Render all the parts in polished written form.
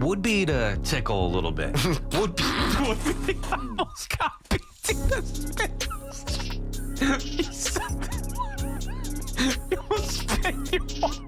would be to tickle a little bit. would be. I almost got beat in the spit. He said that. He almost spit you off.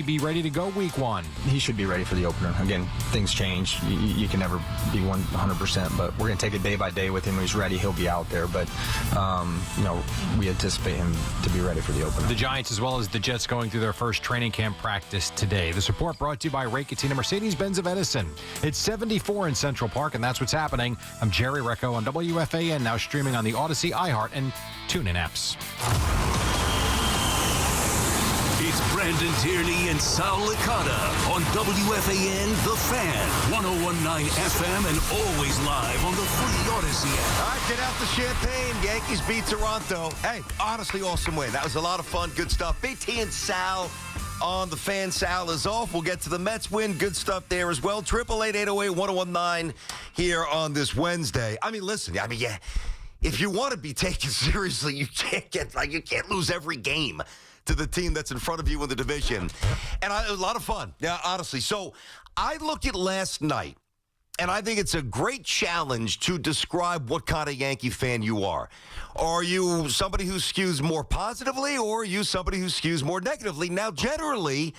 Be ready to go week one. He should be ready for the opener. Again, things change. You can never be 100%, but we're going to take it day by day with him. When he's ready, he'll be out there. But, we anticipate him to be ready for the opener. The Giants, as well as the Jets, going through their first training camp practice today. This report brought to you by Ray Cattina Mercedes-Benz of Edison. It's 74 in Central Park, and that's what's happening. I'm Jerry Recco on WFAN, now streaming on the Odyssey, iHeart, and TuneIn apps. It's Brandon Tierney and Sal Licata on WFAN The Fan, 101.9 FM, and always live on the free Odyssey app. All right, get out the champagne. Yankees beat Toronto. Hey, honestly, awesome win. That was a lot of fun. Good stuff. BT and Sal on The Fan. Sal is off. We'll get to the Mets win. Good stuff there as well. 888-808-1019 here on this Wednesday. Listen, yeah. If you want to be taken seriously, you can't lose every game to the team that's in front of you in the division. And it was a lot of fun, yeah, honestly. So I look at last night, and I think it's a great challenge to describe what kind of Yankee fan you are. Are you somebody who skews more positively, or are you somebody who skews more negatively? Now, generally,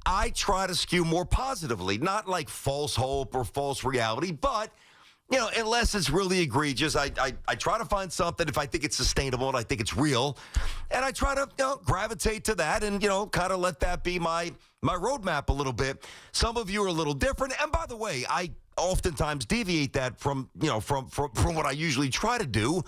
I try to skew more positively, not like false hope or false reality, but unless it's really egregious, I try to find something if I think it's sustainable and I think it's real. And I try to gravitate to that and, kind of let that be my roadmap a little bit. Some of you are a little different. And by the way, I oftentimes deviate that from what I usually try to do,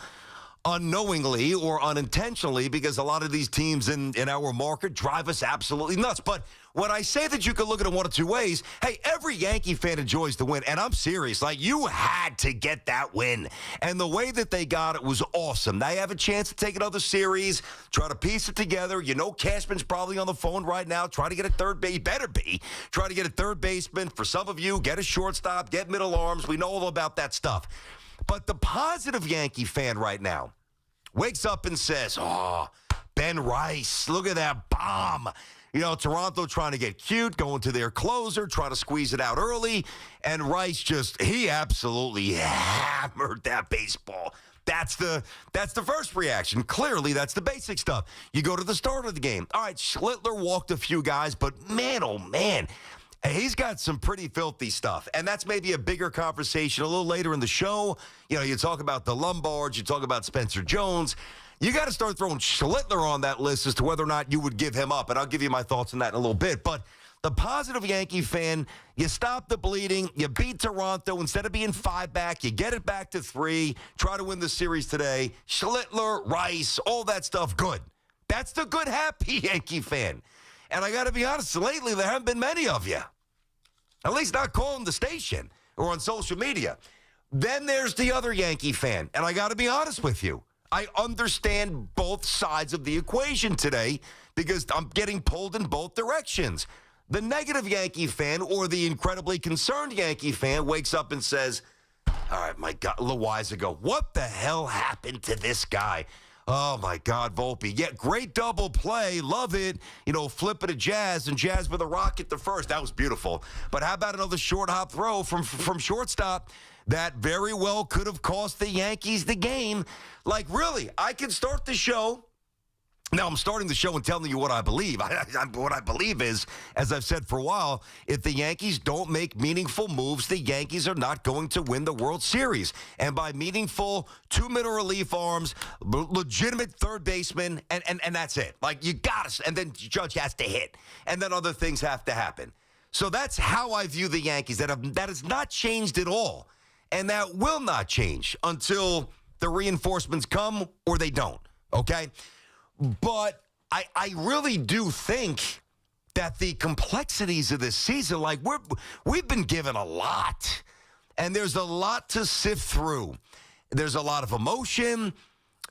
unknowingly or unintentionally, because a lot of these teams in our market drive us absolutely nuts. But when I say that you can look at it one of two ways, hey, every Yankee fan enjoys the win. And I'm serious. You had to get that win. And the way that they got it was awesome. They have a chance to take another series, try to piece it together. Cashman's probably on the phone right now. Try to get a third base. Better be. Try to get a third baseman. For some of you, get a shortstop, get middle arms. We know all about that stuff. But the positive Yankee fan right now wakes up and says, Ben Rice, look at that bomb. Toronto trying to get cute, going to their closer, trying to squeeze it out early. And Rice he absolutely hammered that baseball. That's the first reaction. Clearly, that's the basic stuff. You go to the start of the game. All right, Schlittler walked a few guys, but man, oh man, he's got some pretty filthy stuff. And that's maybe a bigger conversation a little later in the show. You talk about the Lombards, you talk about Spencer Jones. You got to start throwing Schlittler on that list as to whether or not you would give him up. And I'll give you my thoughts on that in a little bit. But the positive Yankee fan, you stop the bleeding. You beat Toronto. Instead of being 5 back, you get it back to 3. Try to win the series today. Schlittler, Rice, all that stuff, good. That's the good, happy Yankee fan. And I got to be honest, lately there haven't been many of you. At least not calling the station or on social media. Then there's the other Yankee fan. And I got to be honest with you. I understand both sides of the equation today because I'm getting pulled in both directions. The negative Yankee fan or the incredibly concerned Yankee fan wakes up and says, all right, my God, Loizaga, what the hell happened to this guy? Oh, my God, Volpe. Yeah, great double play. Love it. Flip it to Jazz, and Jazz with a rocket to first. That was beautiful. But how about another short hop throw from shortstop that very well could have cost the Yankees the game? Like, really, I can start the show. Now, I'm starting the show and telling you what I believe. What I believe is, as I've said for a while, if the Yankees don't make meaningful moves, the Yankees are not going to win the World Series. And by meaningful, 2 middle relief arms, legitimate third baseman, and that's it. Like, you got to, and then Judge has to hit. And then other things have to happen. So that's how I view the Yankees. That has not changed at all. And that will not change until the reinforcements come or they don't. Okay? But I really do think that the complexities of this season, like we've been given a lot, and there's a lot to sift through. There's a lot of emotion.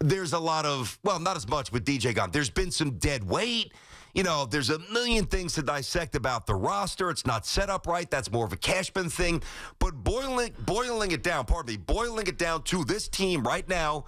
There's a lot of, well, not as much with DJ gone. There's been some dead weight. There's a million things to dissect about the roster. It's not set up right. That's more of a Cashman thing. But boiling it down to this team right now,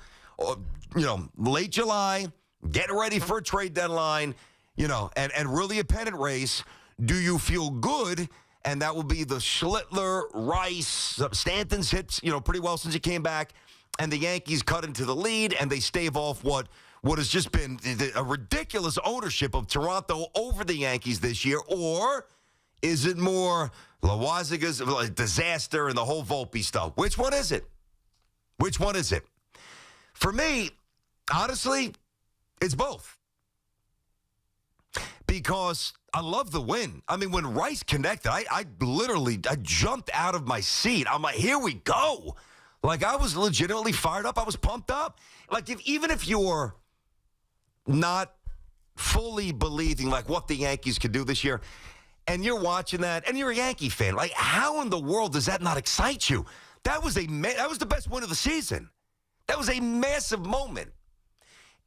late July, getting ready for a trade deadline, and really a pennant race. Do you feel good? And that will be the Schlittler, Rice, Stanton's hits, pretty well since he came back. And the Yankees cut into the lead, and they stave off what has just been a ridiculous ownership of Toronto over the Yankees this year. Or is it more Loizaga's disaster and the whole Volpe stuff? Which one is it? For me, honestly, it's both. Because I love the win. I mean, when Rice connected, I literally jumped out of my seat. I'm like, here we go. Like, I was legitimately fired up. I was pumped up. Like, even if you're not fully believing, like, what the Yankees could do this year, and you're watching that, and you're a Yankee fan, like, how in the world does that not excite you? That was the best win of the season. That was a massive moment.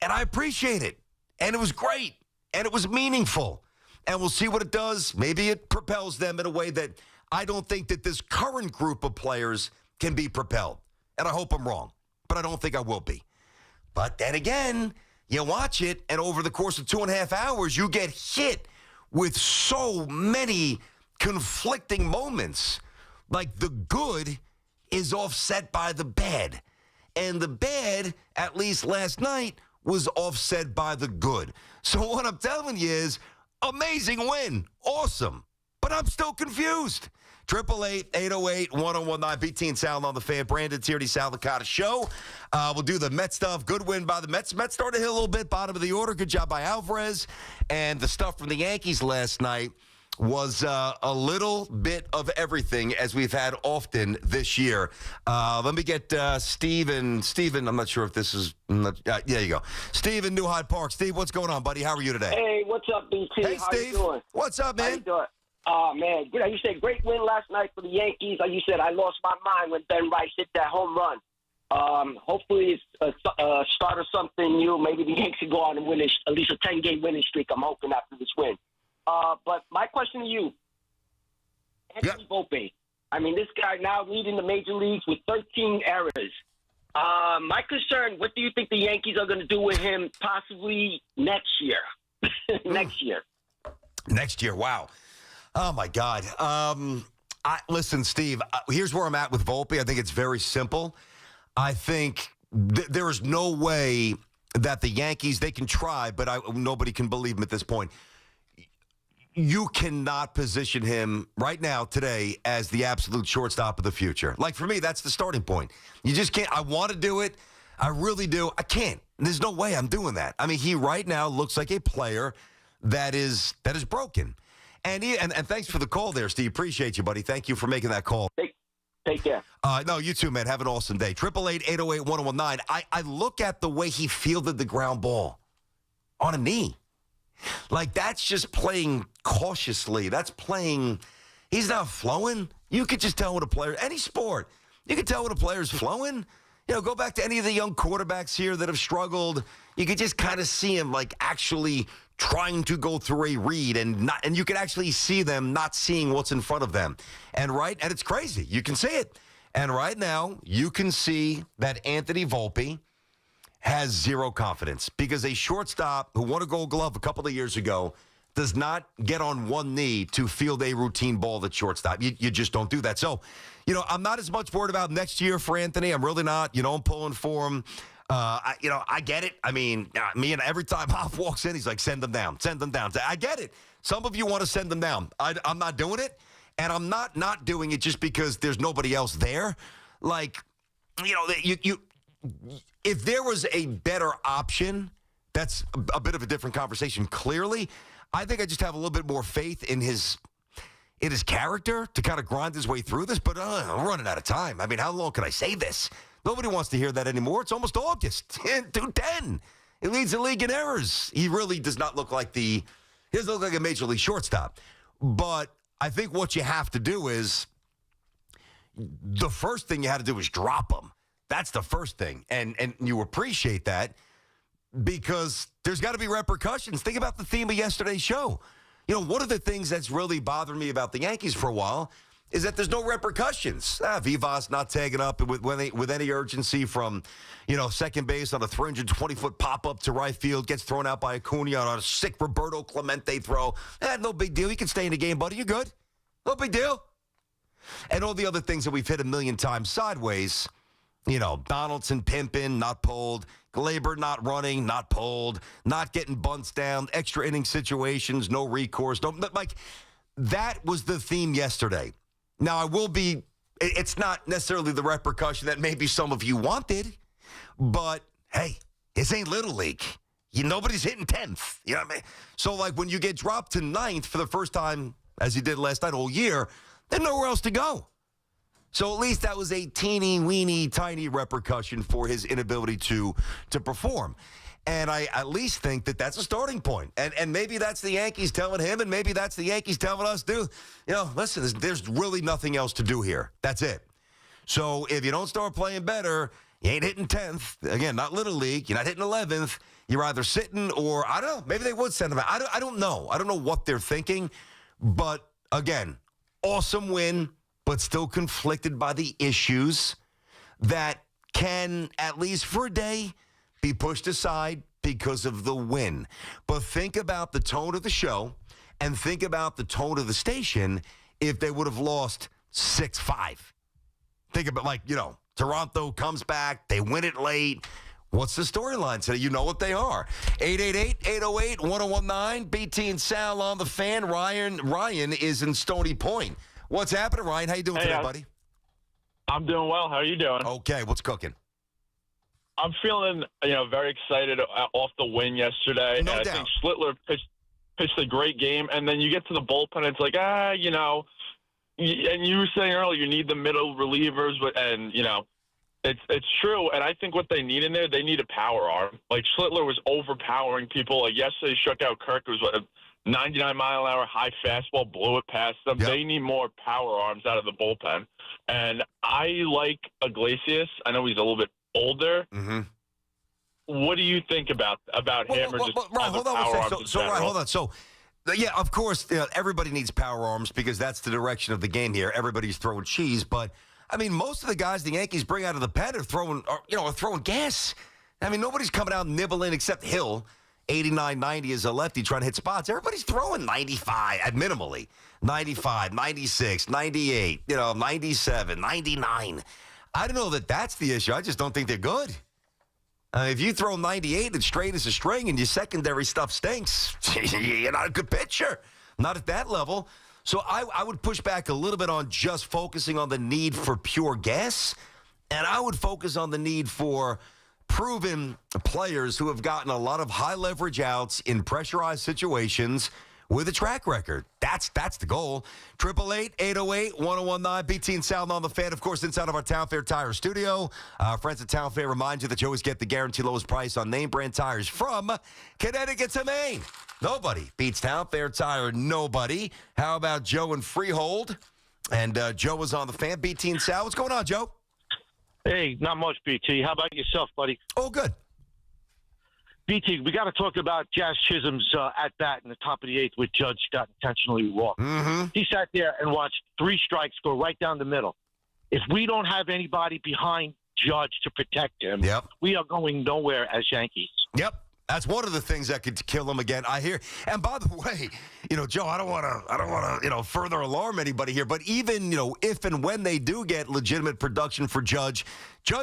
And I appreciate it. And it was great. And it was meaningful. And we'll see what it does. Maybe it propels them in a way that I don't think that this current group of players can be propelled. And I hope I'm wrong. But I don't think I will be. But then again, you watch it, and over the course of 2.5 hours, you get hit with so many conflicting moments. Like, the good is offset by the bad. And the bad, at least last night, was offset by the good. So what I'm telling you is, amazing win. Awesome. But I'm still confused. 888-808-1019. BT and Sal on the Fan. Brandon Tierney, Sal Licata show. We'll do the Mets stuff. Good win by the Mets. Mets started to hit a little bit, bottom of the order. Good job by Alvarez. And the stuff from the Yankees last night was a little bit of everything, as we've had often this year. Let me get Steven. Steven, I'm not sure if this is... there you go. Steven, New Hyde Park. Steve, what's going on, buddy? How are you today? Hey, what's up, BT? Hey, How Steve. you doing? What's up, man? How you doing? Oh, man. You said great win last night for the Yankees. Like you said, I lost my mind when Ben Rice hit that home run. Hopefully it's a start of something new. Maybe the Yankees can go on and win at least a 10-game winning streak, I'm hoping, after this win. But my question to you, Anthony Volpe. I mean, this guy now leading the major leagues with 13 errors. My concern, what do you think the Yankees are going to do with him possibly next year? Next year, wow. Oh, my God. Listen, Steve, here's where I'm at with Volpe. I think it's very simple. I think there is no way that the Yankees, they can try, but nobody can believe him at this point. You cannot position him right now, today, as the absolute shortstop of the future. Like, for me, that's the starting point. You just can't. I want to do it. I really do. I can't. There's no way I'm doing that. I mean, he right now looks like a player that is broken. And thanks for the call there, Steve. Appreciate you, buddy. Thank you for making that call. Take care. No, you too, man. Have an awesome day. 888-808-1019. I look at the way he fielded the ground ball on a knee. Like, that's just playing cautiously. That's playing, he's not flowing. You could just tell when a player, any sport, you can tell when a player's flowing. Go back to any of the young quarterbacks here that have struggled. You could just kind of see them like actually trying to go through a read and you can actually see them not seeing what's in front of them. And it's crazy. You can see it. And right now, you can see that Anthony Volpe has zero confidence because a shortstop who won a Gold Glove a couple of years ago does not get on one knee to field a routine ball at shortstop. You just don't do that. So, I'm not as much worried about next year for Anthony. I'm really not. I'm pulling for him. I get it. I mean, every time Hoff walks in, he's like, send them down, send them down. I get it. Some of you want to send them down. I'm not doing it. And I'm not doing it just because there's nobody else there. Like, if there was a better option, that's a bit of a different conversation. Clearly, I think I just have a little bit more faith in his character to kind of grind his way through this. But I'm running out of time. I mean, how long can I say this? Nobody wants to hear that anymore. It's almost August. 210. He leads the league in errors. He really does not look like he doesn't look like a major league shortstop. But I think what you have to do is the first thing you had to do is drop him. That's the first thing. And you appreciate that because there's got to be repercussions. Think about the theme of yesterday's show. One of the things that's really bothered me about the Yankees for a while is that there's no repercussions. Vivas not tagging up with any urgency from, second base on a 320-foot pop-up to right field, gets thrown out by Acuna on a sick Roberto Clemente throw. No big deal. You can stay in the game, buddy. You're good. No big deal. And all the other things that we've hit a million times sideways, Donaldson pimping, not pulled. Glaber not running, not pulled. Not getting bunts down. Extra inning situations, no recourse. That was the theme yesterday. Now, it's not necessarily the repercussion that maybe some of you wanted, but, hey, this ain't Little League. Nobody's hitting 10th. You know what I mean? So, when you get dropped to 9th for the first time, as you did last night all year, there's nowhere else to go. So, at least that was a teeny-weeny, tiny repercussion for his inability to perform. And I at least think that that's a starting point. And maybe that's the Yankees telling him, and maybe that's the Yankees telling us, listen, there's really nothing else to do here. That's it. So if you don't start playing better, you ain't hitting 10th. Again, not Little League. You're not hitting 11th. You're either sitting or, I don't know, maybe they would send him out. I don't know. I don't know what they're thinking. But, again, awesome win, but still conflicted by the issues that can, at least for a day, be pushed aside because of the win. But think about the tone of the show and think about the tone of the station if they would have lost 6-5. Think about, Toronto comes back, they win it late. What's the storyline today? You know what they are. 888-808-1019, BT and Sal on the Fan. Ryan is in Stony Point. What's happening, Ryan? How you doing today, buddy? I'm doing well. How are you doing? Okay, what's cooking? I'm feeling, very excited off the win yesterday. No and doubt. I think Schlittler pitched a great game, and then you get to the bullpen, it's like, and you were saying earlier, you need the middle relievers, and it's true. And I think what they need in there, they need a power arm. Like Schlittler was overpowering people. Like yesterday, struck out Kirk. It was a 99-mile-an-hour high fastball, blew it past them. Yep. They need more power arms out of the bullpen. And I like Iglesias. I know he's a little bit older. Mm-hmm. What do you think about him or just Ryan, other hold on power one arms second. in So, Ryan, general? hold on. So, yeah, of course, everybody needs power arms because that's the direction of the game here. Everybody's throwing cheese, but I mean, most of the guys the Yankees bring out of the pen are throwing gas. I mean, nobody's coming out nibbling except Hill. 89, 90 is a lefty trying to hit spots. Everybody's throwing 95 at minimally. 95, 96, 98, 97, 99. I don't know that that's the issue. I just don't think they're good. If you throw 98 and straight as a string and your secondary stuff stinks, you're not a good pitcher. Not at that level. So I would push back a little bit on just focusing on the need for pure gas, and I would focus on the need for proven players who have gotten a lot of high leverage outs in pressurized situations with a track record. That's the goal. 888-808-1019, BT and Sal on the Fan, of course, inside of our Town Fair Tire studio. Friends at Town Fair remind you that you always get the guaranteed lowest price on name brand tires from Connecticut to Maine. Nobody beats Town Fair Tire. Nobody. How about Joe and Freehold? And Joe was on the Fan. BT and Sal, what's going on, Joe? Hey, not much, BT. How about yourself, buddy? Oh, good. BT, we got to talk about Jazz Chisholm's at-bat in the top of the eighth with Judge got intentionally walked. Mm-hmm. He sat there and watched 3 strikes go right down the middle. If we don't have anybody behind Judge to protect him, Yep. we are going nowhere as Yankees. Yep. That's one of the things that could kill him again. I hear. And by the way, Joe, I don't want to, further alarm anybody here, but even, if and when they do get legitimate production for Judge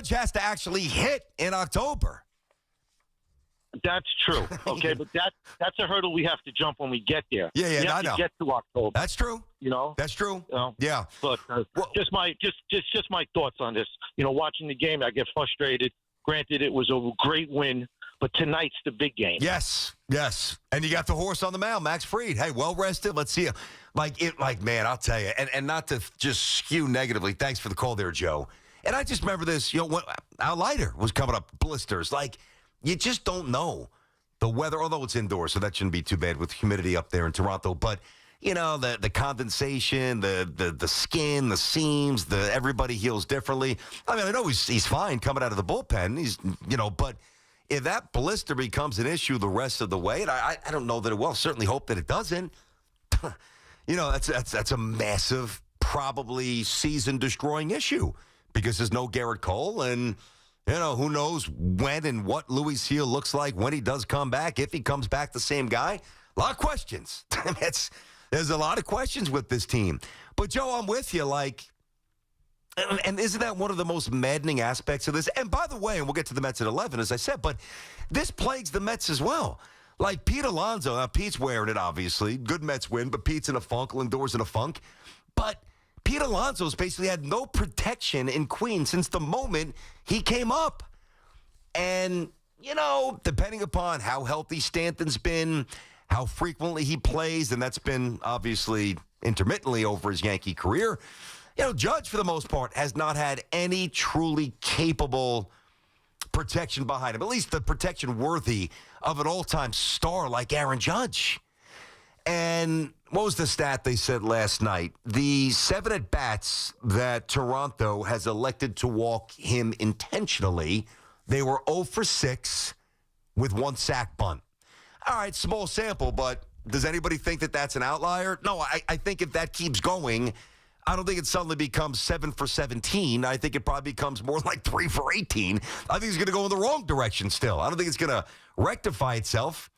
has to actually hit in October. That's true. Okay, but that's a hurdle we have to jump when we get there. Yeah, we have I know. to get to October. That's true. That's true. Yeah. But just my thoughts on this. Watching the game, I get frustrated. Granted, it was a great win, but tonight's the big game. Yes. And you got the horse on the mound, Max Fried. Hey, well rested. Let's see. Man, I'll tell you, and not to just skew negatively. Thanks for the call there, Joe. And I just remember this. When Al Leiter was coming up, blisters. You just don't know the weather, although it's indoors, so that shouldn't be too bad with humidity up there in Toronto. But, the condensation, the skin, the seams, everybody heals differently. I mean, I know he's fine coming out of the bullpen. But if that blister becomes an issue the rest of the way, and I don't know that it will, certainly hope that it doesn't, that's a massive, probably season-destroying issue because there's no Garrett Cole and – who knows when and what Luis Gil looks like when he does come back, if he comes back the same guy. A lot of questions. There's a lot of questions with this team. But, Joe, I'm with you. And isn't that one of the most maddening aspects of this? And, by the way, and we'll get to the Mets at 11, as I said, but this plagues the Mets as well. Pete Alonso, now Pete's wearing it, obviously. Good Mets win, but Pete's in a funk. Lindor's in a funk. But Pete Alonso's basically had no protection in Queens since the moment he came up. And, depending upon how healthy Stanton's been, how frequently he plays, and that's been obviously intermittently over his Yankee career, Judge, for the most part, has not had any truly capable protection behind him, at least the protection worthy of an all-time star like Aaron Judge. And what was the stat they said last night? The 7 at-bats that Toronto has elected to walk him intentionally, they were 0 for 6 with 1 sack bunt. All right, small sample, but does anybody think that that's an outlier? No, I think if that keeps going, I don't think it suddenly becomes 7 for 17. I think it probably becomes more like 3 for 18. I think it's going to go in the wrong direction still. I don't think it's going to rectify itself.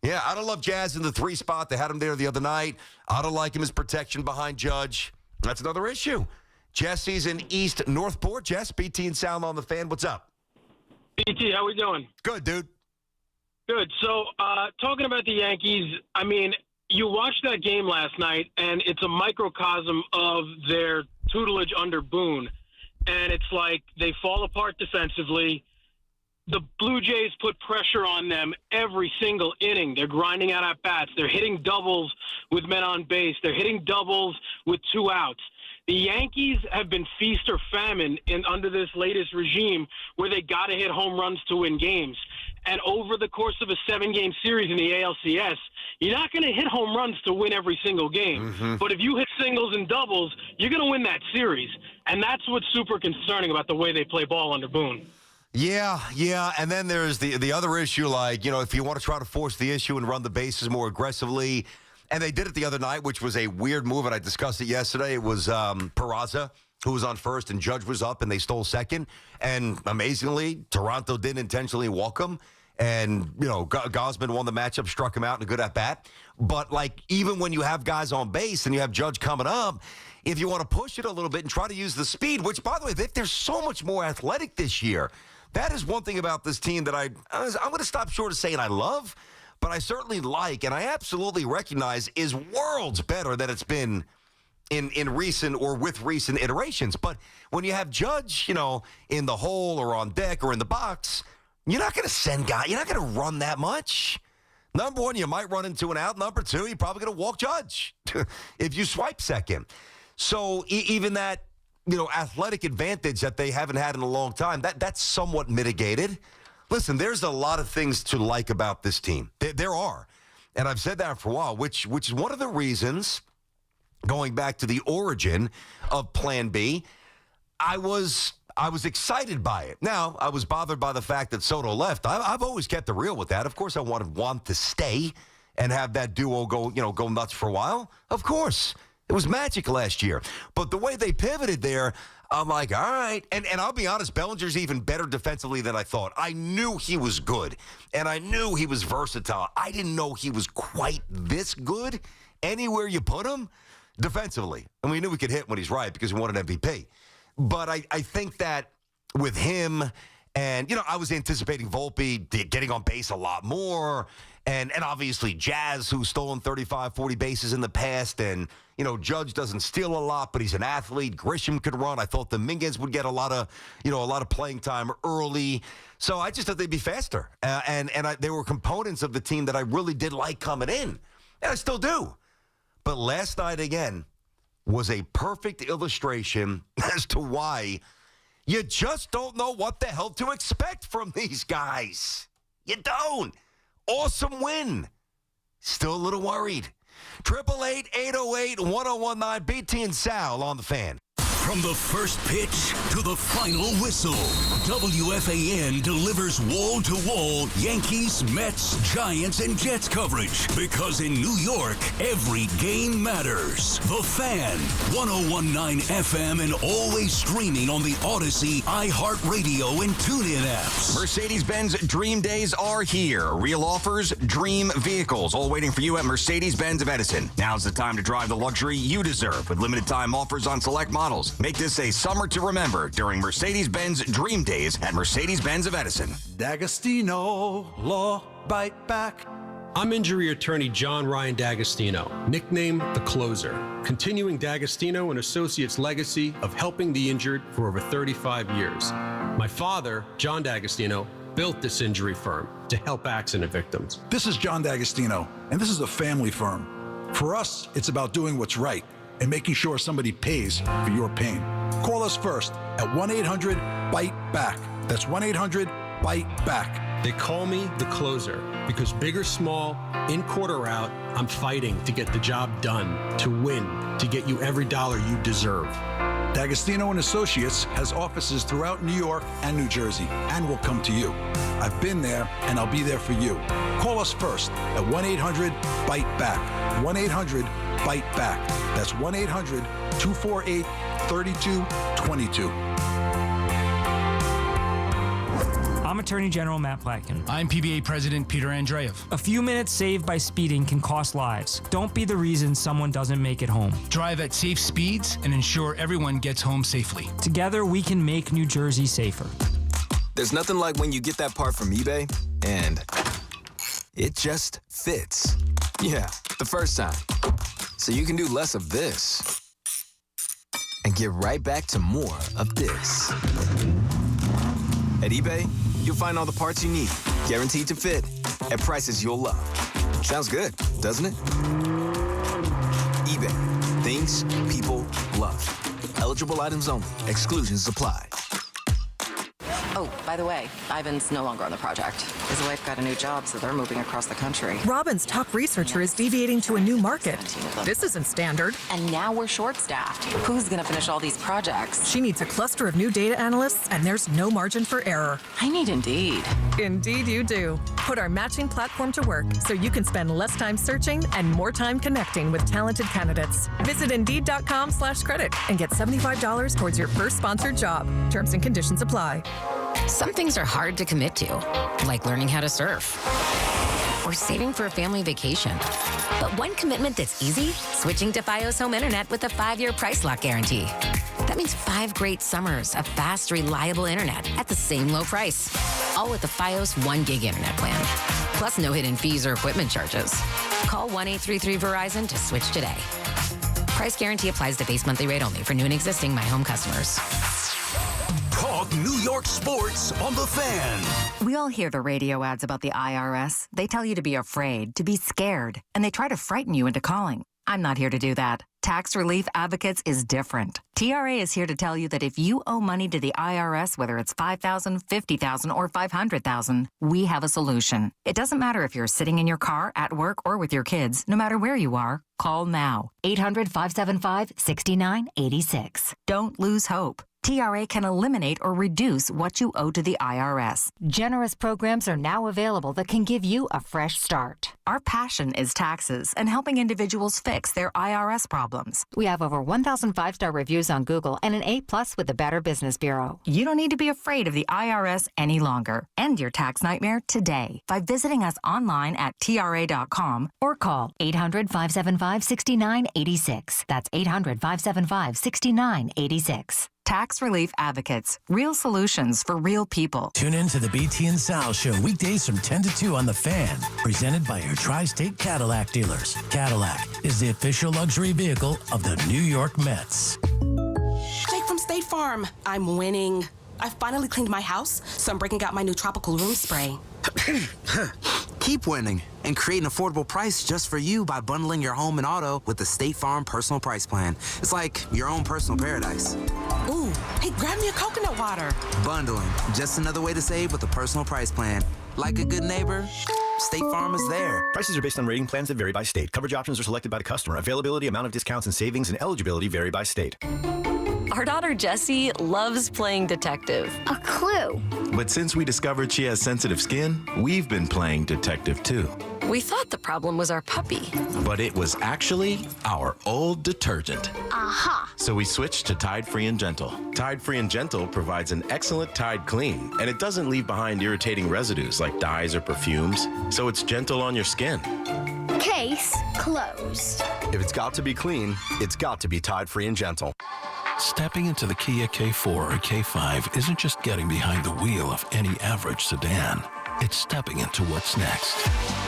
Yeah, I don't love Jazz in the 3 spot. They had him there the other night. I don't like him as protection behind Judge. That's another issue. Jesse's in East Northport. Jess, BT and Sal on the Fan. What's up? BT, how we doing? Good, dude. Good. So, talking about the Yankees, I mean, you watched that game last night, and it's a microcosm of their tutelage under Boone. And it's like they fall apart defensively. The Blue Jays put pressure on them every single inning. They're grinding out at-bats. They're hitting doubles with men on base. They're hitting doubles with 2 outs. The Yankees have been feast or famine under this latest regime where they got to hit home runs to win games. And over the course of a 7-game series in the ALCS, you're not going to hit home runs to win every single game. Mm-hmm. But if you hit singles and doubles, you're going to win that series. And that's what's super concerning about the way they play ball under Boone. Yeah. And then there's the other issue, if you want to try to force the issue and run the bases more aggressively, and they did it the other night, which was a weird move, and I discussed it yesterday. It was Peraza, who was on first, and Judge was up, and they stole second. And amazingly, Toronto didn't intentionally walk him. And, Gosman won the matchup, struck him out in a good at-bat. But, even when you have guys on base and you have Judge coming up, if you want to push it a little bit and try to use the speed, which, by the way, they're so much more athletic this year. That is one thing about this team that I'm going to stop short of saying I love, but I certainly like, and I absolutely recognize is worlds better than it's been in recent or with recent iterations. But when you have Judge, in the hole or on deck or in the box, you're not going to send guys. You're not going to run that much. Number one, you might run into an out. Number two, you're probably going to walk Judge if you swipe second. So even that, athletic advantage that they haven't had in a long time, that's somewhat mitigated. Listen, there's a lot of things to like about this team. There are. And I've said that for a while, which is one of the reasons, going back to the origin of Plan B, I was I was excited by it. Now, I was bothered by the fact that Soto left. I've always kept it real with that. Of course, I wanted Juan to stay and have that duo go nuts for a while. Of course. It was magic last year. But the way they pivoted there, I'm like, all right. And I'll be honest, Bellinger's even better defensively than I thought. I knew he was good, and I knew he was versatile. I didn't know he was quite this good anywhere you put him defensively. And we knew we could hit when he's right because we wanted an MVP. But I think that with him, and, I was anticipating Volpe getting on base a lot more, and obviously Jazz, who's stolen 35, 40 bases in the past, and, Judge doesn't steal a lot, but he's an athlete. Grisham could run. I thought Dominguez would get a lot of playing time early. So I just thought they'd be faster. And they were components of the team that I really did like coming in, and I still do. But last night, again, was a perfect illustration as to why you just don't know what the hell to expect from these guys. You don't. Awesome win. Still a little worried. 888-808-1019. BT and Sal on the Fan. From the first pitch to the final whistle, WFAN delivers wall-to-wall Yankees, Mets, Giants, and Jets coverage. Because in New York, every game matters. The Fan, 101.9 FM, and always streaming on the Odyssey, iHeartRadio, and TuneIn apps. Mercedes-Benz Dream Days are here. Real offers, dream vehicles, all waiting for you at Mercedes-Benz of Edison. Now's the time to drive the luxury you deserve with limited-time offers on select models. Make this a summer to remember during Mercedes-Benz Dream Days at Mercedes-Benz of Edison. D'Agostino, Law, Bite Back. I'm injury attorney John Ryan D'Agostino, nicknamed The Closer, continuing D'Agostino and Associates' legacy of helping the injured for over 35 years. My father, John D'Agostino, built this injury firm to help accident victims. This is John D'Agostino, and this is a family firm. For us, it's about doing what's right and making sure somebody pays for your pain. Call us first at 1-800-BITE-BACK. That's 1-800-BITE-BACK. They call me The Closer because big or small, in court or out, I'm fighting to get the job done, to win, to get you every dollar you deserve. D'Agostino and Associates has offices throughout New York and New Jersey and will come to you. I've been there and I'll be there for you. Call us first at 1-800-BITE-BACK. 1-800-BITE-BACK. That's 1-800-248-3222. I'm Attorney General Matt Platkin. I'm PBA President Peter Andreev. A few minutes saved by speeding can cost lives. Don't be the reason someone doesn't make it home. Drive at safe speeds and ensure everyone gets home safely. Together, we can make New Jersey safer. There's nothing like when you get that part from eBay and it just fits. Yeah, the first time. So you can do less of this and get right back to more of this. At eBay, you'll find all the parts you need, guaranteed to fit, at prices you'll love. Sounds good, doesn't it? eBay. Things people love. Eligible items only. Exclusions apply. Oh, by the way, Ivan's no longer on the project. His wife got a new job, so they're moving across the country. Robin's top researcher is deviating to a new market. This isn't standard. And now we're short-staffed. Who's going to finish all these projects? She needs a cluster of new data analysts, and there's no margin for error. I need Indeed. Indeed you do. Put our matching platform to work so you can spend less time searching and more time connecting with talented candidates. Visit Indeed.com/credit and get $75 towards your first sponsored job. Terms and conditions apply. Some things are hard to commit to, like learning how to surf or saving for a family vacation. But one commitment that's easy, switching to Fios Home Internet with a 5-year price lock guarantee. That means 5 great summers of fast, reliable internet at the same low price. All with the Fios 1 gig internet plan. Plus no hidden fees or equipment charges. Call 1-833-VERIZON to switch today. Price guarantee applies to base monthly rate only for new and existing My Home customers. Talk New York sports on The Fan. We all hear the radio ads about the IRS. They tell you to be afraid, to be scared, and they try to frighten you into calling. I'm not here to do that. Tax Relief Advocates is different. TRA is here to tell you that if you owe money to the IRS, whether it's $5,000, $50,000, or $500,000, we have a solution. It doesn't matter if you're sitting in your car, at work, or with your kids. No matter where you are, call now. 800-575-6986. Don't lose hope. TRA can eliminate or reduce what you owe to the IRS. Generous programs are now available that can give you a fresh start. Our passion is taxes and helping individuals fix their IRS problems. We have over 1,000 5-star reviews on Google and an A+ with the Better Business Bureau. You don't need to be afraid of the IRS any longer. End your tax nightmare today by visiting us online at TRA.com or call 800-575-6986. That's 800-575-6986. Tax Relief Advocates. Real solutions for real people. Tune in to the BT and Sal Show weekdays from 10 to 2 on The Fan. Presented by your Tri-State Cadillac dealers. Cadillac is the official luxury vehicle of the New York Mets. Jake from State Farm. I'm winning. I finally cleaned my house, so I'm breaking out my new tropical room spray. Keep winning and create an affordable price just for you by bundling your home and auto with the State Farm Personal Price Plan. It's like your own personal paradise. Ooh, hey, grab me a coconut water. Bundling, just another way to save with a personal price plan. Like a good neighbor, State Farm is there. Prices are based on rating plans that vary by state. Coverage options are selected by the customer. Availability, amount of discounts and savings, and eligibility vary by state. Our daughter Jessie loves playing detective. A clue. But since we discovered she has sensitive skin, we've been playing detective too. We thought the problem was our puppy. But it was actually our old detergent. Aha! So we switched to Tide Free and Gentle. Tide Free and Gentle provides an excellent Tide clean, and it doesn't leave behind irritating residues like dyes or perfumes, so it's gentle on your skin. Case closed. If it's got to be clean, it's got to be Tide Free and Gentle. Stepping into the Kia K4 or K5 isn't just getting behind the wheel of any average sedan. It's stepping into what's next.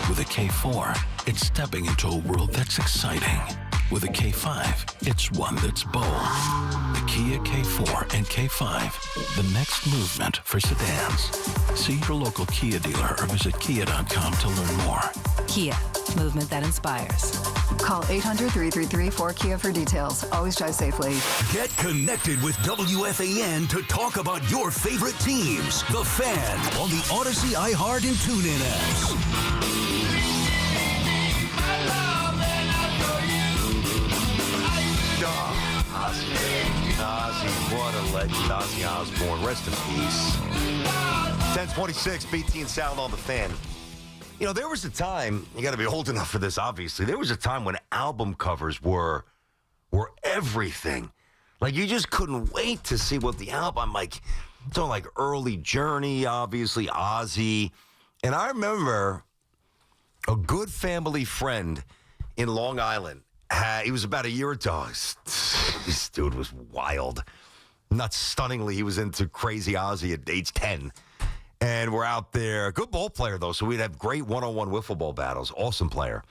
With a K4, it's stepping into a world that's exciting. With a K5, it's one that's bold. The Kia K4 and K5, the next movement for sedans. See your local Kia dealer or visit kia.com to learn more. Kia, movement that inspires. Call 800-333-4KIA for details. Always drive safely. Get connected with WFAN to talk about your favorite teams. The Fan on the Odyssey, iHeart, and TuneIn apps. Ozzy, what a legend. Ozzy Osbourne. Rest in peace. 10:26, BT and Sal on the Fan. You know, there was a time, you got to be old enough for this, obviously. There was a time when album covers were everything. Like, you just couldn't wait to see what the album, like, so like early Journey, obviously, Ozzy. And I remember a good family friend in Long Island. He was about a year ago. This dude was wild. Not stunningly, he was into crazy Ozzy at age 10. And we're out there. Good ball player, though, so we'd have great one-on-one wiffle ball battles. Awesome player.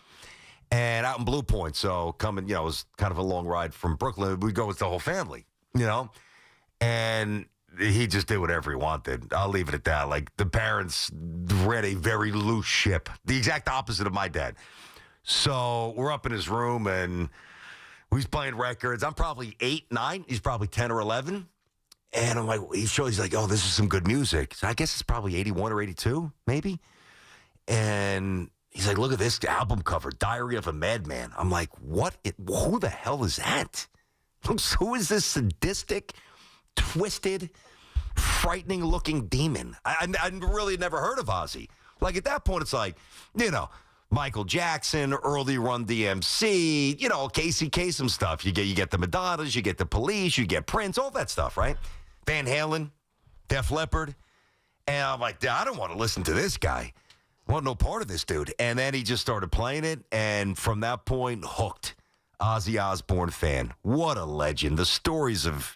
And out in Blue Point, so coming, you know, it was kind of a long ride from Brooklyn. We'd go with the whole family, you know. And he just did whatever he wanted. I'll leave it at that. Like, the parents read a very loose ship. The exact opposite of my dad. So we're up in his room, and he's playing records. I'm probably 8, 9. He's probably 10 or 11. And I'm like, he's like, oh, this is some good music. So I guess it's probably 81 or 82, maybe. And he's like, look at this album cover, Diary of a Madman. I'm like, what? Who the hell is that? Who is this sadistic, twisted, frightening-looking demon? I really never heard of Ozzy. Like, at that point, it's like, you know, Michael Jackson, early Run DMC, you know, Casey Kasem stuff. You get the Madonnas, you get the Police, you get Prince, all that stuff, right? Van Halen, Def Leppard. And I'm like, I don't want to listen to this guy. I want no part of this dude. And then he just started playing it, and from that point, hooked. Ozzy Osbourne fan. What a legend. The stories of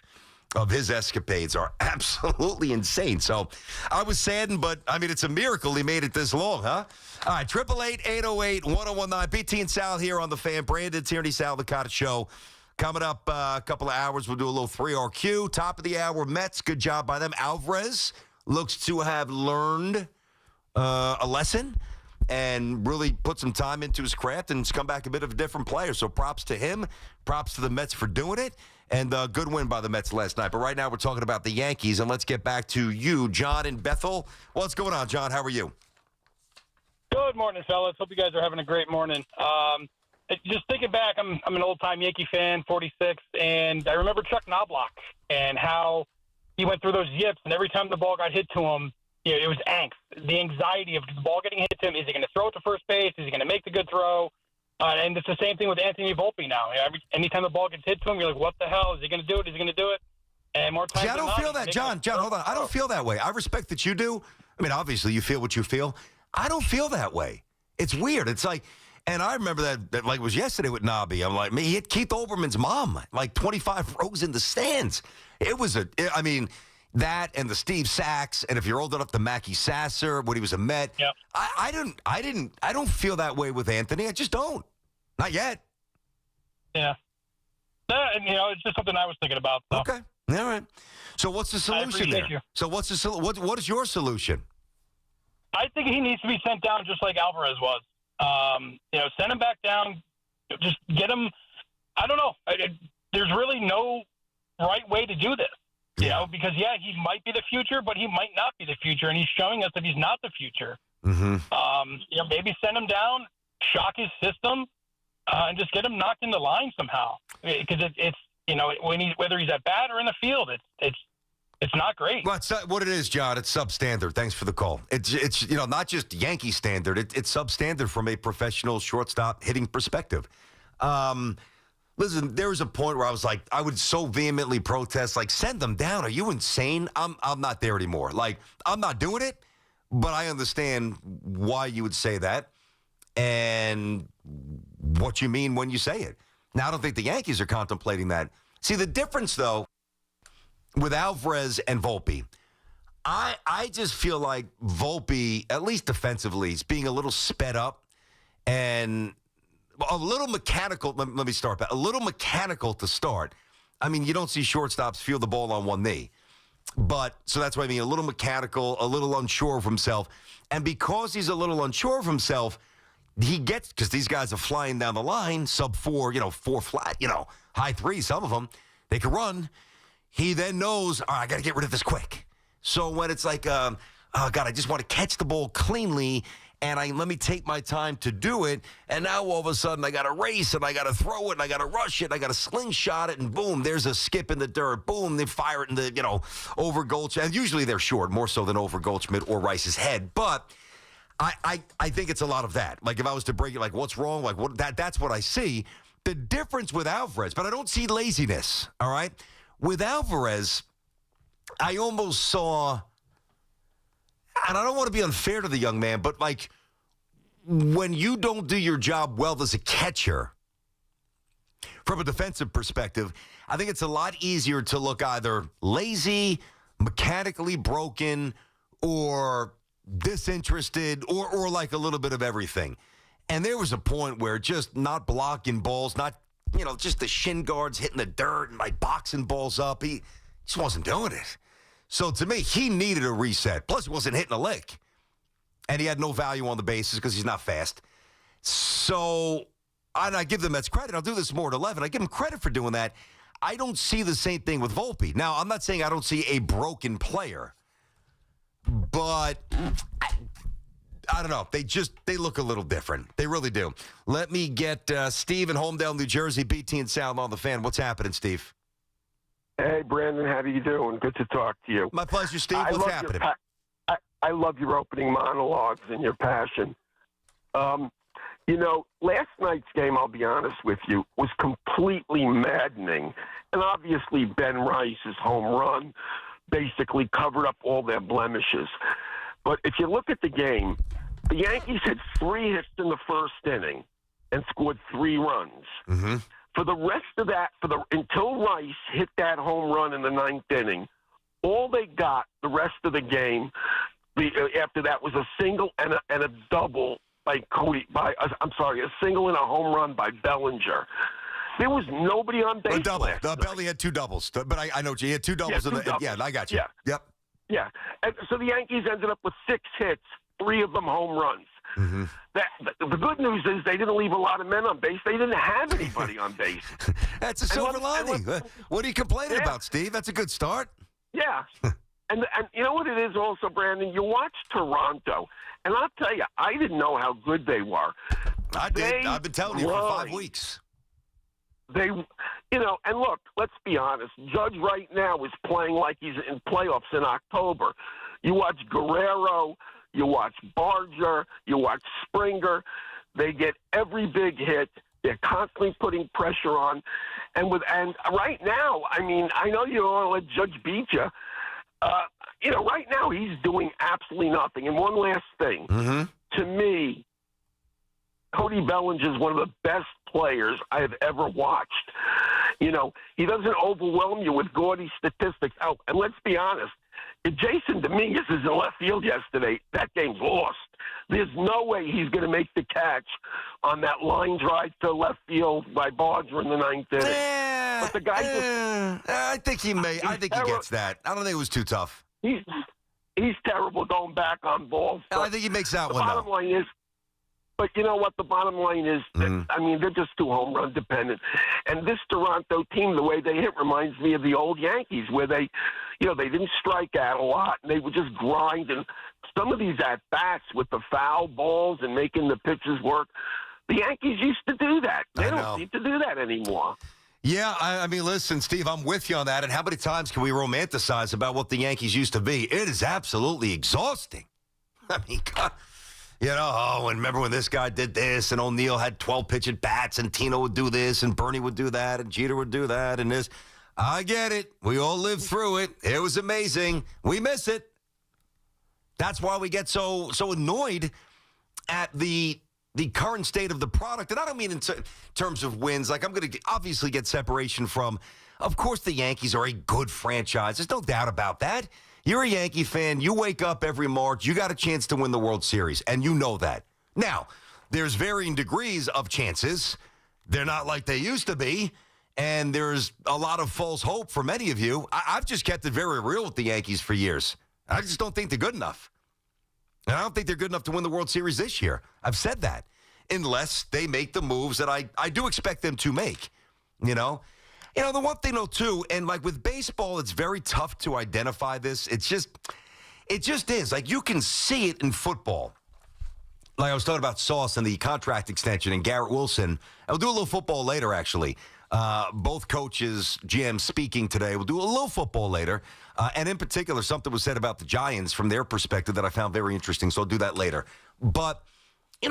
his escapades are absolutely insane. So I was saddened, but, I mean, it's a miracle he made it this long, huh? All right, 888-808-1019. BT and Sal here on the Fan. Brandon, Tierney, Sal, Licata show. Coming up a couple of hours, we'll do a little 3RQ. Top of the hour, Mets. Good job by them. Alvarez looks to have learned a lesson and really put some time into his craft and has come back a bit of a different player. So props to him. Props to the Mets for doing it. And a good win by the Mets last night. But right now we're talking about the Yankees. And let's get back to you, John in Bethel. What's going on, John? How are you? Good morning, fellas. Hope you guys are having a great morning. Just thinking back, I'm an old-time Yankee fan, 46, and I remember Chuck Knobloch and how he went through those yips, and every time the ball got hit to him, it was angst. The anxiety of the ball getting hit to him. Is he going to throw it to first base? Is he going to make the good throw? And it's the same thing with Anthony Volpe now. Anytime the ball gets hit to him, you're like, what the hell? Is he going to do it? Is he going to do it? And more times I don't feel that, John, hold on. I don't feel that way. I respect that you do. I mean, obviously, you feel what you feel. I don't feel that way. It's weird. It's like, and I remember that like it was yesterday with Nobby. I'm like, man, he hit Keith Olbermann's mom, like 25 rows in the stands. I mean, that and the Steve Sachs, and if you're old enough, the Mackie Sasser when he was a Met. Yep. I don't feel that way with Anthony. I just don't. Not yet. Yeah. And, it's just something I was thinking about. So. Okay. All right. So what's the solution there? You. So what is your solution? I think he needs to be sent down just like Alvarez was. Send him back down. Just get him. I don't know. There's really no right way to do this. Because he might be the future, but he might not be the future, and he's showing us that he's not the future. Mm-hmm. Maybe send him down, shock his system, and just get him knocked in the line somehow. Because it's whether he's at bat or in the field, it's not great. Well, it's what it is, John. It's substandard. Thanks for the call. It's not just Yankee standard. It's substandard from a professional shortstop hitting perspective. Listen, there was a point where I would so vehemently protest, like, send them down. Are you insane? I'm not there anymore. Like, I'm not doing it, but I understand why you would say that and what you mean when you say it. Now, I don't think the Yankees are contemplating that. See, the difference, though, with Alvarez and Volpe, I just feel like Volpe, at least defensively, is being a little sped up and a little mechanical. Let me start back. A little mechanical to start. I mean, you don't see shortstops feel the ball on one knee. So that's what I mean. A little mechanical, a little unsure of himself. And because he's a little unsure of himself, because these guys are flying down the line, sub 4, 4 flat, high 3, some of them, they can run. He then knows, all right, I got to get rid of this quick. So when it's like, oh, God, I just want to catch the ball cleanly, and let me take my time to do it, and now all of a sudden I got to race, and I got to throw it, and I got to rush it, and I got to slingshot it, and boom, there's a skip in the dirt. Boom, they fire it in the, over Goldschmidt. And usually they're short, more so than over Goldschmidt or Rice's head. But I think it's a lot of that. Like, if I was to break it, like, what's wrong? Like, that's what I see. The difference with Alvarez, but I don't see laziness, all right? With Alvarez, I almost saw, and I don't want to be unfair to the young man, but, like, when you don't do your job well as a catcher, from a defensive perspective, I think it's a lot easier to look either lazy, mechanically broken, or disinterested, or like a little bit of everything. And there was a point where just not blocking balls, not, just the shin guards hitting the dirt and like boxing balls up. He just wasn't doing it. So to me, he needed a reset. Plus, he wasn't hitting a lick. And he had no value on the bases because he's not fast. So, and I give the Mets credit. I'll do this more at 11. I give them credit for doing that. I don't see the same thing with Volpe. Now, I'm not saying I don't see a broken player. But I don't know. They look a little different. They really do. Let me get Steve in Homedale, New Jersey, BT and Sound on the Fan. What's happening, Steve? Hey, Brandon. How are you doing? Good to talk to you. My pleasure, Steve. What's happening? I love your opening monologues and your passion. Last night's game, I'll be honest with you, was completely maddening. And obviously, Ben Rice's home run basically covered up all their blemishes. But if you look at the game, the Yankees had 3 hits in the first inning and scored 3 runs. Mm-hmm. For the rest of that, until Rice hit that home run in the 9th inning, all they got the rest of the game after that was a single and a double by Cody. A single and a home run by Bellinger. There was nobody on base. A double. Belly had 2 doubles, but I know he had 2 doubles. Yeah, I got you. Yeah. Yep. Yeah, and so the Yankees ended up with 6 hits, 3 of them home runs. Mm-hmm. The good news is they didn't leave a lot of men on base. They didn't have anybody on base. That's a silver lining. What are you complaining about, Steve? That's a good start. Yeah. And you know what it is also, Brandon? You watch Toronto, and I'll tell you, I didn't know how good they were. I did. I've been telling you for 5 weeks. And look, let's be honest. Judge right now is playing like he's in playoffs in October. You watch Guerrero, you watch Barger, you watch Springer. They get every big hit. They're constantly putting pressure on. And right now, I mean, I know you don't want to let Judge beat you. Right now he's doing absolutely nothing. And one last thing. To me, Cody Bellinger is one of the best players I have ever watched. He doesn't overwhelm you with gaudy statistics. Oh, and let's be honest. If Jason Dominguez is in left field yesterday, that game's lost. There's no way he's going to make the catch on that line drive to left field by Barger in the ninth inning. But the guy I think he may. I think he gets that. I don't think it was too tough. He's terrible going back on balls. I think he makes that one, though. The bottom line is, but you know what? The bottom line is, they're just too home run dependent. And this Toronto team, the way they hit reminds me of the old Yankees, where they didn't strike out a lot, and they would just grind. And some of these at-bats with the foul balls and making the pitches work, the Yankees used to do that. They don't seem to do that anymore. Yeah, I mean, listen, Steve, I'm with you on that. And how many times can we romanticize about what the Yankees used to be? It is absolutely exhausting. I mean, God. And remember when this guy did this, and O'Neill had 12 pitch at bats, and Tino would do this, and Bernie would do that, and Jeter would do that, and this. I get it. We all lived through it. It was amazing. We miss it. That's why we get so annoyed at the current state of the product. And I don't mean in terms of wins. Like, I'm going to obviously get separation from, of course, the Yankees are a good franchise. There's no doubt about that. You're a Yankee fan. You wake up every March. You got a chance to win the World Series, and you know that. Now, there's varying degrees of chances. They're not like they used to be, and there's a lot of false hope for many of you. I've just kept it very real with the Yankees for years. I just don't think they're good enough. And I don't think they're good enough to win the World Series this year. I've said that, unless they make the moves that I do expect them to make, the one thing, though, too, and like with baseball, it's very tough to identify this. It just is. Like, you can see it in football. Like I was talking about Sauce and the contract extension and Garrett Wilson. I'll do a little football later, actually. Both coaches, GM speaking today. We'll do a little football later. And in particular, something was said about the Giants from their perspective that I found very interesting, so I'll do that later. But,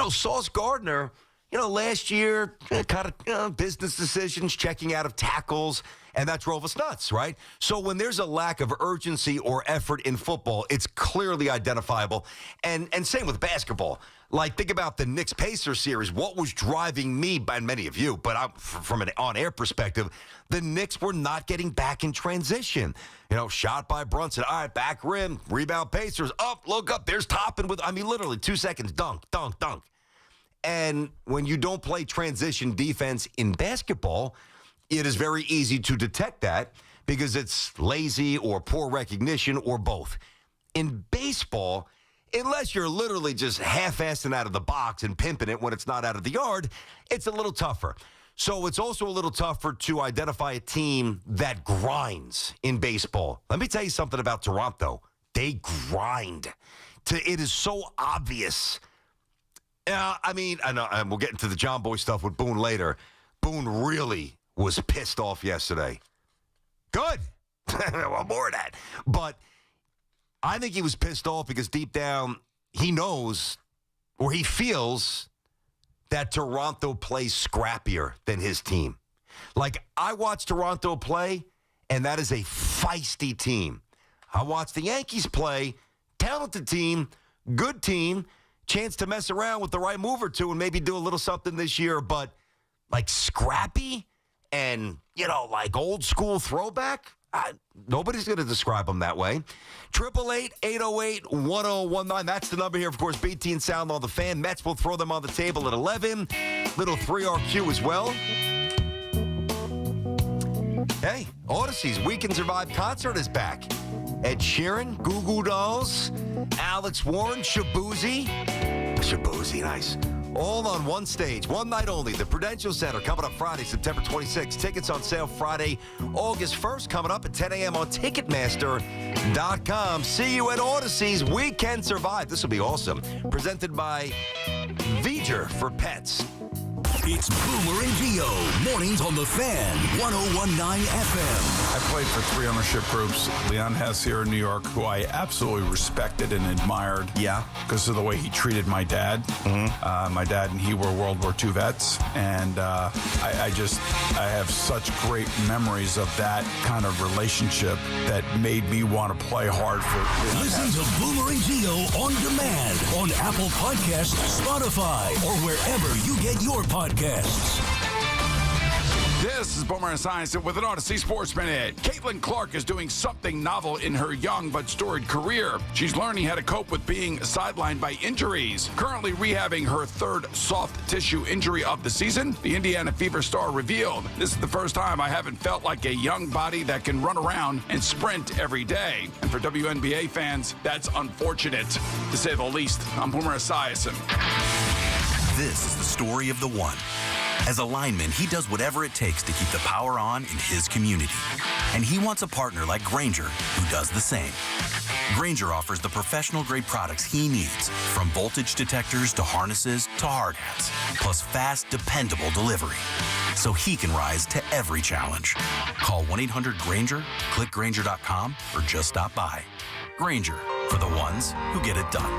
Sauce Gardner, last year, kind of business decisions, checking out of tackles, and that drove us nuts, right? So when there's a lack of urgency or effort in football, it's clearly identifiable. And same with basketball. Like, think about the Knicks-Pacers series. What was driving me, and many of you, but from an on-air perspective, the Knicks were not getting back in transition. Shot by Brunson. All right, back rim, rebound Pacers. Up, look up, there's Toppin with, literally 2 seconds, dunk, dunk, dunk. And when you don't play transition defense in basketball, it is very easy to detect that because it's lazy or poor recognition or both. In baseball, unless you're literally just half-assing out of the box and pimping it when it's not out of the yard, it's a little tougher. So it's also a little tougher to identify a team that grinds in baseball. Let me tell you something about Toronto. They grind. It is so obvious. I know, and we'll get into the John Boy stuff with Boone later. Boone really was pissed off yesterday. Good. I want more of that. But I think he was pissed off because deep down he knows or he feels that Toronto plays scrappier than his team. Like, I watch Toronto play, and that is a feisty team. I watch the Yankees play, talented team, good team, chance to mess around with the right move or two and maybe do a little something this year, but like scrappy and, like old school throwback, nobody's going to describe them that way. 888-808-1019. That's the number here. Of course, BT and Sound on the Fan. Mets will throw them on the table at 11. Little 3RQ as well. Hey, Odyssey's We Can Survive concert is back. Ed Sheeran, Goo Goo Dolls, Alex Warren, Shabuzi, nice. All on one stage, one night only. The Prudential Center coming up Friday, September 26th. Tickets on sale Friday, August 1st, coming up at 10 a.m. on Ticketmaster.com. See you at Odyssey's We Can Survive. This will be awesome. Presented by V'ger for Pets. It's Boomer and Gio. Mornings on the Fan, 101.9 FM. I played for 3 ownership groups. Leon Hess here in New York, who I absolutely respected and admired. Yeah. Because of the way he treated my dad. My dad and he were World War II vets. And I have such great memories of that kind of relationship that made me want to play hard for Leon Listen Hess. to Boomer and Gio on demand on Apple Podcasts, Spotify, or wherever you get your podcasts. This is Boomer and Science with an Odyssey Sports Minute. Caitlin Clark is doing something novel in her young but storied career. She's learning how to cope with being sidelined by injuries. Currently rehabbing her 3rd soft tissue injury of the season, the Indiana Fever star revealed, "This is the first time I haven't felt like a young body that can run around and sprint every day." And for WNBA fans, that's unfortunate, to say the least. I'm Boomer Esiason. This is the story of the one. As a lineman, he does whatever it takes to keep the power on in his community. And he wants a partner like Grainger who does the same. Grainger offers the professional-grade products he needs, from voltage detectors to harnesses to hard hats, plus fast, dependable delivery, so he can rise to every challenge. Call 1-800-GRAINGER, click Grainger.com, or just stop by. Grainger, for the ones who get it done.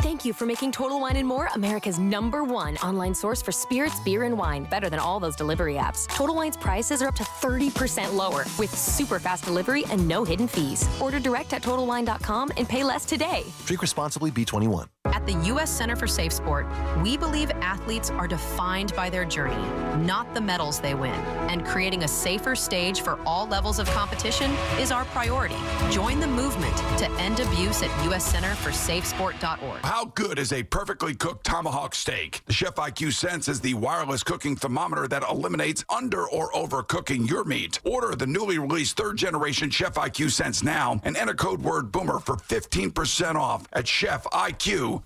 Thank you for making Total Wine & More America's #1 online source for spirits, beer, and wine. Better than all those delivery apps. Total Wine's prices are up to 30% lower with super fast delivery and no hidden fees. Order direct at TotalWine.com and pay less today. Drink responsibly, B21. At the U.S. Center for Safe Sport, we believe athletes are defined by their journey, not the medals they win. And creating a safer stage for all levels of competition is our priority. Join the movement to end abuse at uscenterforsafesport.org. How good is a perfectly cooked tomahawk steak? The Chef IQ Sense is the wireless cooking thermometer that eliminates under or overcooking your meat. Order the newly released 3rd-generation Chef IQ Sense now and enter code word BOOMER for 15% off at chefiq.com.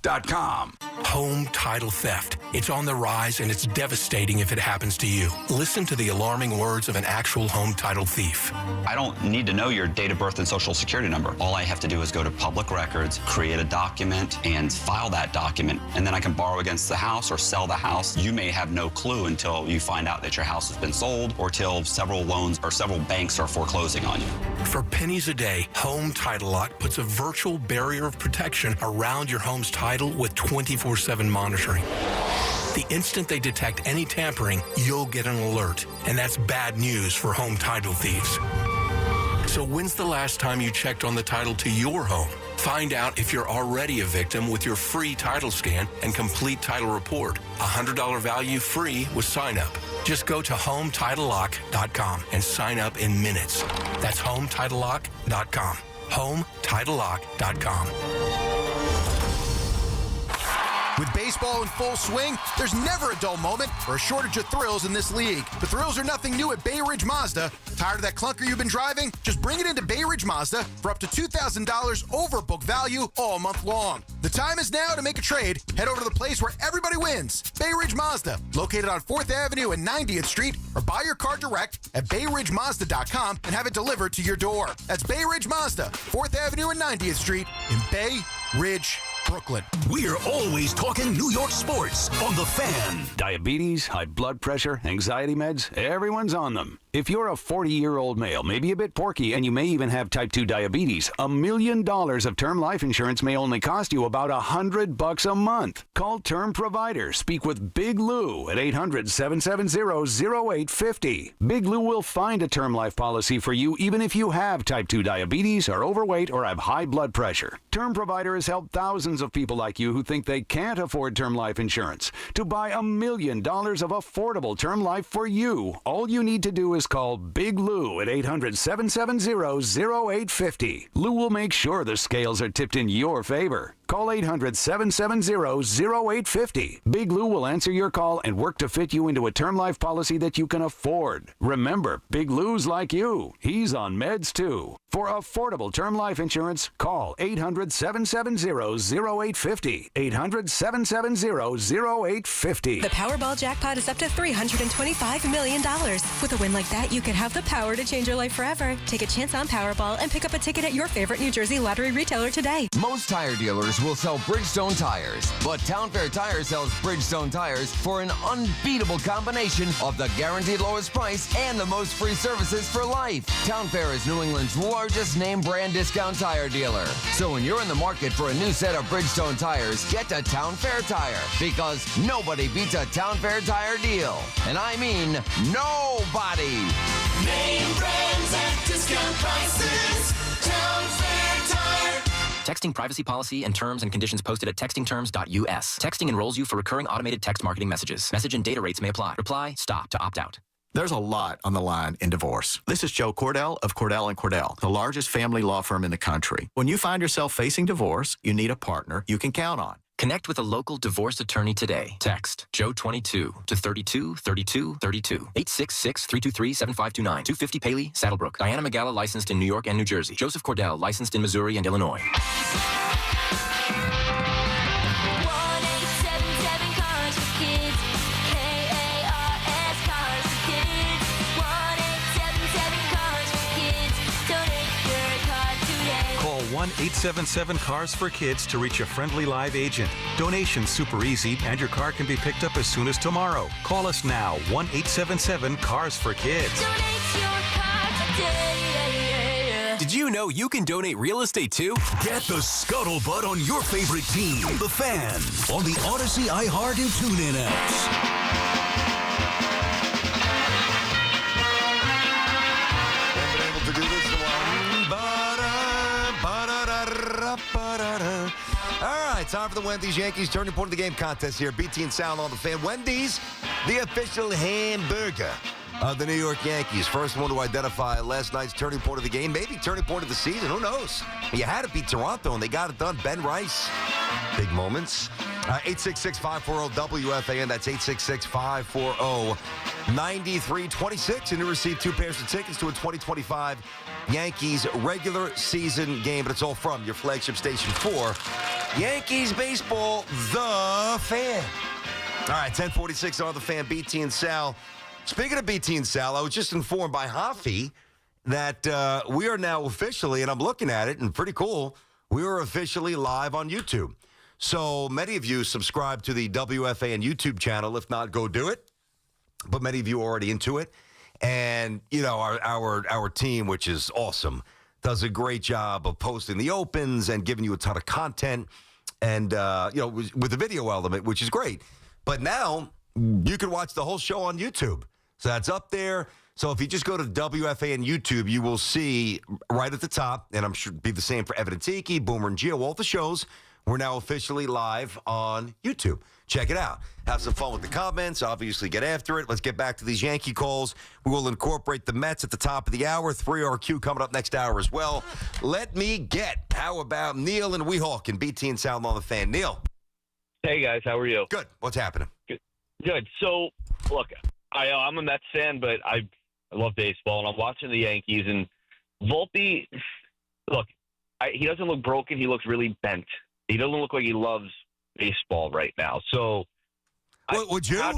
Home title theft. It's on the rise, and it's devastating if it happens to you. Listen to the alarming words of an actual home title thief. I don't need to know your date of birth and social security number. All I have to do is go to public records, create a document, and file that document, and then I can borrow against the house or sell the house. You may have no clue until you find out that your house has been sold or till several loans or several banks are foreclosing on you. For pennies a day, Home Title Lock puts a virtual barrier of protection around your home's title with 24/7 monitoring. The instant they detect any tampering, you'll get an alert. And that's bad news for home title thieves. So when's the last time you checked on the title to your home? Find out if you're already a victim with your free title scan and complete title report. $100 value free with sign up. Just go to HomeTitleLock.com and sign up in minutes. That's HomeTitleLock.com. HomeTitleLock.com. With baseball in full swing, there's never a dull moment or a shortage of thrills in this league. The thrills are nothing new at Bay Ridge Mazda. Tired of that clunker you've been driving? Just bring it into Bay Ridge Mazda for up to $2,000 over book value all month long. The time is now to make a trade. Head over to the place where everybody wins, Bay Ridge Mazda, located on 4th Avenue and 90th Street, or buy your car direct at BayRidgeMazda.com and have it delivered to your door. That's Bay Ridge Mazda, 4th Avenue and 90th Street in Bay Ridge, Brooklyn. We're always talking New York sports on The Fan. Diabetes, high blood pressure, anxiety meds, everyone's on them. If you're a 40-year-old male, maybe a bit porky, and you may even have type 2 diabetes, $1 million of term life insurance may only cost you about $100 a month. Call Term Provider. Speak with Big Lou at 800-770-0850. Big Lou will find a term life policy for you even if you have type 2 diabetes, are overweight, or have high blood pressure. Term Provider has helped thousands of people like you who think they can't afford term life insurance to buy $1 million of affordable term life for you. All you need to do is call Big Lou at 800-770-0850. Lou will make sure the scales are tipped in your favor. Call 800-770-0850. Big Lou will answer your call and work to fit you into a term life policy that you can afford. Remember, Big Lou's like you. He's on meds too. For affordable term life insurance, call 800-770-0850. 800-770-0850. The Powerball jackpot is up to $325 million. With a win like that, you could have the power to change your life forever. Take a chance on Powerball and pick up a ticket at your favorite New Jersey lottery retailer today. Most tire dealers others will sell Bridgestone tires, but Town Fair Tire sells Bridgestone tires for an unbeatable combination of the guaranteed lowest price and the most free services for life. Town Fair is New England's largest name brand discount tire dealer. So when you're in the market for a new set of Bridgestone tires, get to Town Fair Tire, because nobody beats a Town Fair Tire deal. And I mean nobody. Name brands at discount prices. Town Fair Tire. Texting privacy policy and terms and conditions posted at textingterms.us. Texting enrolls you for recurring automated text marketing messages. Message and data rates may apply. Reply, stop to opt out. There's a lot on the line in divorce. This is Joe Cordell of Cordell & Cordell, the largest family law firm in the country. When you find yourself facing divorce, you need a partner you can count on. Connect with a local divorce attorney today. Text Joe22 to 32 32 32. 866-323-7529. 250 Paley, Saddlebrook. Diana Magala, licensed in New York and New Jersey. Joseph Cordell, licensed in Missouri and Illinois. Call 1-877-CARS-FOR-KIDS to reach a friendly live agent. Donation's super easy, and your car can be picked up as soon as tomorrow. Call us now, 1-877-CARS-FOR-KIDS. Did you know you can donate real estate too? Get the scuttlebutt on your favorite team, the Fan, on the Odyssey, iHeart, and TuneIn apps. All right, time for the Wendy's Yankees Turning Point of the Game contest here. BT and Sal on the Fan. Wendy's, the official hamburger of the New York Yankees. First one to identify last night's turning point of the game. Maybe turning point of the season. Who knows? You had to beat Toronto, and they got it done. Ben Rice. Big moments. 866-540-WFAN. That's 866-540-9326. And you receive 2 pairs of tickets to a 2025 Yankees regular season game. But it's all from your flagship station for Yankees baseball, the Fan. All right, 1046 on the Fan. BT and Sal. Speaking of BT and Sal, I was just informed by Hoffy that we are now officially, and I'm looking at it, and pretty cool, we are officially live on YouTube. So many of you subscribe to the WFAN YouTube channel. If not, go do it. But many of you are already into it. And, you know, our team, which is awesome, does a great job of posting the opens and giving you a ton of content and, you know, with the video element, which is great. But now you can watch the whole show on YouTube. So that's up there. So if you just go to WFAN YouTube, you will see right at the top, and I'm sure it'll be the same for Evan and Tiki, Boomer and Gio, all the shows. We're now officially live on YouTube. Check it out. Have some fun with the comments. Obviously, get after it. Let's get back to these Yankee calls. We will incorporate the Mets at the top of the hour. 3RQ coming up next hour as well. Let me get. How about Neil and Weehawk and BT and Sound on the Fan? Neil. Hey, guys. How are you? Good. What's happening? Good. So, look, I'm a Mets fan, but I love baseball, and I'm watching the Yankees. And Volpe, look, he doesn't look broken. He looks really bent. He doesn't look like he loves baseball right now. So, would you? No.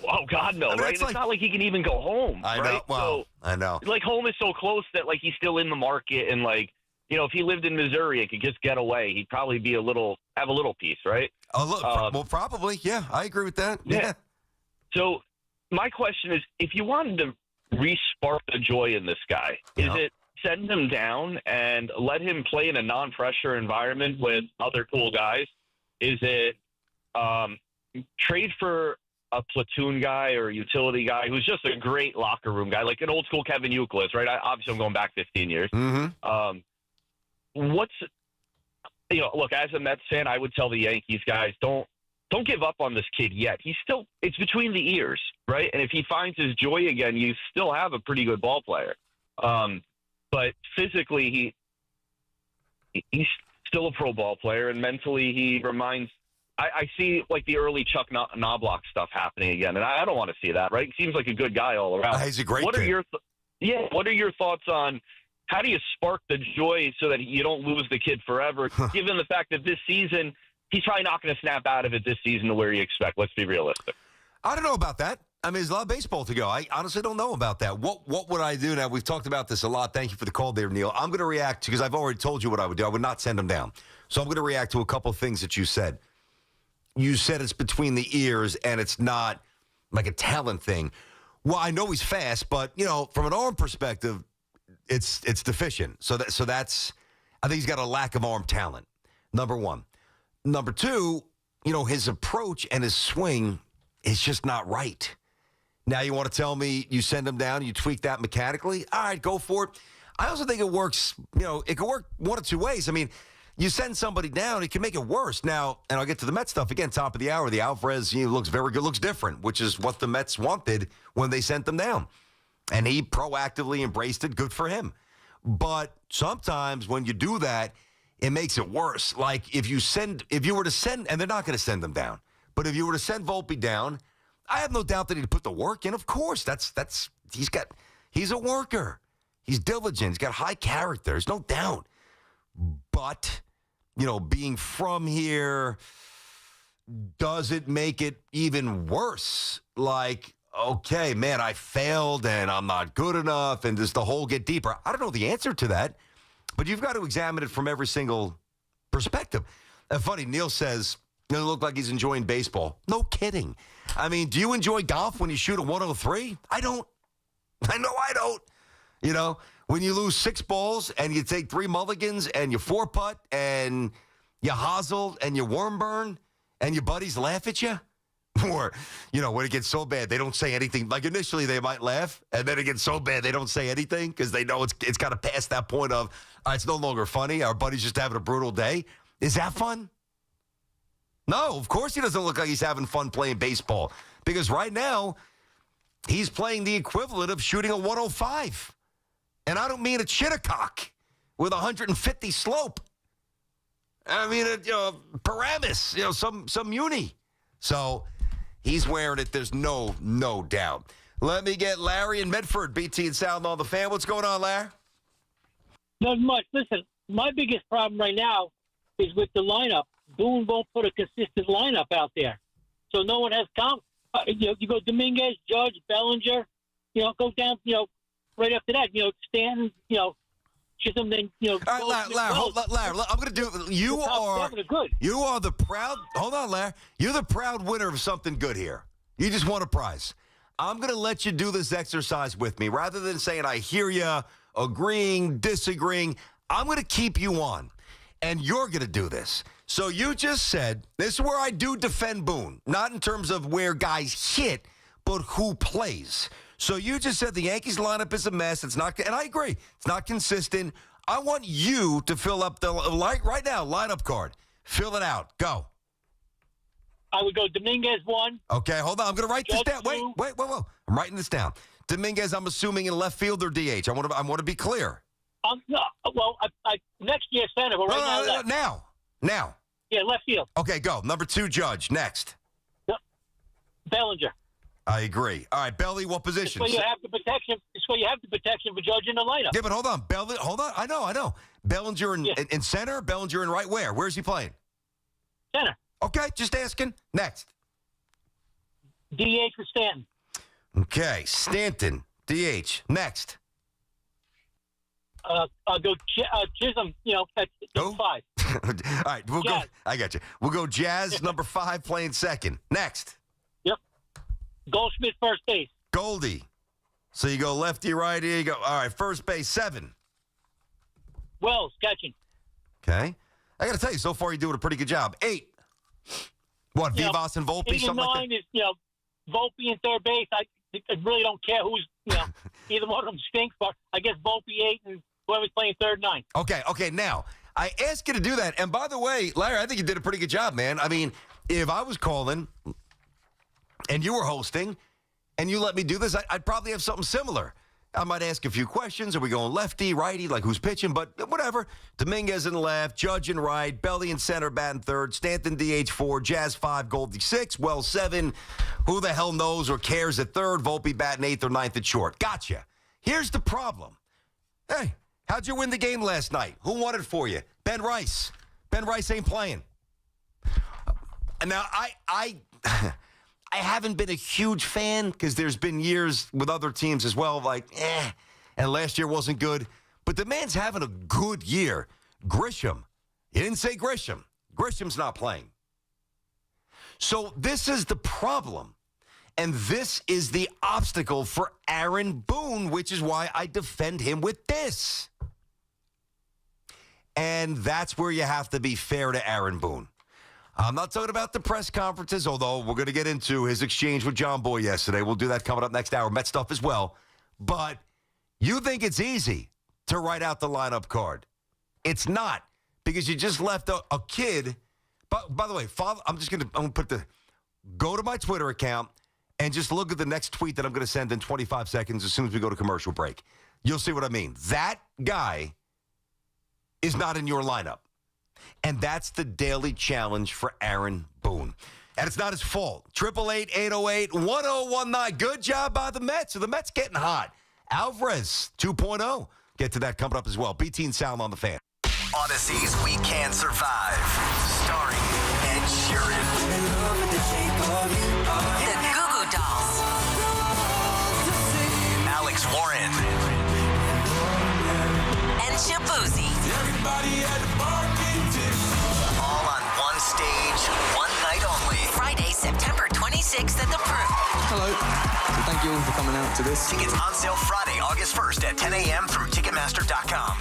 Oh, God, no. I mean, right? It's not like he can even go home. I know. Right? Well, I know. Like, home is so close that, like, he's still in the market. And, like, you know, if he lived in Missouri and could just get away, he'd probably be have a little piece, right? Well, probably. Yeah, I agree with that. Yeah. So, my question is, if you wanted to re-spark the joy in this guy, is it send him down and let him play in a non-pressure environment with other cool guys? Is it trade for a platoon guy or a utility guy who's just a great locker room guy, like an old school Kevin Youkilis, right? Obviously, I'm going back 15 years. Mm-hmm. Look, as a Mets fan, I would tell the Yankees guys, don't give up on this kid yet. It's between the ears, right? And if he finds his joy again, you still have a pretty good ball player. But physically, he's still a pro ball player, and mentally he reminds. I see like the early Chuck Knobloch stuff happening again, and I don't want to see that. Right? He seems like a good guy all around. He's a great What kid. are your What are your thoughts on how do you spark the joy so that you don't lose the kid forever? Given the fact that this season he's probably not going to snap out of it this season to where you expect. Let's be realistic. I don't know about that. I mean, there's a lot of baseball to go. I honestly don't know about that. What would I do? Now, we've talked about this a lot. Thank you for the call there, Neil. I'm going to react because I've already told you what I would do. I would not send him down. So I'm going to react to a couple things that you said. You said it's between the ears and it's not like a talent thing. Well, I know he's fast, but, from an arm perspective, it's deficient. So that's I think he's got a lack of arm talent, number one. Number two, his approach and his swing is just not right. Now you want to tell me you send him down, you tweak that mechanically? All right, go for it. I also think it works, it can work one of two ways. I mean, you send somebody down, it can make it worse. Now, and I'll get to the Mets stuff again, top of the hour. The Alvarez looks very good, looks different, which is what the Mets wanted when they sent them down. And he proactively embraced it. Good for him. But sometimes when you do that, it makes it worse. Like if you were to send, and they're not going to send them down, but if you were to send Volpe down, I have no doubt that he'd put the work in. Of course, he's a worker. He's diligent. He's got high character. There's no doubt. But, being from here, does it make it even worse? Like, okay, man, I failed and I'm not good enough, and does the hole get deeper? I don't know the answer to that, but you've got to examine it from every single perspective. And funny, Neil says, it look like he's enjoying baseball. No kidding. I mean, do you enjoy golf when you shoot a 103? I don't. I know I don't. When you lose 6 balls and you take 3 mulligans and you 4-putt and you hosel and you worm burn and your buddies laugh at you? Or, when it gets so bad, they don't say anything. Like initially they might laugh, and then it gets so bad they don't say anything because they know it's got to pass that point of, it's no longer funny. Our buddy's just having a brutal day. Is that fun? No, of course he doesn't look like he's having fun playing baseball because right now he's playing the equivalent of shooting a 105. And I don't mean a Chitticock with 150 slope. I mean, Paramus, some uni. So he's wearing it. There's no doubt. Let me get Larry in Medford, BT and Sound on the Fan. What's going on, Larry? Not much. Listen, my biggest problem right now is with the lineup. Boone won't put a consistent lineup out there. So no one has confidence. You go Dominguez, Judge, Bellinger, go down, right after that, Stanton, Chisholm, then, All right, Larry, I'm going to do it. You are the proud, hold on, Larry. You're the proud winner of something good here. You just won a prize. I'm going to let you do this exercise with me. Rather than saying I hear you, agreeing, disagreeing, I'm going to keep you on. And you're going to do this. So you just said, this is where I do defend Boone. Not in terms of where guys hit, but who plays. So you just said the Yankees lineup is a mess. It's not, and I agree. It's not consistent. I want you to fill up the, right now, lineup card. Fill it out. Go. I would go Dominguez 1. Okay, hold on. I'm going to wait this down. Wait. I'm writing this down. Dominguez, I'm assuming in left field or DH. I want to be clear. Next year center, but right now. Now. Yeah, left field. Okay, go. Number 2, Judge. Next. Bellinger. I agree. All right, Belly, what position? That's why you have the protection. That's why you have the protection for Judge in the lineup. Yeah, but hold on. Hold on. I know. Bellinger in center, Bellinger in right where? Where's he playing? Center. Okay, just asking. Next. DH for Stanton. Okay, Stanton, DH. Next. I'll go Chisholm, at 5. All right, we'll go. I got you. We'll go Jazz, number 5, playing second. Next. Yep. Goldschmidt, first base. Goldie. So you go lefty, righty. You go. All right, first base, 7. Wells, catching. Okay. I got to tell you, so far you're doing a pretty good job. 8. What, Vivas and Volpe, 8 and something 9 like that? is, Volpe in third base. I really don't care who's, either one of them stinks, but I guess Volpe 8 and whoever's playing third 9. Okay. Now, I asked you to do that. And by the way, Larry, I think you did a pretty good job, man. I mean, if I was calling and you were hosting and you let me do this, I'd probably have something similar. I might ask a few questions. Are we going lefty, righty, like who's pitching? But whatever. Dominguez in left, Judge in right, Belly in center, bat in third, Stanton DH 4, Jazz 5, Goldie 6, Wells 7. Who the hell knows or cares at third? Volpe batting 8th or 9th at short. Gotcha. Here's the problem. Hey, how'd you win the game last night? Who won it for you? Ben Rice. Ben Rice ain't playing. Now, I haven't been a huge fan because there's been years with other teams as well, and last year wasn't good. But the man's having a good year. Grisham, You didn't say Grisham. Grisham's not playing. So this is the problem. And this is the obstacle for Aaron Boone, which is why I defend him with this. And that's where you have to be fair to Aaron Boone. I'm not talking about the press conferences, although we're going to get into his exchange with John Boy yesterday. We'll do that coming up next hour. Met stuff as well. But you think it's easy to write out the lineup card. It's not, because you just left a kid. But by the way, I'm going to put go to my Twitter account and just look at the next tweet that I'm going to send in 25 seconds as soon as we go to commercial break. You'll see what I mean. That guy is not in your lineup. And that's the daily challenge for Aaron Boone. And it's not his fault. 888-808-1019. Good job by the Mets. So the Mets getting hot. Alvarez 2.0. Get to that coming up as well. BT and Sal on the Fan. Odyssey's We Can Survive. Starring Ed Sheeran. The Goo Goo Dolls. Alex Warren. And Shabuzi. Everybody at the bar all on one stage, one night only. Friday, September 26th at the Brew. Hello. So thank you all for coming out to this. Tickets on sale Friday, August 1st at 10 a.m. through Ticketmaster.com.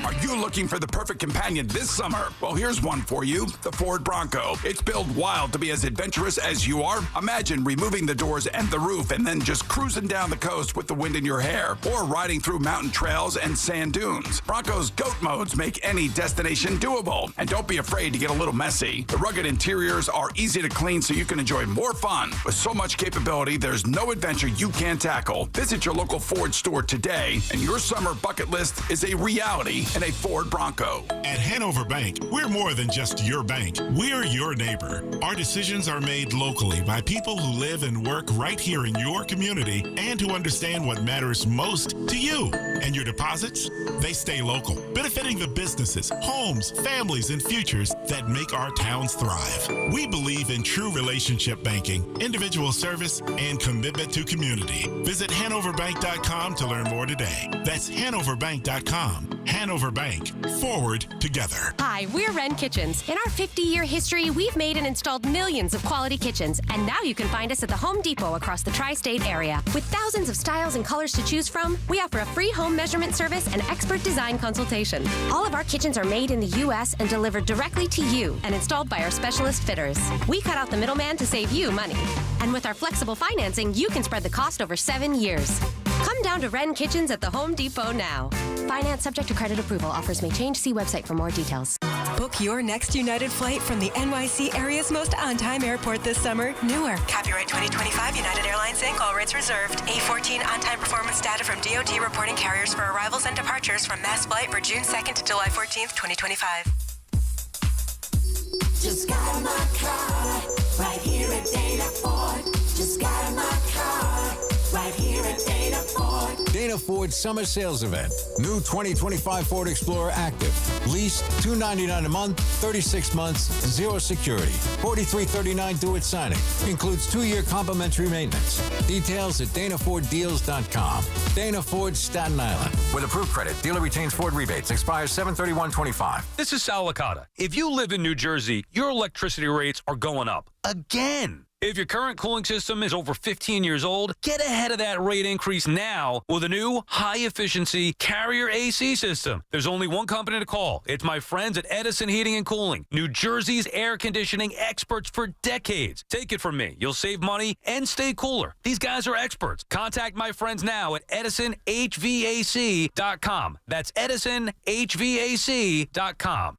Are you looking for the perfect companion this summer? Well, here's one for you, the Ford Bronco. It's built wild to be as adventurous as you are. Imagine removing the doors and the roof and then just cruising down the coast with the wind in your hair, or riding through mountain trails and sand dunes. Bronco's GOAT modes make any destination doable. And don't be afraid to get a little messy. The rugged interiors are easy to clean so you can enjoy more fun. With so much capability, there's no adventure you can't tackle. Visit your local Ford store today, and your summer bucket list is a reality in a Ford Bronco. At Hanover Bank, we're more than just your bank. We're your neighbor. Our decisions are made locally by people who live and work right here in your community and who understand what matters most to you. And your deposits? They stay local, benefiting the businesses, homes, families, and futures that make our towns thrive. We believe in true relationship banking, individual service, and commitment to community. Visit HanoverBank.com to learn more today. That's HanoverBank.com. Hanover Bank. Forward together. Hi, we're Wren Kitchens. In our 50-year history, we've made and installed millions of quality kitchens. And now you can find us at the Home Depot across the tri-state area. With thousands of styles and colors to choose from, we offer a free home measurement service and expert design consultation. All of our kitchens are made in the U.S. and delivered directly to you and installed by our specialist fitters. We cut out the middleman to save you money. And with our flexible financing, you can spread the cost over 7 years. Come down to Wren Kitchens at the Home Depot now. Finance subject to credit approval. Offers may change. See website for more details. Book your next United flight from the NYC area's most on-time airport this summer, Newark. Copyright 2025 United Airlines Inc. All rights reserved. A14 on-time performance data from DOT reporting carriers for arrivals and departures from mass flight for June 2nd to July 14th, 2025. Just got in my car, right here at Dana Ford. Just got in my car, right here at Dana Ford. Dana Ford Summer Sales Event. New 2025 Ford Explorer Active. Lease $299 a month, 36 months, zero security. $43.39 due at signing. Includes 2-year complimentary maintenance. Details at DanaFordDeals.com. Dana Ford, Staten Island. With approved credit, dealer retains Ford rebates. Expires 7/31/25. This is Sal Licata. If you live in New Jersey, your electricity rates are going up. Again. If your current cooling system is over 15 years old, get ahead of that rate increase now with a new high-efficiency Carrier AC system. There's only one company to call. It's my friends at Edison Heating and Cooling, New Jersey's air conditioning experts for decades. Take it from me. You'll save money and stay cooler. These guys are experts. Contact my friends now at EdisonHVAC.com. That's EdisonHVAC.com.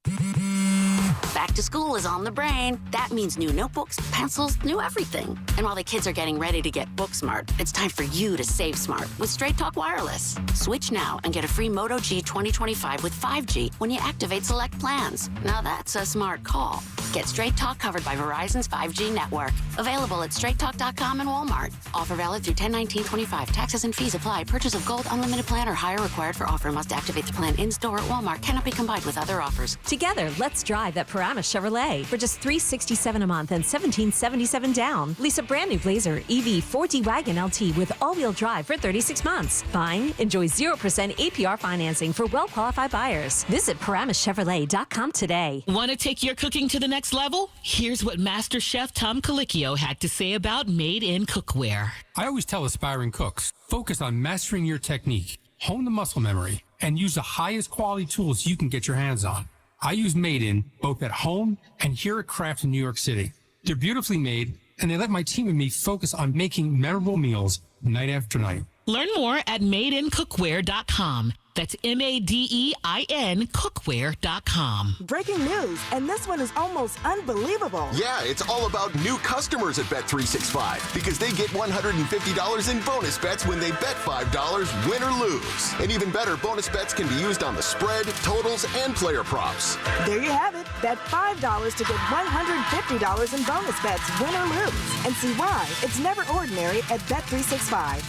Back to school is on the brain. That means new notebooks, pencils, new everything. And while the kids are getting ready to get book smart, it's time for you to save smart with Straight Talk Wireless. Switch now and get a free Moto G 2025 with 5G when you activate select plans. Now that's a smart call. Get Straight Talk covered by Verizon's 5G network. Available at straighttalk.com and Walmart. Offer valid through 10/19/25. Taxes and fees apply. Purchase of Gold Unlimited plan or higher required for offer. Must activate the plan in-store at Walmart. Cannot be combined with other offers. Together, let's drive that Paramus Chevrolet for just $367 a month and $1,777 down. Lease a brand new Blazer EV 4D Wagon LT with all-wheel drive for 36 months. Buying? Enjoy 0% APR financing for well-qualified buyers. Visit ParamusChevrolet.com today. Want to take your cooking to the next level? Here's what Master Chef Tom Colicchio had to say about made-in cookware. I always tell aspiring cooks, focus on mastering your technique, hone the muscle memory, and use the highest quality tools you can get your hands on. I use Made In both at home and here at Kraft in New York City. They're beautifully made, and they let my team and me focus on making memorable meals night after night. Learn more at madeincookware.com. That's MADEIN cookware.com. Breaking news, and this one is almost unbelievable. Yeah, it's all about new customers at Bet365 because they get $150 in bonus bets when they bet $5, win or lose. And even better, bonus bets can be used on the spread, totals, and player props. There you have it. Bet $5 to get $150 in bonus bets, win or lose. And see why it's never ordinary at Bet365.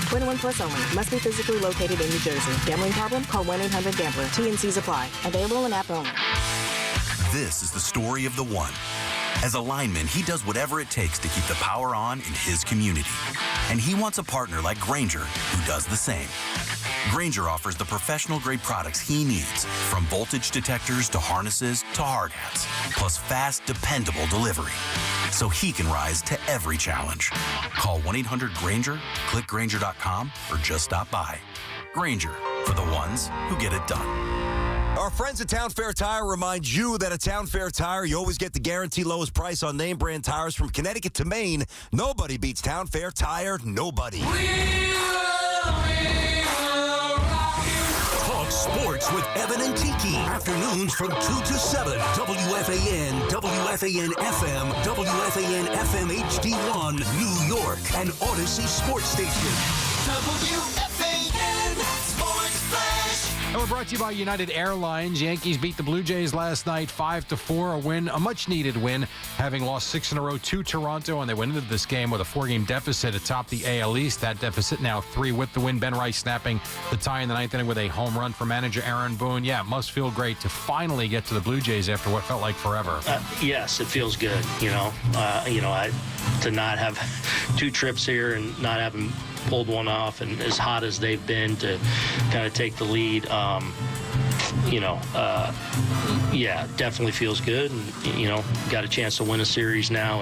21 plus only. Must be physically located in New Jersey. Gambling problem? Call 1-800-GAMBLER. T&Cs apply. Available in app only. This is the story of the one. As a lineman, he does whatever it takes to keep the power on in his community. And he wants a partner like Grainger who does the same. Grainger offers the professional-grade products he needs, from voltage detectors to harnesses to hard hats, plus fast, dependable delivery, so he can rise to every challenge. Call 1-800-GRAINGER, click Grainger.com, or just stop by. Grainger, for the ones who get it done. Our friends at Town Fair Tire remind you that at Town Fair Tire, you always get the guaranteed lowest price on name brand tires from Connecticut to Maine. Nobody beats Town Fair Tire. Nobody. Talk sports with Evan and Tiki. Afternoons from 2 to 7. WFAN, WFAN FM, WFAN FM HD1, New York, and Odyssey Sports Station. WFAN Sports Flash. And we're brought to you by United Airlines. Yankees beat the Blue Jays last night 5-4, a win, a much-needed win, having lost 6 in a row to Toronto, and they went into this game with a 4-game deficit atop the AL East. That deficit now 3 with the win. Ben Rice snapping the tie in the ninth inning with a home run for manager Aaron Boone. Yeah, it must feel great to finally get to the Blue Jays after what felt like forever. Yes, it feels good. To not have 2 trips here and not having pulled one off, and as hot as they've been to kind of take the lead, definitely feels good. And, got a chance to win a series now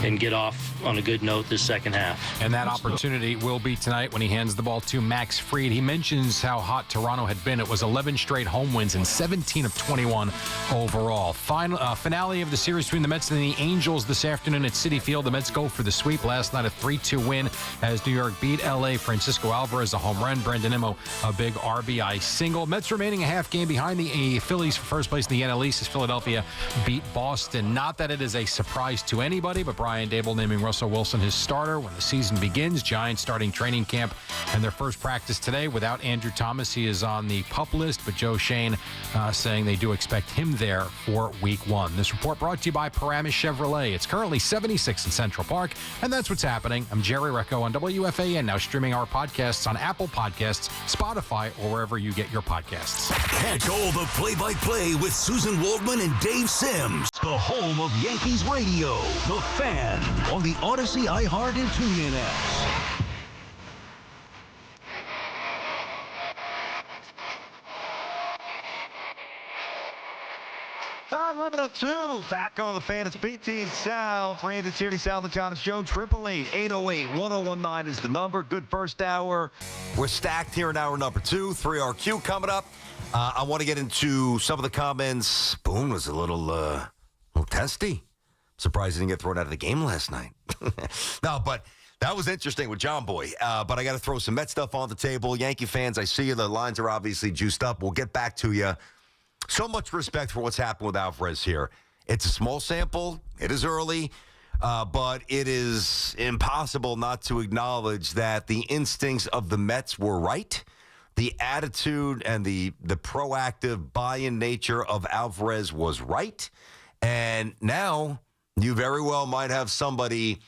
and get off on a good note this second half. And that opportunity will be tonight when he hands the ball to Max Fried. He mentions how hot Toronto had been. It was 11 straight home wins and 17 of 21 overall. Finale of the series between the Mets and the Angels this afternoon at Citi Field. The Mets go for the sweep. Last night, a 3-2 win as New York beat L.A. Francisco Alvarez, a home run. Brendan Nimmo, a big RBI single. Mets remaining a half game behind the Phillies for first place in the NL East as Philadelphia beat Boston. Not that it is a surprise to anybody, but Brian Dable naming Russell Wilson his starter when the season begins. Giants starting training camp and their first practice today without Andrew Thomas. He is on the PUP list, but Joe Shane saying they do expect him there for week 1. This report brought to you by Paramus Chevrolet. It's currently 76 in Central Park, and that's what's happening. I'm Jerry Recco on WFAN, now streaming our podcasts on Apple Podcasts, Spotify, or wherever you get your podcasts. Catch all the play-by-play with Susan Waldman and Dave Sims. The home of Yankees radio. The Fan on the Odyssey, iHeart, and TuneIn apps. Limited 2. Back on the Fan. It's BT and Sal. Playing the Tierney Sal Licata show. 888-808-1019 is the number. Good first hour. We're stacked here in hour number 2. 3RQ coming up. I want to get into some of the comments. Boone was a little testy. Surprised he didn't get thrown out of the game last night. No, but that was interesting with John Boy. But I got to throw some Met stuff on the table. Yankee fans, I see you. The lines are obviously juiced up. We'll get back to you. So much respect for what's happened with Alvarez here. It's a small sample. It is early. But it is impossible not to acknowledge that the instincts of the Mets were right. The attitude and the proactive buy-in nature of Alvarez was right. And now you very well might have somebody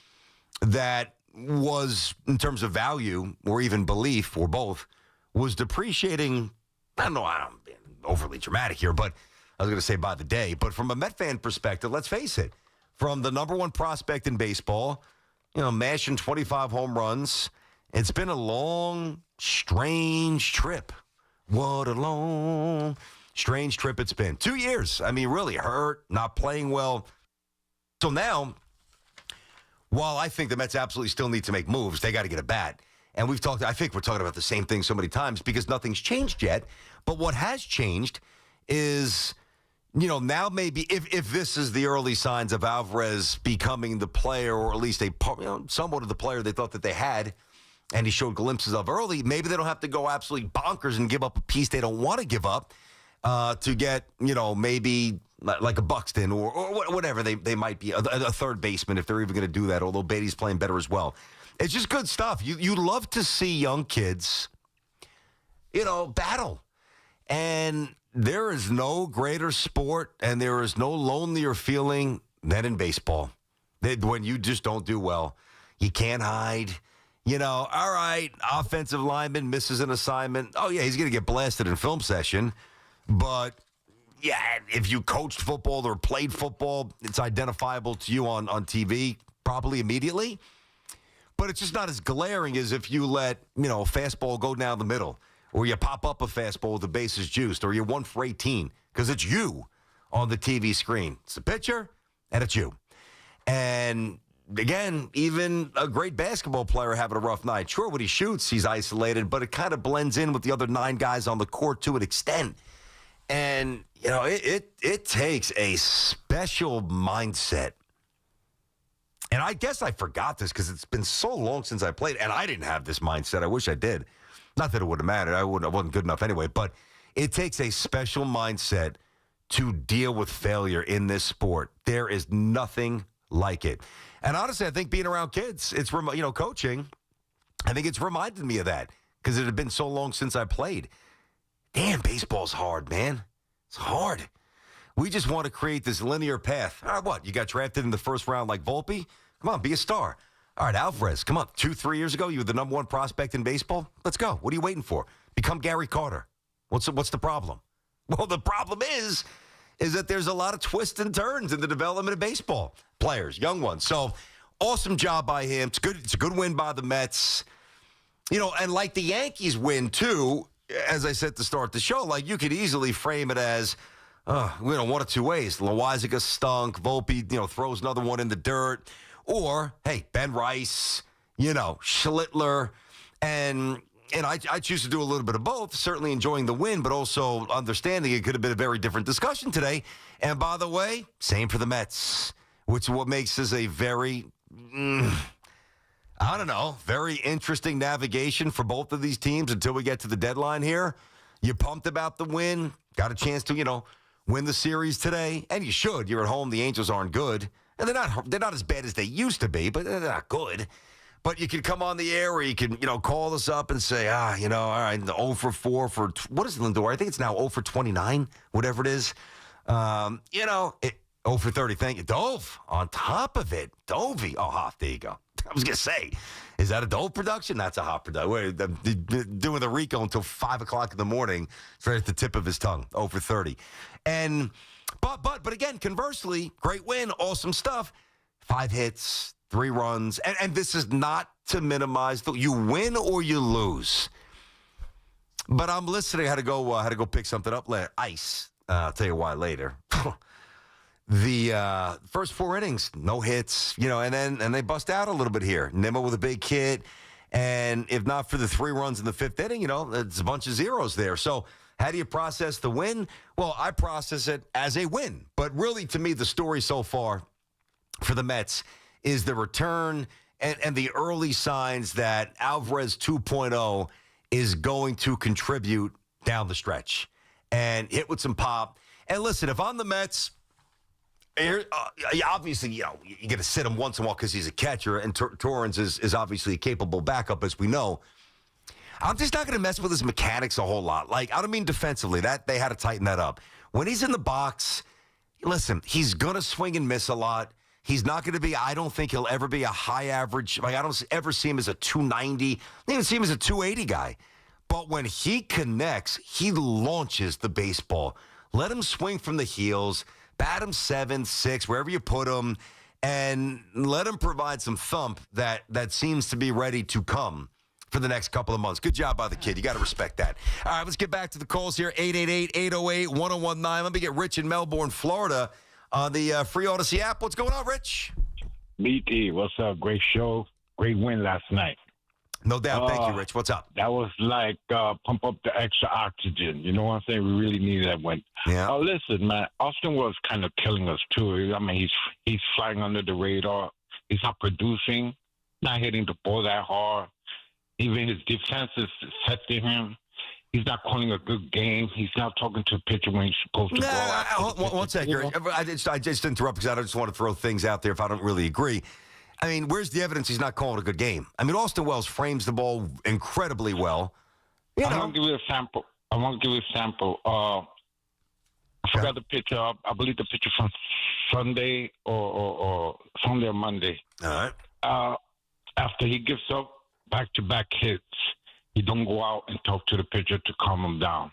that was, in terms of value or even belief or both, was depreciating. I don't know, I'm being overly dramatic here, but I was going to say by the day. But from a Met fan perspective, let's face it, from the number one prospect in baseball, mashing 25 home runs, it's been a long, strange trip. What a long, strange trip it's been. 2 years. I mean, really hurt, not playing well. So now, while I think the Mets absolutely still need to make moves, they got to get a bat. And I think we're talking about the same thing so many times because nothing's changed yet. But what has changed is, now maybe if this is the early signs of Alvarez becoming the player, or at least somewhat of the player they thought that they had, and he showed glimpses of early, maybe they don't have to go absolutely bonkers and give up a piece they don't want to give up to get, maybe like a Buxton or whatever they might be, a third baseman if they're even going to do that, although Beatty's playing better as well. It's just good stuff. You love to see young kids, battle. And there is no greater sport and there is no lonelier feeling than in baseball. When you just don't do well, you can't hide. All right, offensive lineman misses an assignment. Oh, yeah, he's going to get blasted in film session. But, yeah, if you coached football or played football, it's identifiable to you on TV probably immediately. But it's just not as glaring as if you let, a fastball go down the middle, or you pop up a fastball with the bases juiced, or you're 1 for 18 because it's you on the TV screen. It's the pitcher, and it's you. And, again, even a great basketball player having a rough night. Sure, when he shoots, he's isolated, but it kind of blends in with the other 9 guys on the court to an extent. And, it takes a special mindset. And I guess I forgot this because it's been so long since I played, and I didn't have this mindset. I wish I did. Not that it would have mattered. I wasn't good enough anyway. But it takes a special mindset to deal with failure in this sport. There is nothing like it. And honestly, I think being around kids, it's coaching, I think it's reminded me of that because it had been so long since I played. Damn, baseball's hard, man. It's hard. We just want to create this linear path. All right, what? You got drafted in the first round like Volpe? Come on, be a star. All right, Alvarez, come on. 2-3 years ago, you were the number one prospect in baseball. Let's go. What are you waiting for? Become Gary Carter. What's the problem? Well, the problem is that there's a lot of twists and turns in the development of baseball players, young ones. So, awesome job by him. It's good. It's a good win by the Mets. And like the Yankees win, too, as I said to start the show, like you could easily frame it as, one of two ways. Loizaga stunk. Volpe, throws another one in the dirt. Or, hey, Ben Rice, Schlittler. And I choose to do a little bit of both, certainly enjoying the win, but also understanding it could have been a very different discussion today. And by the way, same for the Mets, which is what makes this a very, very interesting navigation for both of these teams until we get to the deadline here. You're pumped about the win. Got a chance to, win the series today. And you should. You're at home. The Angels aren't good. And they're not as bad as they used to be, but they're not good. But you can come on the air or you can, call us up and say, all right, the 0 for 4 for, what is Lindor? I think it's now 0 for 29, whatever it is. 0 for 30. Thank you. Dove on top of it. Dovey. Oh, Hoff, there you go. I was going to say, is that a Dove production? That's a Hoff production. We're doing the Rico until 5 o'clock in the morning. It's right at the tip of his tongue. 0 for 30. And... But again, conversely, great win, awesome stuff. 5 hits, 3 runs, and this is not to minimize you win or you lose. But I'm listening. I had to go pick something up later. Ice. I'll tell you why later. The first 4 innings, no hits, and they bust out a little bit here. Nimmo with a big hit, and if not for the 3 runs in the 5th inning, it's a bunch of zeros there. So. How do you process the win? Well, I process it as a win. But really, to me, the story so far for the Mets is the return and the early signs that Alvarez 2.0 is going to contribute down the stretch and hit with some pop. And listen, if I'm the Mets, obviously, you got to sit him once in a while because he's a catcher, and Torrens is obviously a capable backup, as we know. I'm just not going to mess with his mechanics a whole lot. Like, I don't mean defensively. That they had to tighten that up. When he's in the box, listen, he's going to swing and miss a lot. He's not going to be, I don't think he'll ever be a high average. Like, I don't ever see him as a 290. I don't even see him as a 280 guy. But when he connects, he launches the baseball. Let him swing from the heels, bat him 7, 6, wherever you put him, and let him provide some thump that seems to be ready to come for the next couple of months. Good job by the kid. You got to respect that. All right, let's get back to the calls here. 888-808-1019. Let me get Rich in Melbourne, Florida on the Free Odyssey app. What's going on, Rich? BT, what's up? Great show. Great win last night. No doubt. Thank you, Rich. What's up? That was like pump up the extra oxygen. You know what I'm saying? We really needed that win. Yeah. Listen, man, Austin was kind of killing us, too. I mean, he's flying under the radar. He's not producing, not hitting the ball that hard. Even his defense is affecting him. He's not calling a good game. He's not talking to a pitcher when he's supposed to go. One second. I just interrupt because I just want to throw things out there if I don't really agree. I mean, where's the evidence he's not calling a good game? I mean, Austin Wells frames the ball incredibly well. I want to give you a sample. I forgot the pitcher. I believe the pitcher from Sunday or Sunday or Monday. All right. After he gives up back-to-back hits, he don't go out and talk to the pitcher to calm him down.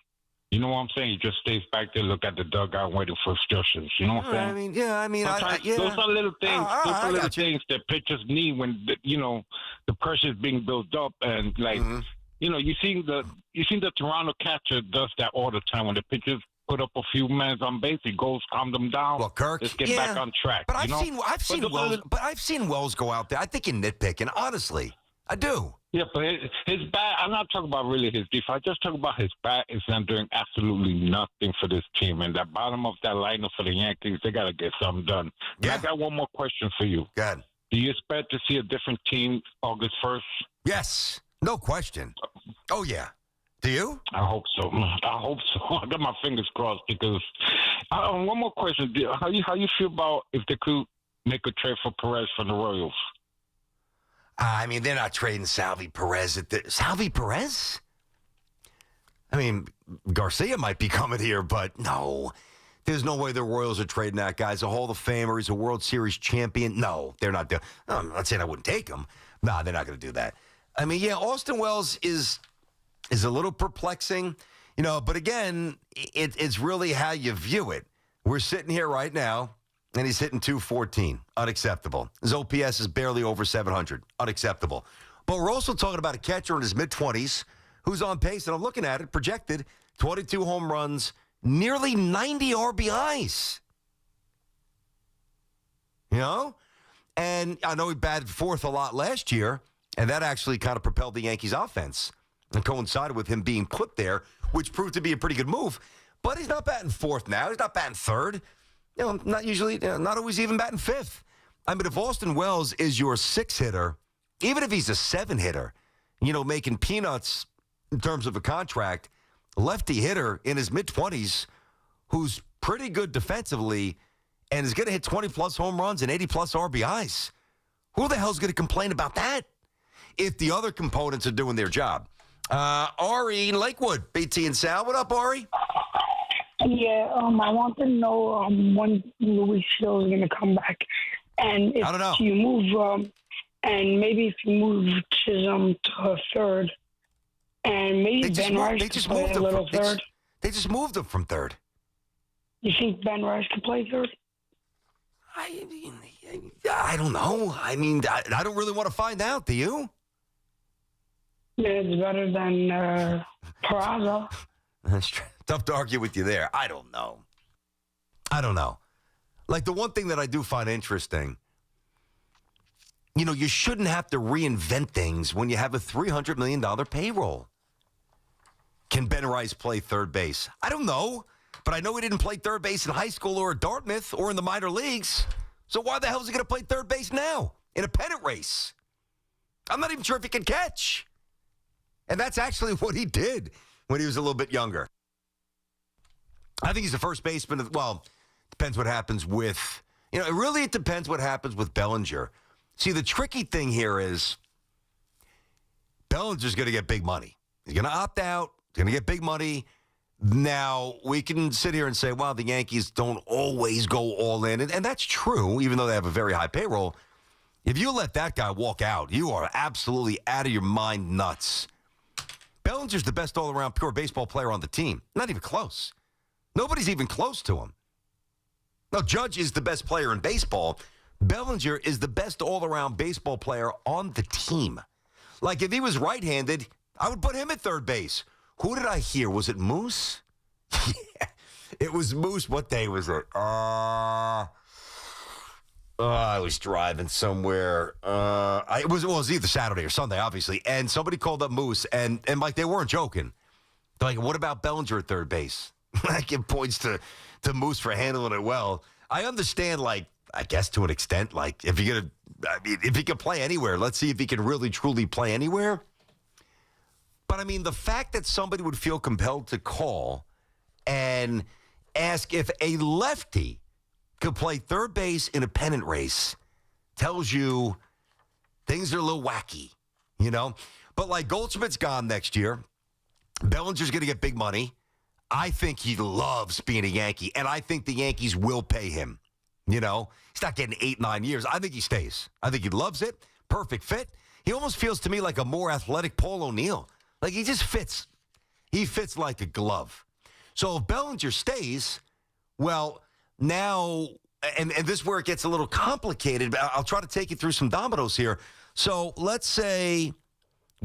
You know what I'm saying? He just stays back there, look at the dugout, waiting for instructions. You know what I'm saying? Those are little things. Those are little things that pitchers need when the pressure is being built up, and you see the Toronto catcher does that all the time when the pitchers put up a few men on base, he goes calm them down. Well, Kirk, let's get back on track. But I've seen Wells go out there. I think you're nitpicking, honestly. I do. Yeah, but his bat, I'm not talking about really his defense. I just talk about his bat is not doing absolutely nothing for this team. And that bottom of that lineup for the Yankees, they got to get something done. Yeah. I got one more question for you. Go ahead. Do you expect to see a different team August 1st? Yes. No question. Oh, yeah. Do you? I hope so. I got my fingers crossed because one more question. How you feel about if they could make a trade for Perez from the Royals? I mean, they're not trading Salvi Perez. Salvi Perez? I mean, Garcia might be coming here, but no. There's no way the Royals are trading that guy. He's a Hall of Famer. He's a World Series champion. No, they're not doing. I'm not saying I wouldn't take him. No, they're not going to do that. I mean, yeah, Austin Wells is a little perplexing, but again, it's really how you view it. We're sitting here right now, and he's hitting .214. Unacceptable. His OPS is barely over 700. Unacceptable. But we're also talking about a catcher in his mid-20s who's on pace, and I'm looking at it, projected 22 home runs, nearly 90 RBIs. And I know he batted fourth a lot last year, and that actually kind of propelled the Yankees' offense and coincided with him being put there, which proved to be a pretty good move. But he's not batting fourth now. He's not batting third. Not always even batting fifth. I mean, if Austin Wells is your 6-hitter, even if he's a 7-hitter, making peanuts in terms of a contract, lefty hitter in his mid-20s who's pretty good defensively and is going to hit 20-plus home runs and 80-plus RBIs. Who the hell's going to complain about that if the other components are doing their job? Ari in Lakewood, BT and Sal. What up, Ari? Yeah, I want to know when Luis Hill is going to come back, and if I don't know. You move, and maybe if you move Chisholm to third, and maybe Ben Rice could play a little third. They just moved him from third. You think Ben Rice could play third? I don't know. I mean, I don't really want to find out. Do you? Yeah, it's better than Peraza. That's true. Tough to argue with you there. I don't know. Like, the one thing that I do find interesting, you shouldn't have to reinvent things when you have a $300 million payroll. Can Ben Rice play third base? I don't know. But I know he didn't play third base in high school or at Dartmouth or in the minor leagues. So why the hell is he going to play third base now in a pennant race? I'm not even sure if he can catch. And that's actually what he did when he was a little bit younger. I think he's the first baseman. Well, depends what happens with, it depends what happens with Bellinger. See, the tricky thing here is Bellinger's going to get big money. He's going to opt out. He's going to get big money. Now, we can sit here and say, well, the Yankees don't always go all in. And that's true, even though they have a very high payroll. If you let that guy walk out, you are absolutely out of your mind nuts. Bellinger's the best all-around pure baseball player on the team. Not even close. Nobody's even close to him. Now, Judge is the best player in baseball. Bellinger is the best all-around baseball player on the team. Like, if he was right-handed, I would put him at third base. Who did I hear? Was it Moose? Yeah, it was Moose. What day was it? I was driving somewhere. It was either Saturday or Sunday, obviously. And somebody called up Moose, and like, they weren't joking. They're like, what about Bellinger at third base? I give points to Moose for handling it well. I understand, like, I guess to an extent, like, if he can play anywhere, let's see if he can really, truly play anywhere. But, I mean, the fact that somebody would feel compelled to call and ask if a lefty could play third base in a pennant race tells you things are a little wacky, you know? But, like, Goldschmidt's gone next year. Bellinger's going to get big money. I think he loves being a Yankee, and I think the Yankees will pay him. You know? He's not getting 8-9 years. I think he stays. I think he loves it. Perfect fit. He almost feels to me like a more athletic Paul O'Neill. Like, he just fits. He fits like a glove. So if Bellinger stays, well, now, and this is where it gets a little complicated, but I'll try to take you through some dominoes here. So let's say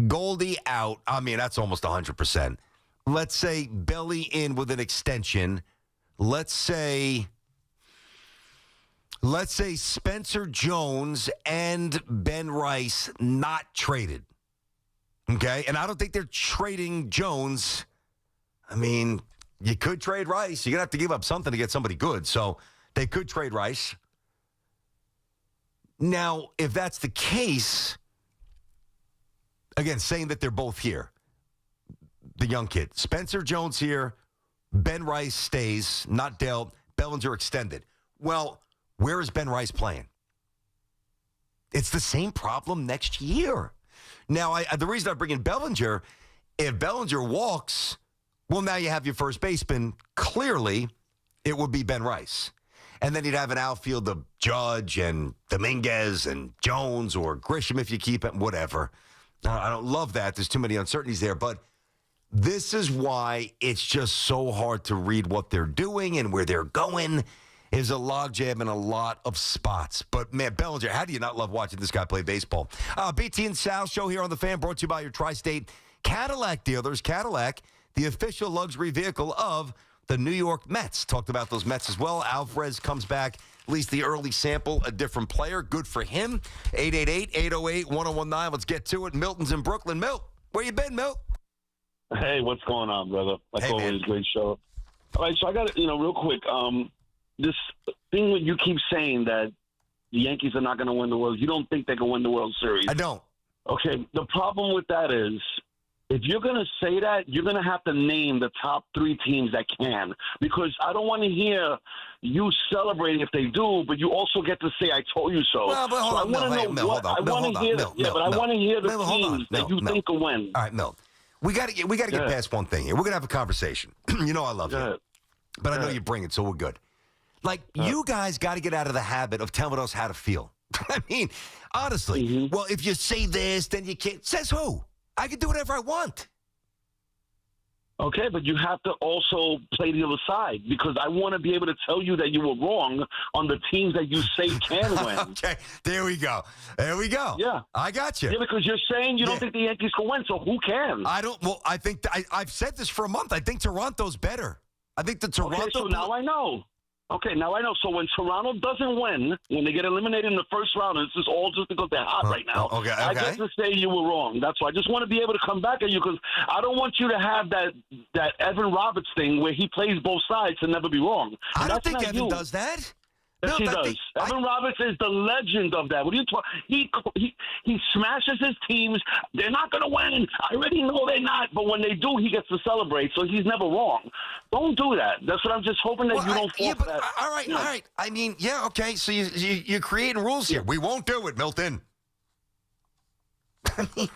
Goldie out. I mean, that's almost 100%. Let's say Belly in with an extension. Let's say Spencer Jones and Ben Rice not traded. Okay, and I don't think they're trading Jones. I mean, you could trade Rice. You're going to have to give up something to get somebody good. So they could trade Rice. Now, if that's the case, again, saying that they're both here, the young kid, Spencer Jones here, Ben Rice stays, not dealt, Bellinger extended. Well, where is Ben Rice playing? It's the same problem next year. Now, the reason I bring in Bellinger, if Bellinger walks, well, now you have your first baseman. Clearly, it would be Ben Rice. And then you'd have an outfield of Judge and Dominguez and Jones or Grisham if you keep it, whatever. Now, I don't love that. There's too many uncertainties there. But this is why it's just so hard to read what they're doing and where they're going. Is a logjam in a lot of spots. But, man, Bellinger, how do you not love watching this guy play baseball? BT and Sal show here on The Fan, brought to you by your Tri-State Cadillac dealers. Cadillac, the official luxury vehicle of the New York Mets. Talked about those Mets as well. Alvarez comes back, at least the early sample, a different player. Good for him. 888-808-1019. Let's get to it. Milton's in Brooklyn. Milt, where you been, Milt? Hey, what's going on, brother? Like always, man. Great show. All right, so I got it, real quick. This thing when you keep saying that the Yankees are not going to win the World, you don't think they can win the World Series. I don't. Okay, the problem with that is if you're going to say that, you're going to have to name the top 3 teams that can, because I don't want to hear you celebrating if they do, but you also get to say, I told you so. Well, but hold on, I want to hear the teams that you think will win. All right, Milt. We got to get past one thing here. We're going to have a conversation. You know I love you. But I know you bring it, so we're good. Like, you guys got to get out of the habit of telling us how to feel. I mean, honestly, well, if you say this, then you can't. Says who? I can do whatever I want. Okay, but you have to also play the other side, because I want to be able to tell you that you were wrong on the teams that you say can win. Okay, there we go. Yeah. I got you. Yeah, because you're saying you don't think the Yankees can win, so who can? I don't. Well, I think I've said this for a month. I think Toronto's better. I think the Toronto. Okay, so now I know. Okay, now I know. So when Toronto doesn't win, when they get eliminated in the first round, this is all just because they're hot right now. Okay. I get to say you were wrong. That's why I just want to be able to come back at you, because I don't want you to have that Evan Roberts thing where he plays both sides and never be wrong. I don't think Evan does that. Yes, he does. Evan Roberts is the legend of that. What are you talking? He smashes his teams. They're not going to win. I already know they're not. But when they do, he gets to celebrate. So he's never wrong. Don't do that. That's what I'm just hoping that you don't fall for that. All right. I mean, yeah, okay. So you're creating rules here. We won't do it, Milton. I mean,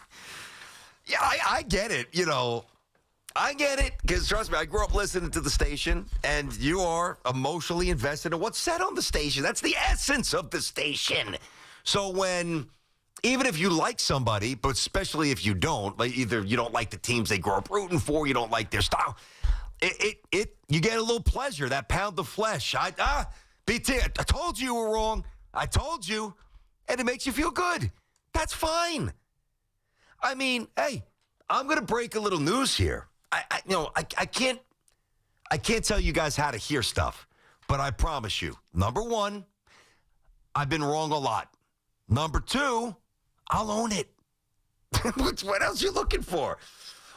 yeah, I get it. I get it, because trust me, I grew up listening to the station, and you are emotionally invested in what's said on the station. That's the essence of the station. So even if you like somebody, but especially if you don't, like either you don't like the teams they grew up rooting for, you don't like their style, you get a little pleasure, that pound of flesh. BT, I told you were wrong. I told you, and it makes you feel good. That's fine. I mean, hey, I'm going to break a little news here. I can't tell you guys how to hear stuff, but I promise you, number one, I've been wrong a lot. Number two, I'll own it. What else are you looking for?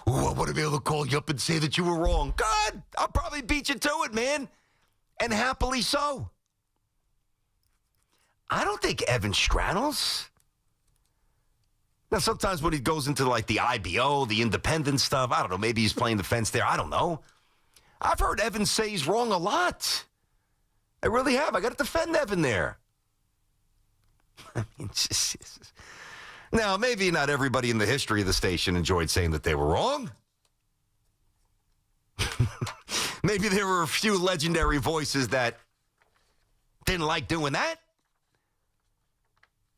Ooh, I want to be able to call you up and say that you were wrong. God, I'll probably beat you to it, man. And happily so. I don't think Evan straddles. Now, sometimes when he goes into like the IBO, the independent stuff, I don't know, maybe he's playing the fence there. I don't know. I've heard Evan say he's wrong a lot. I really have. I got to defend Evan there. I mean, now, maybe not everybody in the history of the station enjoyed saying that they were wrong. Maybe there were a few legendary voices that didn't like doing that.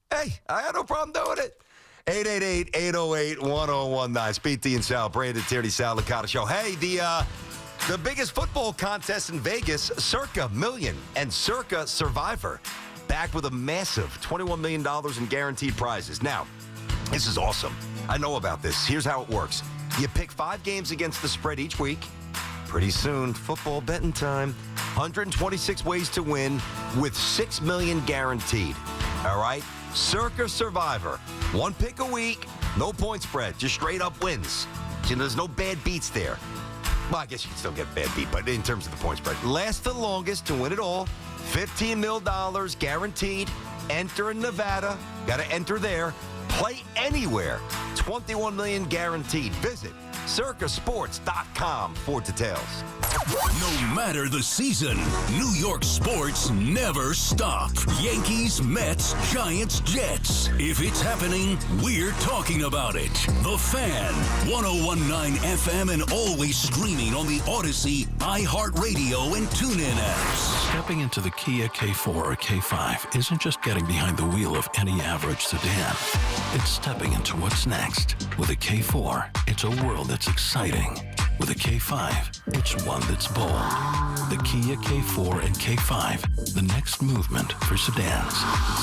Hey, I had no problem doing it. 888-808-1019. Speed T and Sal, Brandon Tierney, Sal Licata Show. Hey, the biggest football contest in Vegas, Circa Million and Circa Survivor, back with a massive $21 million in guaranteed prizes. Now, this is awesome. I know about this. Here's how it works. You pick 5 games against the spread each week. Pretty soon, football betting time. 126 ways to win with $6 million guaranteed. All right? Circa Survivor. 1 pick a week, no point spread, just straight up wins. You know, there's no bad beats there. Well, I guess you can still get a bad beat, but in terms of the point spread. Last the longest to win it all. $15 million guaranteed. Enter in Nevada. Got to enter there. Play anywhere. $21 million guaranteed. Visit circasports.com for details. No matter the season, New York sports never stop. Yankees, Mets, Giants, Jets. If it's happening, we're talking about it. The Fan, 101.9 FM, and always streaming on the Odyssey, iHeartRadio, and TuneIn apps. Stepping into the Kia K4 or K5 isn't just getting behind the wheel of any average sedan. It's stepping into what's next. With a K4, it's a world that's exciting. With a K5, it's one that's bold. The Kia K4 and K5, the next movement for sedans.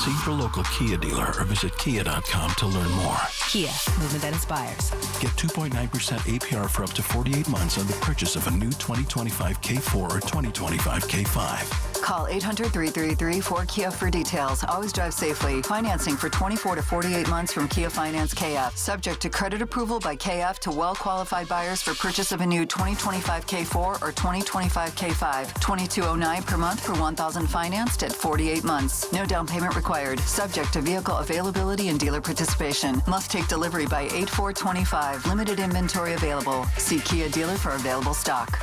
See your local Kia dealer or visit kia.com to learn more. Kia, movement that inspires. Get 2.9% APR for up to 48 months on the purchase of a new 2025 K4 or 2025 K5. Call 800-333-4KIA for details. Always drive safely. Financing for 24 to 48 months from Kia Finance KF. Subject to credit approval by KF to well-qualified buyers for purchase of a new 2025 K4 or 2025 K5. $22.09 per month for 1,000 financed at 48 months. No down payment required. Subject to vehicle availability and dealer participation. Must take delivery by 8/4/25. Limited inventory available. See Kia dealer for available stock.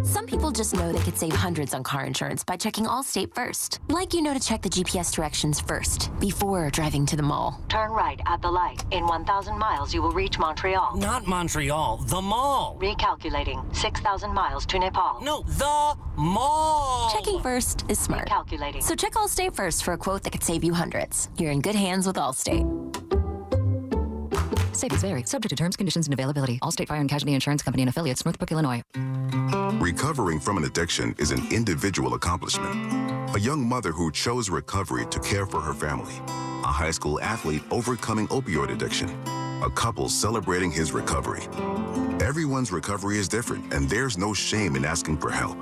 Some people just know they could save hundreds on car insurance by checking Allstate first. Like you know to check the GPS directions first, before driving to the mall. Turn right at the light. In 1,000 miles, you will reach Montreal. Not Montreal, the mall. Recalculating. 6,000 miles to Nepal. No, the mall. Checking first is smart. Recalculating. So check Allstate first for a quote that could save you hundreds. You're in good hands with Allstate. Savings vary. Subject to terms, conditions, and availability. Allstate Fire and Casualty Insurance Company and Affiliates, Northbrook, Illinois. Recovering from an addiction is an individual accomplishment. A young mother who chose recovery to care for her family. A high school athlete overcoming opioid addiction. A couple celebrating his recovery. Everyone's recovery is different, and there's no shame in asking for help.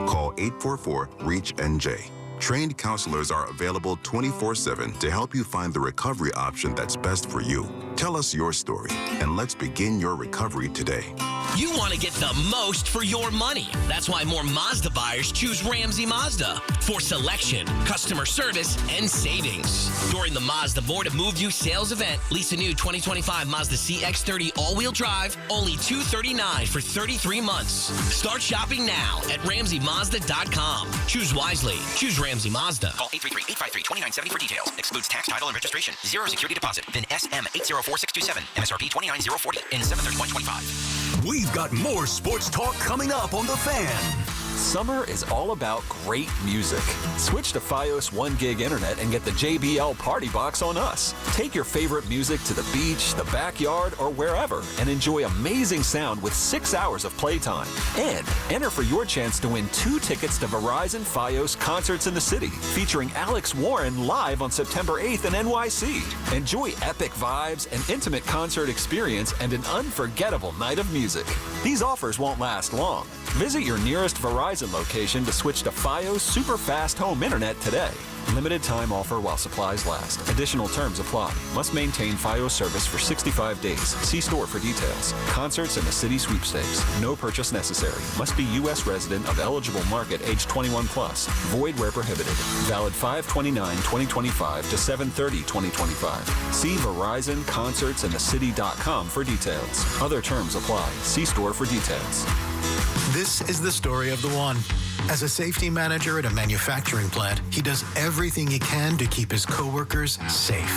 Call 844-REACH-NJ. Trained counselors are available 24/7 to help you find the recovery option that's best for you. Tell us your story, and let's begin your recovery today. You want to get the most for your money. That's why more Mazda buyers choose Ramsey Mazda for selection, customer service, and savings. During the Mazda More to Move You sales event, lease a new 2025 Mazda CX-30 all-wheel drive, only $239 for 33 months. Start shopping now at RamseyMazda.com. Choose wisely. Choose Ramsey Mazda. Call 833-853-2970 for details. Excludes tax, title, and registration. 0 security deposit. Then SM80 44627. MSRP 29040 in 7/30/25. We've got more sports talk coming up on The Fan. Summer is all about great music. Switch to Fios 1 gig internet and get the JBL Party Box on us. Take your favorite music to the beach, the backyard, or wherever and enjoy amazing sound with 6 hours of playtime. And enter for your chance to win 2 tickets to Verizon Fios Concerts in the City, featuring Alex Warren live on September 8th in NYC. Enjoy epic vibes, an intimate concert experience, and an unforgettable night of music. These offers won't last long. Visit your nearest Verizon location to switch to Fios Super Fast Home Internet today. Limited time offer while supplies last. Additional terms apply. Must maintain Fios service for 65 days. See store for details. Concerts in the City Sweepstakes. No purchase necessary. Must be U.S. resident of eligible market age 21 plus. Void where prohibited. Valid 5/29/2025 to 7/30/2025. See VerizonConcertsInTheCity.com for details. Other terms apply. See store for details. This is the story of the one. As a safety manager at a manufacturing plant, he does everything he can to keep his coworkers safe.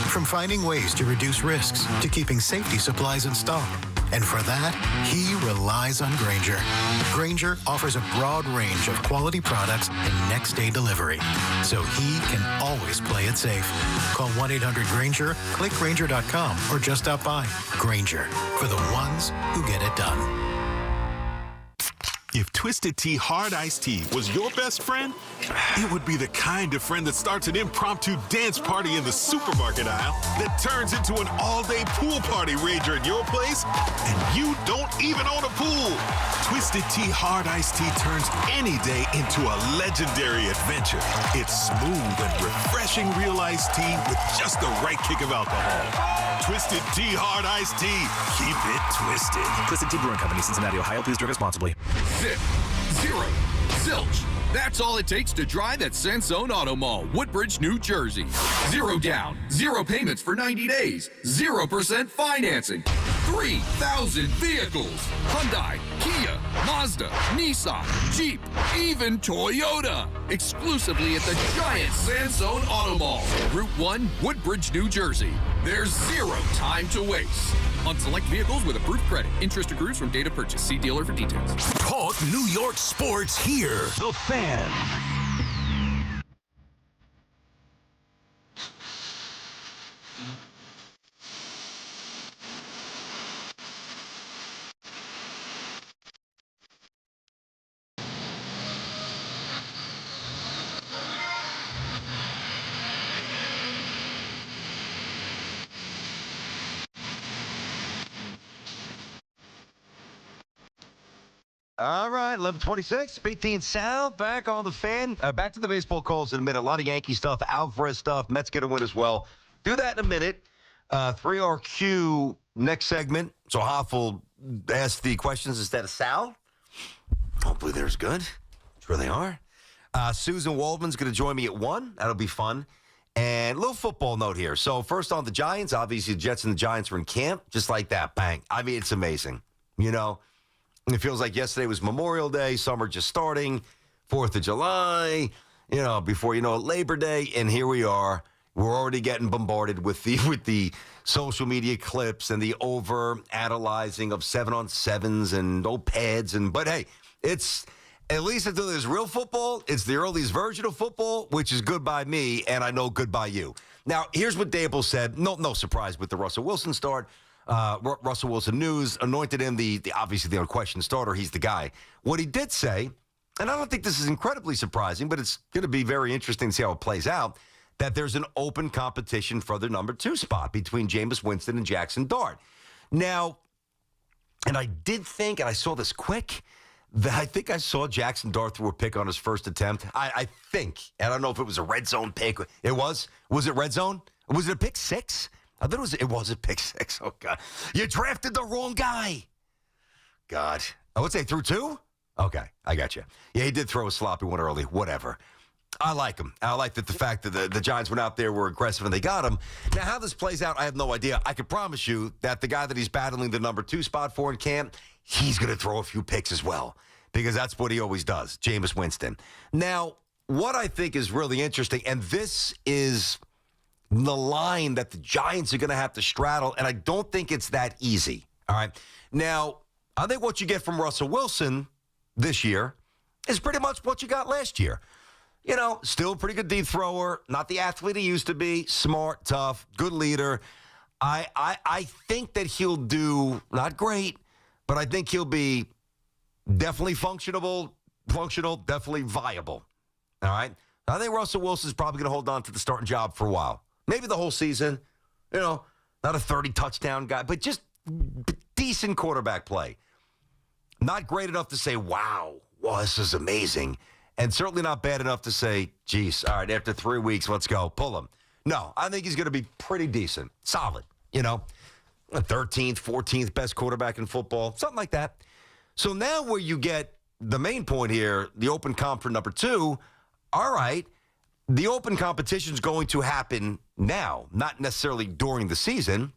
From finding ways to reduce risks to keeping safety supplies in stock. And for that, he relies on Grainger. Grainger offers a broad range of quality products and next-day delivery, so he can always play it safe. Call 1-800-GRAINGER, click Grainger.com, or just stop by. Grainger, for the ones who get it done. If Twisted Tea Hard Iced Tea was your best friend, it would be the kind of friend that starts an impromptu dance party in the supermarket aisle that turns into an all-day pool party rager at your place, and you don't even own a pool. Twisted Tea Hard Iced Tea turns any day into a legendary adventure. It's smooth and refreshing real iced tea with just the right kick of alcohol. Twisted Tea Hard Iced Tea. Keep it twisted. Twisted Tea Brewing Company, Cincinnati, Ohio. Please drink responsibly. Zip, zero, zilch. That's all it takes to drive at Sansone Auto Mall, Woodbridge, New Jersey. 0 down, 0 payments for 90 days, 0% financing. 3,000 vehicles. Hyundai, Kia, Mazda, Nissan, Jeep, even Toyota. Exclusively at the giant Sansone Auto Mall, Route 1, Woodbridge, New Jersey. There's 0 time to waste. On select vehicles with approved credit. Interest accrues from date of purchase. See dealer for details. Talk New York sports here. The Fan. All right, 11:26. BT and Sal back on the Fan. Back to the baseball calls in a minute. A lot of Yankee stuff, Alvarez stuff. Mets get a win as well. Do that in a minute. 3RQ next segment. So Hoff will ask the questions instead of Sal. Hopefully there's good. Sure they are. Susan Waldman's going to join me at 1. That'll be fun. And a little football note here. So first on the Giants. Obviously, the Jets and the Giants are in camp. Just like that. Bang. I mean, it's amazing. You know? It feels like yesterday was Memorial Day, summer just starting, 4th of July, you know, before you know it, Labor Day, and here we are. We're already getting bombarded with the social media clips and the over-analyzing of 7-on-7s and old pads. But hey, it's at least until there's real football, it's the earliest version of football, which is good by me, and I know good by you. Now, here's what Dable said. No surprise with the Russell Wilson start. Russell Wilson news anointed him obviously the unquestioned starter. He's the guy. What he did say, and I don't think this is incredibly surprising, but it's going to be very interesting to see how it plays out, that there's an open competition for the number 2 spot between Jameis Winston and Jackson Dart. Now, and I did think, and I saw this quick, that I think I saw Jackson Dart throw a pick on his first attempt. I think. I don't know if it was a red zone pick. It was? Was it red zone? Was it a pick 6? I thought it was a pick 6. Oh, God. You drafted the wrong guy. God. I would say through 2? Okay, I got you. Yeah, he did throw a sloppy one early. Whatever. I like him. I like the fact that the Giants went out there, were aggressive, and they got him. Now, how this plays out, I have no idea. I can promise you that the guy that he's battling the number 2 spot for in camp, he's going to throw a few picks as well, because that's what he always does, Jameis Winston. Now, what I think is really interesting, and this is the line that the Giants are going to have to straddle, and I don't think it's that easy. All right. Now, I think what you get from Russell Wilson this year is pretty much what you got last year. Still a pretty good deep thrower, not the athlete he used to be, smart, tough, good leader. I think that he'll do, not great, but I think he'll be definitely functional, definitely viable. All right? I think Russell Wilson's probably going to hold on to the starting job for a while. Maybe the whole season. Not a 30-touchdown guy, but just decent quarterback play. Not great enough to say, wow, this is amazing. And certainly not bad enough to say, geez, all right, after 3 weeks, let's go, pull him. No, I think he's going to be pretty decent, solid, 13th, 14th best quarterback in football, something like that. So now where you get the main point here, the open comp for number 2, all right, the open competition is going to happen now, not necessarily during the season,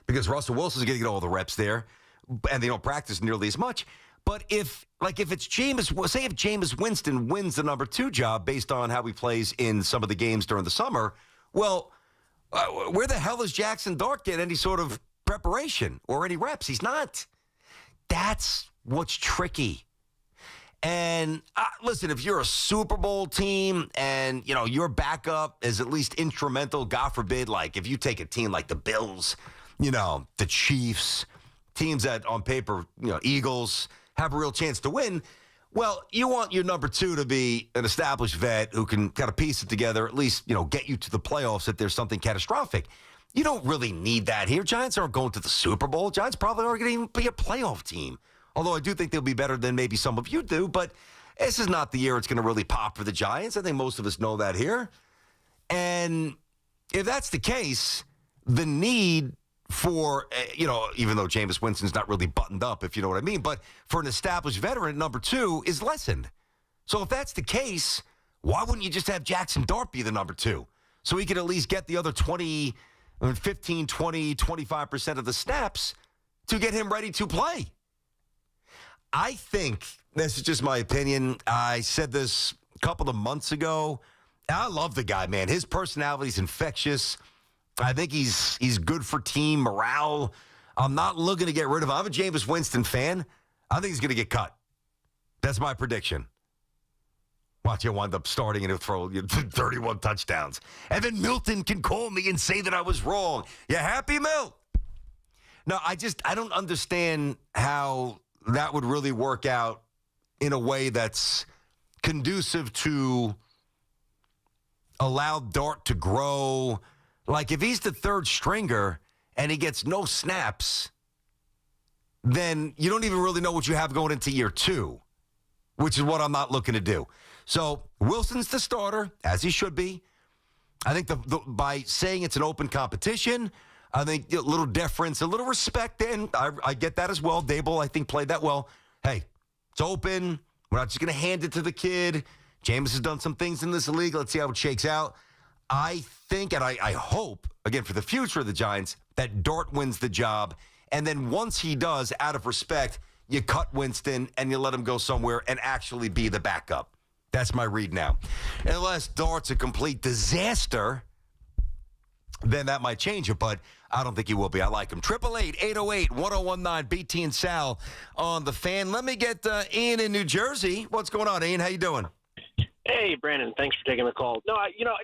because Russell Wilson's going to get all the reps there, and they don't practice nearly as much. But if it's Jameis Winston wins the number 2 job based on how he plays in some of the games during the summer, well, where the hell does Jackson Dart get any sort of preparation or any reps? He's not. That's what's tricky. And listen, if you're a Super Bowl team and, your backup is at least instrumental, God forbid, like if you take a team like the Bills, the Chiefs, teams that on paper, Eagles, have a real chance to win, well, you want your number 2 to be an established vet who can kind of piece it together, at least, get you to the playoffs if there's something catastrophic. You don't really need that here. Giants aren't going to the Super Bowl. Giants probably aren't going to even be a playoff team. Although I do think they'll be better than maybe some of you do, but this is not the year it's going to really pop for the Giants. I think most of us know that here. And if that's the case, the need for, even though Jameis Winston's not really buttoned up, if you know what I mean, but for an established veteran, number 2 is lessened. So if that's the case, why wouldn't you just have Jackson Dart be the number 2? So he could at least get the other 15, 20, 25% of the snaps to get him ready to play. I think, this is just my opinion, I said this a couple of months ago, I love the guy, man. His personality is infectious. I think he's good for team morale. I'm not looking to get rid of him. I'm a Jameis Winston fan. I think he's going to get cut. That's my prediction. Watch, he'll wind up starting and he'll throw 31 touchdowns. And then Milton can call me and say that I was wrong. You happy, Milt? No, I don't understand how that would really work out in a way that's conducive to allow Dart to grow. Like, if he's the third stringer and he gets no snaps, then you don't even really know what you have going into year 2, which is what I'm not looking to do. So Wilson's the starter, as he should be. I think by saying it's an open competition, I think a little deference, a little respect, and I get that as well. Dable, I think, played that well. Hey, it's open. We're not just going to hand it to the kid. Jameis has done some things in this league. Let's see how it shakes out. I think, and I hope, again, for the future of the Giants, that Dart wins the job. And then once he does, out of respect, you cut Winston and you let him go somewhere and actually be the backup. That's my read now. Unless Dart's a complete disaster, then that might change it, but I don't think he will be. I like him. 888-808-1019, BT and Sal on the Fan. Let me get Ian in New Jersey. What's going on, Ian? How you doing? Hey, Brandon. Thanks for taking the call. No,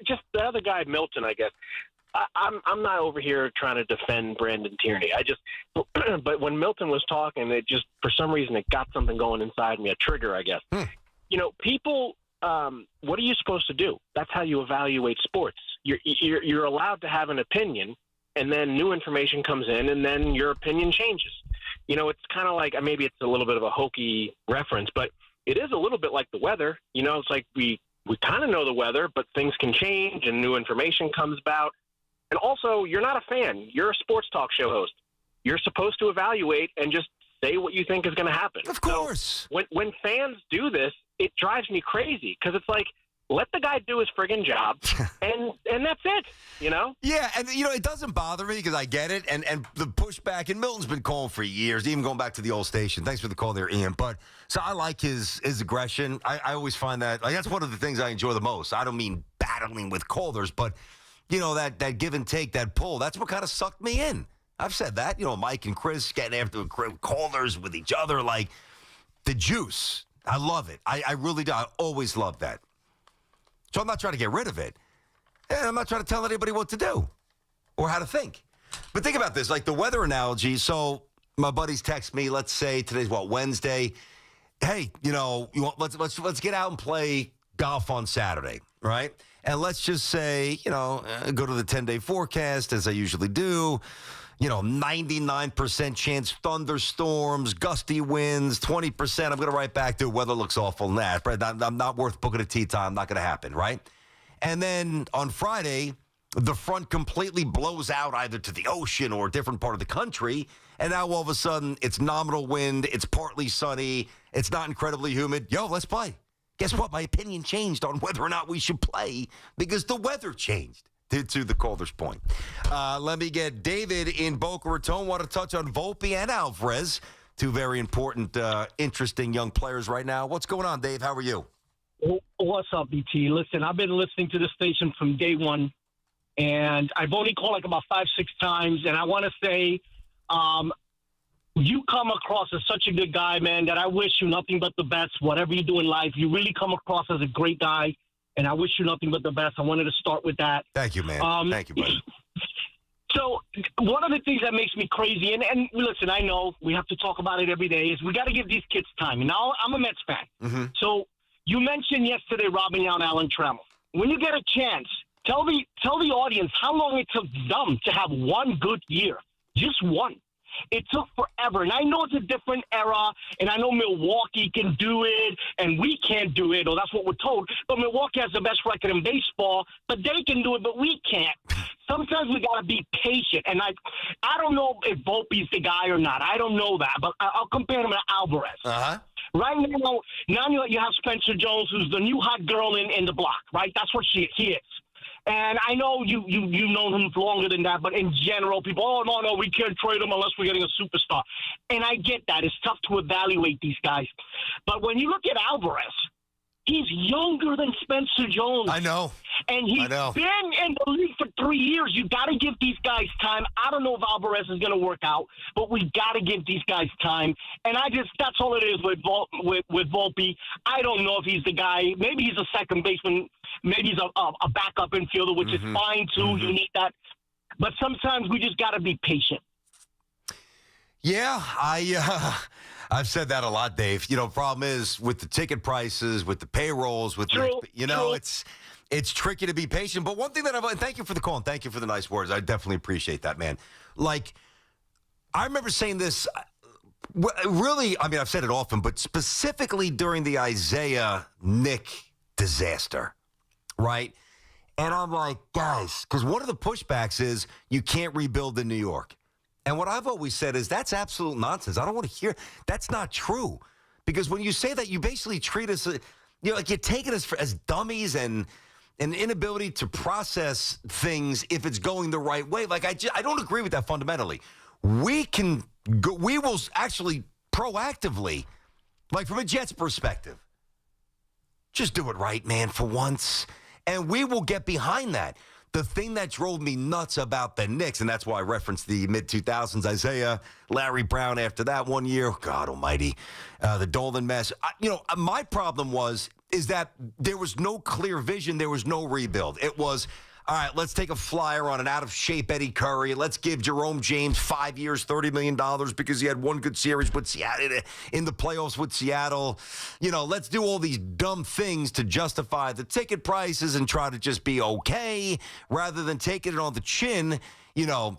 just the other guy, Milton, I guess. I'm not over here trying to defend Brandon Tierney. But when Milton was talking, it just, for some reason, it got something going inside me, a trigger, I guess. People, what are you supposed to do? That's how you evaluate sports. You're allowed to have an opinion, and then new information comes in, and then your opinion changes. It's kind of like, maybe it's a little bit of a hokey reference, but it is a little bit like the weather. It's like we kind of know the weather, but things can change and new information comes about. And also, you're not a fan. You're a sports talk show host. You're supposed to evaluate and just say what you think is going to happen. Of course. So when fans do this, it drives me crazy because it's like, let the guy do his friggin' job, and that's it, Yeah, and, it doesn't bother me because I get it, and the pushback, and Milton's been calling for years, even going back to the old station. Thanks for the call there, Ian. But, so I like his aggression. I always find that, that's one of the things I enjoy the most. I don't mean battling with callers, but that give and take, that pull, that's what kind of sucked me in. I've said that. Mike and Chris getting after callers with each other, like the juice. I love it. I really do. I always love that. So I'm not trying to get rid of it. And I'm not trying to tell anybody what to do or how to think. But think about this, like the weather analogy. So my buddies text me, let's say today's Wednesday. Hey, let's get out and play golf on Saturday, right? And let's just say, go to the 10-day forecast as I usually do. 99% chance thunderstorms, gusty winds, 20%. I'm going to write back to weather looks awful. Nah, I'm not worth booking a tee time. Not going to happen, right? And then on Friday, the front completely blows out either to the ocean or a different part of the country. And now all of a sudden, it's nominal wind. It's partly sunny. It's not incredibly humid. Yo, let's play. Guess what? My opinion changed on whether or not we should play because the weather changed, to the caller's point. Let me get David in Boca Raton. Want to touch on Volpe and Alvarez, two very important, interesting young players right now. What's going on, Dave? How are you? What's up, BT? Listen, I've been listening to the station from day one, and I've only called like about 5-6 times, and I want to say you come across as such a good guy, man, that I wish you nothing but the best. Whatever you do in life, you really come across as a great guy, and I wish you nothing but the best. I wanted to start with that. Thank you, man. Thank you, buddy. So one of the things that makes me crazy, and listen, I know we have to talk about it every day, is we got to give these kids time. And now I'm a Mets fan. Mm-hmm. So you mentioned yesterday robbing out Alan Trammell. When you get a chance, tell the audience how long it took them to have one good year. Just one. It took forever. And I know it's a different era, and I know Milwaukee can do it, and we can't do it, or that's what we're told. But Milwaukee has the best record in baseball, but they can do it, but we can't. Sometimes we got to be patient. And I don't know if Volpe's the guy or not. I don't know that, but I'll compare him to Alvarez. Uh-huh. Right now you have Spencer Jones, who's the new hot girl in the block, right? That's what he is. And I know you've known him longer than that, but in general, people, no, we can't trade him unless we're getting a superstar. And I get that. It's tough to evaluate these guys. But when you look at Alvarez, he's younger than Spencer Jones. I know. And he's been in the league for 3 years. You got to give these guys time. I don't know if Alvarez is going to work out, but we got to give these guys time. And that's all it is with Volpe. I don't know if he's the guy. Maybe he's a second baseman. Maybe he's a backup infielder, which is fine, too. Mm-hmm. You need that. But sometimes we just got to be patient. Yeah, I've said that a lot, Dave. Problem is with the ticket prices, with the payrolls, with it's tricky to be patient. But one thing that thank you for the call and thank you for the nice words. I definitely appreciate that, man. Like, I remember saying this. Really, I mean, I've said it often, but specifically during the Isaiah Nick disaster, right? And I'm like, guys, because one of the pushbacks is you can't rebuild in New York. And what I've always said is that's absolute nonsense. I don't want to hear that's not true. Because when you say that, you basically treat us, like you're taking us as dummies and an inability to process things if it's going the right way. Like, I don't agree with that fundamentally. We will actually proactively, like from a Jets perspective, just do it right, man, for once. And we will get behind that. The thing that drove me nuts about the Knicks, and that's why I referenced the mid-2000s, Isaiah, Larry Brown after that 1 year, God almighty, the Dolan mess. My problem is that there was no clear vision. There was no rebuild. It was, all right, let's take a flyer on an out-of-shape Eddie Curry. Let's give Jerome James 5 years, $30 million because he had one good series with Seattle in the playoffs with Seattle. Let's do all these dumb things to justify the ticket prices and try to just be okay rather than taking it on the chin,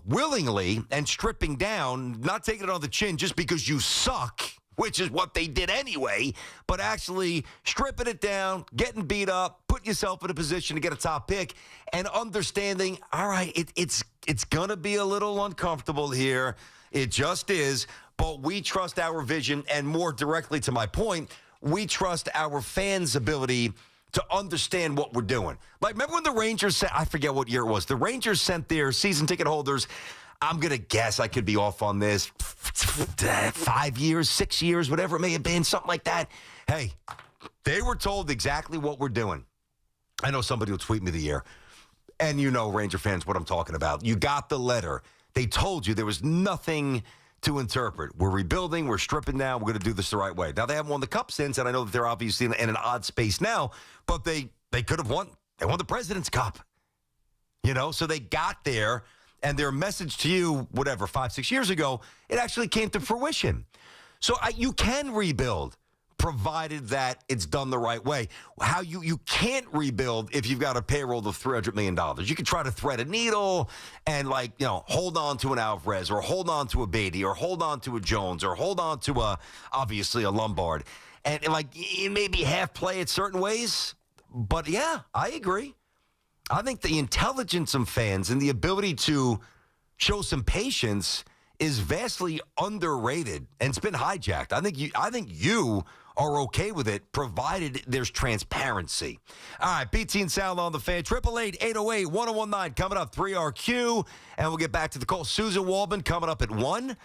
willingly and stripping down, not taking it on the chin just because you suck, which is what they did anyway, but actually stripping it down, getting beat up, put yourself in a position to get a top pick, and understanding, all right, it's going to be a little uncomfortable here. It just is, but we trust our vision, and more directly to my point, we trust our fans' ability to understand what we're doing. Like, remember when the Rangers sent, I forget what year it was, the Rangers sent their season ticket holders, I'm going to guess, I could be off on this, 5 years, 6 years, whatever it may have been, something like that. Hey, they were told exactly what we're doing. I know somebody will tweet me the year. And you know, Ranger fans, what I'm talking about. You got the letter. They told you there was nothing to interpret. We're rebuilding. We're stripping now. We're going to do this the right way. Now, they haven't won the Cup since, and I know that they're obviously in an odd space now, but they could have won. They won the President's Cup. You know, so they got there, and their message to you, 5-6 years ago, it actually came to fruition. So you can rebuild, provided that it's done the right way. How you can't rebuild if you've got a payroll of $300 million. You can try to thread a needle and, hold on to an Alvarez or hold on to a Beatty or hold on to a Jones or hold on to, obviously, a Lombard. And, maybe half play it certain ways. But, yeah, I agree. I think the intelligence of fans and the ability to show some patience is vastly underrated, and it's been hijacked. I think you are okay with it, provided there's transparency. All right, BT and Sal on the Fan. 888-808-1019 coming up, 3RQ, and we'll get back to the call. Susan Waldman coming up at 1.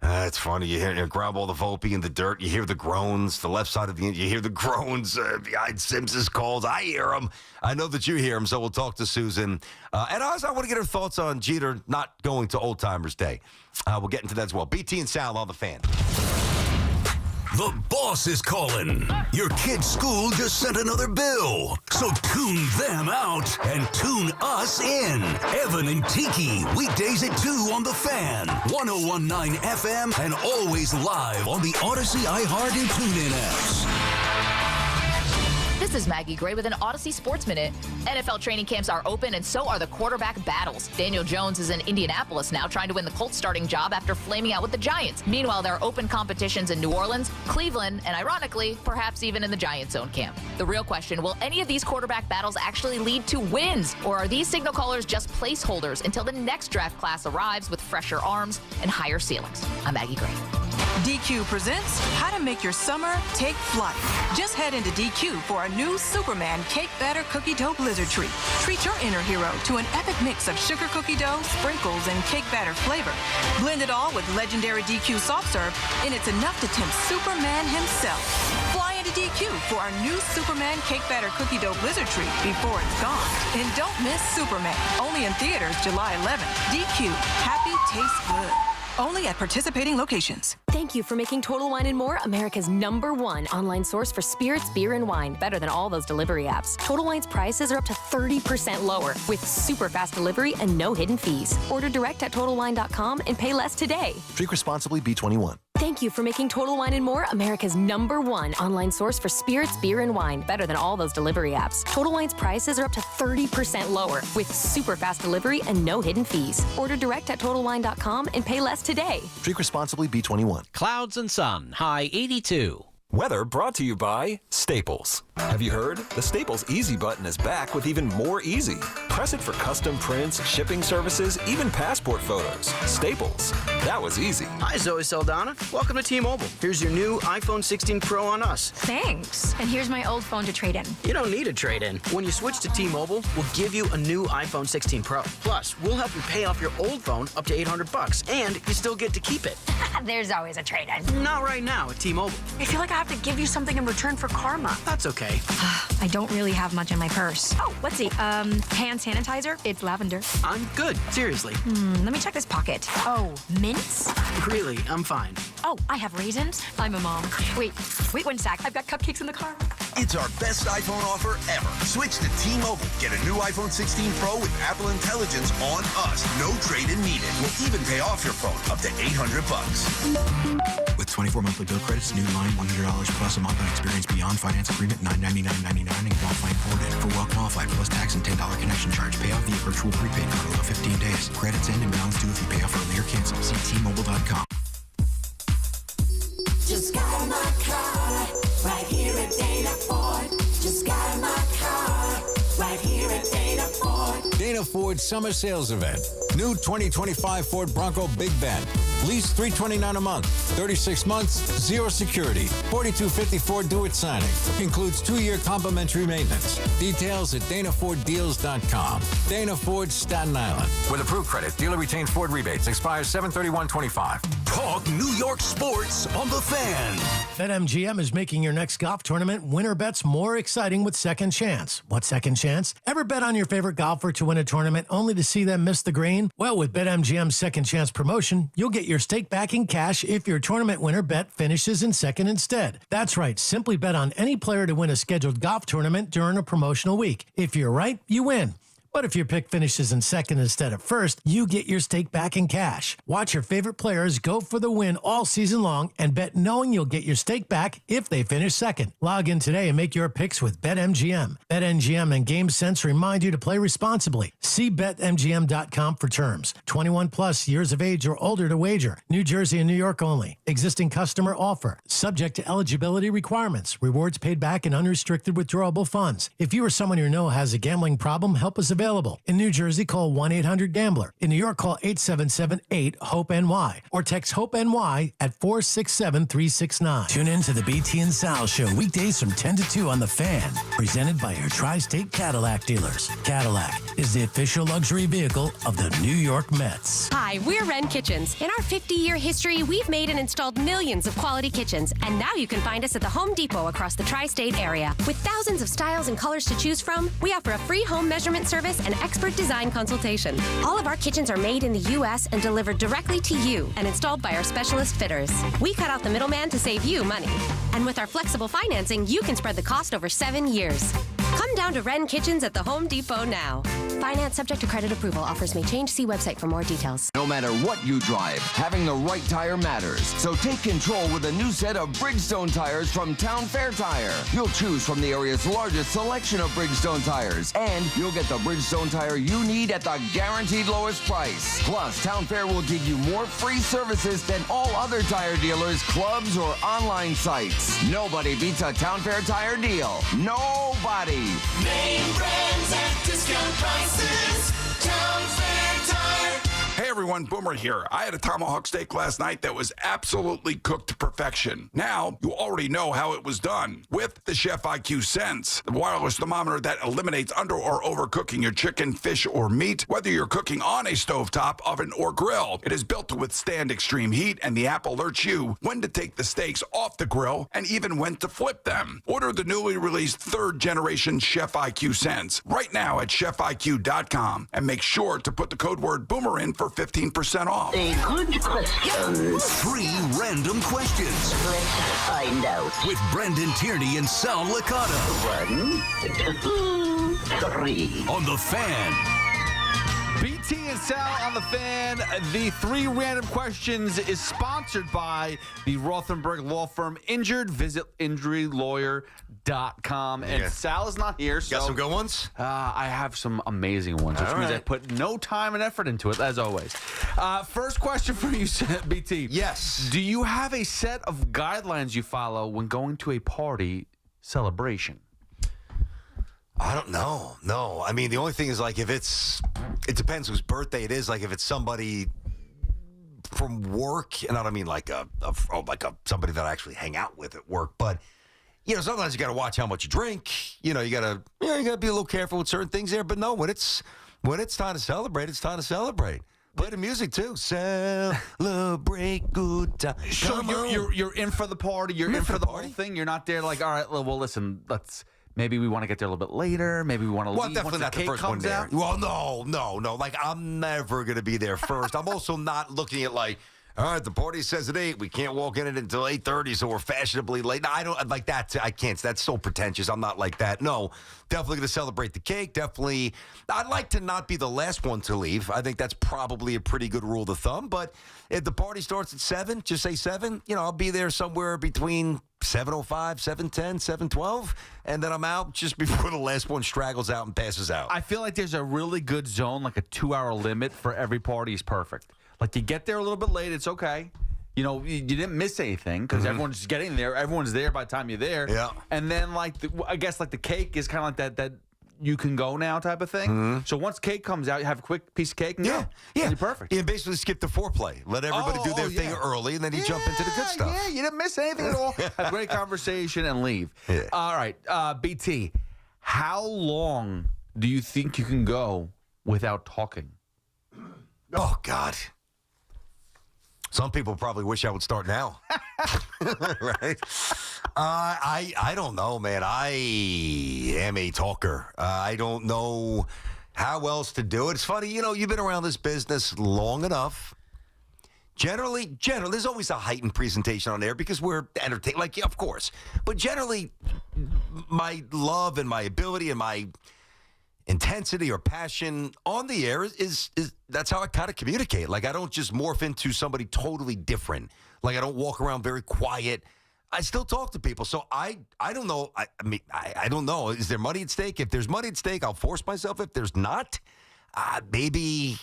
It's funny. You hear ground ball the Volpe in the dirt. You hear the groans. The left side of the end, you hear the groans behind Sims's calls. I hear them. I know that you hear them, so we'll talk to Susan. And also, I want to get her thoughts on Jeter not going to Old Timers Day. We'll get into that as well. BT and Sal on the Fan. The boss is calling. Your kid's school just sent another bill. So tune them out and tune us in. Evan and Tiki, weekdays at 2 on The Fan. 101.9 FM and always live on the Odyssey, iHeart, and TuneIn apps. This is Maggie Gray with an Odyssey Sports Minute. NFL training camps are open, and so are the quarterback battles. Daniel Jones is in Indianapolis now, trying to win the Colts starting job after flaming out with the Giants. Meanwhile, there are open competitions in New Orleans, Cleveland, and ironically, perhaps even in the Giants' own camp. The real question, will any of these quarterback battles actually lead to wins? Or are these signal callers just placeholders until the next draft class arrives with fresher arms and higher ceilings? I'm Maggie Gray. DQ presents How to Make Your Summer Take Flight. Just head into DQ for a new Superman Cake Batter Cookie Dough Blizzard Treat. Treat your inner hero to an epic mix of sugar cookie dough, sprinkles, and cake batter flavor. Blend it all with legendary DQ soft serve, and it's enough to tempt Superman himself. Fly into DQ for our new Superman Cake Batter Cookie Dough Blizzard Treat before it's gone. And don't miss Superman. Only in theaters July 11th. DQ. Happy tastes good. Only at participating locations. Thank you for making Total Wine & More America's #1 online source for spirits, beer, and wine. Better than all those delivery apps. Total Wine's prices are up to 30% lower with super fast delivery and no hidden fees. Order direct at TotalWine.com and pay less today. Drink responsibly, B21. Thank you for making Total Wine & More America's #1 online source for spirits, beer, and wine. Better than all those delivery apps. Total Wine's prices are up to 30% lower with super fast delivery and no hidden fees. Order direct at TotalWine.com and pay less today. Drink responsibly, B21. Clouds and sun, high 82. Weather brought to you by Staples. Have you heard? The Staples Easy button is back with even more easy. Press it for custom prints, shipping services, even passport photos. Staples. That was easy. Hi, Zoe Saldana. Welcome to T-Mobile. Here's your new iPhone 16 Pro on us. Thanks. And here's my old phone to trade in. You don't need a trade-in. When you switch to T-Mobile, we'll give you a new iPhone 16 Pro. Plus, we'll help you pay off your old phone up to $800, and you still get to keep it. There's always a trade-in. Not right now at T-Mobile. I feel like I have to give you something in return for karma. That's okay. I don't really have much in my purse. Oh, let's see. Hand sanitizer. It's lavender. I'm good. Seriously. Let me check this pocket. Oh, mints? Really, I'm fine. Oh, I have raisins. I'm a mom. Wait 1 sec. I've got cupcakes in the car. It's our best iPhone offer ever. Switch to T-Mobile. Get a new iPhone 16 Pro with Apple Intelligence on us. No trade-in needed. We'll even pay off your phone up to $800. With 24 monthly bill credits, new line $100 plus a month on experience beyond finance agreement $999.99 and qualifying forwarded. For well qualified plus tax and $10 connection charge. Pay off via virtual prepaid card below 15 days. Credits end and balance due if you pay off early or cancel. See T-Mobile.com. Just got my car right here at Dana Ford. Just got my car right here at Dana Ford. Dana Ford Summer Sales Event. New 2025 Ford Bronco Big Bend. Lease $329 a month. 36 months, zero security. $4,250 Ford Do-It signing. Includes 2-year complimentary maintenance. Details at DanaFordDeals.com. Dana Ford, Staten Island. With approved credit, dealer retains Ford rebates. Expires 7/31/25. Talk New York sports on the Fan. BetMGM is making your next golf tournament winner bets more exciting with Second Chance. What's Second Chance? Ever bet on your favorite golfer to win a tournament only to see them miss the green? Well, with BetMGM's Second Chance promotion, you'll get your stake back in cash if your tournament winner bet finishes in second instead. That's right. Simply bet on any player to win a scheduled golf tournament during a promotional week. If you're right, you win. But if your pick finishes in second instead of first, you get your stake back in cash. Watch your favorite players go for the win all season long and bet knowing you'll get your stake back if they finish second. Log in today and make your picks with BetMGM. BetMGM and GameSense remind you to play responsibly. See BetMGM.com for terms. 21 plus years of age or older to wager. New Jersey and New York only. Existing customer offer. Subject to eligibility requirements. Rewards paid back in unrestricted withdrawable funds. If you or someone you know has a gambling problem, help us available. In New Jersey, call 1-800-GAMBLER. In New York, call 877-8-HOPE-NY or text HOPE-NY at 467-369. Tune in to the BT and Sal Show weekdays from 10 to 2 on The Fan, presented by your Tri-State Cadillac dealers. Cadillac is the official luxury vehicle of the New York Mets. Hi, we're Wren Kitchens. In our 50-year history, we've made and installed millions of quality kitchens, and now you can find us at the Home Depot across the Tri-State area. With thousands of styles and colors to choose from, we offer a free home measurement service and expert design consultation. All of our kitchens are made in the U.S. and delivered directly to you and installed by our specialist fitters. We cut out the middleman to save you money. And with our flexible financing, you can spread the cost over 7 years. Come down to Wren Kitchens at the Home Depot now. Finance subject to credit approval. Offers may change. See website for more details. No matter what you drive, having the right tire matters. So take control with a new set of Bridgestone tires from Town Fair Tire. You'll choose from the area's largest selection of Bridgestone tires, and you'll get the Bridgestone tire you need at the guaranteed lowest price. Plus, Town Fair will give you more free services than all other tire dealers, clubs, or online sites. Nobody beats a Town Fair tire deal. Nobody. Name brands at discount prices. Town Fair Tire. Hey everyone, Boomer here. I had a tomahawk steak last night that was absolutely cooked to perfection. Now, you already know how it was done. With the Chef IQ Sense, the wireless thermometer that eliminates under or overcooking your chicken, fish, or meat, whether you're cooking on a stovetop, oven, or grill. It is built to withstand extreme heat, and the app alerts you when to take the steaks off the grill and even when to flip them. Order the newly released 3rd generation Chef IQ Sense right now at chefiq.com and make sure to put the code word Boomer in for 15% off. A good question. 3 random questions. Let's find out. With Brendan Tierney and Sal Licata. 1, 2, 3. On The Fan. BT and Sal on The Fan. The 3 random questions is sponsored by the Rothenberg Law Firm. Injured, visit injurylawyer.com. And Sal is not here. So got some good ones? I have some amazing ones, which means I put no time and effort into it, as always. First question for you, BT. Yes. Do you have a set of guidelines you follow when going to a party celebration? I don't know. No. I mean, the only thing is, like, if it depends whose birthday it is. Like, if it's somebody from work, and I don't mean like somebody that I actually hang out with at work, but, you know, sometimes you got to watch how much you drink. You know, you got to be a little careful with certain things there. But no, when it's time to celebrate, it's time to celebrate. Play the music too. Celebrate good time. So you're in for the party. You're in for the whole thing. You're not there like, all right, well, listen, maybe we want to get there a little bit later. Maybe we want to leave. Well, definitely not the first one there. Well, no. Like, I'm never going to be there first. I'm also not looking at like, all right, the party says at 8. We can't walk in it until 8:30, so we're fashionably late. No, I don't like that. I can't. That's so pretentious. I'm not like that. No, definitely going to celebrate the cake. Definitely. I'd like to not be the last one to leave. I think that's probably a pretty good rule of thumb. But if the party starts at 7, just say 7. You know, I'll be there somewhere between 7:05, 7:10, 7:12, and then I'm out just before the last one straggles out and passes out. I feel like there's a really good zone, like a 2-hour limit for every party is perfect. Like, you get there a little bit late, it's okay. You know, you didn't miss anything because everyone's just getting there. Everyone's there by the time you're there. Yeah. And then, like, I guess, like, the cake is kind of like that you can go now type of thing. So once cake comes out, you have a quick piece of cake and go. Yeah. And you're perfect. Yeah, basically skip the foreplay. Let everybody do their thing early, and then you jump into the good stuff. Yeah, you didn't miss anything at all. Have a great conversation and leave. Yeah. All right, BT, how long do you think you can go without talking? Oh, God. Some people probably wish I would start now. Right? I don't know, man. I am a talker. I don't know how else to do it. It's funny, you've been around this business long enough. Generally, there's always a heightened presentation on air because we're entertained. Like, yeah, of course. But generally, my love and my ability and my intensity or passion on the air is that's how I kind of communicate. Like, I don't just morph into somebody totally different. Like, I don't walk around very quiet. I still talk to people. So I don't know. I mean, I don't know. Is there money at stake? If there's money at stake, I'll force myself. If there's not, maybe,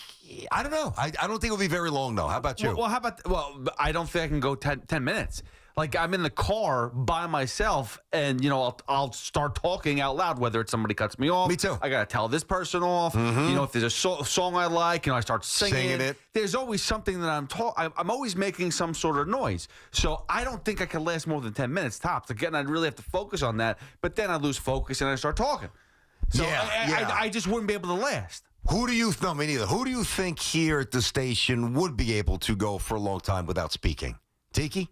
I don't know. I don't think it'll be very long, though. How about you? Well, I don't think I can go 10 minutes. Like, I'm in the car by myself, and, I'll start talking out loud, whether it's somebody cuts me off. Me too. I got to tell this person off. If there's a song I like, I start singing it. There's always something that I'm always making some sort of noise. So I don't think I can last more than 10 minutes tops. Again, I'd really have to focus on that, but then I lose focus and I start talking. So I just wouldn't be able to last. Who do you think here at the station would be able to go for a long time without speaking? Tiki?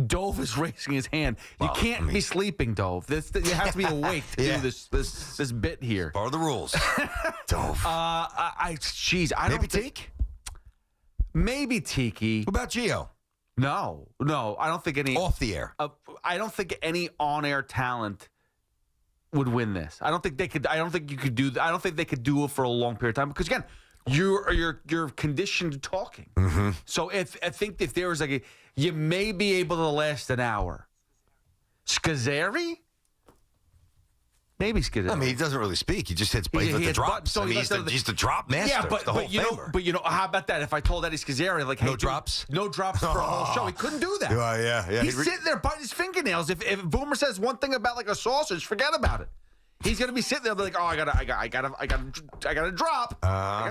Dove is raising his hand. You can't be sleeping, Dove. You have to be awake to do this bit here. Part of the rules. Dove. I maybe Tiki? Maybe Tiki. What about Gio? No, I don't think any off the air. I don't think any on-air talent would win this. I don't think they could. I don't think you could do. I don't think they could do it for a long period of time because again, you're conditioned to talking. So I think if there was you may be able to last an hour. Scazzeri? Maybe Scazzeri. I mean, he doesn't really speak. He just hits the drops. So he's the drop master. Yeah, but how about that? If I told Eddie Scazzeri, like, hey, no drops for a whole show, he couldn't do that. Yeah. He's sitting there biting his fingernails. If Boomer says one thing about like a sausage, forget about it. He's gonna be sitting there like, oh, I gotta drop. I gotta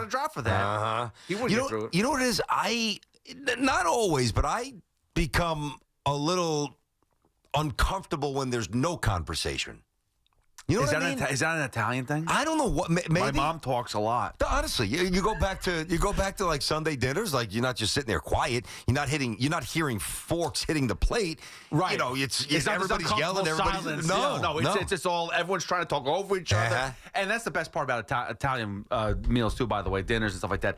drop for that. He wouldn't get through it. You know what it is? Not always, but I become a little uncomfortable when there's no conversation. You know what I mean? Is that an Italian thing? I don't know what. Maybe my mom talks a lot. Honestly, you go back to like Sunday dinners. Like you're not just sitting there quiet. You're not hearing forks hitting the plate. Right. It's everybody's yelling. Everybody's It's just all everyone's trying to talk over each other. And that's the best part about Italian meals too. By the way, dinners and stuff like that.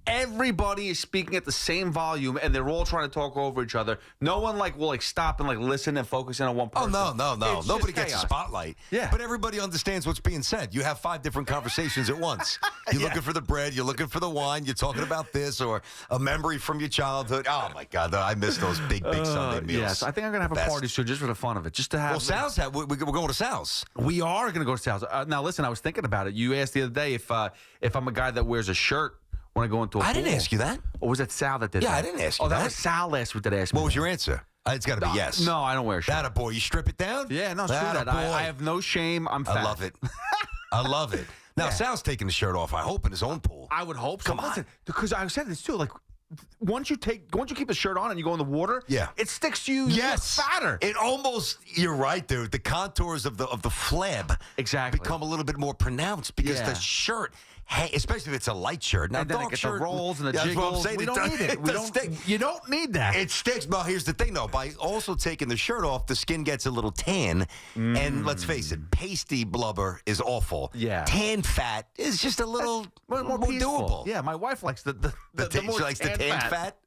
Everybody is speaking at the same volume, and they're all trying to talk over each other. No one will stop and listen and focus in on one person. Oh no! Nobody gets a spotlight. Yeah, but everybody understands what's being said. You have 5 different conversations at once. You're looking for the bread. You're looking for the wine. You're talking about this or a memory from your childhood. Oh my God, I miss those big Sunday meals. Yes, I think I'm gonna have a party soon just for the fun of it, just to have. Well, Sal's we're going to Sal's. We are gonna go to Sal's. Now, listen, I was thinking about it. You asked the other day if I'm a guy that wears a shirt when I go into a pool. I didn't ask you that. Or was that Sal that did that? Yeah, I didn't ask you that. Oh, that was Sal last week that asked me. What was your answer? It's got to be yes. No, I don't wear a shirt. That a boy. You strip it down? Yeah, no, screw that. I have no shame. I'm fat. I love it. I love it. Now, Sal's taking the shirt off, I hope, in his own pool. I would hope so. Come on. Listen, because I said this too, once you keep the shirt on and you go in the water, it sticks to you. Yes, you get fatter. It almost. You're right, dude. The contours of the flab become a little bit more pronounced because the shirt, especially if it's a light shirt. Now, and then dark shirt, the rolls and the jiggles. We don't need it. You don't need that. It sticks. Well, here's the thing, though. By also taking the shirt off, the skin gets a little tan, and let's face it, pasty blubber is awful. Yeah, tan fat is just a little more doable. Yeah, my wife likes the more she likes the tan fat.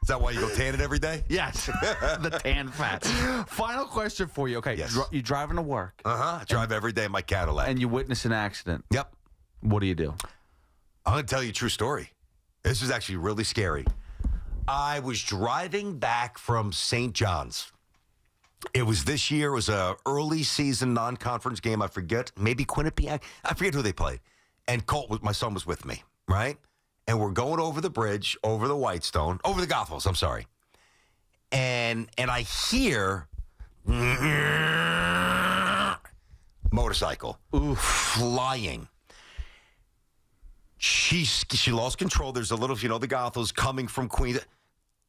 Is that why you go tan it every day? Yes, the tan fat. Final question for you. Okay, you driving to work. I drive every day in my Cadillac. And you witness an accident. Yep. What do you do? I'm going to tell you a true story. This is actually really scary. I was driving back from St. John's. It was this year. It was a early season non-conference game. I forget. Maybe Quinnipiac. I forget who they played. And Colt, my son, was with me, right? And we're going over the bridge, over the Whitestone, over the Goethals, I'm sorry. And I hear motorcycle. Flying. She lost control. There's a little, the Gothels coming from Queens.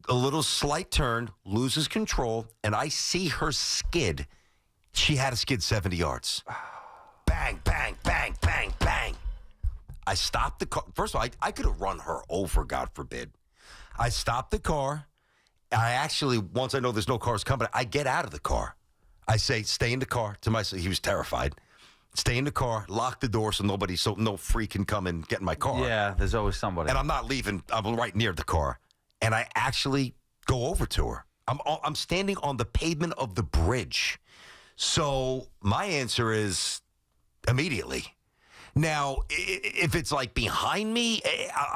A little slight turn, loses control, and I see her skid. She had to skid 70 yards. Bang, bang, bang, bang, bang. I stopped the car. First of all, I could have run her over, God forbid. I stopped the car. I actually, once I know there's no cars coming, I get out of the car. I say, stay in the car to myself. He was terrified. Stay in the car, lock the door so no freak can come and get in my car. Yeah, there's always somebody. And I'm not leaving. I'm right near the car. And I actually go over to her. I'm standing on the pavement of the bridge. So my answer is immediately. Now, if it's like behind me,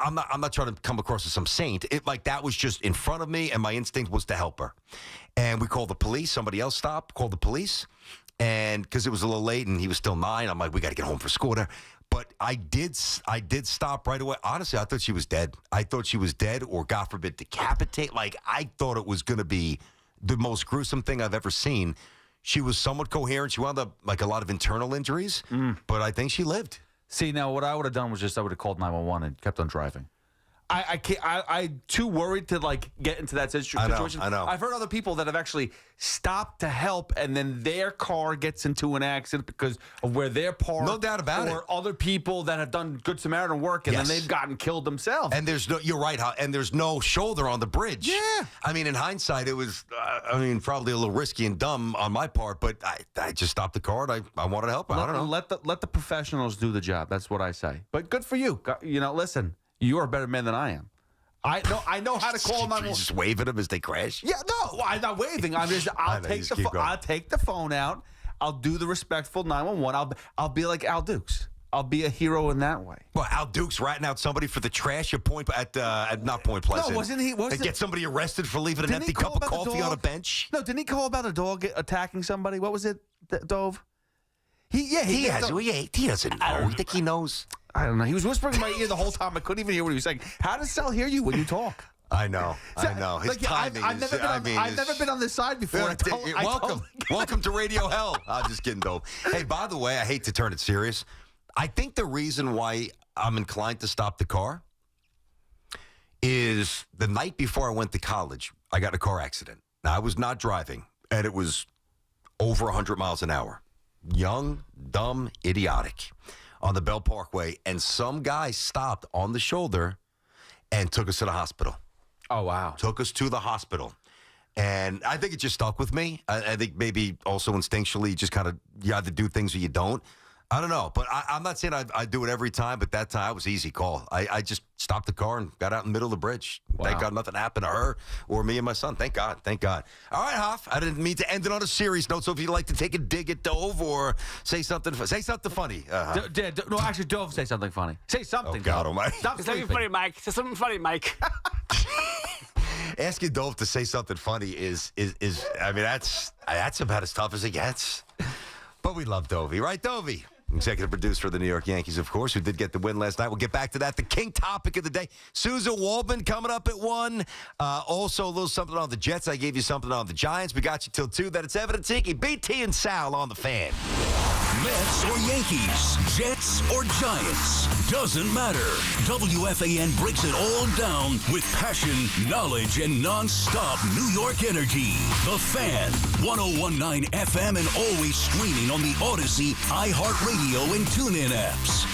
I'm not trying to come across as some saint. That was just in front of me, and my instinct was to help her. And we called the police. Somebody else stopped, called the police. And because it was a little late and he was still 9, I'm like, we got to get home for school there. But I did stop right away. Honestly, I thought she was dead. I thought she was dead or, God forbid, decapitate. I thought it was going to be the most gruesome thing I've ever seen. She was somewhat coherent. She wound up a lot of internal injuries, but I think she lived. See, now what I would have done was I would have called 911 and kept on driving. I'm too worried to get into that situation. I know. I've heard other people that have actually stopped to help, and then their car gets into an accident because of where they're parked. No doubt about it. Or other people that have done Good Samaritan work, and then they've gotten killed themselves. And you're right, and there's no shoulder on the bridge. Yeah. I mean, in hindsight, it was, probably a little risky and dumb on my part, but I just stopped the car and I wanted to help her. I don't know. Let the professionals do the job. That's what I say. But good for you. Listen. You are a better man than I am. I know how to call 911. Just wave at them as they crash? Yeah, no, I'm not waving. I'll take the phone out. I'll do the respectful 911. I'll be like Al Dukes. I'll be a hero in that way. Well, Al Dukes ratting out somebody for the trash at not Point Pleasant. No, wasn't he? And get somebody arrested for leaving an empty cup of coffee on a bench? No, didn't he call about a dog attacking somebody? What was it, Dove? He doesn't know. You think he knows? I don't know. He was whispering in my ear the whole time. I couldn't even hear what he was saying. How does Sal hear you when you talk? I know. His timing I've never been on this side before. Welcome to Radio Hell. I'm just kidding, though. Hey, by the way, I hate to turn it serious. I think the reason why I'm inclined to stop the car is the night before I went to college, I got in a car accident. Now, I was not driving, and it was over 100 miles an hour. Young, dumb, idiotic. On the Bell Parkway, and some guy stopped on the shoulder and took us to the hospital. Oh, wow. Took us to the hospital. And I think it just stuck with me. I think maybe also instinctually just kind of you either do things or you don't. I don't know. But I'm not saying I do it every time, but that time it was an easy call. I just stopped the car and got out in the middle of the bridge. Wow. Thank God nothing happened to her or me and my son. Thank God. Thank God. All right, Hoff. I didn't mean to end it on a serious note, so if you'd like to take a dig at Dove or say something funny. No, actually, Dove, say something funny. Say something. Oh, God almighty. Stop Say something funny, Mike. Say something funny, Mike. Asking Dove to say something funny is that's about as tough as it gets. But we love Dovey, right, Dovey? Executive producer of the New York Yankees, of course, who did get the win last night. We'll get back to that. The king topic of the day, Susan Waldman coming up at 1. Also, a little something on the Jets. I gave you something on the Giants. We got you till 2. That it's Evan and Tiki, BT and Sal on the Fan. Mets or Yankees, Jets or Giants, doesn't matter. WFAN breaks it all down with passion, knowledge, and non-stop New York energy. The Fan, 101.9 FM, and always streaming on the Odyssey, iHeartRadio, and TuneIn apps.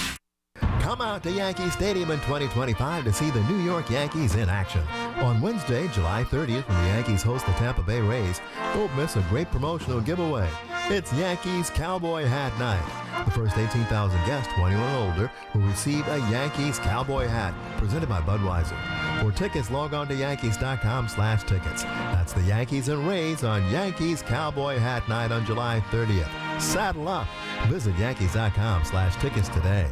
Come out to Yankee Stadium in 2025 to see the New York Yankees in action. On Wednesday, July 30th, when the Yankees host the Tampa Bay Rays, don't miss a great promotional giveaway. It's Yankees Cowboy Hat Night. The first 18,000 guests, 21 and older, will receive a Yankees Cowboy Hat, presented by Budweiser. For tickets, log on to Yankees.com/tickets. That's the Yankees and Rays on Yankees Cowboy Hat Night on July 30th. Saddle up. Visit Yankees.com/tickets today.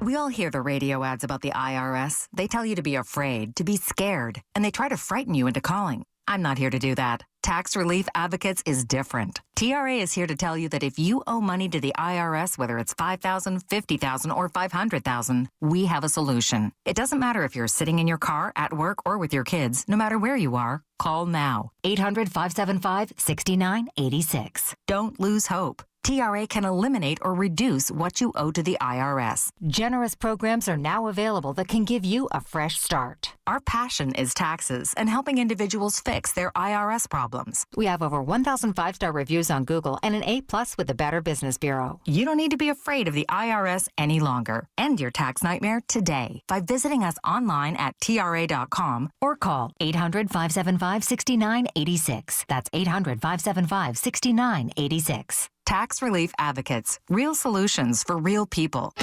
We all hear the radio ads about the IRS. They tell you to be afraid, to be scared, and they try to frighten you into calling. I'm not here to do that. Tax Relief Advocates is different. TRA is here to tell you that if you owe money to the IRS, whether it's $5,000, $50,000, or $500,000, we have a solution. It doesn't matter if you're sitting in your car, at work, or with your kids. No matter where you are, call now. 800-575-6986. Don't lose hope. TRA can eliminate or reduce what you owe to the IRS. Generous programs are now available that can give you a fresh start. Our passion is taxes and helping individuals fix their IRS problems. We have over 1,000 five-star reviews on Google and an A+ with the Better Business Bureau. You don't need to be afraid of the IRS any longer. End your tax nightmare today by visiting us online at TRA.com or call 800-575-6986. That's 800-575-6986. Tax Relief Advocates. Real solutions for real people.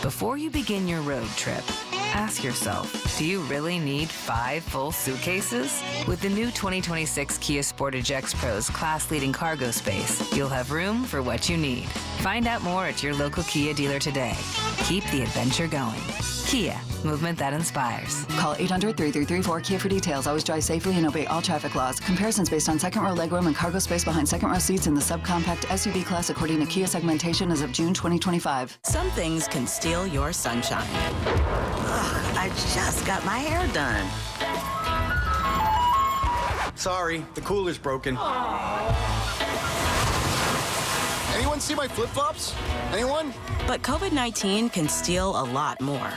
Before you begin your road trip, ask yourself, do you really need 5 full suitcases? With the new 2026 Kia Sportage X-Pro's class-leading cargo space, you'll have room for what you need. Find out more at your local Kia dealer today. Keep the adventure going. Kia, movement that inspires. Call 800-3334-KIA for details. Always drive safely and obey all traffic laws. Comparisons based on second row legroom and cargo space behind second row seats in the subcompact SUV class according to Kia segmentation as of June 2025. Some things can steal your sunshine. Ugh, I just got my hair done. Sorry, the cooler's broken. Anyone see my flip-flops? Anyone? But COVID-19 can steal a lot more.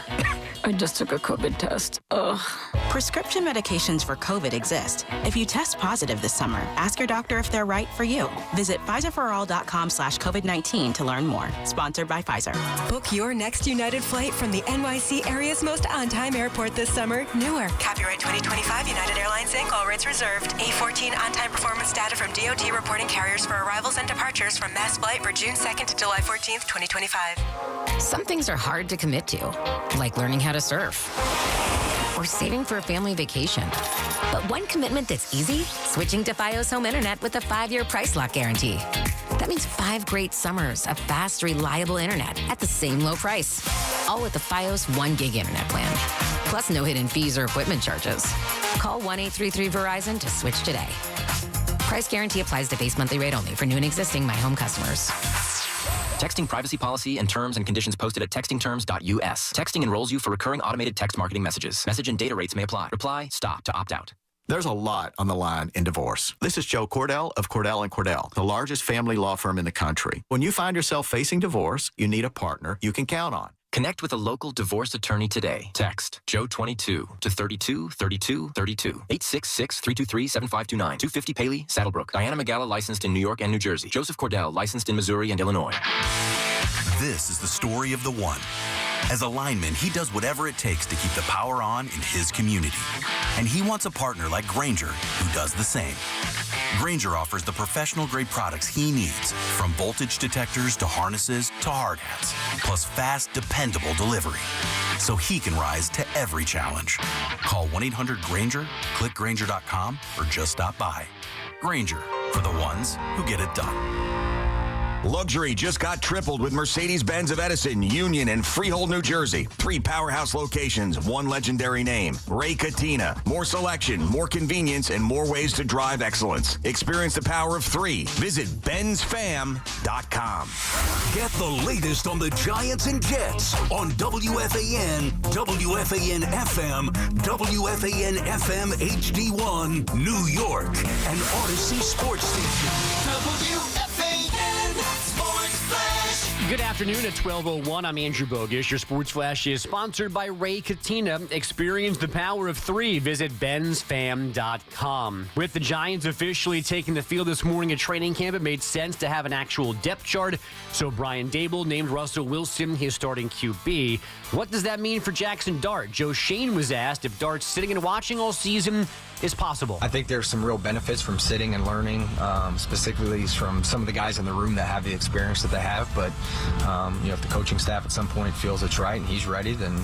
I just took a COVID test. Ugh. Prescription medications for COVID exist. If you test positive this summer, ask your doctor if they're right for you. Visit PfizerForAll.com/COVID-19 to learn more. Sponsored by Pfizer. Book your next United flight from the NYC area's most on-time airport this summer, Newark. Copyright 2025 United Airlines Inc. All rights reserved. A14 on-time performance data from DOT reporting carriers for arrivals and departures from mass flight for June 2nd to July 14th, 2025. Some things are hard to commit to, like learning how to surf or saving for a family vacation. But one commitment that's easy, switching to Fios Home Internet with a 5-year price lock guarantee. That means 5 great summers of fast, reliable internet at the same low price. All with the Fios 1 gig internet plan. Plus no hidden fees or equipment charges. Call 1-833-VERIZON to switch today. Price guarantee applies to base monthly rate only for new and existing My Home customers. Texting privacy policy and terms and conditions posted at textingterms.us. Texting enrolls you for recurring automated text marketing messages. Message and data rates may apply. Reply, stop to opt out. There's a lot on the line in divorce. This is Joe Cordell of Cordell & Cordell, the largest family law firm in the country. When you find yourself facing divorce, you need a partner you can count on. Connect with a local divorce attorney today. Text Joe22 to 32 32 32. 866-323-7529. 250 Paley, Saddlebrook. Diana Magala, licensed in New York and New Jersey. Joseph Cordell, licensed in Missouri and Illinois. This is the story of the one. As a lineman, he does whatever it takes to keep the power on in his community. And he wants a partner like Grainger who does the same. Grainger offers the professional-grade products he needs, from voltage detectors to harnesses to hard hats, plus fast, dependable delivery, so he can rise to every challenge. Call 1-800-GRAINGER, click Grainger.com, or just stop by. Grainger, for the ones who get it done. Luxury just got tripled with Mercedes-Benz of Edison, Union, and Freehold, New Jersey. 3 powerhouse locations, 1 legendary name. Ray Katina. More selection, more convenience, and more ways to drive excellence. Experience the power of 3. Visit BenzFam.com. Get the latest on the Giants and Jets on WFAN, WFAN FM, WFAN FM HD1, New York, and Odyssey Sports Station. WFAN Sports Flash. Good afternoon at 12:01. I'm Andrew Bogish. Your Sports Flash is sponsored by Ray Katina. Experience the power of 3. Visit BenzFam.com. With the Giants officially taking the field this morning at training camp, it made sense to have an actual depth chart. So Brian Dable named Russell Wilson his starting QB. What does that mean for Jackson Dart? Joe Shane was asked if Dart's sitting and watching all season is possible. I think there's some real benefits from sitting and learning, specifically from some of the guys in the room that have the experience that they have. But if the coaching staff at some point feels it's right and he's ready, then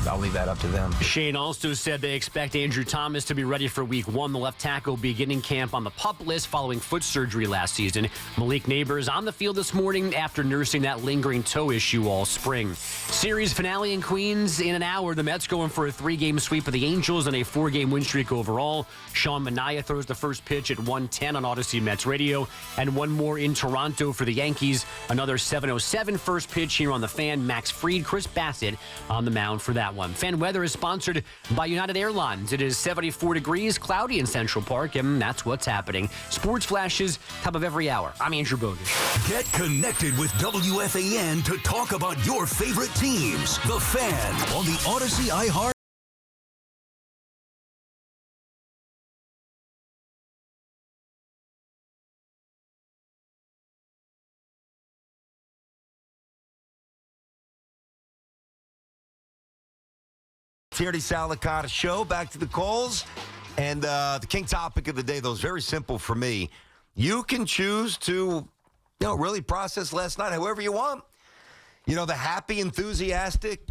I'll leave that up to them. Shane also said they expect Andrew Thomas to be ready for Week 1. The left tackle beginning camp on the PUP list following foot surgery last season. Malik Neighbors on the field this morning after nursing that lingering toe issue all spring. Series finale in Queens in an hour. The Mets going for a 3-game sweep of the Angels and a 4-game win streak overall. Sean Manaea throws the first pitch at 1:10 on Odyssey Mets Radio, and one more in Toronto for the Yankees. Another 7:06 7 first pitch here on the Fan. Max Fried, Chris Bassett on the mound for that one. Fan weather is sponsored by United Airlines. It is 74 degrees, cloudy in Central Park, and that's what's happening. Sports flashes, top of every hour. I'm Andrew Bogish. Get connected with WFAN to talk about your favorite teams. The Fan on the Odyssey iHeart. Tierney, Licata show. Back to the calls. And the king topic of the day, though, is very simple for me. You can choose to, really process last night however you want. The happy, enthusiastic,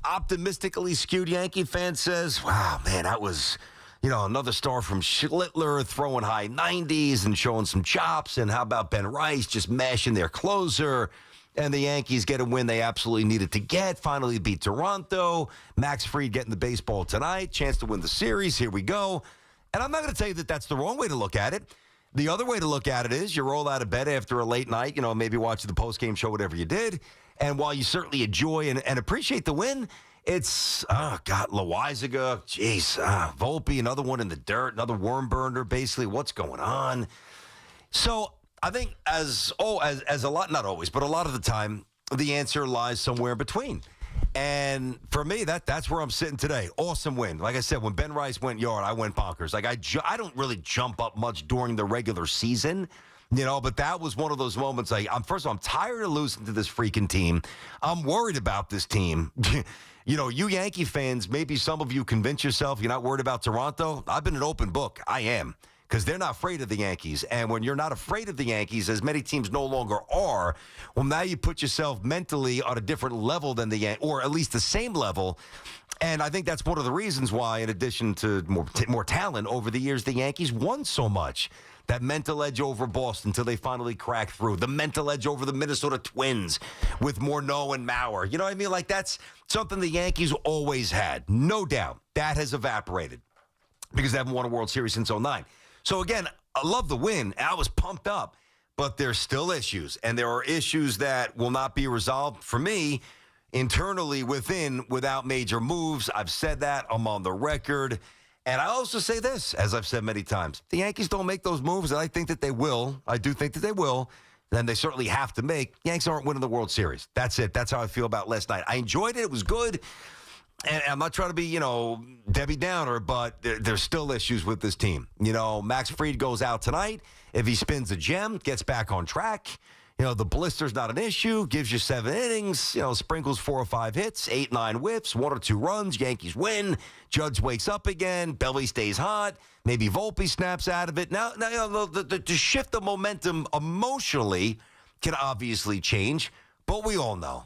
optimistically skewed Yankee fan says, wow, man, that was, another star from Schlittler throwing high 90s and showing some chops. And how about Ben Rice just mashing their closer? And the Yankees get a win they absolutely needed to get. Finally beat Toronto. Max Fried getting the baseball tonight. Chance to win the series. Here we go. And I'm not going to tell you that that's the wrong way to look at it. The other way to look at it is you roll out of bed after a late night, maybe watch the postgame show, whatever you did. And while you certainly enjoy and appreciate the win, it's, Loizaga, Volpe, another one in the dirt, another worm burner, basically. What's going on? So I think as a lot, not always, but a lot of the time, the answer lies somewhere in between. And for me, that's where I'm sitting today. Awesome win. Like I said, when Ben Rice went yard, I went bonkers. Like I don't really jump up much during the regular season, but that was one of those moments. Like first of all, I'm tired of losing to this freaking team. I'm worried about this team. You Yankee fans, maybe some of you convince yourself you're not worried about Toronto. I've been an open book. I am. Because they're not afraid of the Yankees. And when you're not afraid of the Yankees, as many teams no longer are, well, now you put yourself mentally on a different level than the Yankees, or at least the same level. And I think that's one of the reasons why, in addition to more talent over the years, the Yankees won so much. That mental edge over Boston until they finally cracked through. The mental edge over the Minnesota Twins with Morneau and Mauer. You know what I mean? Like, that's something the Yankees always had. No doubt. That has evaporated because they haven't won a World Series since 2009. So, again, I love the win. I was pumped up, but there's still issues. And there are issues that will not be resolved, for me, internally without major moves. I've said that. I'm on the record. And I also say this, as I've said many times. The Yankees don't make those moves, and I think that they will. I do think that they will. Then they certainly have to make. Yankees aren't winning the World Series. That's it. That's how I feel about last night. I enjoyed it. It was good. And I'm not trying to be, Debbie Downer, but there's still issues with this team. Max Fried goes out tonight. If he spins a gem, gets back on track. The blister's not an issue. Gives you 7 innings. Sprinkles 4 or 5 hits, 8, 9 whiffs, 1 or 2 runs. Yankees win. Judge wakes up again. Belly stays hot. Maybe Volpe snaps out of it. Now to shift the momentum emotionally can obviously change, but we all know.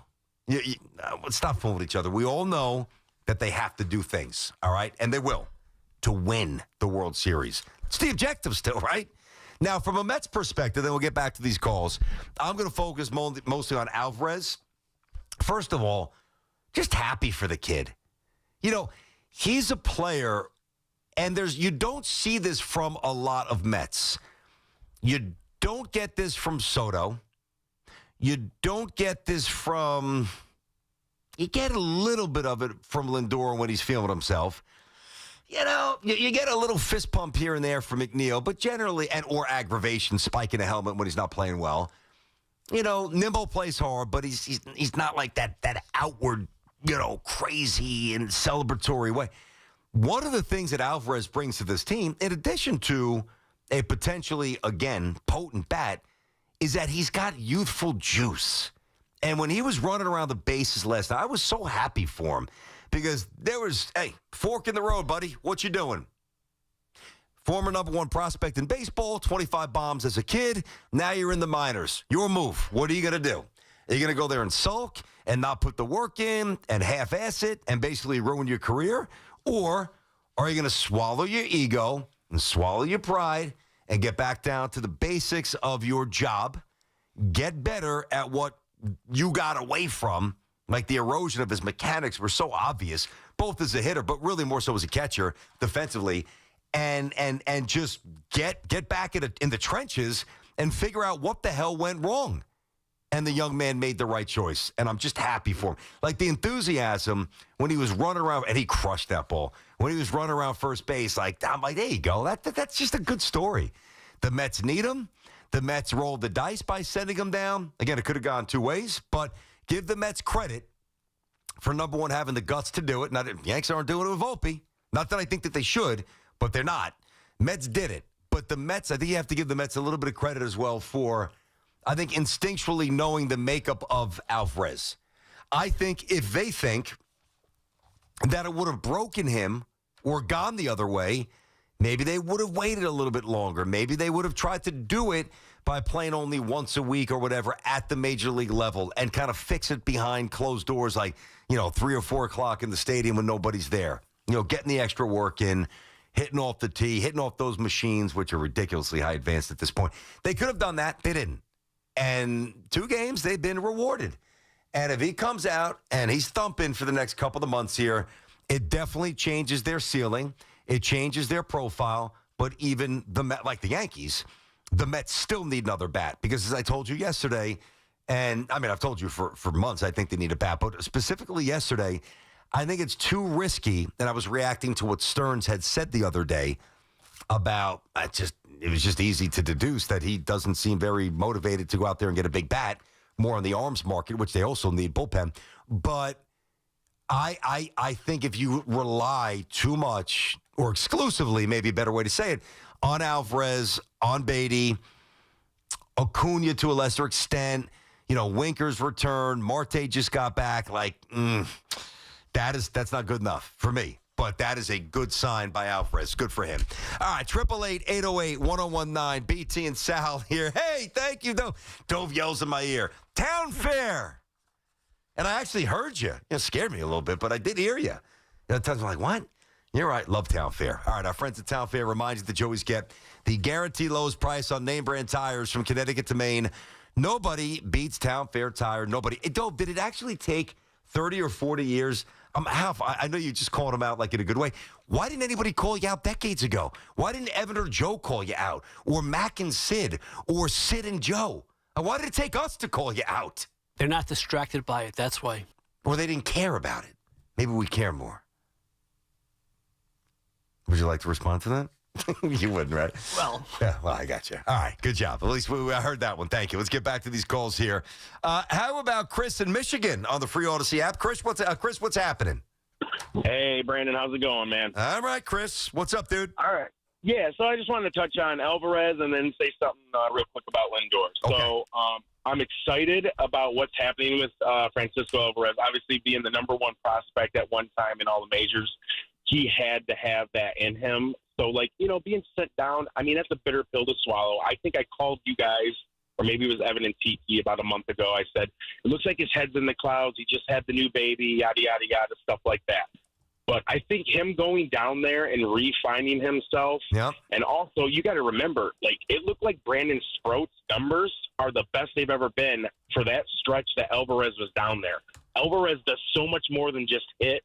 Stop fooling with each other. We all know that they have to do things, all right? And they will, to win the World Series. It's the objective still, right? Now, from a Mets perspective, then we'll get back to these calls. I'm going to focus mostly on Alvarez. First of all, just happy for the kid. He's a player, and you don't see this from a lot of Mets. You don't get this from Soto. You don't get this from... You get a little bit of it from Lindor when he's feeling himself. You get a little fist pump here and there from McNeil, but generally, or aggravation, spiking a helmet when he's not playing well. Nimble plays hard, but he's not like that outward, crazy and celebratory way. One of the things that Alvarez brings to this team, in addition to a potentially, again, potent bat, is that he's got youthful juice. And when he was running around the bases last night, I was so happy for him because there was, fork in the road, buddy. What you doing? Former #1 prospect in baseball, 25 bombs as a kid. Now you're in the minors. Your move. What are you going to do? Are you going to go there and sulk and not put the work in and half-ass it and basically ruin your career? Or are you going to swallow your ego and swallow your pride and get back down to the basics of your job, get better at what you got away from, like the erosion of his mechanics were so obvious, both as a hitter, but really more so as a catcher defensively, and just get back in the trenches and figure out what the hell went wrong. and the young man made the right choice, and I'm just happy for him. Like the enthusiasm when he was running around, and he crushed that ball. When he was running around first base, I'm like, there you go. That's just a good story. The Mets need him. The Mets rolled the dice by sending him down. Again, it could have gone two ways, but give the Mets credit for, number one, having the guts to do it. Now, the Yanks aren't doing it with Volpe. Not that I think that they should, but they're not. Mets did it. But the Mets, I think you have to give the Mets a little bit of credit as well for, I think, instinctually knowing the makeup of Alvarez. I think if they think that it would have broken him or gone the other way, maybe they would have waited a little bit longer. Maybe they would have tried to do it by playing only once a week or whatever at the major league level and kind of fix it behind closed doors, like, 3 or 4 o'clock in the stadium when nobody's there. Getting the extra work in, hitting off the tee, hitting off those machines, which are ridiculously high advanced at this point. They could have done that. They didn't. And 2 games, they've been rewarded. And if he comes out and he's thumping for the next couple of months here, it definitely changes their ceiling. It changes their profile. But even like the Yankees, the Mets still need another bat. Because as I told you yesterday, and I mean, I've told you for months, I think they need a bat. But specifically yesterday, I think it's too risky. And I was reacting to what Stearns had said the other day about it was just easy to deduce that he doesn't seem very motivated to go out there and get a big bat, more on the arms market, which they also need, bullpen. But I think if you rely too much, or exclusively, maybe a better way to say it, on Alvarez, on Beatty, Acuna to a lesser extent, Winker's return, Marte just got back, that's not good enough for me. But that is a good sign by Alvarez. Good for him. All right, 888-808-1019. BT and Sal here. Hey, thank you. Dove yells in my ear. Town Fair. And I actually heard you. It scared me a little bit, but I did hear you. Times I'm like, what? You're right. Love Town Fair. All right, our friends at Town Fair remind you that you always get the guaranteed lowest price on name brand tires from Connecticut to Maine. Nobody beats Town Fair tire. Nobody. Dove, did it actually take 30 or 40 years? I know you just called him out like in a good way. Why didn't anybody call you out decades ago? Why didn't Evan or Joe call you out? Or Mac and Sid? Or Sid and Joe? Why did it take us to call you out? They're not distracted by it. That's why. Or they didn't care about it. Maybe we care more. Would you like to respond to that? You wouldn't, right? Well, I got you. All right, good job. At least I heard that one. Thank you. Let's get back to these calls here. How about Chris in Michigan on the free Odyssey app? Chris, what's happening? Hey, Brandon, how's it going, man? All right, Chris. What's up, dude? All right. Yeah, so I just wanted to touch on Alvarez and then say something real quick about Lindor. Okay. So I'm excited about what's happening with Francisco Alvarez. Obviously, being the number one prospect at one time in all the majors, he had to have that in him. So, being sent down, I mean, that's a bitter pill to swallow. I think I called you guys, or maybe it was Evan and Tiki about a month ago. I said, it looks like his head's in the clouds. He just had the new baby, yada, yada, yada, stuff like that. But I think him going down there and refining himself, and also you got to remember, it looked like Brandon Sproat's numbers are the best they've ever been for that stretch that Alvarez was down there. Alvarez does so much more than just hit.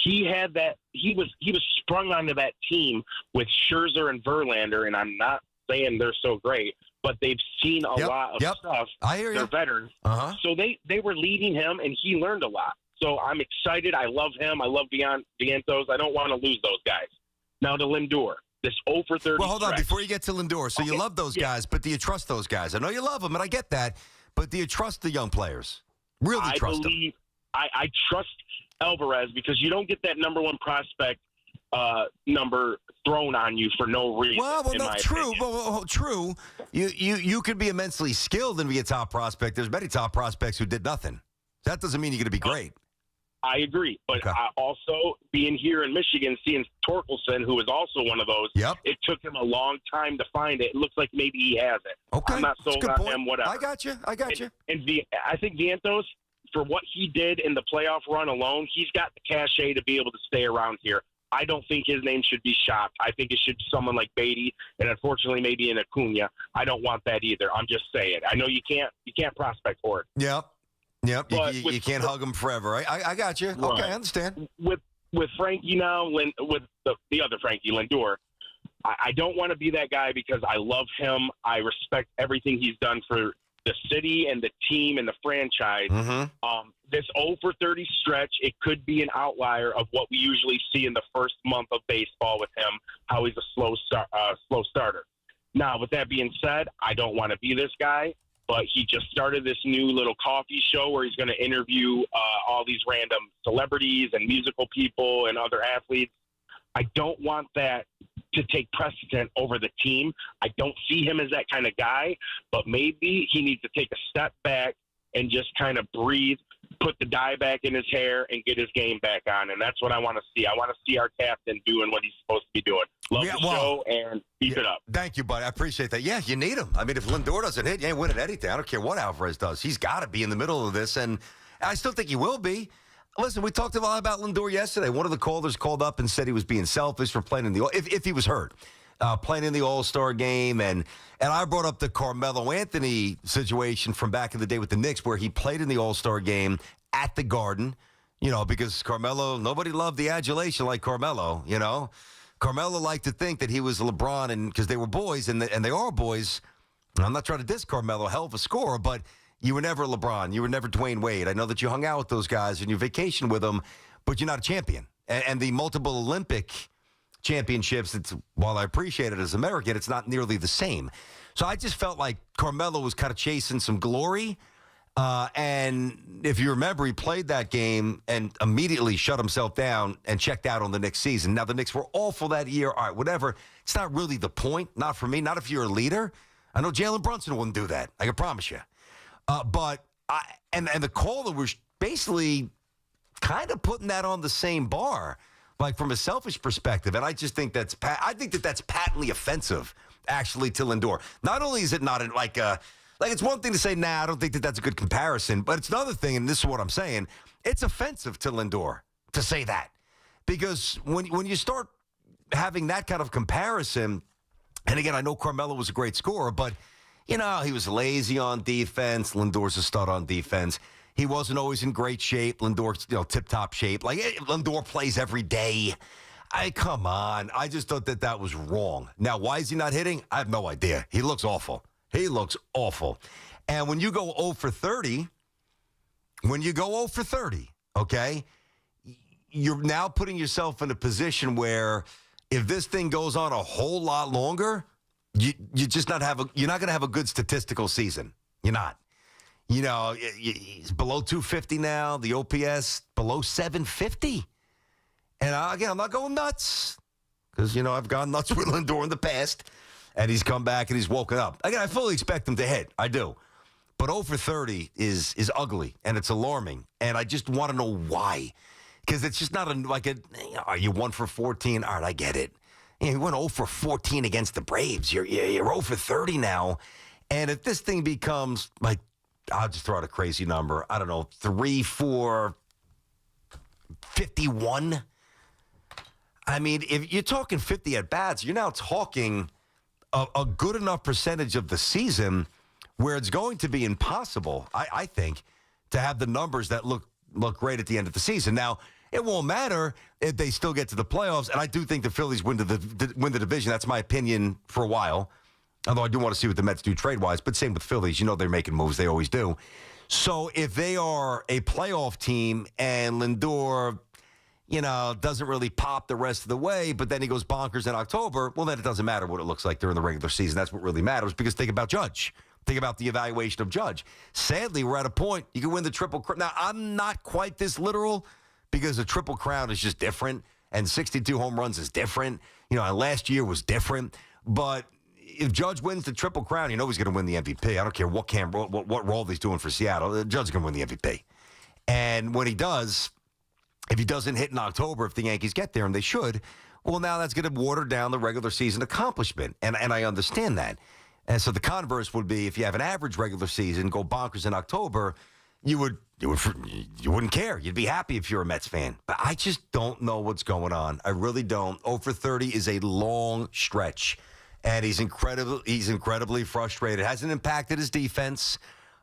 He had that. He was sprung onto that team with Scherzer and Verlander, and I'm not saying they're so great, but they've seen a lot of stuff. I hear you. They're veterans, so they were leading him, and he learned a lot. So I'm excited. I love him. I love Vientos. I don't want to lose those guys. Now to Lindor, this 0 for 30. Well, hold on before you get to Lindor. So you love those guys, but do you trust those guys? I know you love them, and I get that, but do you trust the young players? Really trust them? I trust Alvarez because you don't get that number one prospect number thrown on you for no reason. True. You could be immensely skilled and be a top prospect. There's many top prospects who did nothing. That doesn't mean you're going to be great. I agree, but I also being here in Michigan, seeing Torkelson, who is also one of those. It took him a long time to find it. It looks like maybe he has it. Okay, I'm not sold on him. Whatever. I got you. And I think Vientos, for what he did in the playoff run alone, he's got the cachet to be able to stay around here. I don't think his name should be shopped. I think it should be someone like Beatty, and unfortunately maybe an Acuna. I don't want that either. I'm just saying. I know you can't prospect for it. Yep. You can't hug him forever. I got you. Right. Okay, I understand. With Frankie now, with the other Frankie, Lindor, I don't want to be that guy because I love him. I respect everything he's done for the city and the team and the franchise. This 0 for 30 stretch, it could be an outlier of what we usually see in the first month of baseball with him, how he's a slow starter. Now, with that being said, I don't want to be this guy, but he just started this new little coffee show where he's going to interview all these random celebrities and musical people and other athletes. I don't want that to take precedent over the team. I don't see him as that kind of guy, but maybe he needs to take a step back and just kind of breathe, put the dye back in his hair, and get his game back on. And that's what I want to see. I want to see our captain doing what he's supposed to be doing. Love the show, and keep it up. Thank you, buddy. I appreciate that. Yeah, you need him. I mean, if Lindor doesn't hit, you ain't winning anything. I don't care what Alvarez does. He's got to be in the middle of this, and I still think he will be. Listen, we talked a lot about Lindor yesterday. One of the callers called up and said he was being selfish for playing in the if he was hurt, playing in the All-Star game, and I brought up the Carmelo Anthony situation from back in the day with the Knicks, where he played in the All-Star game at the Garden, because Carmelo, nobody loved the adulation like Carmelo. Carmelo liked to think that he was LeBron, and because they were boys, and they are boys. I'm not trying to diss Carmelo, hell of a scorer, but you were never LeBron. You were never Dwayne Wade. I know that you hung out with those guys and you vacationed with them, but you're not a champion. And the multiple Olympic championships, while I appreciate it as an American, it's not nearly the same. So I just felt like Carmelo was kind of chasing some glory. And if you remember, he played that game and immediately shut himself down and checked out on the next season. Now, the Knicks were awful that year. All right, whatever. It's not really the point. Not for me. Not if you're a leader. I know Jalen Brunson wouldn't do that. I can promise you. But the caller was basically kind of putting that on the same bar, like from a selfish perspective. And I just think that's patently offensive, actually, to Lindor. Not only is it not it's one thing to say, nah, I don't think that's a good comparison, but it's another thing, and this is what I'm saying, it's offensive to Lindor to say that. Because when you start having that kind of comparison, and again, I know Carmelo was a great scorer, but he was lazy on defense. Lindor's a stud on defense. He wasn't always in great shape. Lindor's, tip-top shape. Like, Lindor plays every day. Come on. I just thought that was wrong. Now, why is he not hitting? I have no idea. He looks awful. And when you go 0 for 30, okay, you're now putting yourself in a position where if this thing goes on a whole lot longer, you're not going to have a good statistical season. You're not. He's below 250 now. The OPS below 750. And again, I'm not going nuts because I've gone nuts with Lindor in the past, and he's come back and he's woken up. Again, I fully expect him to hit. I do. But 0 for 30 is ugly and it's alarming, and I just want to know why. Because it's just not are you 1 for 14? All right, I get it. You went 0 for 14 against the Braves. You're 0 for 30 now. And if this thing becomes, I'll just throw out a crazy number. I don't know, 3 for 51. I mean, if you're talking 50 at-bats, you're now talking a good enough percentage of the season where it's going to be impossible, I think, to have the numbers that look great at the end of the season. Now, it won't matter if they still get to the playoffs, and I do think the Phillies win the division. That's my opinion for a while, although I do want to see what the Mets do trade-wise. But same with Phillies. They're making moves. They always do. So if they are a playoff team and Lindor, doesn't really pop the rest of the way, but then he goes bonkers in October, well, then it doesn't matter what it looks like during the regular season. That's what really matters, because think about Judge. Think about the evaluation of Judge. Sadly, we're at a point you can win the Triple Crown. Now, I'm not quite this literal, because the Triple Crown is just different, and 62 home runs is different. And last year was different. But if Judge wins the Triple Crown, he's going to win the MVP. I don't care what role he's doing for Seattle. Judge's going to win the MVP. And when he does, if he doesn't hit in October, if the Yankees get there, and they should, well, now that's going to water down the regular season accomplishment. And I understand that. And so the converse would be, if you have an average regular season, go bonkers in October, you wouldn't care. You'd be happy if you're a Mets fan. But I just don't know what's going on. I really don't. 0 for 30 is a long stretch, and he's incredibly frustrated. It hasn't impacted his defense.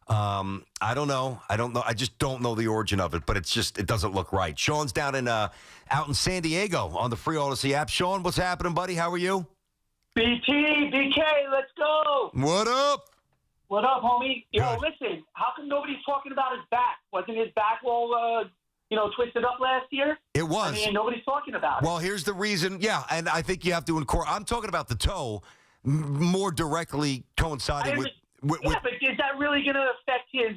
I don't know. I just don't know the origin of it, but it doesn't look right. Sean's out in San Diego on the Free Odyssey app. Sean, what's happening, buddy? How are you? BK, let's go. What up? What up, homie? Yo, listen, how come nobody's talking about his back? Wasn't his back all, twisted up last year? It was. I mean, nobody's talking about it. Well, here's the reason. Yeah, and I think you have to I'm talking about the toe more directly coinciding with but is that really going to affect his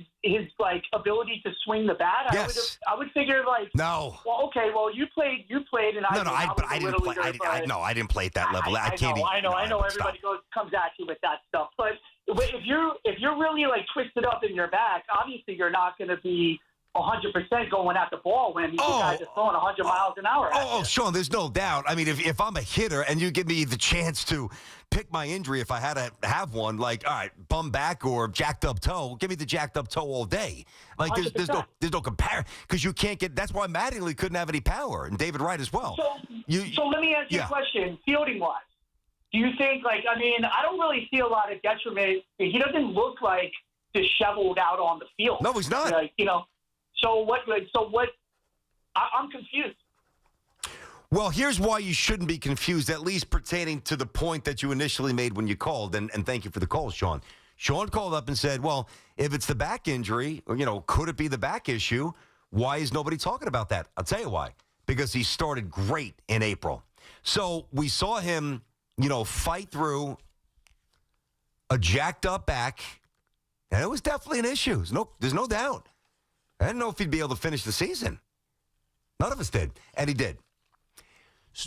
ability to swing the bat? Yes. I would figure no. Well, okay. Well, you played, and I didn't play. I didn't play at that level. I can't. I know. Everybody comes at you with that stuff, but if you're really twisted up in your back, obviously you're not going to be 100% going at the ball when you guys are throwing 100 miles an hour. Sean, there's no doubt. I mean, if I'm a hitter and you give me the chance to pick my injury, if I had to have one, all right, bum back or jacked up toe, give me the jacked up toe all day. There's no comparison because you can't get. That's why Mattingly couldn't have any power, and David Wright as well. So let me ask you a question, fielding wise. Do you think I don't really see a lot of detriment. He doesn't look disheveled out on the field. No, he's not. So what? I'm confused. Well, here's why you shouldn't be confused, at least pertaining to the point that you initially made when you called, and thank you for the call, Sean. Sean called up and said, well, if it's the back injury, could it be the back issue? Why is nobody talking about that? I'll tell you why. Because he started great in April. So we saw him, fight through a jacked up back, and it was definitely an issue. There's no doubt. I didn't know if he'd be able to finish the season. None of us did, and he did.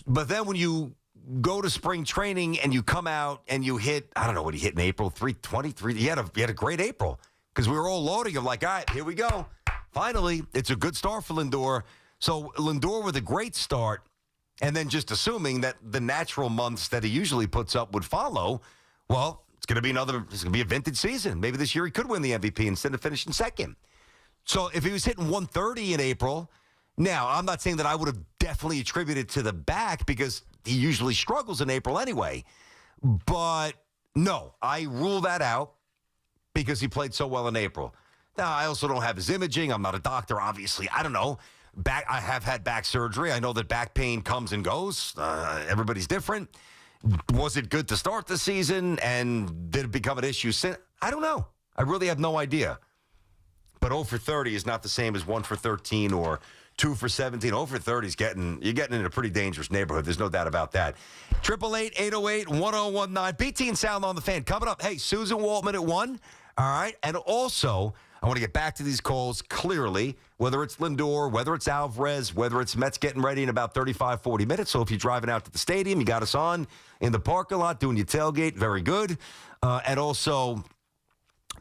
But then when you go to spring training and you come out and you hit, I don't know what he hit in April, 323. He had a great April because we were all loading him all right, here we go. Finally, it's a good start for Lindor. So Lindor with a great start, and then just assuming that the natural months that he usually puts up would follow, well, it's going to be a vintage season. Maybe this year he could win the MVP instead of finishing second. So if he was hitting 130 in April, now I'm not saying that I would have definitely attributed to the back because he usually struggles in April anyway. But no, I rule that out because he played so well in April. Now, I also don't have his imaging. I'm not a doctor, obviously. I don't know. I have had back surgery. I know that back pain comes and goes. Everybody's different. Was it good to start the season, and did it become an issue since? I don't know. I really have no idea. But 0 for 30 is not the same as 1 for 13 or 2 for 17. 0 for 30 is you're getting in a pretty dangerous neighborhood. There's no doubt about that. 888-808-1019. BT and Sound on the Fan. Coming up, hey, Susan Waldman at 1. All right. And also, I want to get back to these calls clearly, whether it's Lindor, whether it's Alvarez, whether it's Mets getting ready in about 35, 40 minutes. So if you're driving out to the stadium, you got us on in the parking lot doing your tailgate. Very good. And also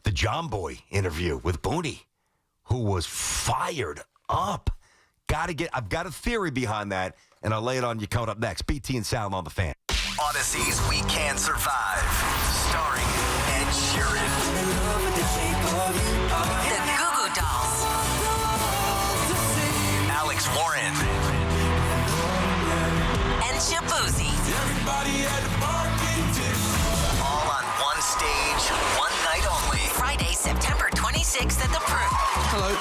the John Boy interview with Booney, who was fired up. I've got a theory behind that, and I'll lay it on you coming up next. BT and Sal on the Fan. Odyssey's We Can Survive, starring Ed Sheeran. The Goo Goo Dolls. Alex Warren. And Shabuzi. All on one stage, one night only. Friday, September 26th at the Prune. Hello.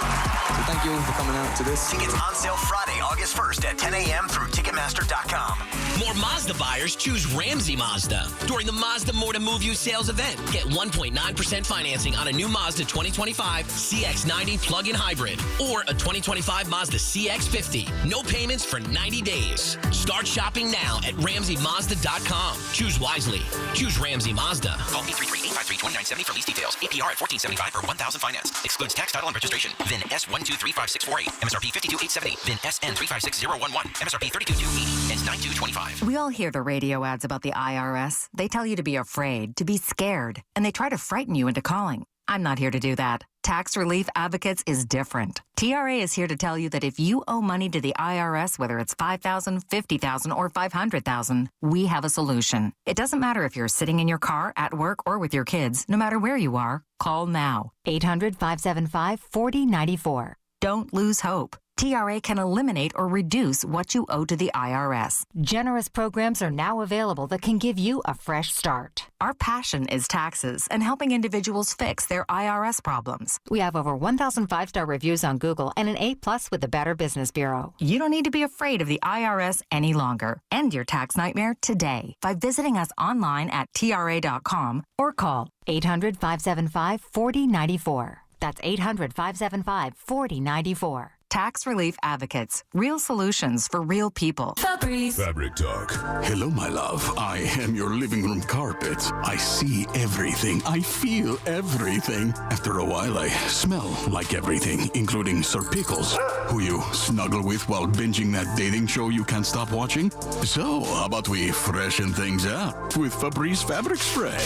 Thank you all for coming out to this. Tickets on sale Friday, August 1st at 10 a.m. through Ticketmaster.com. More Mazda buyers choose Ramsey Mazda during the Mazda More to Move You sales event. Get 1.9% financing on a new Mazda 2025 CX-90 plug-in hybrid or a 2025 Mazda CX-50. No payments for 90 days. Start shopping now at RamseyMazda.com. Choose wisely. Choose Ramsey Mazda. Call 833-853-2970 for lease details. APR at $14.75 per 1,000 financed. Excludes tax, title, and registration. VIN S1235648. MSRP 52870. VIN SN356011. MSRP 32280. Ends 9225. We all hear the radio ads about the IRS. They tell you to be afraid, to be scared, and they try to frighten you into calling. I'm not here to do that. Tax Relief Advocates is different. TRA is here to tell you that if you owe money to the IRS, whether it's $5,000, $50,000, or $500,000, we have a solution. It doesn't matter if you're sitting in your car, at work, or with your kids. No matter where you are, call now. 800-575-4094. Don't lose hope. TRA can eliminate or reduce what you owe to the IRS. Generous programs are now available that can give you a fresh start. Our passion is taxes and helping individuals fix their IRS problems. We have over 1,000 5-star reviews on Google and an A+ with the Better Business Bureau. You don't need to be afraid of the IRS any longer. End your tax nightmare today by visiting us online at TRA.com or call 800-575-4094. That's 800-575-4094. Tax Relief Advocates. Real solutions for real people. Fabric Talk. Hello, my love. I am your living room carpet. I see everything. I feel everything. After a while, I smell like everything, including Sir Pickles, who you snuggle with while binging that dating show you can't stop watching. So, how about we freshen things up with Febreze Fabric Spray?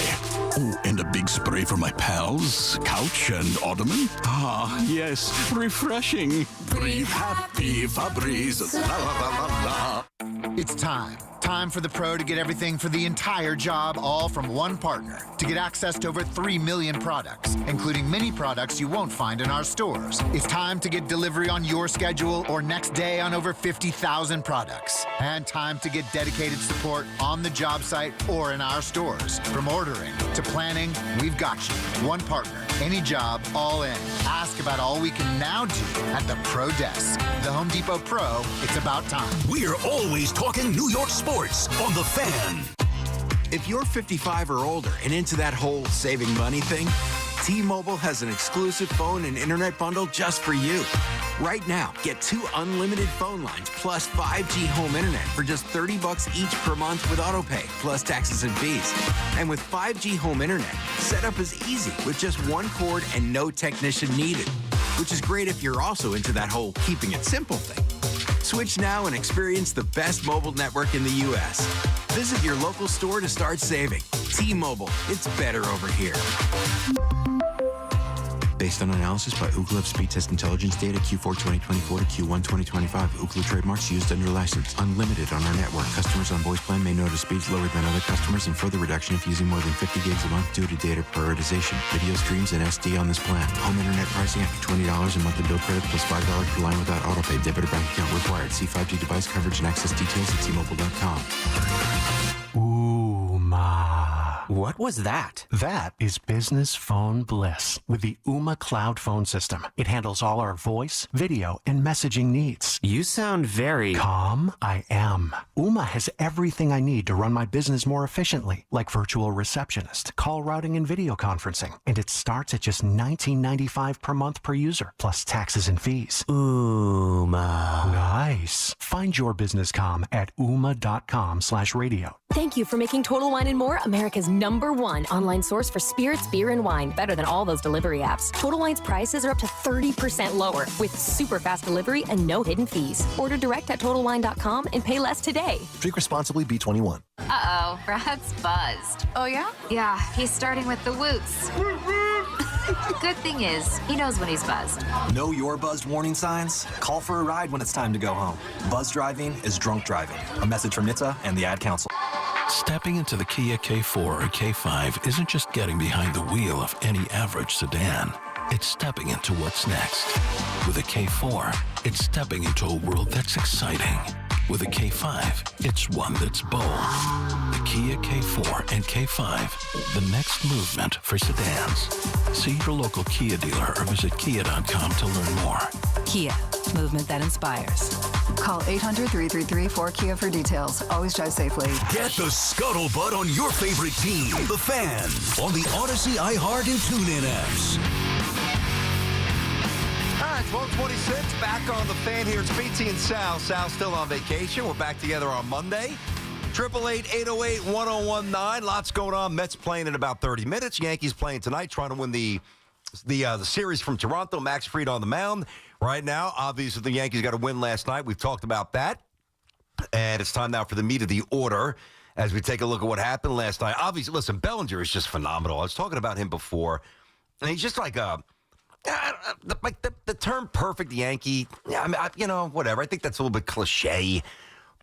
Oh, and a big spray for my pals, couch and ottoman. Ah, yes, refreshing. Breathe happy, Febreze. La, la, la, la, la. It's time. Time for the pro to get everything for the entire job, all from one partner. To get access to over 3 million products, including many products you won't find in our stores. It's time to get delivery on your schedule or next day on over 50,000 products. And time to get dedicated support on the job site or in our stores. From ordering to planning, we've got you. One partner, any job, all in. Ask about all we can now do at the Pro Desk. The Home Depot Pro, it's about time. We're always talking New York sports on The Fan. If you're 55 or older and into that whole saving money thing, T-Mobile has an exclusive phone and internet bundle just for you. Right now, get 2 unlimited phone lines plus 5G home internet for just $30 each per month with autopay, plus taxes and fees. And with 5G home internet, setup is easy with just 1 cord and no technician needed, which is great if you're also into that whole keeping it simple thing. Switch now and experience the best mobile network in the U.S. Visit your local store to start saving. T-Mobile, it's better over here. Based on analysis by Ookla Speed Test Intelligence data Q4 2024 to Q1 2025. Ookla trademarks used under license. Unlimited on our network. Customers on voice plan may notice speeds lower than other customers and further reduction if using more than 50 gigs a month due to data prioritization. Video streams and SD on this plan. Home internet pricing after $20 a monthly bill credit plus $5 per line without autopay. Debit or bank account required. See 5G device coverage and access details at T-Mobile.com. What was that? That is business phone bliss with the Ooma Cloud Phone System. It handles all our voice, video, and messaging needs. You sound very calm. I am. Ooma has everything I need to run my business more efficiently, like virtual receptionist, call routing, and video conferencing. And it starts at just $19.95 per month per user, plus taxes and fees. Ooma. Nice. Find your business calm at ooma.com/radio. Thank you for making Total Wine & More America's #1 online source for spirits, beer, and wine. Better than all those delivery apps. Total Wine's prices are up to 30% lower with super fast delivery and no hidden fees. Order direct at TotalWine.com and pay less today. Drink responsibly, B21. Uh-oh, Brad's buzzed. Oh, yeah? Yeah, he's starting with the woots. Good thing is, he knows when he's buzzed. Know your buzzed warning signs? Call for a ride when it's time to go home. Buzz driving is drunk driving. A message from NHTSA and the Ad Council. Stepping into the Kia K4 or K5 isn't just getting behind the wheel of any average sedan. It's stepping into what's next. With a K4, it's stepping into a world that's exciting. With a K5, it's one that's bold. The Kia K4 and K5, the next movement for sedans. See your local Kia dealer or visit kia.com to learn more. Kia, movement that inspires. Call 800-333-4KIA for details. Always drive safely. Get the scuttlebutt on your favorite team, The Fan, on the Odyssey, iHeart, and TuneIn apps. All right, 12:26, back on The Fan here. It's BT and Sal. Sal's still on vacation. We're back together on Monday. 888-808-1019. Lots going on. Mets playing in about 30 minutes. Yankees playing tonight, trying to win the series from Toronto. Max Fried on the mound right now. Obviously, the Yankees got a win last night. We've talked about that. And it's time now for the meat of the order as we take a look at what happened last night. Obviously, listen, Bellinger is just phenomenal. I was talking about him before. And he's just like the term perfect Yankee. Yeah, I mean, whatever. I think that's a little bit cliche.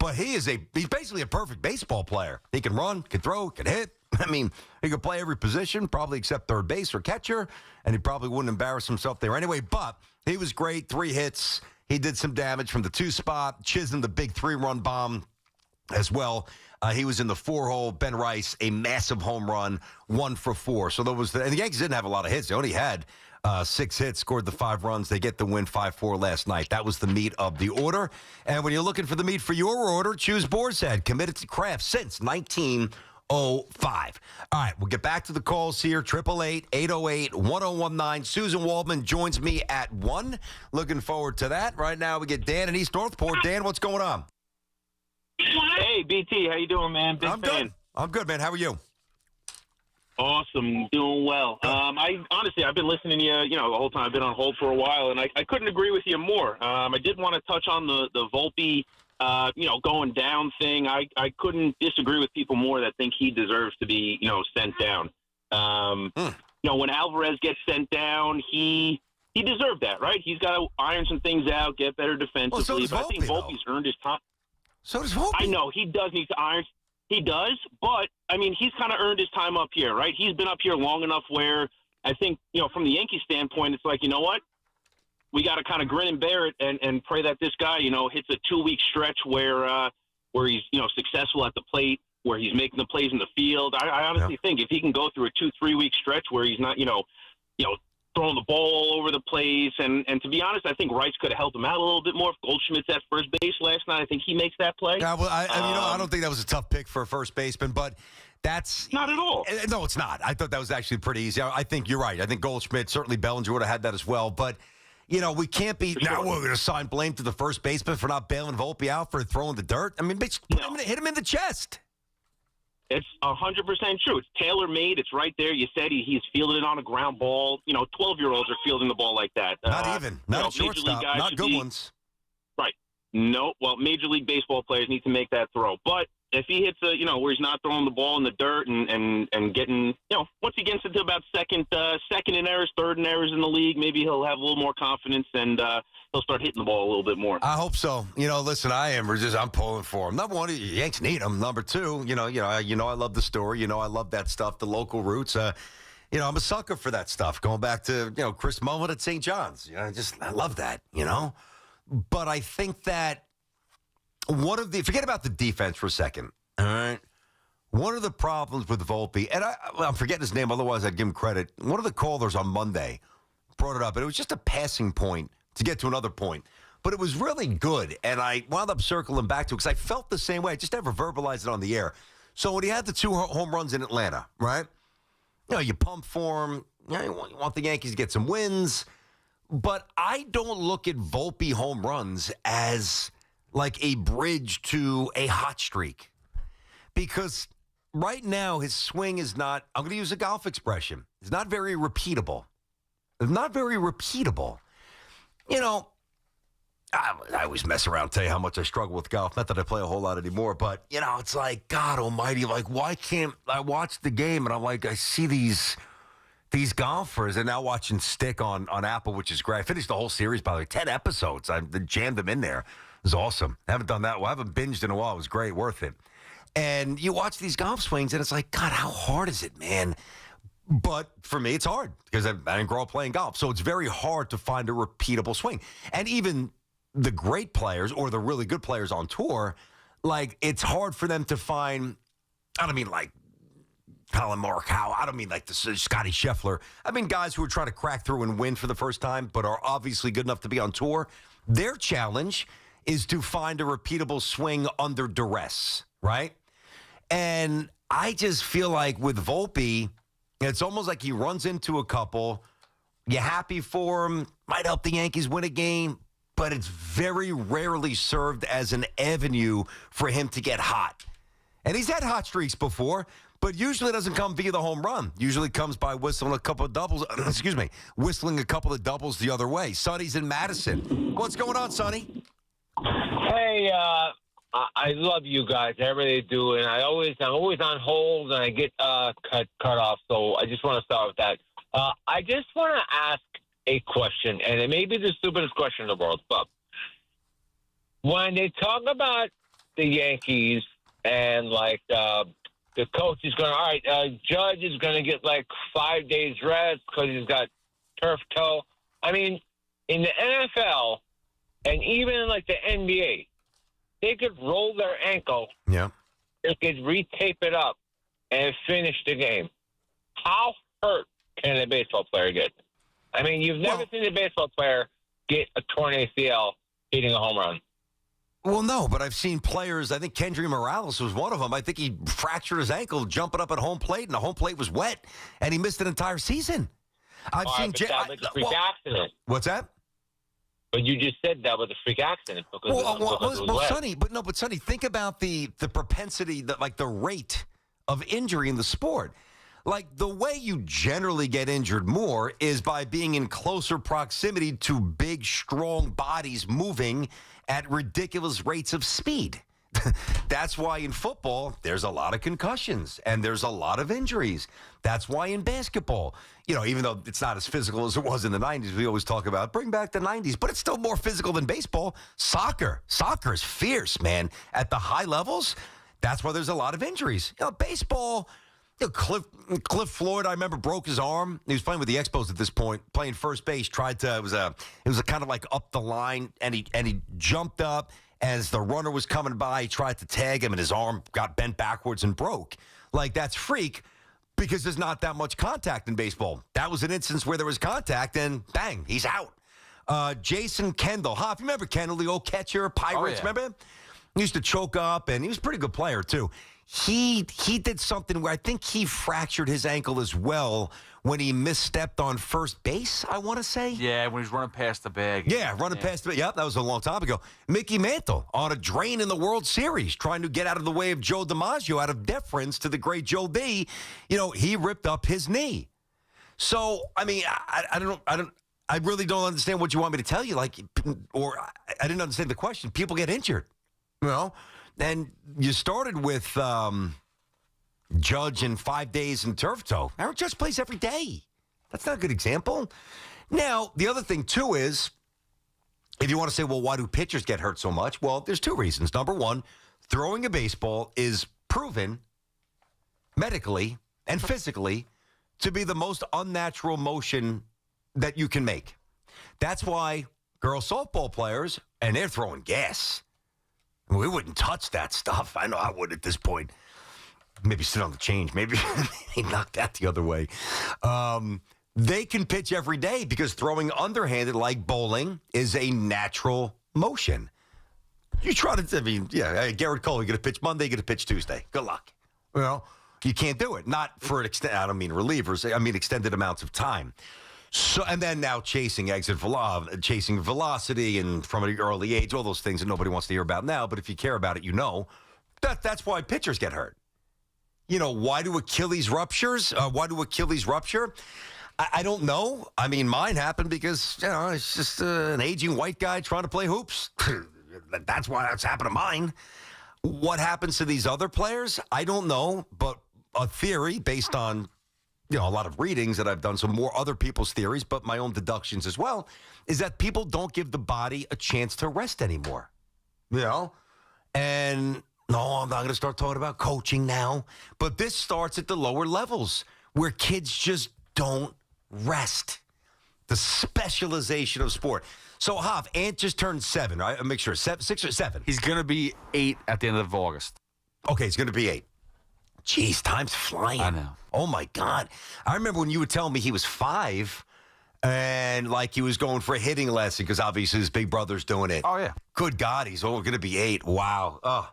But he's basically a perfect baseball player. He can run, can throw, can hit. I mean, he could play every position, probably except third base or catcher, and he probably wouldn't embarrass himself there anyway. But he was great, 3 hits. He did some damage from the 2 spot. Chisholm, the big 3-run bomb as well. He was in the 4-hole. Ben Rice, a massive home run, 1 for 4. So and the Yankees didn't have a lot of hits. They only had 6 hits, scored the 5 runs. They get the win 5-4 last night. That was the meat of the order. And when you're looking for the meat for your order, choose Boar's Head. Committed to craft since 1905. All right, we'll get back to the calls here. 888-808-1019. Susan Waldman joins me at 1. Looking forward to that. Right now, we get Dan in East Northport. Dan, what's going on? Hey, BT, how you doing, man? Big I'm fan. good. I'm good, man. How are you? Awesome, doing well. I've been listening to you, the whole time. I've been on hold for a while, and I couldn't agree with you more. I did want to touch on the Volpe, going down thing. I couldn't disagree with people more that think he deserves to be, sent down. When Alvarez gets sent down, he deserved that, right? He's got to iron some things out, get better defensively. Well, so does but I think Volpe, Volpe's earned his time. So does Volpe. I know he does need to iron. He does, but he's kind of earned his time up here, right? He's been up here long enough where I think, from the Yankees standpoint, it's like, you know what? We got to kind of grin and bear it and pray that this guy, hits a 2-week stretch where he's, successful at the plate, where he's making the plays in the field. I honestly think if he can go through a 2-3 week stretch where he's not, throwing the ball all over the place. And to be honest, I think Rice could have helped him out a little bit more. If Goldschmidt's at first base last night, I think he makes that play. Yeah, well, I don't think that was a tough pick for a first baseman, but that's not at all. No, it's not. I thought that was actually pretty easy. I think you're right. I think Goldschmidt, certainly Bellinger would have had that as well. But, we can't be now we're going to assign blame to the first baseman for not bailing Volpe out for throwing the dirt. Hit him in the chest. It's 100% true. It's tailor-made. It's right there. You said he's fielded it on a ground ball. 12-year-olds are fielding the ball like that. Not a shortstop. Not good ones. Right. No. Well, Major League Baseball players need to make that throw. But if he hits where he's not throwing the ball in the dirt and getting, once he gets into about second in errors, third in errors in the league, maybe he'll have a little more confidence and he'll start hitting the ball a little bit more. I hope so. Listen, I'm pulling for him. Number one, Yanks need him. Number two, I love the story. I love that stuff, the local roots. I'm a sucker for that stuff. Going back to, Chris Mullin at St. John's. I love that, But I think that forget about the defense for a second, all right? One of the problems with Volpe, and I'm forgetting his name, otherwise I'd give him credit. One of the callers on Monday brought it up, and it was just a passing point to get to another point. But it was really good, and I wound up circling back to it because I felt the same way. I just never verbalized it on the air. So when he had the 2 home runs in Atlanta, right? You pump for him. You want the Yankees to get some wins. But I don't look at Volpe home runs as like a bridge to a hot streak. Because right now his swing is not, I'm going to use a golf expression, it's not very repeatable. It's not very repeatable. I always mess around and tell you how much I struggle with golf. Not that I play a whole lot anymore, but, it's like, God almighty, like, why can't I watch the game? And I'm like, I see these golfers, and now watching Stick on Apple, which is great. I finished the whole series, by the way, 10 episodes. I jammed them in there. It was awesome. I haven't done that. Well, I haven't binged in a while. It was great, worth it. And you watch these golf swings, and it's like, God, how hard is it, man? But for me, it's hard because I didn't grow up playing golf. So it's very hard to find a repeatable swing. And even the great players or the really good players on tour, like, it's hard for them to find, I don't mean like Colin Morikawa, I don't mean like the Scotty Scheffler. I mean guys who are trying to crack through and win for the first time but are obviously good enough to be on tour. Their challenge is to find a repeatable swing under duress, right? And I just feel like with Volpe, it's almost like he runs into a couple. You're happy for him, might help the Yankees win a game, but it's very rarely served as an avenue for him to get hot. And he's had hot streaks before, but usually it doesn't come via the home run. Usually comes by whistling a couple of doubles. Whistling a couple of doubles the other way. Sonny's in Madison. What's going on, Sonny? Hey, I love you guys. I really do, and I'm always on hold, and I get cut off. So I just want to start with that. I just want to ask a question, and it may be the stupidest question in the world, but when they talk about the Yankees and like the coach is going, all right, Judge is going to get like 5 days rest because he's got turf toe. I mean, in the NFL And even in, like, the NBA, they could roll their ankle. Yeah. They could retape it up and finish the game. How hurt can a baseball player get? I mean, you've never seen a baseball player get a torn ACL hitting a home run. Well, no, but I've seen players. I think Kendry Morales was one of them. I think he fractured his ankle jumping up at home plate, and the home plate was wet, and he missed an entire season. I've seen. That was a freak accident. What's that? But you just said that was a freak accident because it was wet. Sonny, think about the propensity, the rate of injury in the sport. Like, the way you generally get injured more is by being in closer proximity to big, strong bodies moving at ridiculous rates of speed. That's why in football, there's a lot of concussions and there's a lot of injuries. That's why in basketball, even though it's not as physical as it was in the 90s, we always talk about bring back the 90s, but it's still more physical than baseball. Soccer is fierce, man. At the high levels, that's why there's a lot of injuries. Baseball, Cliff Floyd, I remember, broke his arm. He was playing with the Expos at this point, playing first base. It was a kind of like up the line, and he jumped up. As the runner was coming by, he tried to tag him, and his arm got bent backwards and broke. Like, that's freak because there's not that much contact in baseball. That was an instance where there was contact, and bang, he's out. Jason Kendall. If you remember Kendall, the old catcher, Pirates, remember him? He used to choke up, and he was a pretty good player, too. He did something where I think he fractured his ankle as well when he misstepped on first base, I want to say. Yeah, when he was running past the bag. Yeah, past the bag. Yep, that was a long time ago. Mickey Mantle on a drain in the World Series, trying to get out of the way of Joe DiMaggio out of deference to the great Joe D. He ripped up his knee. So, I mean, I really don't understand what you want me to tell you. I didn't understand the question. People get injured, And you started with Judge in 5 days in turf toe. Aaron Judge plays every day. That's not a good example. Now, the other thing, too, is if you want to say, well, why do pitchers get hurt so much? Well, there's two reasons. Number one, throwing a baseball is proven medically and physically to be the most unnatural motion that you can make. That's why girl softball players, and they're throwing gas. We wouldn't touch that stuff. I know I would at this point. Maybe sit on the change. Maybe knock that the other way. They can pitch every day because throwing underhanded like bowling is a natural motion. You try to, Garrett Cole, you got to pitch Monday, you got to pitch Tuesday. Good luck. You can't do it. Not for I don't mean relievers. I mean extended amounts of time. So, and then now chasing chasing velocity, and from an early age, all those things that nobody wants to hear about now. But if you care about it, that's why pitchers get hurt. Why do Achilles ruptures? Why do Achilles rupture? I don't know. I mean, mine happened because it's just an aging white guy trying to play hoops. That's why that's happened to mine. What happens to these other players? I don't know, but a theory based on a lot of readings that I've done, some more other people's theories, but my own deductions as well, is that people don't give the body a chance to rest anymore. And no, I'm not going to start talking about coaching now, but this starts at the lower levels where kids just don't rest. The specialization of sport. So, Hoff, Ant just turned 7, right? I'll make sure. 6 or 7? He's going to be 8 at the end of August. Okay, he's going to be 8. Jeez, time's flying. I know. Oh, my God. I remember when you were telling me he was 5 and he was going for a hitting lesson because obviously his big brother's doing it. Oh, yeah. Good God, he's going to be 8. Wow. Oh.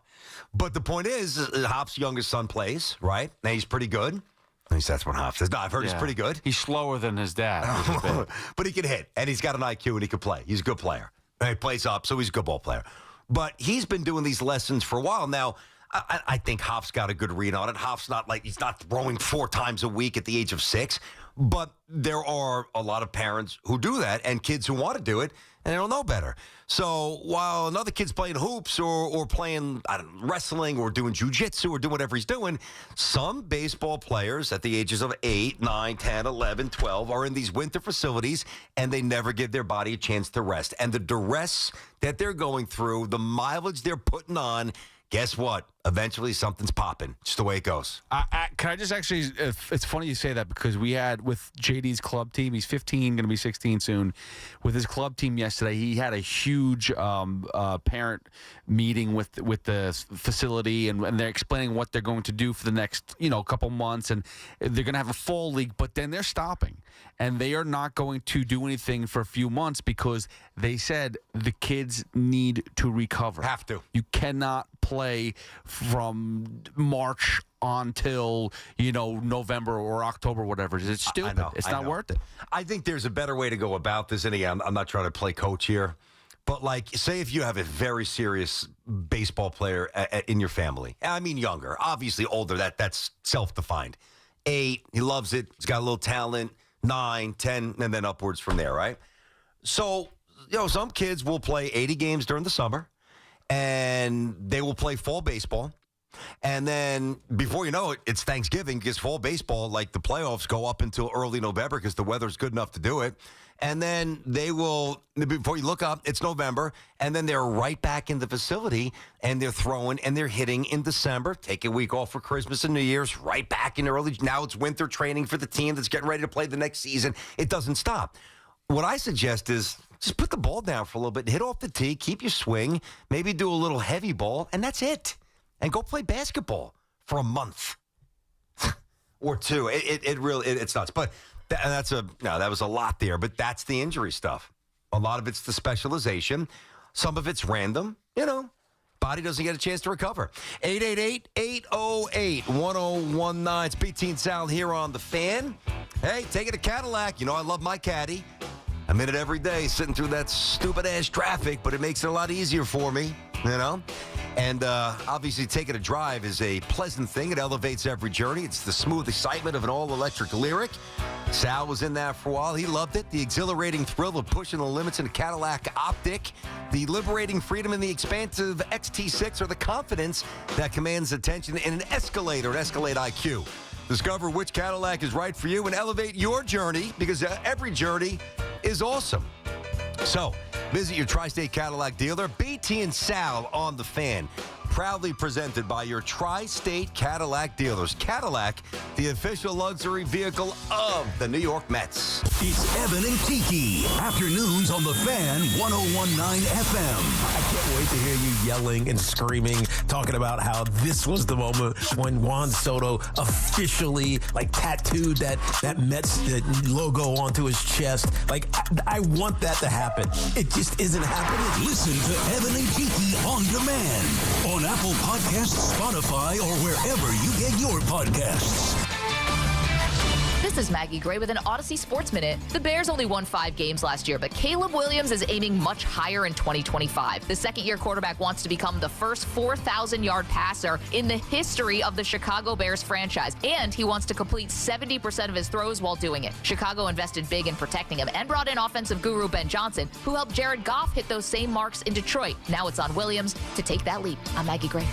But the point is, Hoff's youngest son plays, right? And he's pretty good. At least that's what Hoff says. No, I've heard he's pretty good. He's slower than his dad. But he can hit, and he's got an IQ, and he can play. He's a good player. And he plays up, so he's a good ball player. But he's been doing these lessons for a while now. I think Hoff's got a good read on it. Hoff's he's not throwing 4 times a week at the age of 6. But there are a lot of parents who do that and kids who want to do it, and they don't know better. So while another kid's playing hoops or playing wrestling or doing jiu-jitsu or doing whatever he's doing, some baseball players at the ages of 8, 9, 10, 11, 12 are in these winter facilities, and they never give their body a chance to rest. And the duress that they're going through, the mileage they're putting on, guess what? Eventually, something's popping. Just the way it goes. Can I just actually? It's funny you say that because we had with JD's club team. He's 15, going to be 16 soon. With his club team yesterday, he had a huge parent meeting with the facility, and they're explaining what they're going to do for the next couple months, and they're going to have a fall league, but then they're stopping, and they are not going to do anything for a few months because they said the kids need to recover. Have to. You cannot play from March until November or October, whatever. It's stupid. It's not worth it. I think there's a better way to go about this. And again, I'm not trying to play coach here, but say if you have a very serious baseball player in your family, I mean younger, obviously older, that's self-defined. 8, he loves it. He's got a little talent. 9, 10, and then upwards from there, right? So, some kids will play 80 games during the summer, and they will play fall baseball. And then before you know it, it's Thanksgiving because fall baseball, like the playoffs, go up until early November because the weather's good enough to do it. And then they will, before you look up, it's November, and then they're right back in the facility, and they're throwing and they're hitting in December, take a week off for Christmas and New Year's, right back in early. Now it's winter training for the team that's getting ready to play the next season. It doesn't stop. What I suggest is just put the ball down for a little bit, hit off the tee, keep your swing, maybe do a little heavy ball, and that's it. And go play basketball for a month or two. It's nuts. But that was a lot there. But that's the injury stuff. A lot of it's the specialization. Some of it's random. Body doesn't get a chance to recover. 888-808-1019. It's BT and Sal here on The Fan. Hey, take it to Cadillac. I love my Caddy. I'm in it every day, sitting through that stupid-ass traffic, but it makes it a lot easier for me, And obviously, taking a drive is a pleasant thing. It elevates every journey. It's the smooth excitement of an all-electric Lyric. Sal was in that for a while. He loved it. The exhilarating thrill of pushing the limits in a Cadillac Optic. The liberating freedom in the expansive XT6, or the confidence that commands attention in an Escalade or an Escalade IQ. Discover which Cadillac is right for you and elevate your journey, because every journey is awesome. So, visit your Tri-State Cadillac dealer. BT and Sal on The Fan. Proudly presented by your Tri-State Cadillac dealers. Cadillac, the official luxury vehicle of the New York Mets. It's Evan and Kiki. Afternoons on The Fan, 101.9 FM. I can't wait to hear you yelling and screaming, talking about how this was the moment when Juan Soto officially tattooed that Mets logo onto his chest. I want that to happen. It just isn't happening. Listen to Evan and Kiki on demand on Apple Podcasts, Spotify, or wherever you get your podcasts. This is Maggie Gray with an Odyssey Sports Minute. The Bears only won 5 games last year, but Caleb Williams is aiming much higher in 2025. The second-year quarterback wants to become the first 4,000-yard passer in the history of the Chicago Bears franchise, and he wants to complete 70% of his throws while doing it. Chicago invested big in protecting him and brought in offensive guru Ben Johnson, who helped Jared Goff hit those same marks in Detroit. Now it's on Williams to take that leap. I'm Maggie Gray.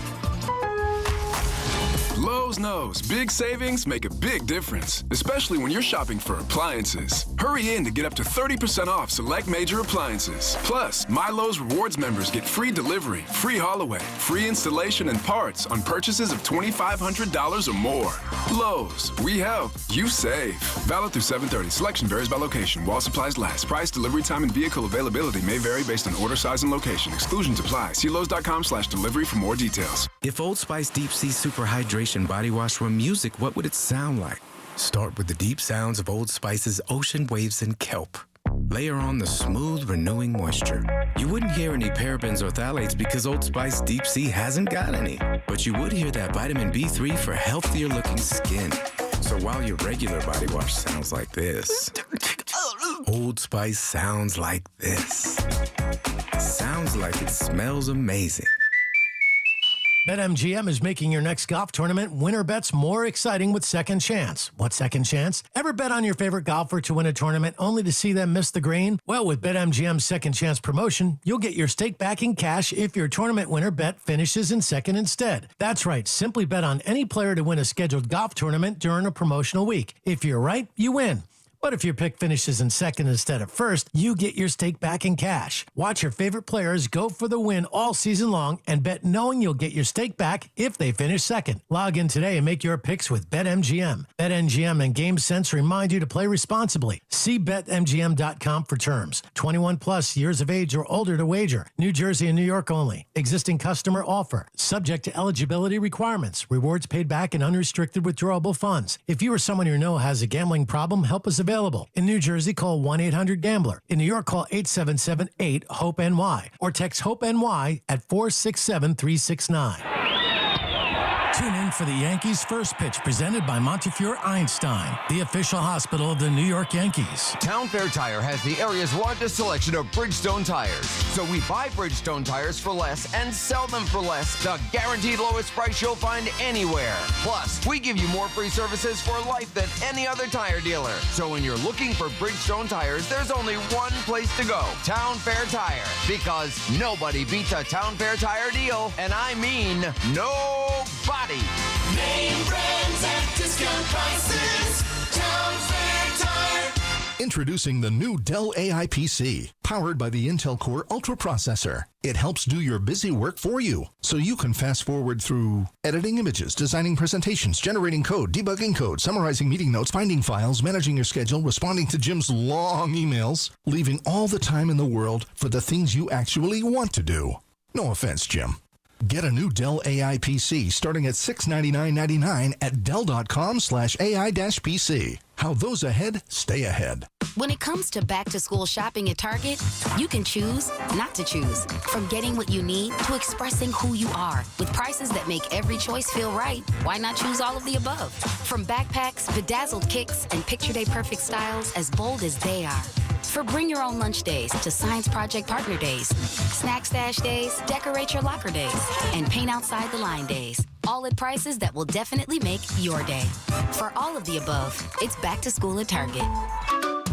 Lowe's knows big savings make a big difference, especially when you're shopping for appliances. Hurry in to get up to 30% off select major appliances. Plus, My Lowe's Rewards members get free delivery, free haul away, free installation and parts on purchases of $2,500 or more. Lowe's, we help, you save. Valid through 7/30. Selection varies by location. While supplies last. Price, delivery time, and vehicle availability may vary based on order size and location. Exclusions apply. See Lowe's.com/delivery for more details. If Old Spice Deep Sea Super Hydration Body Wash were music, what would it sound like? Start with the deep sounds of Old Spice's ocean waves and kelp. Layer on the smooth, renewing moisture. You wouldn't hear any parabens or phthalates because Old Spice Deep Sea hasn't got any. But you would hear that vitamin B3 for healthier looking skin. So while your regular body wash sounds like this, Old Spice sounds like this. Sounds like it smells amazing. BetMGM is making your next golf tournament winner bets more exciting with Second Chance. What's Second Chance? Ever bet on your favorite golfer to win a tournament only to see them miss the green? Well, with BetMGM's Second Chance promotion, you'll get your stake back in cash if your tournament winner bet finishes in second instead. That's right. Simply bet on any player to win a scheduled golf tournament during a promotional week. If you're right, you win. But if your pick finishes in second instead of first, you get your stake back in cash. Watch your favorite players go for the win all season long and bet knowing you'll get your stake back if they finish second. Log in today and make your picks with BetMGM. BetMGM and GameSense remind you to play responsibly. See BetMGM.com for terms. 21 plus years of age or older to wager. New Jersey and New York only. Existing customer offer. Subject to eligibility requirements. Rewards paid back in unrestricted withdrawable funds. If you or someone you know has a gambling problem, help is available. In New Jersey, call 1-800-GAMBLER. In New York, call 877-8-HOPE-NY or text HOPE-NY at 467-369. Tune in for the Yankees' first pitch presented by Montefiore Einstein, the official hospital of the New York Yankees. Town Fair Tire has the area's largest selection of Bridgestone tires. So we buy Bridgestone tires for less and sell them for less. The guaranteed lowest price you'll find anywhere. Plus, we give you more free services for life than any other tire dealer. So when you're looking for Bridgestone tires, there's only one place to go. Town Fair Tire. Because nobody beats a Town Fair Tire deal. And I mean nobody. Name brands at discount prices. Town Fair Tire. Introducing the new Dell AI PC, powered by the Intel Core Ultra processor. It helps do your busy work for you, so you can fast forward through editing images, designing presentations, generating code, debugging code, summarizing meeting notes, finding files, managing your schedule, responding to Jim's long emails, leaving all the time in the world for the things you actually want to do. No offense, Jim. Get a new Dell AI PC starting at $699.99 at Dell.com/AI-PC. How those ahead stay ahead. When it comes to back-to-school shopping at Target, you can choose not to choose. From getting what you need to expressing who you are. With prices that make every choice feel right, why not choose all of the above? From backpacks, bedazzled kicks, and picture day perfect styles as bold as they are. For bring your own lunch days to science project partner days, snack stash days, decorate your locker days, and paint outside the line days. All at prices that will definitely make your day. For all of the above, it's back to school at Target.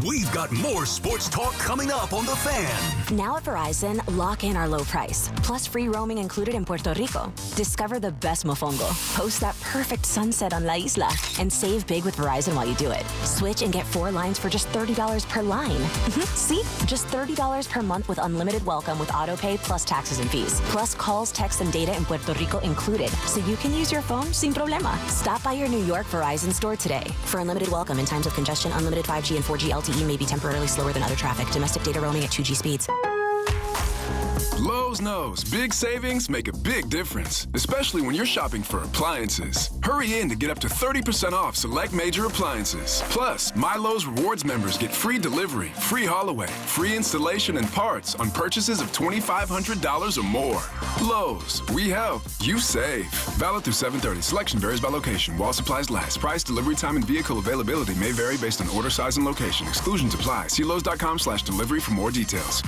We've got more sports talk coming up on The Fan. Now at Verizon, lock in our low price, plus free roaming included in Puerto Rico. Discover the best mofongo, post that perfect sunset on La Isla, and save big with Verizon while you do it. Switch and get 4 lines for just $30 per line. See? Just $30 per month with unlimited welcome with autopay plus taxes and fees. Plus calls, texts, and data in Puerto Rico included, so you can use your phone sin problema. Stop by your New York Verizon store today. For unlimited welcome in times of congestion, unlimited 5G and 4G LTE may be temporarily slower than other traffic. Domestic data roaming at 2G speeds. Lowe's knows big savings make a big difference, especially when you're shopping for appliances. Hurry in to get up to 30% off select major appliances. Plus, My Lowe's Rewards members get free delivery, free haul away, free installation and parts on purchases of $2,500 or more. Lowe's, we help, you save. Valid through 7/30. Selection varies by location. While supplies last. Price, delivery time, and vehicle availability may vary based on order size and location. Exclusions apply. See Lowe's.com/delivery for more details.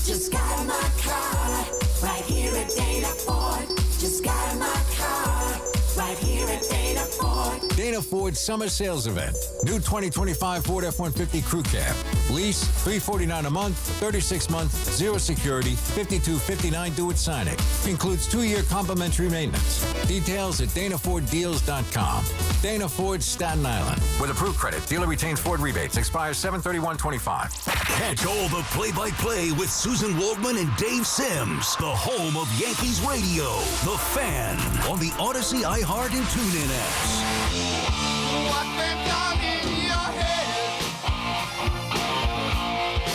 Just got my car right here at Dana Ford. Just got my car right here at Dana Ford. Dana Ford Summer Sales Event. New 2025 Ford F-150 Crew Cab. Lease $349 a month, 36 month, 0 security, $52.59 due at signing. Includes 2-year complimentary maintenance. Details at DanaFordDeals.com. Dana Ford, Staten Island. With approved credit, dealer retains Ford rebates. Expires 7/31/25. Catch all the play-by-play with Susan Waldman and Dave Sims. The home of Yankees radio. The Fan. On the Odyssey, iHeart, and TuneIn apps. What went on in your head?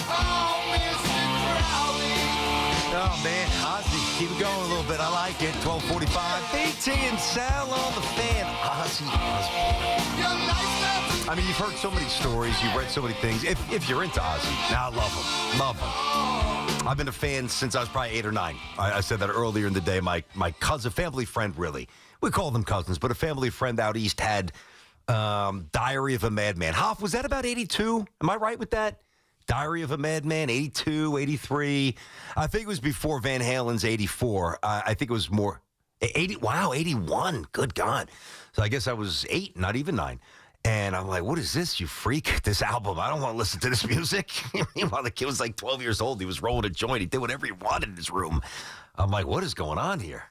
Oh, Mr. Crowley. Oh, man. Ozzy, keep it going a little bit. I like it. 12:45. BT and Sal on the Fan. Ozzy Osbourne. I mean, you've heard so many stories. You've read so many things. If you're into Ozzy, now I love him. Love him. I've been a fan since I was probably 8 or 9. I said that earlier in the day. My cousin, family friend, really. We call them cousins, but a family friend out east had Diary of a Madman. Hoff, was that about 82? Am I right with that? Diary of a Madman, 82, 83. I think it was before Van Halen's 84. I think it was more 80. Wow, 81. Good God. So I guess I was 8, not even 9. And I'm like, what is this, you freak? This album, I don't want to listen to this music. Meanwhile, the kid was like 12 years old. He was rolling a joint. He did whatever he wanted in his room. I'm like, what is going on here?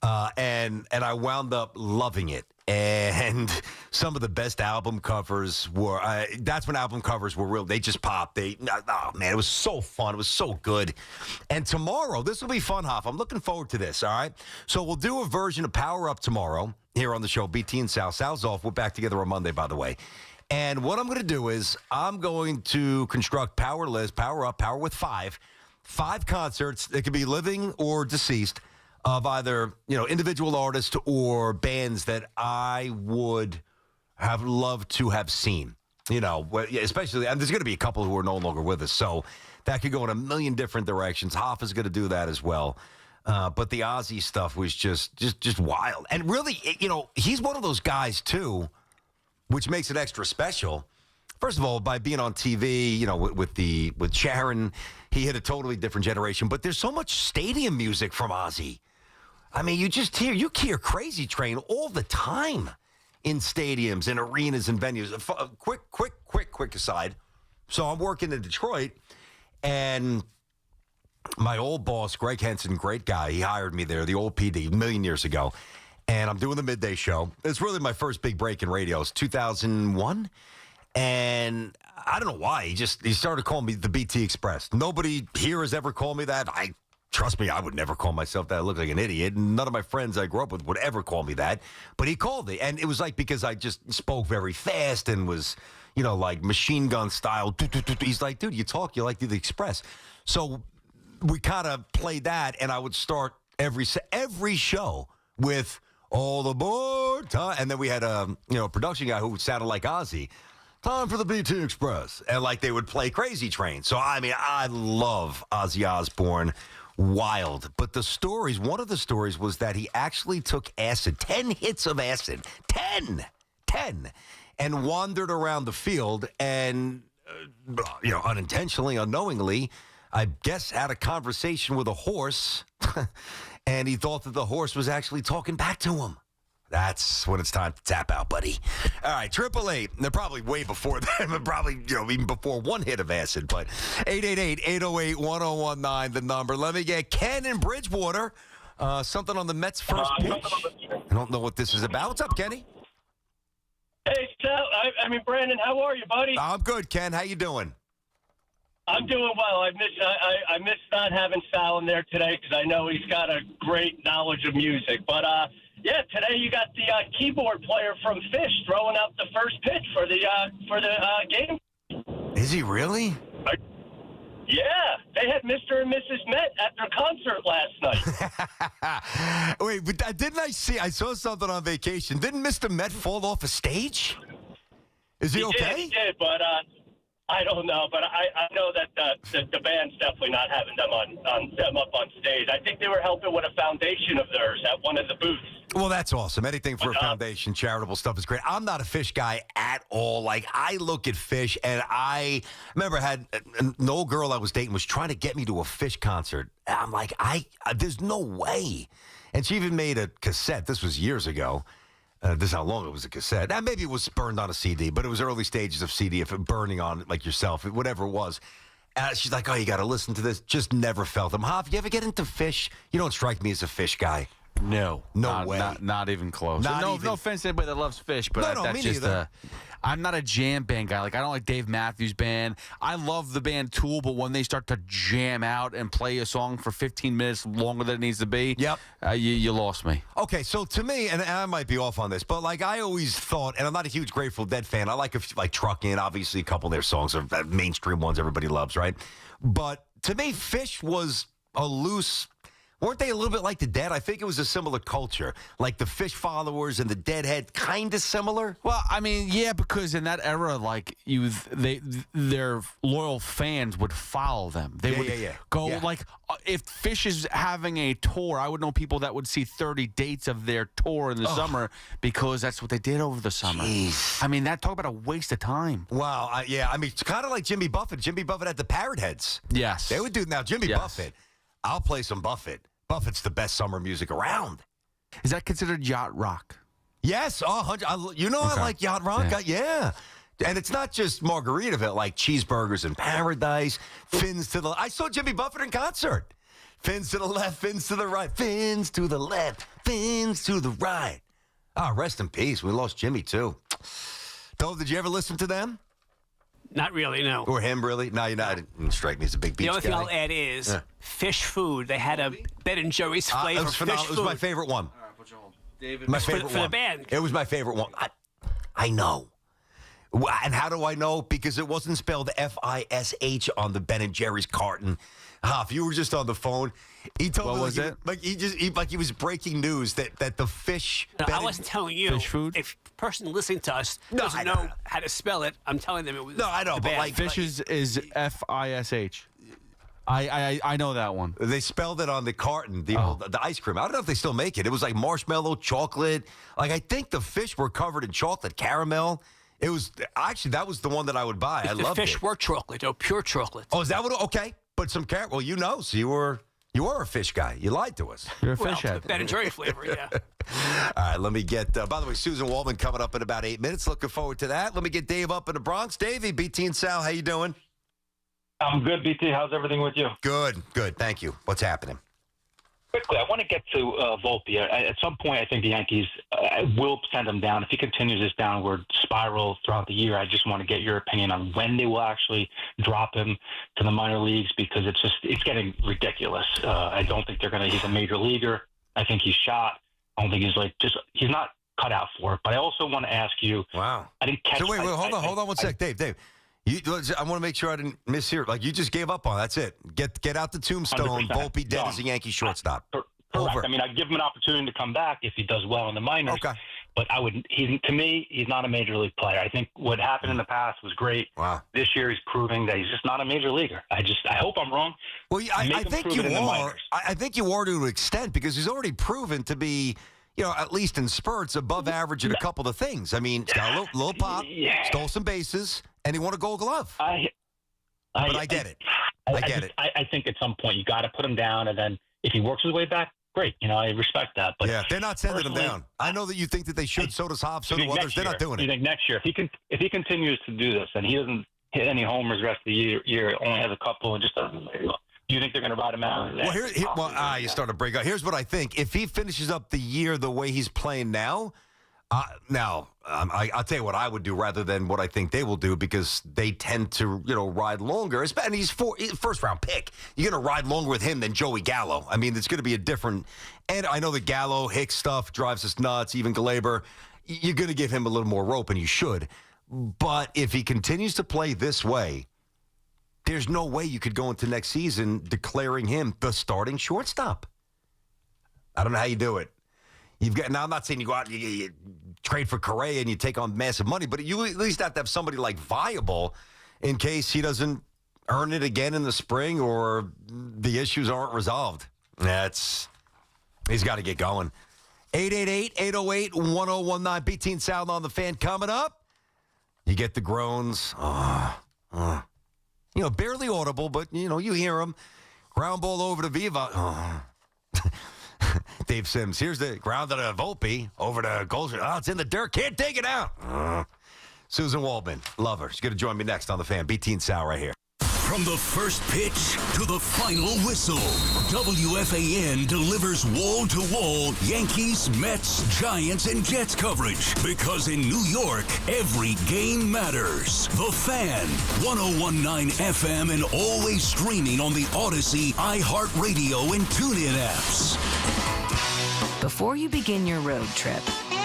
and I wound up loving it. And some of the best album covers were, that's when album covers were real. They just popped. Oh, man, it was so fun. It was so good. And tomorrow, this will be fun, Hoff. I'm looking forward to this, all right? So we'll do a version of Power Up tomorrow here on the show, BT and Sal. Sal's off. We're back together on Monday, by the way. And what I'm going to do is I'm going to construct Power List, Power Up, Power with five concerts. They could be living or deceased, of either, individual artists or bands that I would have loved to have seen. Especially, and there's going to be a couple who are no longer with us, so that could go in a million different directions. Hoff is going to do that as well. But the Ozzy stuff was just wild. And really, he's one of those guys, too, which makes it extra special. First of all, by being on TV, with Sharon, he hit a totally different generation. But there's so much stadium music from Ozzy. I mean, you hear Crazy Train all the time in stadiums and arenas and venues. Quick aside. So I'm working in Detroit, and my old boss, Greg Henson, great guy. He hired me there, the old PD, a million years ago. And I'm doing the midday show. It's really my first big break in radio. It's 2001. And I don't know why. He started calling me the BT Express. Nobody here has ever called me that. Trust me, I would never call myself that. I look like an idiot. None of my friends I grew up with would ever call me that. But he called it. And it was like because I just spoke very fast and was, like machine gun style. He's like, dude, you talk, you like the Express. So we kind of played that, and I would start every show with all aboard time. And then we had a production guy who sounded like Ozzy. Time for the BT Express. And they would play Crazy Train. So, I love Ozzy Osbourne. Wild. But one of the stories was that he actually took acid, 10 hits of acid, 10, and wandered around the field and, unintentionally, unknowingly, I guess had a conversation with a horse, and he thought that the horse was actually talking back to him. That's when it's time to tap out, buddy. All right, 888. They're probably way before that. Probably, even before one hit of acid. But 888-808-1019, the number. Let me get Ken in Bridgewater. Something on the Mets' first pitch. I don't know what this is about. What's up, Kenny? Hey, Sal. Brandon, how are you, buddy? I'm good, Ken. How you doing? I'm doing well. I miss not having Sal in there today because I know he's got a great knowledge of music. But, yeah, today you got the keyboard player from Phish throwing out the first pitch for the game. Is he really? Yeah, they had Mr. and Mrs. Met at their concert last night. Wait, but I saw something on vacation. Didn't Mr. Met fall off a stage? Is he okay? He did, but I don't know. But I know that the band's definitely not having them up on stage. I think they were helping with a foundation of theirs at one of the booths. Well, that's awesome. Anything for a foundation, charitable stuff is great. I'm not a Phish guy at all. I look at Phish, and I remember an old girl I was dating was trying to get me to a Phish concert. And I'm like, there's no way. And she even made a cassette. This was years ago. This is how long it was a cassette. And maybe it was burned on a CD, but it was early stages of CD, if it burning on like yourself, whatever it was. She's like, oh, you got to listen to this. Just never felt them. Hoff, you ever get into Phish? You don't strike me as a Phish guy. No way. Not even close. No offense to anybody that loves Phish, but that's just I'm not a jam band guy. I don't like Dave Matthews Band. I love the band Tool, but when they start to jam out and play a song for 15 minutes longer than it needs to be, you lost me. Okay, so to me, and I might be off on this, but I always thought, and I'm not a huge Grateful Dead fan. I like Truckin', obviously a couple of their songs are mainstream ones everybody loves, right? But to me, Phish was a loose. Weren't they a little bit like the Dead? I think it was a similar culture. Like the Phish followers and the Deadhead, kind of similar? Well, yeah, because in that era, their loyal fans would follow them. They would go, if Phish is having a tour, I would know people that would see 30 dates of their tour in the summer because that's what they did over the summer. Jeez. Talk about a waste of time. Wow. It's kind of like Jimmy Buffett. Jimmy Buffett had the Parrot Heads. Yes. They would do, now Jimmy Buffett, I'll play some Buffett. Buffett's the best summer music around. Is that considered yacht rock? Yes. I like yacht rock. Yeah. And it's not just Margaritaville, like Cheeseburgers in Paradise, Fins to the... I saw Jimmy Buffett in concert. Fins to the left, fins to the right, fins to the left, fins to the right. Rest in peace. We lost Jimmy, too. Dove, did you ever listen to them? Not really, no. Or him, really? No, you're not. Didn't strike me as a big beach guy. The only thing I'll add is fish food. They had a Ben & Jerry's flavor it was phenomenal. fish It food. was my favorite one. David. My favorite for one. the band. It was my favorite one. I know. And how do I know? Because it wasn't spelled F-I-S-H on the Ben & Jerry's carton. If you were just on the phone, he told me was it? He was breaking news that the fish. No, I wasn't telling you. Fish food? If a person listening to us doesn't know how to spell it, I'm telling them it was. No, I know, the but band. like Fish is F-I-S-H. I know that one. They spelled it on the carton, the ice cream. I don't know if they still make it. It was like marshmallow, chocolate. Like I think the fish were covered in chocolate caramel. It was actually that was the one that I would buy. I loved it. The fish were chocolate, pure chocolate. Oh, is that what? Okay, but some caramel. Well, you know, so you were a fish guy. You lied to us. You're a fish head. Ben & Jerry flavor, yeah. All right, let me get. By the way, Susan Waldman coming up in about 8 minutes. Looking forward to that. Let me get Dave up in the Bronx. Davey, BT and Sal, how you doing? I'm good, BT. How's everything with you? Good. Thank you. What's happening? Quickly, I want to get to Volpe. At some point, I think the Yankees will send him down. If he continues this downward spiral throughout the year, I just want to get your opinion on when they will actually drop him to the minor leagues because it's getting ridiculous. I don't think he's a major leaguer. I think he's shot. I don't think he's not cut out for it. But I also want to ask you. Wow. I didn't catch. So wait, hold on one sec, Dave. I want to make sure I didn't mishear. Like you just gave up on. That's it. Get out the tombstone. 100%. Volpe dead as a Yankee shortstop. Correct. Over. I mean, I'd give him an opportunity to come back if he does well in the minors. Okay. But to me, he's not a major league player. I think what happened in the past was great. Wow. This year, he's proving that he's just not a major leaguer. I hope I'm wrong. Well, I think you are. I think you are to an extent because he's already proven to be, at least in spurts, above average at a couple of things. I mean, he's got a little pop, stole some bases, and he won a Gold Glove. But I get it. I get it. I think at some point you got to put him down, and then if he works his way back, great. I respect that. But yeah, they're not sending him down. I know that you think that they should. So does Hobbs. So do others. They're not doing it. You think next year, if he continues to do this and he doesn't hit any homers the rest of the year, only has a couple and just doesn't. Do you think they're going to ride him out? Well, you start to break up. Here's what I think. If he finishes up the year the way he's playing now, I'll tell you what I would do rather than what I think they will do because they tend to, ride longer. And he's first-round pick. You're going to ride longer with him than Joey Gallo. I mean, it's going to be a different – and I know the Gallo, Hicks stuff drives us nuts, even Glaber. You're going to give him a little more rope, and you should. But if he continues to play this way, there's no way you could go into next season declaring him the starting shortstop. I don't know how you do it. Now, I'm not saying you go out and you trade for Correa and you take on massive money, but you at least have to have somebody like viable in case he doesn't earn it again in the spring or the issues aren't resolved. He's got to get going. 888-808-1019. BT and Sound on the Fan coming up. You get the groans. Barely audible, but, you hear them. Ground ball over to Viva. Dave Sims. Here's the ground to Volpe over to Goldschmidt. It's in the dirt. Can't take it out. Susan Waldman. Love her. She's going to join me next on The Fan. BT and Sal right here. From the first pitch to the final whistle, WFAN delivers wall-to-wall Yankees, Mets, Giants, and Jets coverage. Because in New York, every game matters. The Fan, 101.9 FM, and always streaming on the Odyssey, iHeartRadio, and TuneIn apps. Before you begin your road trip,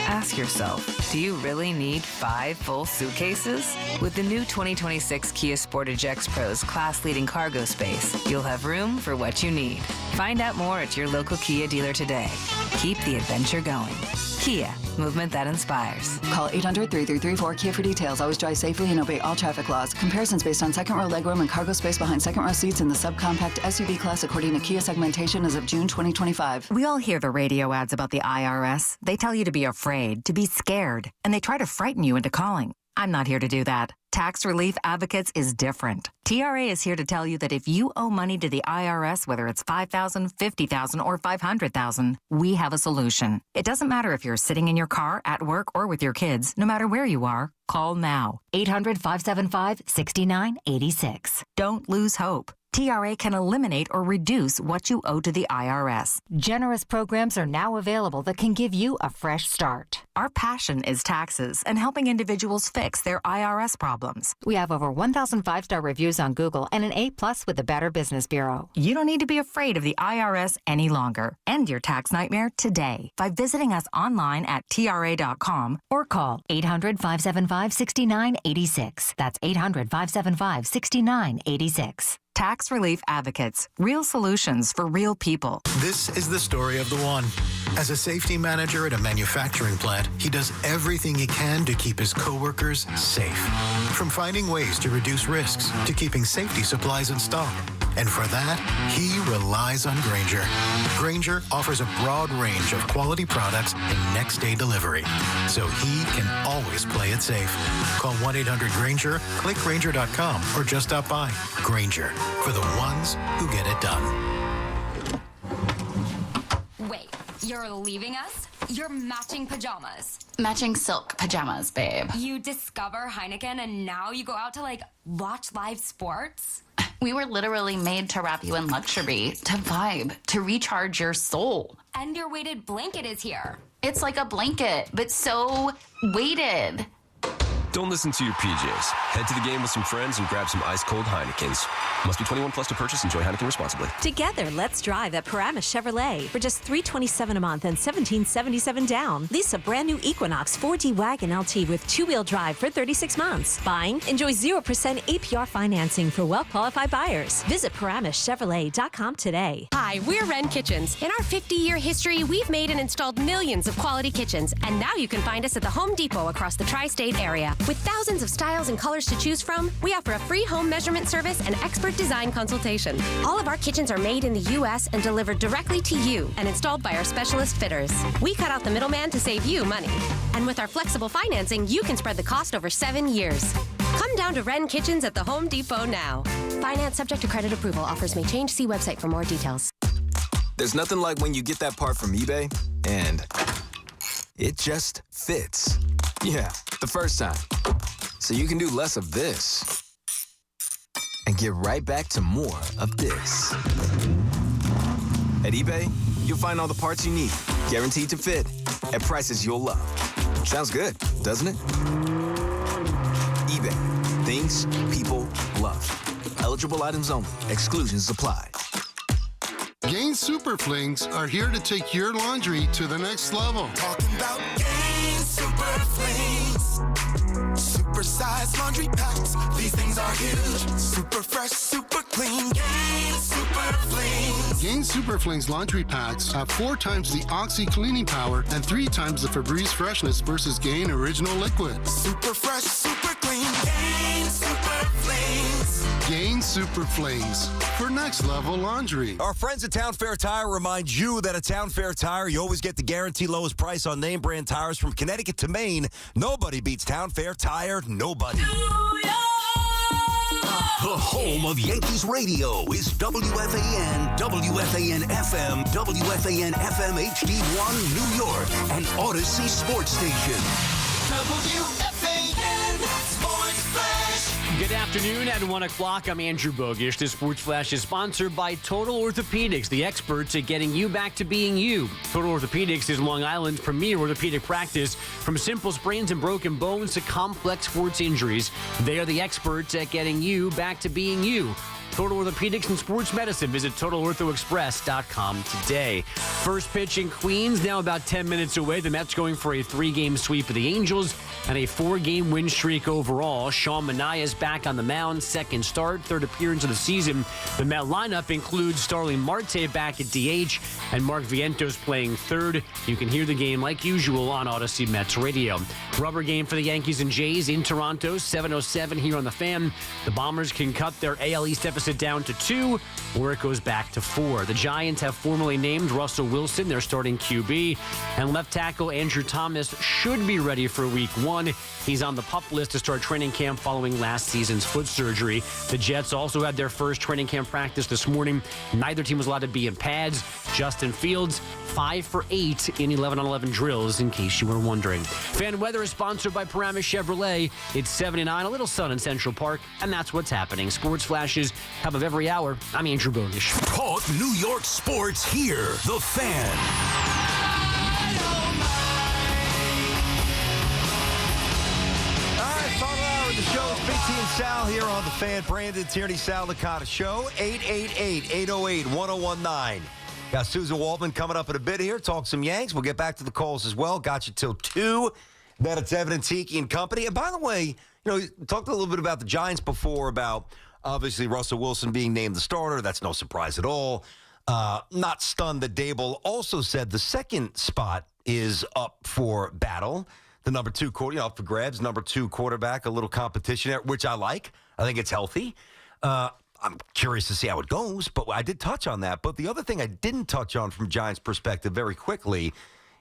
ask yourself, do you really need 5 full suitcases? With the new 2026 Kia Sportage X Pro's class-leading cargo space, you'll have room for what you need. Find out more at your local Kia dealer today. Keep the adventure going. Kia, movement that inspires. Call 800-3334-KIA for details. Always drive safely and obey all traffic laws. Comparisons based on second row legroom and cargo space behind second row seats in the subcompact SUV class according to Kia segmentation as of June 2025. We all hear the radio ads about the IRS. They tell you to be afraid, to be scared, and they try to frighten you into calling. I'm not here to do that. Tax Relief Advocates is different. TRA is here to tell you that if you owe money to the IRS, whether it's $5,000, $50,000, or $500,000, we have a solution. It doesn't matter if you're sitting in your car, at work, or with your kids. No matter where you are, call now. 800-575-6986. Don't lose hope. TRA can eliminate or reduce what you owe to the IRS. Generous programs are now available that can give you a fresh start. Our passion is taxes and helping individuals fix their IRS problems. We have over 1,000 5-star reviews on Google and an A+ with the Better Business Bureau. You don't need to be afraid of the IRS any longer. End your tax nightmare today by visiting us online at TRA.com or call 800-575-6986. That's 800-575-6986. Tax Relief Advocates. Real solutions for real people. This is the story of the one. As a safety manager at a manufacturing plant, he does everything he can to keep his coworkers safe. From finding ways to reduce risks to keeping safety supplies in stock. And for that, he relies on Grainger. Grainger offers a broad range of quality products and next-day delivery, so he can always play it safe. Call 1-800-GRAINGER, click Grainger.com, or just stop by. Grainger, for the ones who get it done. Wait, you're leaving us? You're matching pajamas. Matching silk pajamas, babe. You discover Heineken and now you go out to, watch live sports? We were literally made to wrap you in luxury, to vibe, to recharge your soul. And your weighted blanket is here. It's like a blanket, but so weighted. Don't listen to your PJs. Head to the game with some friends and grab some ice-cold Heinekens. Must be 21 plus to purchase. Enjoy Heineken responsibly. Together, let's drive at Paramus Chevrolet for just $327 a month and $1,777 down. Lease a brand new Equinox 4D Wagon LT with two-wheel drive for 36 months. Buying? Enjoy 0% APR financing for well-qualified buyers. Visit ParamusChevrolet.com today. Hi, we're Wren Kitchens. In our 50-year history, we've made and installed millions of quality kitchens, and now you can find us at the Home Depot across the tri-state area. With thousands of styles and colors to choose from, we offer a free home measurement service and expert design consultation. All of our kitchens are made in the U.S. and delivered directly to you and installed by our specialist fitters. We cut out the middleman to save you money. And with our flexible financing, you can spread the cost over 7 years. Come down to Wren Kitchens at the Home Depot now. Finance subject to credit approval. Offers may change. See website for more details. There's nothing like when you get that part from eBay and it just fits. Yeah, the first time. So you can do less of this and get right back to more of this. At eBay, you'll find all the parts you need, guaranteed to fit, at prices you'll love. Sounds good, doesn't it? eBay, things people love. Eligible items only. Exclusions apply. Gain Super Flings are here to take your laundry to the next level. Talking about Gain Super Flings. Super-sized laundry packs. These things are huge. Super fresh, super clean. Gain Super Flings. Gain Super Flings laundry packs have 4 times the Oxy cleaning power and 3 times the Febreze freshness versus Gain Original Liquid. Super fresh, super clean. Gain Super Flings. Gain Super Flings for next level laundry. Our friends at Town Fair Tire remind you that at Town Fair Tire, you always get the guaranteed lowest price on name brand tires from Connecticut to Maine. Nobody beats Town Fair Tire. Nobody. The home of Yankees radio is WFAN, WFAN FM, WFAN FM HD1 New York, and Odyssey Sports Station. WFAN Sports Flash. Good afternoon. At 1 o'clock, I'm Andrew Bogish. This Sports Flash is sponsored by Total Orthopedics, the experts at getting you back to being you. Total Orthopedics is Long Island's premier orthopedic practice. From simple sprains and broken bones to complex sports injuries, they are the experts at getting you back to being you. Total Orthopedics and Sports Medicine. Visit TotalOrthoExpress.com today. First pitch in Queens, now about 10 minutes away. The Mets going for a 3-game sweep of the Angels and a 4-game win streak overall. Sean Manaea is back on the mound. Second start, third appearance of the season. The Met lineup includes Starling Marte back at DH and Mark Vientos playing third. You can hear the game like usual on Odyssey Mets Radio. Rubber game for the Yankees and Jays in Toronto, 7:07 here on the Fan. The Bombers can cut their AL East deficit down to 2, or it goes back to 4. The Giants have formally named Russell Wilson their starting QB, and left tackle Andrew Thomas should be ready for week 1. He's on the PUP list to start training camp following last season's foot surgery. The Jets also had their first training camp practice this morning. Neither team was allowed to be in pads. Justin Fields, 5 for 8 in 11-on-11 drills, in case you were wondering. Fan weather is sponsored by Paramus Chevrolet. It's 79, a little sun in Central Park, and that's what's happening. Sports Flashes Top of every hour, I'm Andrew Bogish. Talk New York sports here. The Fan. The show is BT and Sal here on The Fan. Brandon, Tierney, Sal, Licata Show. 888-808-1019. Got Susan Waldman coming up in a bit here. Talk some Yanks. We'll get back to the calls as well. Got you till 2. Then it's Evan and Tiki and company. And by the way, we talked a little bit about the Giants before, about obviously Russell Wilson being named the starter. That's no surprise at all. Not stunned that Dable also said the second spot is up for battle. The number 2 up for grabs, number 2 quarterback, a little competition there, which I like. I think it's healthy. I'm curious to see how it goes, but I did touch on that. But the other thing I didn't touch on from Giants' perspective very quickly,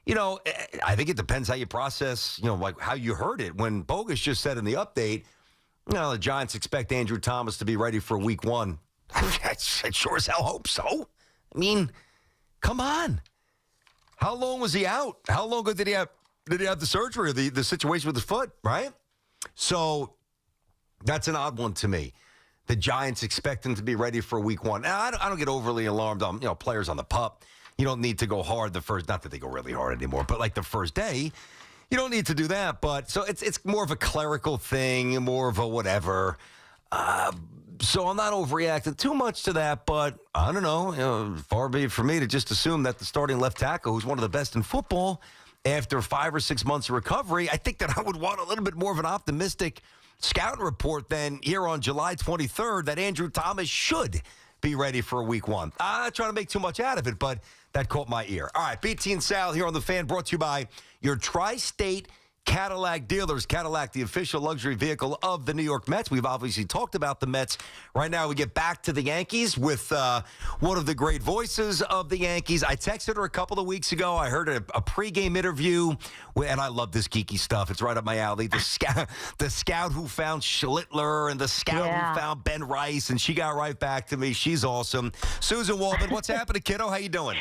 I think it depends how you process, like how you heard it. When Bogus just said in the update, the Giants expect Andrew Thomas to be ready for week 1. I sure as hell hope so. I mean, come on. How long was he out? How long ago did he have the surgery or the situation with his foot, right? So that's an odd one to me. The Giants expect him to be ready for week 1. Now, I don't get overly alarmed on, players on the pup. You don't need to go hard the first, not that they go really hard anymore, but like the first day, you don't need to do that. But so it's more of a clerical thing, more of a whatever. So I'm not overreacting too much to that, but I don't know. Far be it for me to just assume that the starting left tackle, who's one of the best in football, after 5 or 6 months of recovery, I think that I would want a little bit more of an optimistic scouting report than here on July 23rd that Andrew Thomas should be ready for week 1. I'm not trying to make too much out of it, but that caught my ear. All right, BT and Sal here on The Fan, brought to you by your Tri-State Cadillac dealers. Cadillac, the official luxury vehicle of the New York Mets. We've obviously talked about the Mets. Right now we get back to the Yankees with one of the great voices of the Yankees. I texted her a couple of weeks ago. I heard a pregame interview, and I love this geeky stuff. It's right up my alley. The scout who found Schlittler and the scout who found Ben Rice, and she got right back to me. She's awesome. Susan Waldman, what's happening, kiddo? How you doing?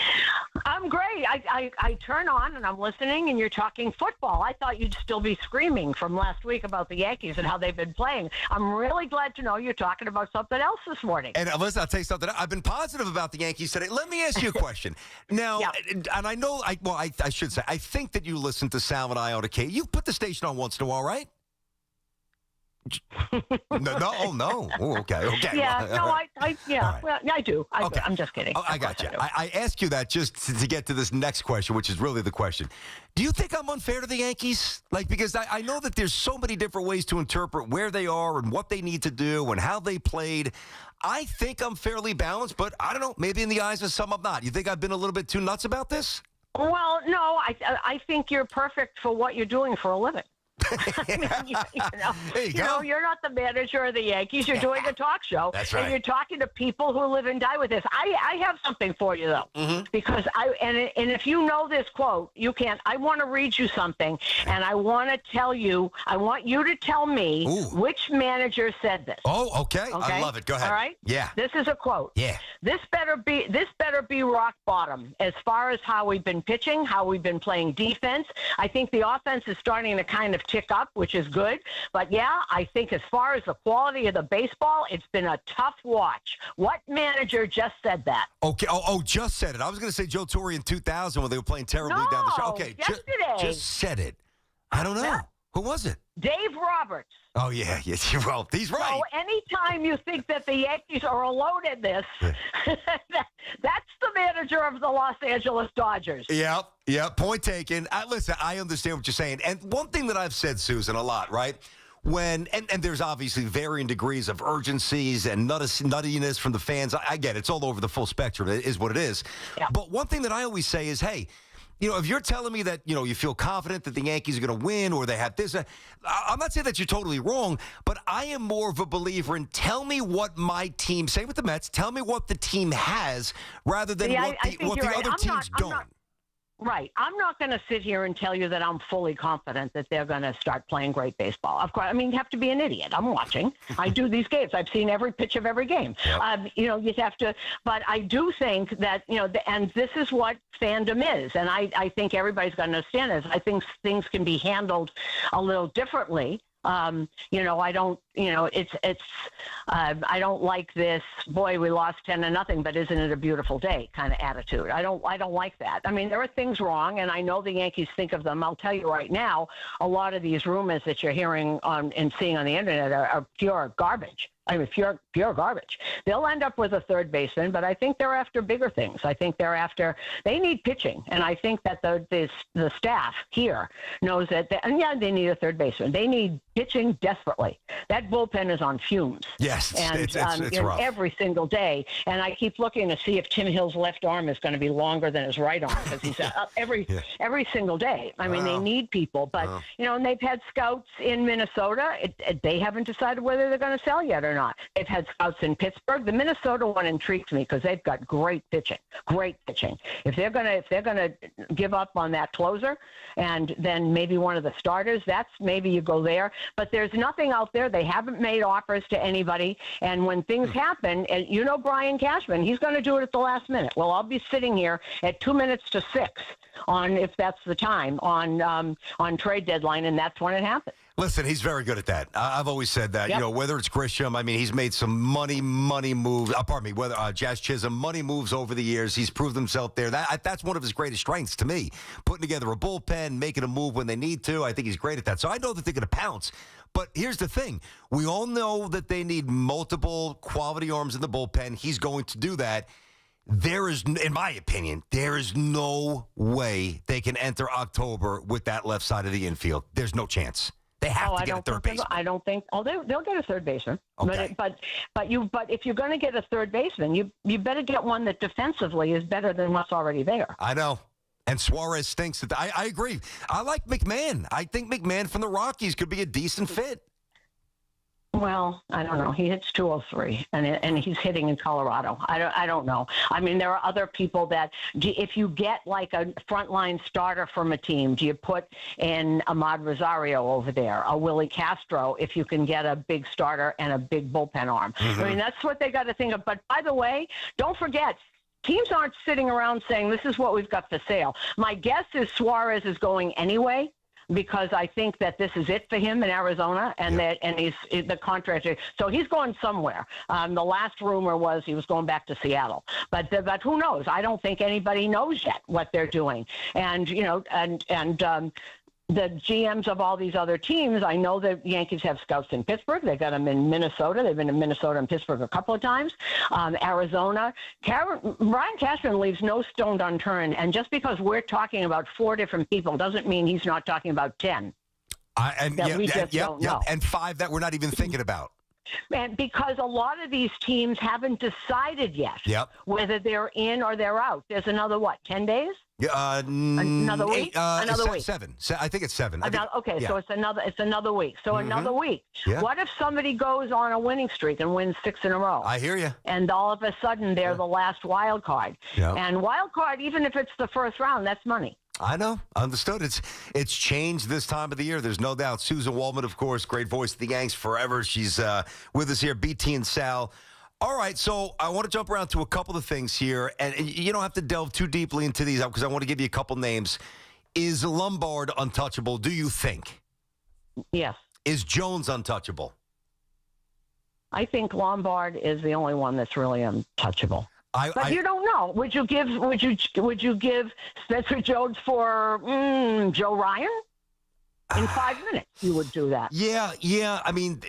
I'm great. I turn on and I'm listening, and you're talking football. I thought you'd still be screaming from last week about the Yankees and how they've been playing. I'm really glad to know you're talking about something else this morning. And listen, I'll tell you something. I've been positive about the Yankees today. Let me ask you a question. Now, and I know, I should say, I think that you listen to Sal and I on occasion. You put the station on once in a while, right? No. Oh, okay. Yeah, no, right. Well, I do. Okay. I'm just kidding. I got you. I ask you that just to get to this next question, which is really the question. Do you think I'm unfair to the Yankees? Because I know that there's so many different ways to interpret where they are and what they need to do and how they played. I think I'm fairly balanced, but I don't know. Maybe in the eyes of some I'm not. You think I've been a little bit too nuts about this? Well, no, I think you're perfect for what you're doing for a living. I mean, you're not the manager of the Yankees. You're doing a talk show. That's right. And you're talking to people who live and die with this. I have something for you, though, because and if you know this quote, you can't. I want to read you something, and I want to tell you. I want you to tell me which manager said this. Oh, okay. I love it. Go ahead. All right. Yeah. This is a quote. Yeah. This better be rock bottom as far as how we've been pitching, how we've been playing defense. I think the offense is starting to kind of tick up, which is good. But yeah, I think as far as the quality of the baseball, it's been a tough watch. What manager just said that? Okay. Just said it. I was going to say Joe Torre in 2000 when they were playing terribly down the stretch. Okay. Yesterday. Just said it. I don't know. Yeah. Who was it? Dave Roberts. Oh, yeah. Yes, well, he's right. So anytime you think that the Yankees are alone in this, that's the manager of the Los Angeles Dodgers. Yep. Point taken. Listen, I understand what you're saying. And one thing that I've said, Susan, a lot, right? And there's obviously varying degrees of urgencies and nuttiness from the fans. I get it. It's all over the full spectrum. It is what it is. Yeah. But one thing that I always say is, hey, if you're telling me that, you feel confident that the Yankees are going to win or they have this, I'm not saying that you're totally wrong, but I am more of a believer in tell me what my team, say with the Mets, tell me what the team has rather than what the other teams don't. Right. I'm not going to sit here and tell you that I'm fully confident that they're going to start playing great baseball. Of course, you have to be an idiot. I'm watching. I do these games. I've seen every pitch of every game. Yep. You have to. But I do think that, and this is what fandom is. And I think everybody's going to understand this. I think things can be handled a little differently. I don't. I don't like this. Boy, we lost 10-0, but isn't it a beautiful day? Kind of attitude. I don't like that. I mean, there are things wrong, and I know the Yankees think of them. I'll tell you right now, a lot of these rumors that you're hearing on and seeing on the internet are pure garbage. I mean, pure garbage. They'll end up with a third baseman, but I think they're after bigger things. I think they need pitching, and I think that the staff here knows that. They need a third baseman. They need pitching desperately. That bullpen is on fumes. Yes, and it's rough every single day. And I keep looking to see if Tim Hill's left arm is going to be longer than his right arm because he's up every single day. I mean, they need people, but and they've had scouts in Minnesota. They haven't decided whether they're going to sell yet or not. They've had scouts in Pittsburgh. The Minnesota one intrigues me because they've got great pitching. If they're gonna give up on that closer and then maybe one of the starters, that's maybe you go there. But there's nothing out there. They haven't made offers to anybody. And when things happen, and Brian Cashman, he's going to do it at the last minute. Well, I'll be sitting here at 2 minutes to 6 on, if that's the time, on trade deadline, and that's when it happens. Listen, he's very good at that. I've always said that. Yep. Whether it's Grisham, I mean, he's made some money moves. Whether Jazz Chisholm, money moves over the years. He's proved himself there. That's one of his greatest strengths to me. Putting together a bullpen, making a move when they need to. I think he's great at that. So I know that they're going to pounce. But here's the thing. We all know that they need multiple quality arms in the bullpen. He's going to do that. There is, in my opinion, there is no way they can enter October with that left side of the infield. There's no chance. They have to get a third baseman. I don't think. Oh, they'll get a third baseman. Okay. But if you're going to get a third baseman, you better get one that defensively is better than what's already there. I know. And Suarez stinks. I agree. I like McMahon. I think McMahon from the Rockies could be a decent fit. Well, I don't know. He hits 203, and he's hitting in Colorado. I don't know. I mean, there are other people that, if you get like a frontline starter from a team, do you put in Ahmad Rosario over there, a Willie Castro, if you can get a big starter and a big bullpen arm? Mm-hmm. I mean, that's what they got to think of. But by the way, don't forget, teams aren't sitting around saying, this is what we've got for sale. My guess is Suarez is going anyway, because I think that this is it for him in Arizona, and he's the contract. So he's going somewhere. The last rumor was he was going back to Seattle, but who knows? I don't think anybody knows yet what they're doing. And the GMs of all these other teams, I know the Yankees have scouts in Pittsburgh. They've got them in Minnesota. They've been in Minnesota and Pittsburgh a couple of times. Arizona. Brian Cashman leaves no stone unturned. And just because we're talking about 4 different people doesn't mean he's not talking about 10. Don't know. And 5 that we're not even thinking about. And because a lot of these teams haven't decided yet whether they're in or they're out. There's another, 10 days? Another week? Another week. 7. I think it's 7. So it's another week. So another week. Yeah. What if somebody goes on a winning streak and wins 6 in a row? I hear you. And all of a sudden they're the last wild card. Yeah. And wild card, even if it's the first round, that's money. I know. Understood. It's changed this time of the year. There's no doubt. Susan Waldman, of course, great voice of the Yanks forever. She's with us here, BT and Sal. All right, so I want to jump around to a couple of things here, and you don't have to delve too deeply into these because I want to give you a couple names. Is Lombard untouchable, do you think? Yes. Is Jones untouchable? I think Lombard is the only one that's really untouchable. But you don't know. Would you give Spencer Jones for Joe Ryan? In 5 minutes, you would do that. Yeah. I mean,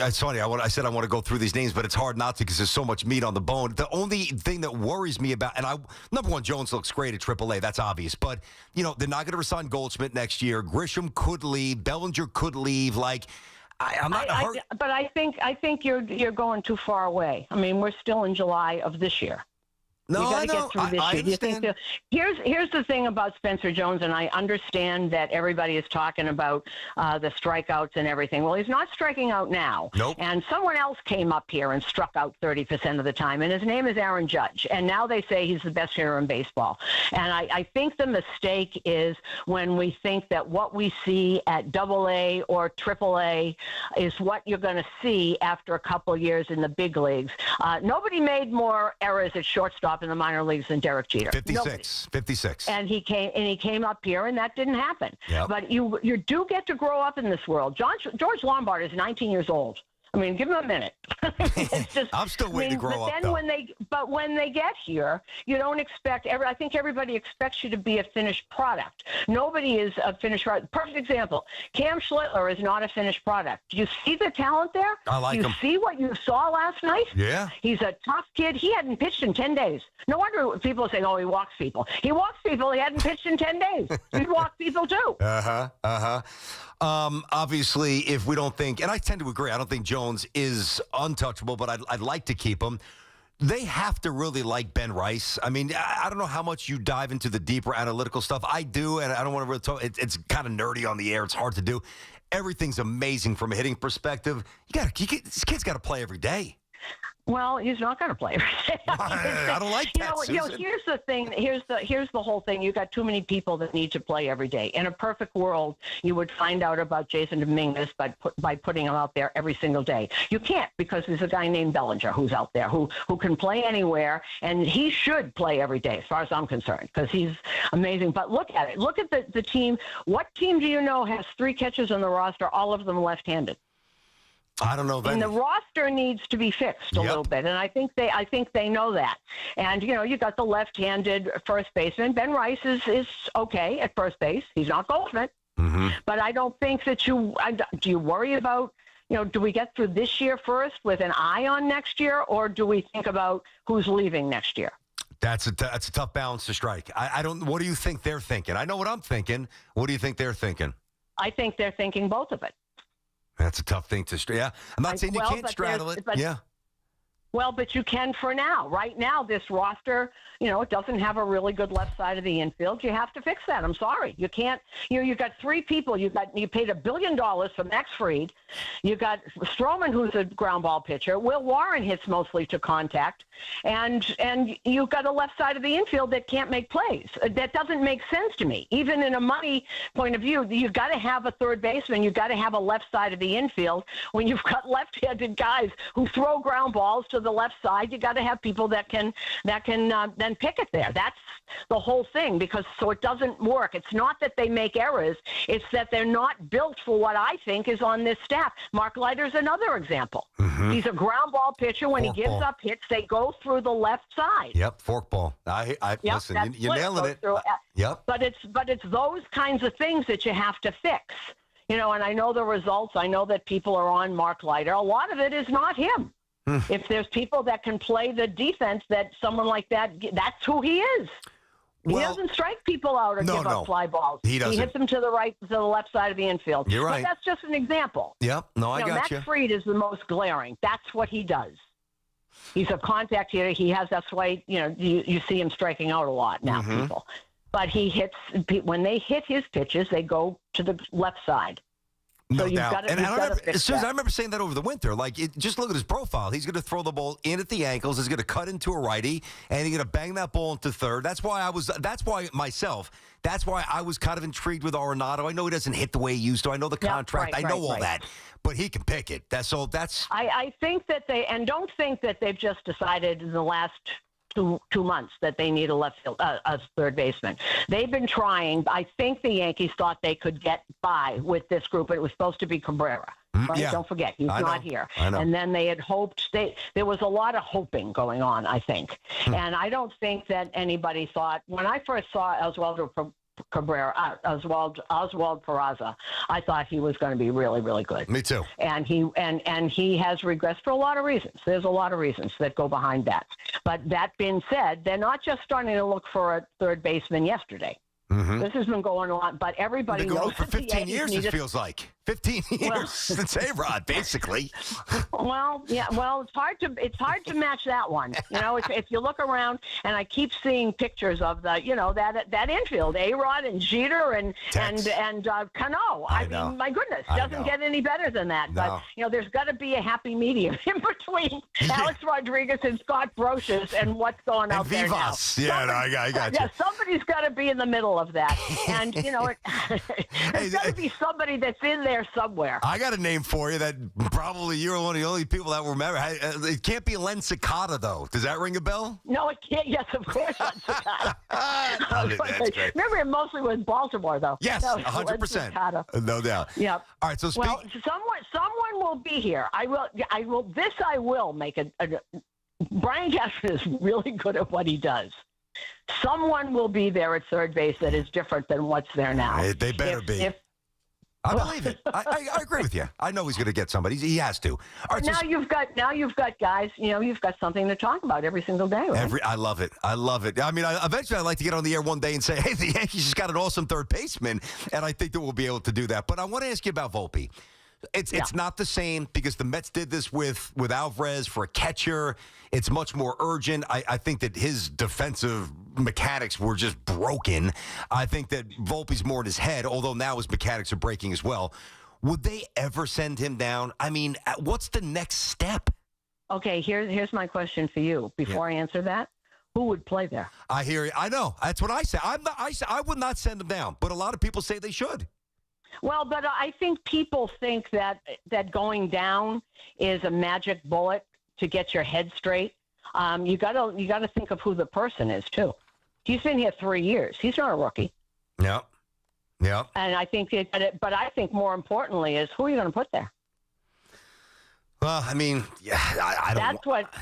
sorry, I said I want to go through these names, but it's hard not to because there's so much meat on the bone. The only thing that worries me about, number one, Jones looks great at AAA. That's obvious. But, they're not going to resign Goldschmidt next year. Grisham could leave. Bellinger could leave. I'm not hurt. But I think you're going too far away. I mean, we're still in July of this year. No, I know. I understand. Here's the thing about Spencer Jones, and I understand that everybody is talking about the strikeouts and everything. Well, he's not striking out now. Nope. And someone else came up here and struck out 30% of the time, and his name is Aaron Judge. And now they say he's the best hitter in baseball. And I think the mistake is when we think that what we see at AA or AAA is what you're going to see after a couple of years in the big leagues. Nobody made more errors at shortstop top in the minor leagues than Derek Jeter. 56. And he came up here, and that didn't happen. Yep. But you do get to grow up in this world. George Lombard is 19 years old. I mean, give him a minute. It's just, I'm still waiting to grow up, then though. When they get here, you don't expect. I think everybody expects you to be a finished product. Nobody is a finished product. Perfect example: Cam Schlittler is not a finished product. Do you see the talent there? I like him. You see what you saw last night? Yeah. He's a tough kid. He hadn't pitched in 10 days. No wonder people are saying, "Oh, he walks people." He walks people. He hadn't pitched in 10 days. He'd walk people too. Obviously, if we don't think, and I tend to agree, I don't think Jones is untouchable, but I'd like to keep him. They have to really like Ben Rice. I mean, I don't know how much you dive into the deeper analytical stuff. I do, and I don't want to really talk. It's kind of nerdy on the air. It's hard to do. Everything's amazing from a hitting perspective. This kid's got to play every day. Well, he's not going to play. I don't like that, Susan. Here's the thing. Here's the whole thing. You got too many people that need to play every day. In a perfect world, you would find out about Jason Dominguez by putting him out there every single day. You can't, because there's a guy named Bellinger who's out there who can play anywhere, and he should play every day, as far as I'm concerned, because he's amazing. But look at it. Look at the team. What team do you know has 3 catchers on the roster, all of them left-handed? I don't know. And the roster needs to be fixed a little bit, and I think they know that. And you got the left-handed first baseman. Ben Rice is okay at first base. He's not Goldschmidt, but I don't think that do you worry about do we get through this year first with an eye on next year, or do we think about who's leaving next year? That's a tough balance to strike. I don't. What do you think they're thinking? I know what I'm thinking. What do you think they're thinking? I think they're thinking both of it. That's a tough thing to straddle. Yeah, I'm not saying you can't straddle it. Yeah. Well, but you can for now. Right now, this roster, it doesn't have a really good left side of the infield. You have to fix that. I'm sorry. You can't. You got 3 people. You paid $1 billion for Max Fried. You got Stroman, who's a ground ball pitcher. Will Warren hits mostly to contact, and you've got a left side of the infield that can't make plays. That doesn't make sense to me. Even in a money point of view, you've got to have a third baseman. You've got to have a left side of the infield. When you've got left-handed guys who throw ground balls to the left side, you got to have people that can then pick it there. That's the whole thing, because so it doesn't work. It's not that they make errors. It's that they're not built for what I think is on this staff. Mark Leiter's another example. He's a ground ball pitcher. When he gives up hits, they go through the left side. Yep, forkball. Listen, you're nailing it. Yep. But it's those kinds of things that you have to fix. And I know the results. I know that people are on Mark Leiter. A lot of it is not him. If there's people that can play the defense, that someone like that's who he is. He doesn't strike people out or give up fly balls. He doesn't. He hits them to the left side of the infield. You're right. But that's just an example. Yep. No, I got you. Max Fried is the most glaring. That's what he does. He's a contact hitter. That's why you see him striking out a lot now, people. But he hits when they hit his pitches, they go to the left side. No doubt. Susan, I remember saying that over the winter. Just look at his profile. He's going to throw the ball in at the ankles. He's going to cut into a righty, and he's going to bang that ball into third. That's why I was kind of intrigued with Arenado. I know he doesn't hit the way he used to. I know the contract. I know all that. But he can pick it. I think that don't think that they've just decided in the last 2 months that they need a third baseman. They've been trying. I think the Yankees thought they could get by with this group. It was supposed to be Cabrera. Right? Yeah. Don't forget, he's not here. I know. And then they had hoped. There was a lot of hoping going on, I think. And I don't think that anybody thought, when I first saw Oswaldo Peraza, I thought he was going to be really, really good. Me too. And he has regressed for a lot of reasons. There's a lot of reasons that go behind that. But that being said, they're not just starting to look for a third baseman yesterday. This has been going on, but everybody knows for 15 years. It feels like 15 years since A-Rod, basically. It's hard to match that one. If you look around, and I keep seeing pictures of that infield, A-Rod and Jeter and Cano. I mean, my goodness, doesn't get any better than that. No. But there's got to be a happy medium in between Alex Rodriguez and Scott Brocious and what's going out there now. I got you. Yeah, somebody's got to be in the middle of that, and there's got to be somebody that's in there there somewhere. I got a name for you that probably you're one of the only people that will remember. It can't be Licata, though. Does that ring a bell? No, it can't. Yes, of course. That's great. Remember, it mostly was Baltimore, though. Yes, No, 100%. No doubt. Yep. All right, so well, someone will be here. I will make a Brian Cashman is really good at what he does. Someone will be there at third base that is different than what's there now. They better be. I believe it. I agree with you. I know he's going to get somebody. He has to. All right, now you've got guys. You've got something to talk about every single day. Right? I love it. I love it. I mean, eventually I'd like to get on the air one day and say, hey, the Yankees just got an awesome third baseman, and I think that we'll be able to do that. But I want to ask you about Volpe. It's not the same because the Mets did this with Alvarez for a catcher. It's much more urgent. I think that his defensive mechanics were just broken. I think that Volpe's more in his head, although now his mechanics are breaking as well. Would they ever send him down? I mean, what's the next step? Okay, here's my question for you. Before I answer that, who would play there? I hear you. I know. That's what I say. I would not send him down, but a lot of people say they should. Well, but I think people think that going down is a magic bullet to get your head straight. You gotta think of who the person is too. He's been here 3 years. He's not a rookie. Yeah. And I think but I think more importantly is who are you going to put there? Well, I mean, I don't. That's what.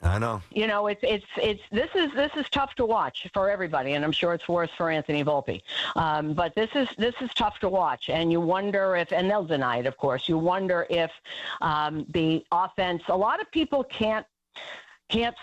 I know. This is tough to watch for everybody, and I'm sure it's worse for Anthony Volpe. But this is tough to watch, and you wonder if, and they'll deny it, of course. You wonder if the offense. A lot of people can't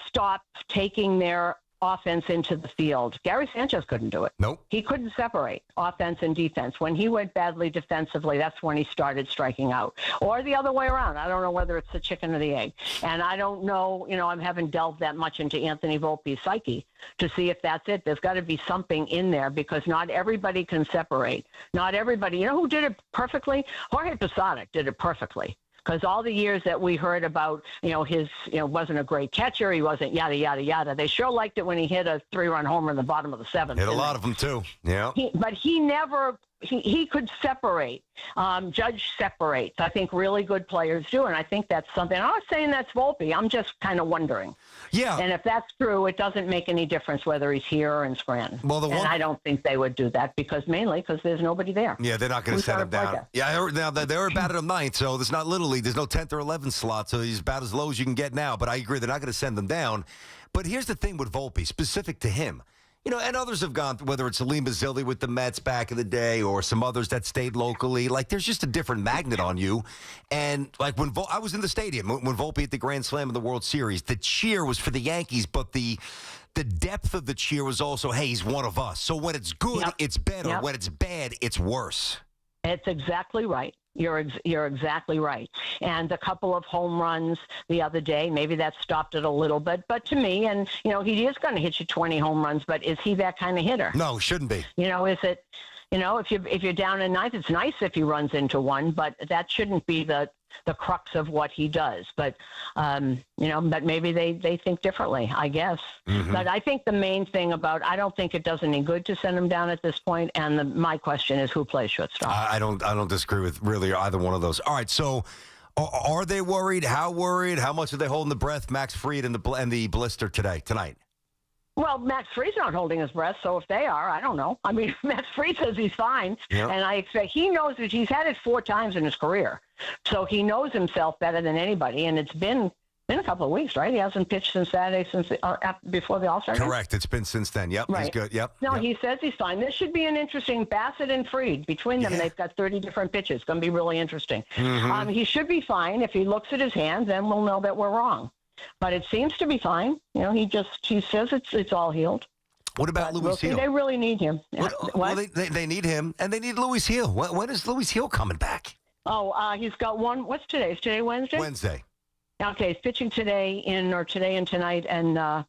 stop taking their offense into the field. Gary Sanchez couldn't do it. Nope. He couldn't separate offense and defense. When he went badly defensively, that's when he started striking out. Or the other way around. I don't know whether it's the chicken or the egg. And I don't know, I haven't delved that much into Anthony Volpe's psyche to see if that's it. There's got to be something in there because not everybody can separate. Not everybody. You know who did it perfectly? Jorge Posada did it perfectly. Because all the years that we heard about, his, wasn't a great catcher, he wasn't yada, yada, yada. They sure liked it when he hit a 3-run homer in the bottom of the seventh. Hit a lot of them, too. Yeah. But he never, he could separate. Judge separates. I think really good players do, and I think that's something. I'm not saying that's Volpe. I'm just kind of wondering. Yeah. And if that's true, it doesn't make any difference whether he's here or in Scranton. Well, I don't think they would do that mainly because there's nobody there. Yeah, they're not going to set him down. Yeah, now they're about at him ninth, so there's not Little League. There's no 10th or 11th slot, so he's about as low as you can get now. But I agree, they're not going to send him down. But here's the thing with Volpe, specific to him. And others have gone, whether it's Salim Bazili with the Mets back in the day or some others that stayed locally. Like, there's just a different magnet on you. And, like, when I was in the stadium, when Volpe hit the Grand Slam in the World Series, the cheer was for the Yankees, but the depth of the cheer was also, hey, he's one of us. So when it's good, it's better. When it's bad, it's worse. It's exactly right. You're exactly right. And a couple of home runs the other day, maybe that stopped it a little bit. But to me, and, he is going to hit you 20 home runs, but is he that kind of hitter? No, shouldn't be. Is it, if you're down in ninth, it's nice if he runs into one, but that shouldn't be the crux of what he does. But, but maybe they think differently, I guess. Mm-hmm. But I think the main thing I don't think it does any good to send him down at this point. And my question is who plays shortstop? I don't disagree with really either one of those. All right. So are they worried? How worried? How much are they holding the breath? Max Fried and the blister tonight? Well, Max Fried's not holding his breath, so if they are, I don't know. I mean, Max Fried says he's fine, and I expect he knows that he's had it 4 times in his career, so he knows himself better than anybody. And it's been a couple of weeks, right? He hasn't pitched since Saturday, before the All-Star game. Correct. It's been since then. Yep, right. He's good. Yep. No, he says he's fine. This should be an interesting Bassett and Fried between them. They've got 30 different pitches. It's going to be really interesting. Mm-hmm. He should be fine. If he looks at his hands, then we'll know that we're wrong. But it seems to be fine. He says it's all healed. What about Luis Hill? They really need him. Well, they need him, and they need Luis Hill. When is Luis Hill coming back? Oh, he's got one. What's today? Is today Wednesday? Wednesday. Okay, he's pitching today and tonight, and I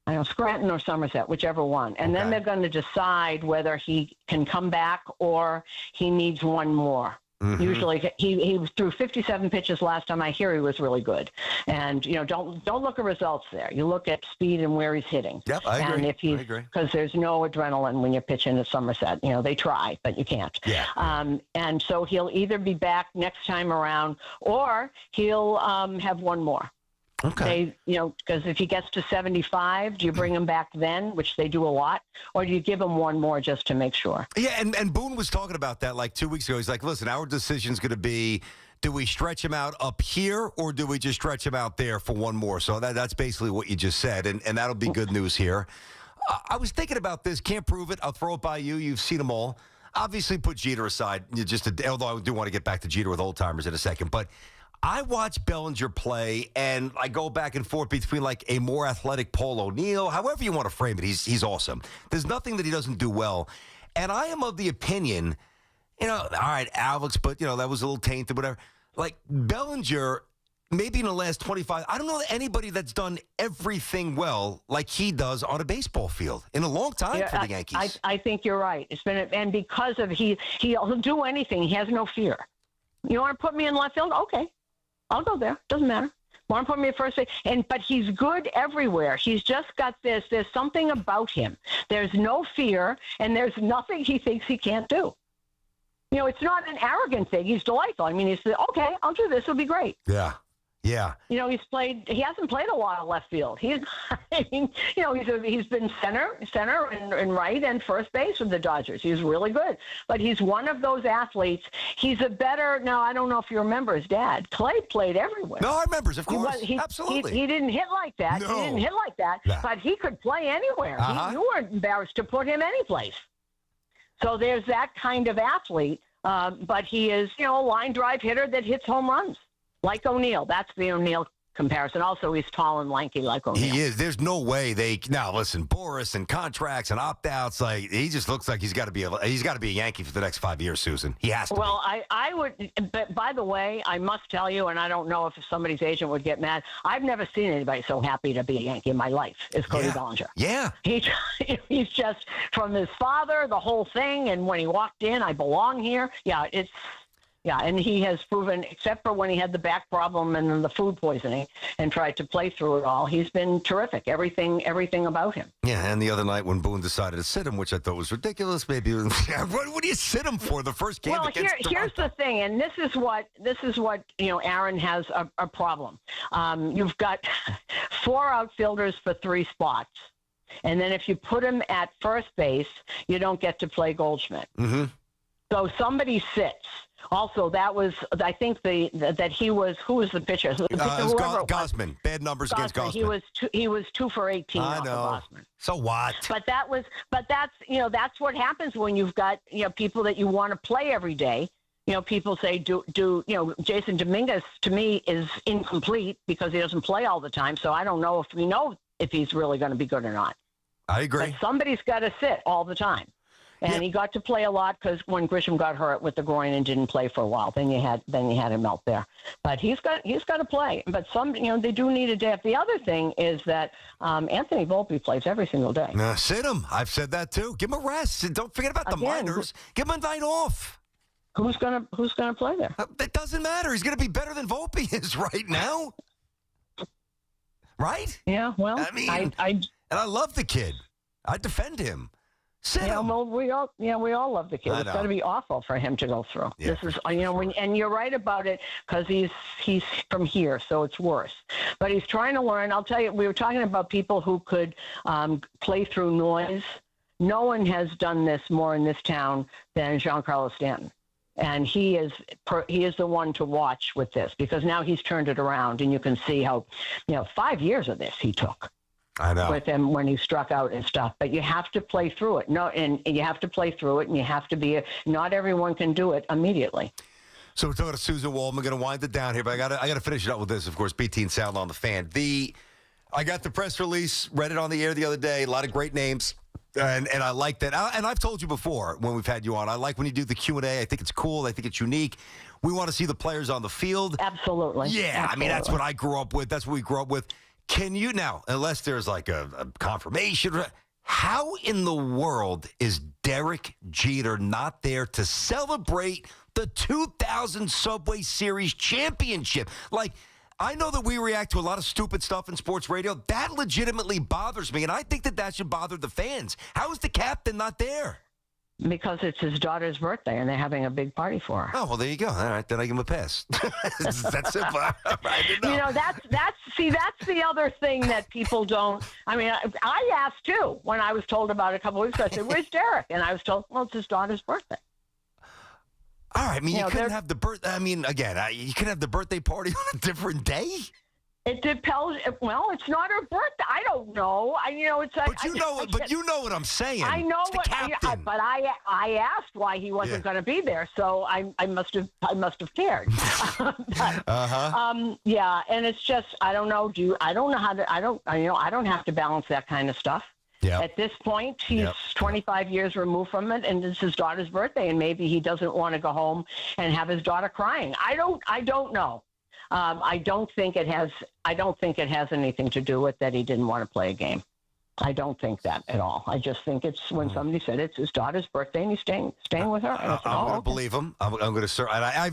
don't know, Scranton or Somerset, whichever one. And then they're going to decide whether he can come back or he needs one more. Mm-hmm. Usually he threw 57 pitches last time. I hear he was really good. And, don't look at results there. You look at speed and where he's hitting. Yep, I agree. And if he's, I agree. because there's no adrenaline when you're pitching at Somerset. They try, but you can't. Yeah. And so he'll either be back next time around or he'll have one more. Okay. Because if he gets to 75, do you bring him back then, which they do a lot, or do you give him one more just to make sure? Yeah, and Boone was talking about that like 2 weeks ago. He's like, listen, our decision's going to be, do we stretch him out up here or do we just stretch him out there for one more? So that's basically what you just said, and that'll be good news here. I was thinking about this. Can't prove it. I'll throw it by you. You've seen them all. Obviously, put Jeter aside, although I do want to get back to Jeter with old-timers in a second, but I watch Bellinger play, and I go back and forth between like a more athletic Paul O'Neill, however you want to frame it. He's awesome. There's nothing that he doesn't do well. And I am of the opinion, all right, Alex, but, that was a little tainted, whatever. Like, Bellinger, maybe in the last 25, I don't know anybody that's done everything well like he does on a baseball field in a long time for the Yankees. I think you're right. And because of he'll do anything. He has no fear. You want to put me in left field? Okay. I'll go there. Doesn't matter. Want to put me at first base? But he's good everywhere. He's just got this. There's something about him. There's no fear, and there's nothing he thinks he can't do. It's not an arrogant thing. He's delightful. I mean, he's okay. I'll do this. It'll be great. Yeah. Yeah. He hasn't played a lot of left field. He's been center and right and first base with the Dodgers. He's really good. But he's one of those athletes. He's now, I don't know if you remember his dad. Clay played everywhere. No, I remember, of course. Absolutely. He didn't hit like that. No. He didn't hit like that, but he could play anywhere. You weren't embarrassed to put him anyplace. So there's that kind of athlete, but he is, a line drive hitter that hits home runs. Like O'Neill. That's the O'Neill comparison. Also, he's tall and lanky like O'Neill. He is. There's no way now listen, Boris and contracts and opt-outs, like he just looks like he's got to be a Yankee for the next 5 years, Susan. He has to be. I would, but by the way, I must tell you, and I don't know if somebody's agent would get mad, I've never seen anybody so happy to be a Yankee in my life as Cody Bellinger. Yeah. He's just, from his father, the whole thing, and when he walked in, I belong here. Yeah, and he has proven, except for when he had the back problem and then the food poisoning and tried to play through it all, he's been terrific. Everything about him. Yeah, and the other night when Boone decided to sit him, which I thought was ridiculous, maybe what do you sit him for? The first game against Toronto? Here's the thing, and this is what Aaron has a problem. You've got 4 outfielders for 3 spots. And then if you put him at first base, you don't get to play Goldschmidt. Mm-hmm. So somebody sits. Also, that was, I think that he was, who was the pitcher? Gosman. Bad numbers against Gosman. He was 2 for 18. I know. Gosman. So what? But that's what happens when you've got, people that you want to play every day. People say, Jason Dominguez to me is incomplete because he doesn't play all the time. So I don't know if we know if he's really going to be good or not. I agree. But somebody's got to sit all the time. And he got to play a lot because when Grisham got hurt with the groin and didn't play for a while, then you had him out there. But he's got to play. But they do need a day. The other thing is that Anthony Volpe plays every single day. Sit him. I've said that too. Give him a rest. Don't forget about the minors. Give him a night off. Who's gonna play there? It doesn't matter. He's gonna be better than Volpe is right now. Right? Yeah. Well, I mean, and I love the kid. I defend him. Well, we all love the kid. It's got to be awful for him to go through. Yeah. This is, and you're right about it because he's from here, so it's worse. But he's trying to learn. I'll tell you, we were talking about people who could play through noise. No one has done this more in this town than Giancarlo Stanton. And he is the one to watch with this because now he's turned it around, and you can see how, 5 years of this he took. I know. With him when he struck out and stuff, but you have to play through it. And you have to play through it, and you have to be. Not everyone can do it immediately. So we're talking to Susan Waldman. Going to wind it down here, but I got to finish it up with this. Of course, BT and Sal on the Fan. I got the press release, read it on the air the other day. A lot of great names, and I like that. And I've told you before when we've had you on. I like when you do the Q&A. I think it's cool. I think it's unique. We want to see the players on the field. Absolutely. Yeah, Absolutely. I mean that's what I grew up with. That's what we grew up with. Can you now, unless there's like a confirmation, How in the world is Derek Jeter not there to celebrate the 2000 Subway Series championship? Like, I know that we react to a lot of stupid stuff in sports radio. That legitimately bothers me, and I think that should bother the fans. How is the captain not there? Because it's his daughter's birthday, and they're having a big party for her. Oh, well, there you go. All right, then I give him a pass. That's simple. I didn't know. You know, that's the other thing that people don't. I mean, I asked too when I was told about it a couple of weeks ago. I said, "Where's Derek?" And I was told, "Well, it's his daughter's birthday." All right. I mean, you couldn't have the birth. I mean, again, you could have the birthday party on a different day. It depends. Well, it's not her birthday. I don't know. It's. But you know what I'm saying. I know it's the captain. But I asked why he wasn't going to be there, so I must have cared. Yeah, and it's just I don't know. I don't have to balance that kind of stuff. Yeah. At this point, he's 25 years removed from it, and it's his daughter's birthday, and maybe he doesn't want to go home and have his daughter crying. I don't know. I don't think it has anything to do with that he didn't want to play a game. I don't think that at all. I just think it's when somebody said it's his daughter's birthday and he's staying with her. And I'm going to believe him. I'm going to. I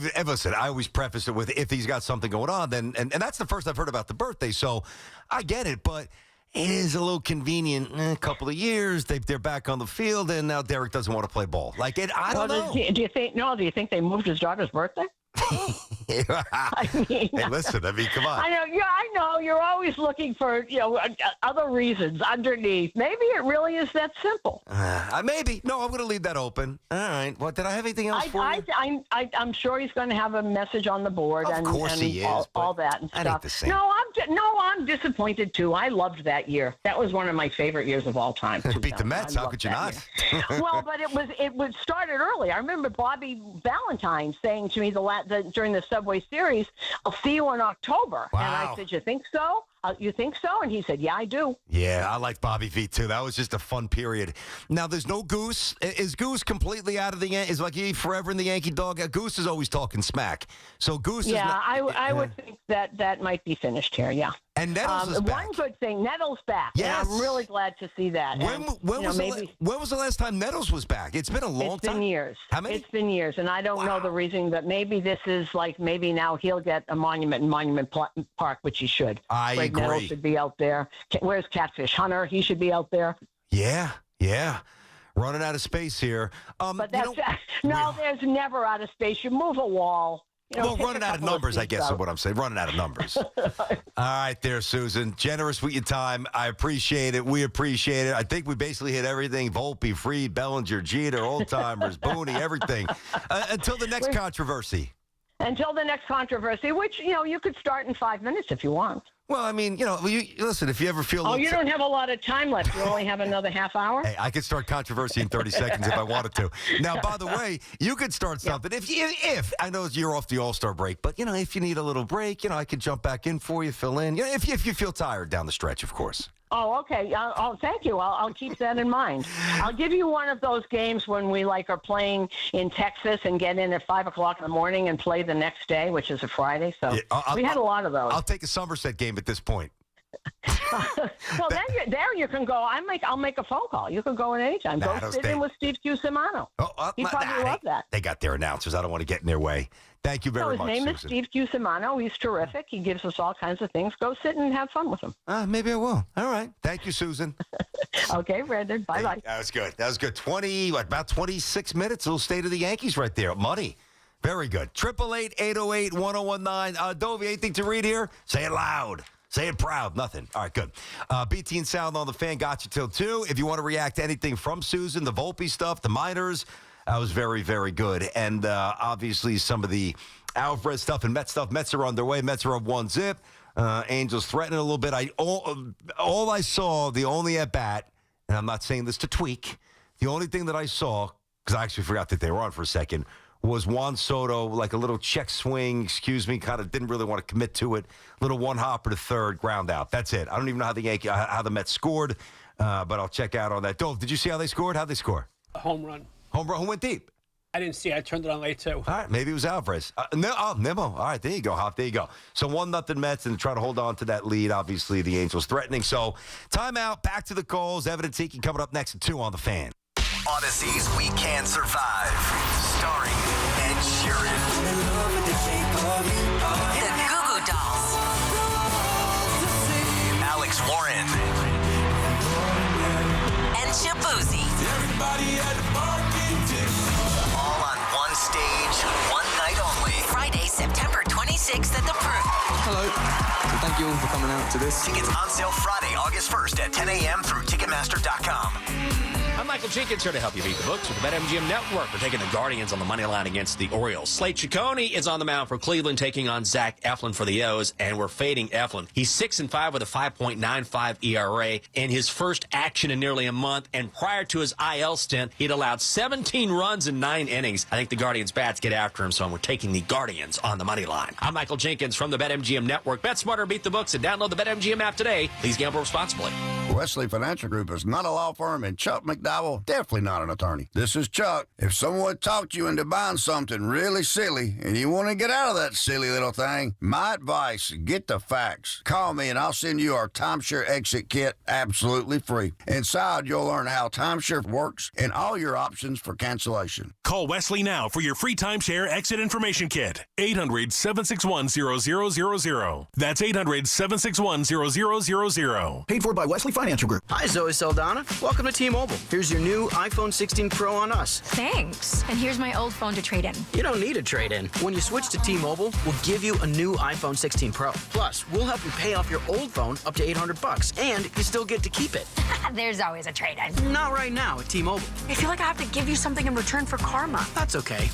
always preface it with if he's got something going on, then and that's the first I've heard about the birthday. So I get it, but it is a little convenient. A couple of years, they're back on the field, and now Derek doesn't want to play ball. Like it, I don't know. Do you think they moved his daughter's birthday? I mean, hey, listen. I mean, come on. I know. You're always looking for other reasons underneath. Maybe it really is that simple. Maybe. No, I'm going to leave that open. All right. What did I have anything else for you? I'm sure he's going to have a message on the board. Of course he is. All that and that stuff. Ain't the same. I'm disappointed too. I loved that year. That was one of my favorite years of all time. Beat the Mets. How could you not? Well, but it was started early. I remember Bobby Valentine saying to me during the Subway Series, "I'll see you in October." Wow. And I said, "You think so? You think so?" And he said, "Yeah, I do." Yeah, I like Bobby V too. That was just a fun period. Now, there's no Goose. Is Goose completely out of the Yankees? Is like he forever in the Yankee dog? Goose is always talking smack. So Goose is not, I would think that might be finished here, yeah. And Nettles is back. One good thing, Nettles back. Yes. And I'm really glad to see that. When was the last time Nettles was back? It's been a long time. It's been years. How many? It's been years, and I don't know the reason, but maybe this is maybe now he'll get a monument in Monument Park, which he should. I agree. Nettles should be out there. Where's Catfish Hunter? He should be out there. Yeah. Running out of space here. But there's never out of space. You move a wall. Running out of numbers, I guess, is what I'm saying. Running out of numbers. All right there, Susan. Generous with your time. I appreciate it. We appreciate it. I think we basically hit everything. Volpe, Fried, Bellinger, Jeter, old-timers, Booney, everything. Until the next controversy. Until the next controversy, which, you could start in 5 minutes if you want. Well, I mean, listen, if you ever feel... you don't have a lot of time left. You only have another half hour? Hey, I could start controversy in 30 seconds if I wanted to. Now, by the way, you could start something. If I know you're off the All-Star break, but, if you need a little break, I could jump back in for you, fill in. If you feel tired down the stretch, of course. Oh, okay. Thank you. I'll keep that in mind. I'll give you one of those games when we are playing in Texas and get in at 5 o'clock in the morning and play the next day, which is a Friday. So we had a lot of those. I'll take a Somerset game at this point. Well, there you can go. I'll make a phone call. You can go in anytime. Go sit in with Steve Cusimano. He'd probably love that. They got their announcers. I don't want to get in their way. Thank you very much, His name Susan. is Steve Cusimano. He's terrific. He gives us all kinds of things. Go sit and have fun with him. Maybe I will. All right. Thank you, Susan. Okay, Brandon. Bye-bye. Hey, that was good. About 26 minutes. A little state of the Yankees right there. Money. Very good. 888-808-1019. Dovey, anything to read here? Say it loud. Say it proud. Nothing. All right, good. BT and Sound on the Fan got you till 2. If you want to react to anything from Susan, the Volpe stuff, the minors, that was very, very good. And obviously some of the Alvarez stuff and Mets stuff. Mets are on their way. Mets are up 1-0. Angels threatening a little bit. All I saw, the only at bat, and I'm not saying this to tweak, the only thing that I saw, because I actually forgot that they were on for a second, was Juan Soto, like a little check swing, kind of didn't really want to commit to it. Little one hopper to third, ground out. That's it. I don't even know how the Mets scored, but I'll check out on that. Dove, did you see how they scored? How'd they score? A home run. Home run. Who went deep? I didn't see it. I turned it on late, too. All right, maybe it was Alvarez. Nimmo. All right, there you go, Hop. There you go. So 1-0 Mets, and try to hold on to that lead. Obviously, the Angels threatening. So timeout, back to the calls. Evan Tiki coming up next at 2 on The Fan. Odyssey's We Can Survive, starring Ed Sheeran. The Goo Goo Dolls. Alex Warren. And Shabuzi. All on one stage, one night only. Friday, September 26th at the Prune. Hello. Thank you all for coming out to this. Tickets on sale Friday, August 1st at 10 a.m. through Ticketmaster.com. I'm Michael Jenkins here to help you beat the books with the BetMGM Network. We're taking the Guardians on the money line against the Orioles. Slate Ciccone is on the mound for Cleveland, taking on Zach Eflin for the O's, and we're fading Eflin. He's 6-5 with a 5.95 ERA in his first action in nearly a month, and prior to his IL stint, he'd allowed 17 runs in 9 innings. I think the Guardians' bats get after him, so we're taking the Guardians on the money line. I'm Michael Jenkins from the BetMGM Network. Bet smarter, beat the books, and download the BetMGM app today. Please gamble responsibly. Wesley Financial Group is not a law firm, and Chuck McDowell definitely not an attorney. This is Chuck. If someone talked you into buying something really silly and you want to get out of that silly little thing, my advice, get the facts. Call me and I'll send you our timeshare exit kit absolutely free. Inside, you'll learn how timeshare works and all your options for cancellation. Call Wesley now for your free timeshare exit information kit. 800-761-0000. That's 800-761-0000. Paid for by Wesley Financial Group. Hi, Zoe Saldana. Welcome to T-Mobile. Here's your new iPhone 16 Pro on us. Thanks. And here's my old phone to trade in. You don't need a trade-in. When you switch to T-Mobile, we'll give you a new iPhone 16 Pro. Plus, we'll help you pay off your old phone up to $800, and you still get to keep it. There's always a trade-in. Not right now at T-Mobile. I feel like I have to give you something in return for karma. That's okay.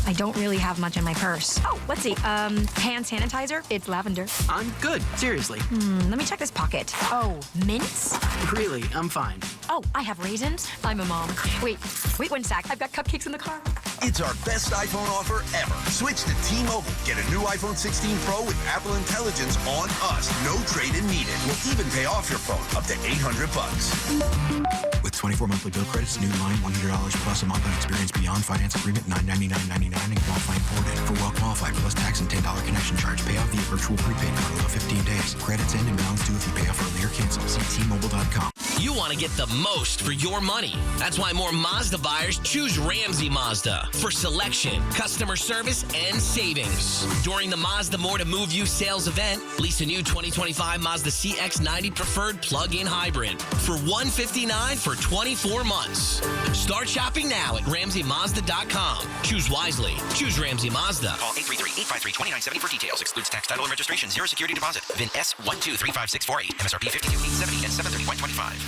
I don't really have much in my purse. Oh, let's see. Hand sanitizer. It's lavender. I'm good. Seriously. Let me check this pocket. Oh, mints? Really, I'm fine. Oh, I have raisins. I'm a mom. Wait 1 sec. I've got cupcakes in the car. It's our best iPhone offer ever. Switch to T-Mobile. Get a new iPhone 16 Pro with Apple Intelligence on us. No trade-in needed. We'll even pay off your phone up to $800. With 24 monthly bill credits, new line, $100 plus a month on experience beyond finance agreement, $999.99 and qualifying forwarded. For well-qualified plus tax and $10 connection charge. Pay off via virtual prepaid card over 15 days. Credits end and balance due if you pay off early or cancel. See T-Mobile.com. You want to get the most for your money. That's why more Mazda buyers choose Ramsey Mazda for selection, customer service, and savings. During the Mazda More to Move You sales event, lease a new 2025 Mazda CX-90 Preferred plug-in hybrid for $159 for 24 months. Start shopping now at RamseyMazda.com. Choose wisely. Choose Ramsey Mazda. Call 833-853-2970 for details. Excludes tax, title, and registration. Zero security deposit. VIN S123568. MSRP $52,870 and $731.25.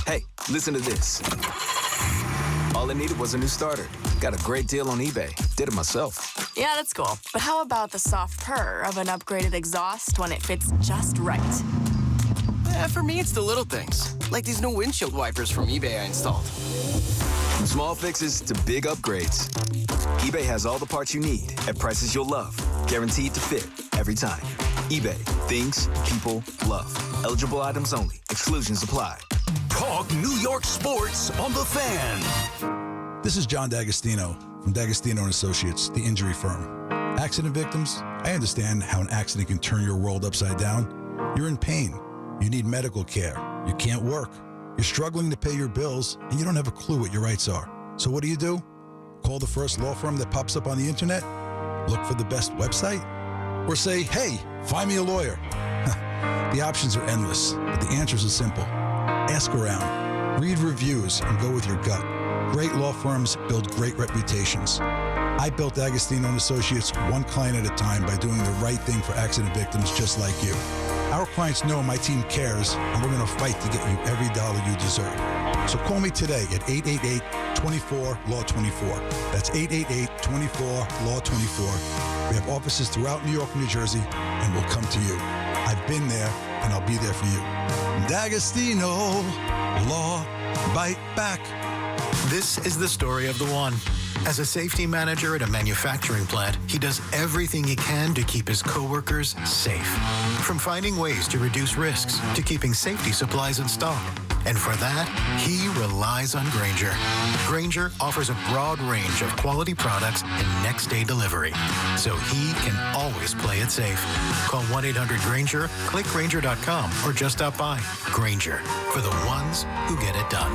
Hey, listen to this. All I needed was a new starter. Got a great deal on eBay. Did it myself. Yeah, that's cool. But how about the soft purr of an upgraded exhaust when it fits just right? For me, it's the little things. Like these new windshield wipers from eBay I installed. From small fixes to big upgrades, eBay has all the parts you need at prices you'll love. Guaranteed to fit every time. eBay. Things people love. Eligible items only. Exclusions apply. Talk New York sports on The Fan. This is John D'Agostino from D'Agostino & Associates, the injury firm. Accident victims, I understand how an accident can turn your world upside down. You're in pain. You need medical care. You can't work. You're struggling to pay your bills, and you don't have a clue what your rights are. So what do? Call the first law firm that pops up on the internet? Look for the best website? Or say, hey, find me a lawyer. The options are endless, but the answers are simple. Ask around, read reviews, and go with your gut. Great law firms build great reputations. I built D'Agostino & Associates one client at a time by doing the right thing for accident victims just like you. Our clients know my team cares, and we're going to fight to get you every dollar you deserve. So call me today at 888-24-LAW-24. That's 888-24-LAW-24. We have offices throughout New York and New Jersey, and we'll come to you. I've been there, and I'll be there for you. D'Agostino Law, bite back. This is the story of the one. As a safety manager at a manufacturing plant, he does everything he can to keep his coworkers safe. From finding ways to reduce risks to keeping safety supplies in stock. And for that, he relies on Grainger. Grainger offers a broad range of quality products and next-day delivery, so he can always play it safe. Call 1-800-GRAINGER, click Grainger.com, or just stop by. Grainger, for the ones who get it done.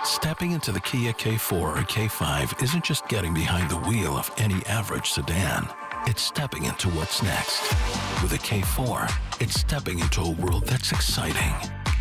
Stepping into the Kia K4 or K5 isn't just getting behind the wheel of any average sedan. It's stepping into what's next. With a K4, it's stepping into a world that's exciting.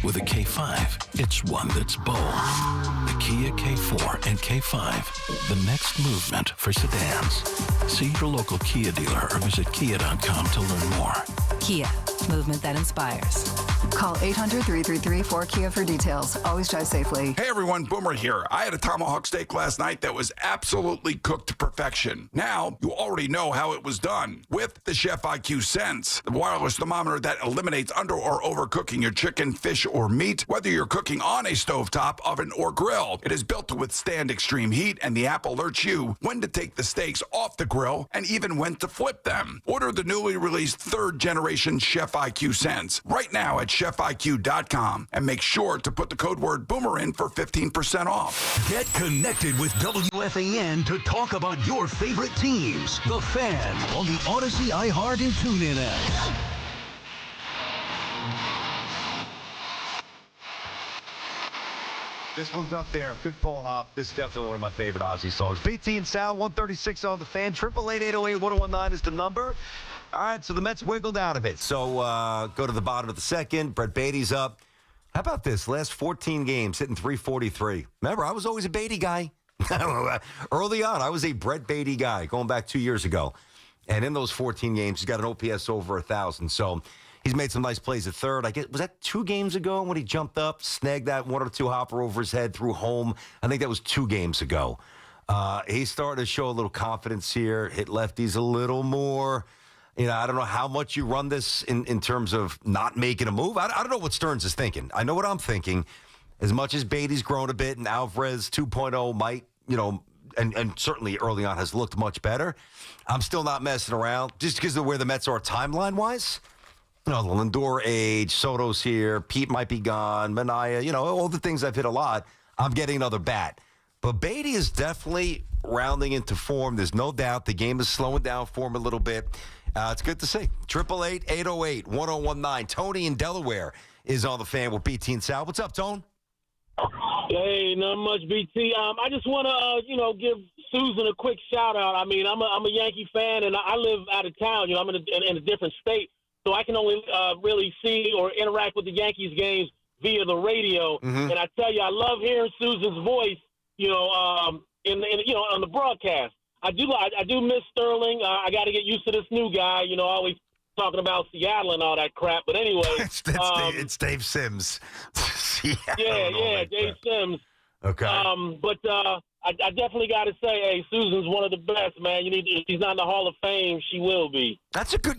With a K5, it's one that's bold. The Kia K4 and K5, the next movement for sedans. See your local Kia dealer or visit kia.com to learn more. Kia, movement that inspires. Call 800-333-4KIA for details. Always drive safely. Hey everyone, Boomer here. I had a tomahawk steak last night that was absolutely cooked to perfection. Now, you already know how it was done. With the Chef IQ Sense, the wireless thermometer that eliminates under or overcooking your chicken, fish, or meat, whether you're cooking on a stovetop, oven, or grill. It is built to withstand extreme heat, and the app alerts you when to take the steaks off the grill and even when to flip them. Order the newly released 3rd generation Chef IQ Sense right now at chefiq.com and make sure to put the code word Boomer in for 15% off. Get connected with WFAN to talk about your favorite teams. The Fan on the Odyssey, iHeart, and TuneIn apps. This one's up there. Good pull hop. This is definitely one of my favorite Ozzy songs. BT and Sal, 136 on the Fan. 888-808-1019 is the number. All right, so the Mets wiggled out of it. So go to the bottom of the second. Brett Beatty's up. How about this? Last 14 games, hitting 343. Remember, I was always a Beatty guy. Early on, I was a Brett Beatty guy going back 2 years ago. And in those 14 games, he's got an OPS over 1,000. So he's made some nice plays at third. I guess, was that 2 games ago when he jumped up, snagged that 1 or 2 hopper over his head, threw home? I think that was 2 games ago. He's starting to show a little confidence here, hit lefties a little more. You know, I don't know how much you run this in terms of not making a move. I don't know what Stearns is thinking. I know what I'm thinking. As much as Beatty's grown a bit and Alvarez 2.0 might, you know, and certainly early on has looked much better, I'm still not messing around just because of where the Mets are timeline-wise. You know, the Lindor age, Soto's here, Pete might be gone, Manaea, you know, all the things I've hit a lot. I'm getting another bat. But Beatty is definitely rounding into form. There's no doubt the game is slowing down for him a little bit. It's good to see. 888-808-1019. Tony in Delaware is on the Fan with BT and Sal. What's up, Tone? Hey, not much, BT. I just want to, give Susan a quick shout-out. I mean, I'm a Yankee fan, and I live out of town. You know, I'm in a different state, so I can only really see or interact with the Yankees games via the radio. Mm-hmm. And I tell you, I love hearing Susan's voice, on the broadcast. I do miss Sterling. I got to get used to this new guy. You know, always talking about Seattle and all that crap. But anyway, it's Dave Sims. Dave Sims. Okay. But I definitely got to say, hey, Susan's one of the best, man. If she's not in the Hall of Fame, she will be. That's a good,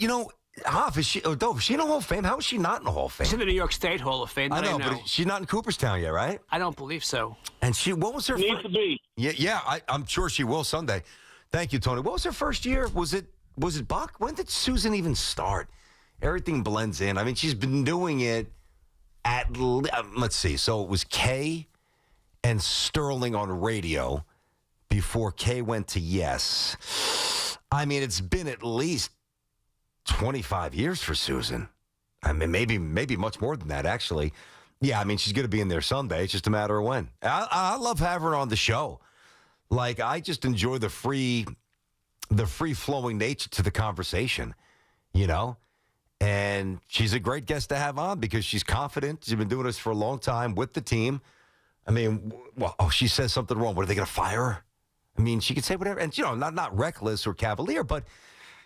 Hoff, is she in the Hall of Fame? How is she not in the Hall of Fame? She's in the New York State Hall of Fame. I know, but she's not in Cooperstown yet, right? I don't believe so. And what was her needs to be. Yeah, I'm sure she will someday. Thank you, Tony. What was her first year? Was it Buck? When did Susan even start? Everything blends in. I mean, she's been doing it at, let's see. So it was Kay and Sterling on radio before Kay went to Yes. I mean, it's been at least 25 years for Susan. I mean, maybe much more than that, actually. Yeah, I mean, she's going to be in there someday. It's just a matter of when. I love having her on the show. Like, I just enjoy the free-flowing nature to the conversation, And she's a great guest to have on because she's confident. She's been doing this for a long time with the team. I mean, she says something wrong. What, are they going to fire her? I mean, she could say whatever. And, not reckless or cavalier, but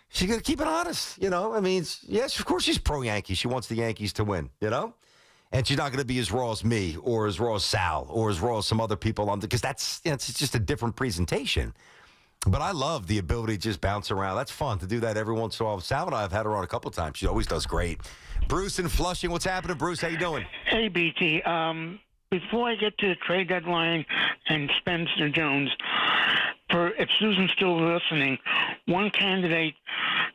she's going to keep it honest, I mean, yes, of course she's pro-Yankee. She wants the Yankees to win, And she's not going to be as raw as me or as raw as Sal or as raw as some other people on because that's it's just a different presentation. But I love the ability to just bounce around. That's fun to do that every once in a while. Sal and I have had her on a couple of times. She always does great. Bruce in Flushing, what's happening, Bruce? How you doing? Hey, BT. Before I get to the trade deadline and Spencer Jones, if Susan's still listening, one candidate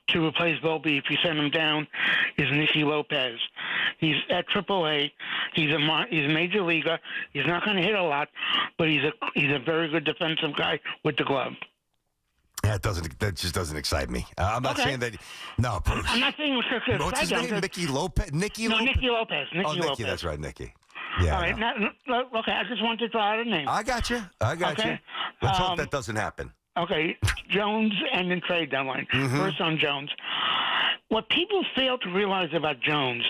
to replace Volpe if you send him down is Nicky Lopez. He's at AAA. He's a major leaguer. He's not going to hit a lot, but he's a very good defensive guy with the glove. That just doesn't excite me. I'm not saying that. No, I'm not saying it's what's his name? Nicky Lopez. Nicky Lopez. Nicky Lopez. Nicky. That's right, Nicky. Yeah. All right. Okay. I just wanted to throw out a name. I got you. Let's hope that doesn't happen. Okay. Jones and the trade deadline. First on Jones. What people fail to realize about Jones,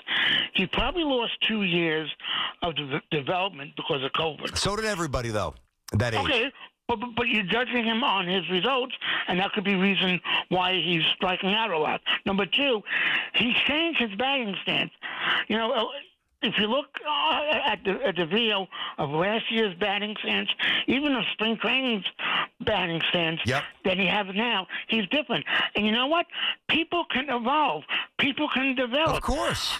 he probably lost 2 years of development because of COVID. So did everybody, though, that age. Okay. But you're judging him on his results, and that could be reason why he's striking out a lot. Number two, he's changed his batting stance. You know, if you look at the video of last year's batting stance, even the spring training's batting stance that he has now, he's different. And you know what? People can evolve. People can develop. Of course.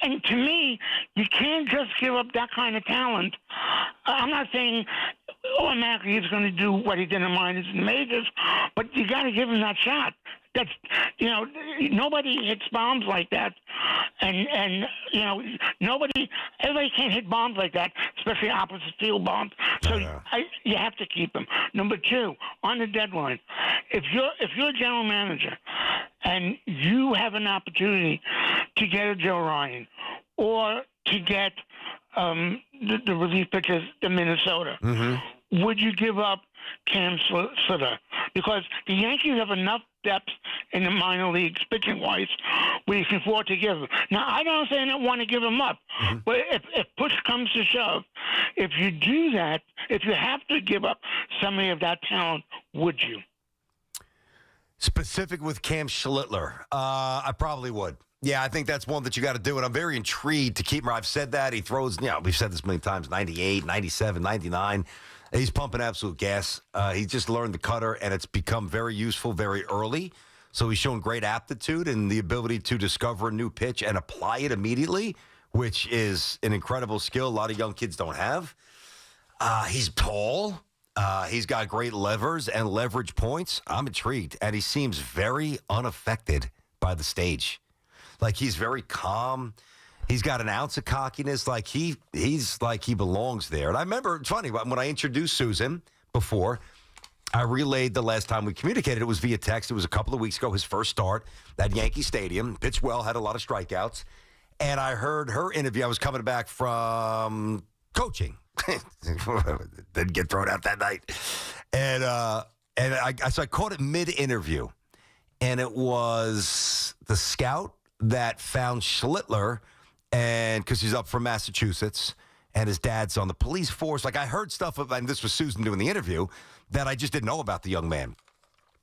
And to me, you can't just give up that kind of talent. I'm not saying automatically he's going to do what he did in minors and majors, but you got to give him that shot. That's, you know, nobody hits bombs like that, and you know, everybody can't hit bombs like that, especially opposite field bombs. So you have to keep him. Number two, on the deadline, if you're a general manager and you have an opportunity to get a Joe Ryan or to get the relief pitchers to Minnesota, would you give up Cam Slitter? Because the Yankees have enough depth in the minor leagues pitching-wise where you can afford to give them. Now, I don't say I don't want to give them up, but if push comes to shove, if you do that, if you have to give up some of that talent, would you? Specific with Cam Schlittler, I probably would. Yeah, I think that's one that you got to do, and I'm very intrigued to keep him. I've said that. He throws, we've said this a million times, 98, 97, 99. He's pumping absolute gas. He just learned the cutter, and it's become very useful very early. So he's shown great aptitude and the ability to discover a new pitch and apply it immediately, which is an incredible skill a lot of young kids don't have. He's tall. He's got great levers and leverage points. I'm intrigued, and he seems very unaffected by the stage. Like, he's very calm. He's got an ounce of cockiness. Like, he's like he belongs there. And I remember, it's funny, when I introduced Susan before, I relayed the last time we communicated. It was via text. It was a couple of weeks ago, his first start at Yankee Stadium. Pitched well, had a lot of strikeouts. And I heard her interview. I was coming back from coaching. Didn't get thrown out that night. So I caught it mid-interview. And it was the scout that found Schlittler, and because he's up from Massachusetts, and his dad's on the police force. Like, I heard stuff about, and this was Susan doing the interview, that I just didn't know about the young man.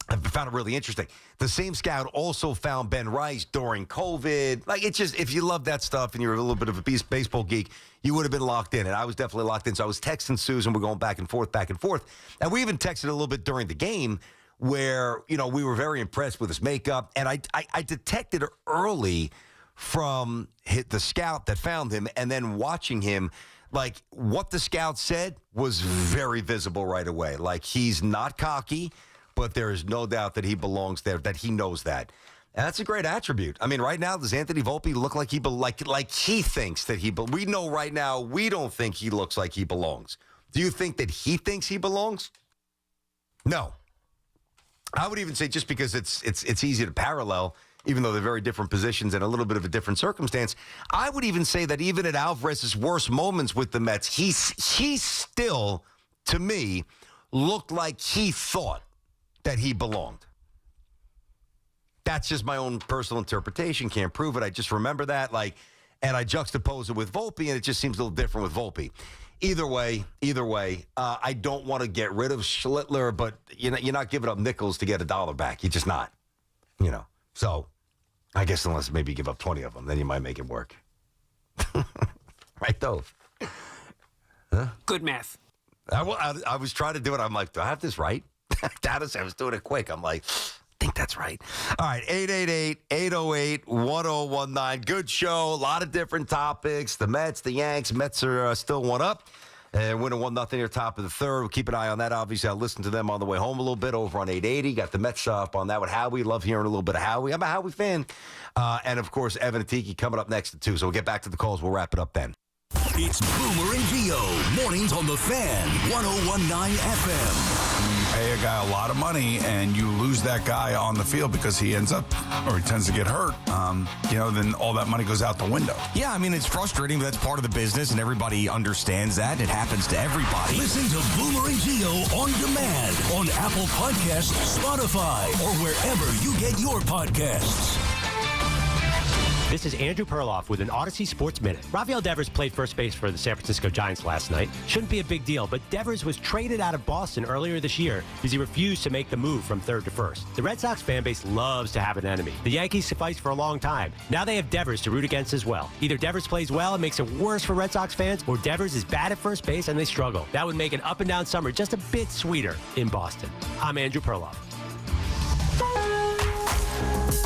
I found it really interesting. The same scout also found Ben Rice during COVID. Like, it's just, if you love that stuff and you're a little bit of a baseball geek, you would have been locked in. And I was definitely locked in. So I was texting Susan. We're going back and forth. And we even texted a little bit during the game where, we were very impressed with his makeup. And I detected early from the scout that found him, and then watching him, like, what the scout said was very visible right away. Like, he's not cocky, but there is no doubt that he belongs there, that he knows that. And that's a great attribute. I mean, right now, does Anthony Volpe look like he thinks that we know right now, we don't think he looks like he belongs. Do you think that he thinks he belongs? No. I would even say, just because it's easy to parallel, even though they're very different positions and a little bit of a different circumstance, I would even say that even at Alvarez's worst moments with the Mets, he still, to me, looked like he thought that he belonged. That's just my own personal interpretation. Can't prove it. I just remember that. And I juxtapose it with Volpe, and it just seems a little different with Volpe. Either way, I don't want to get rid of Schlittler, but you're not giving up nickels to get $1 back. You're just not. So I guess unless maybe you give up 20 of them, then you might make it work. Right, though? Huh? Good math. I was trying to do it. I'm like, do I have this right? I was doing it quick. I'm like, I think that's right. All right, 888-808-1019. Good show. A lot of different topics. The Mets, the Yanks. Mets are still one up. And winning 1-0 here, top of the third. We'll keep an eye on that. Obviously, I'll listen to them on the way home a little bit over on 880. Got the Mets up on that with Howie. Love hearing a little bit of Howie. I'm a Howie fan. And, of course, Evan and Tiki coming up next at 2. So we'll get back to the calls. We'll wrap it up then. It's Boomer and Gio. Mornings on the Fan, 101.9 FM. You pay a guy a lot of money, and you lose that guy on the field because he ends up, or he tends to get hurt, then all that money goes out the window. Yeah, I mean, it's frustrating, but that's part of the business, and everybody understands that. It happens to everybody. Listen to Boomer and Gio on demand on Apple Podcasts, Spotify, or wherever you get your podcasts. This is Andrew Perloff with an Odyssey Sports Minute. Rafael Devers played first base for the San Francisco Giants last night. Shouldn't be a big deal, but Devers was traded out of Boston earlier this year because he refused to make the move from third to first. The Red Sox fan base loves to have an enemy. The Yankees sufficed for a long time. Now they have Devers to root against as well. Either Devers plays well and makes it worse for Red Sox fans, or Devers is bad at first base and they struggle. That would make an up-and-down summer just a bit sweeter in Boston. I'm Andrew Perloff.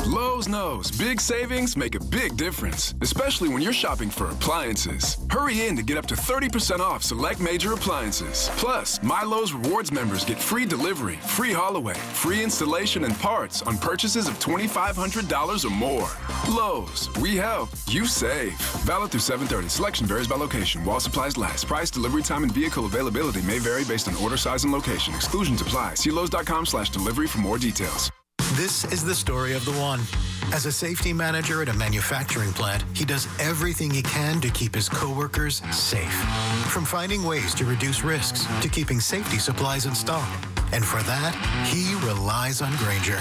Lowe's knows big savings make a big difference, especially when you're shopping for appliances. Hurry in to get up to 30% off select major appliances. Plus, My Lowe's Rewards members get free delivery, free haul away, free installation and parts on purchases of $2,500 or more. Lowe's, we help, you save. Valid through 7/30. Selection varies by location. While supplies last. Price, delivery time, and vehicle availability may vary based on order size and location. Exclusions apply. See Lowe's.com/delivery for more details. This is the story of the one. As a safety manager at a manufacturing plant, he does everything he can to keep his coworkers safe. From finding ways to reduce risks to keeping safety supplies in stock. And for that, he relies on Grainger.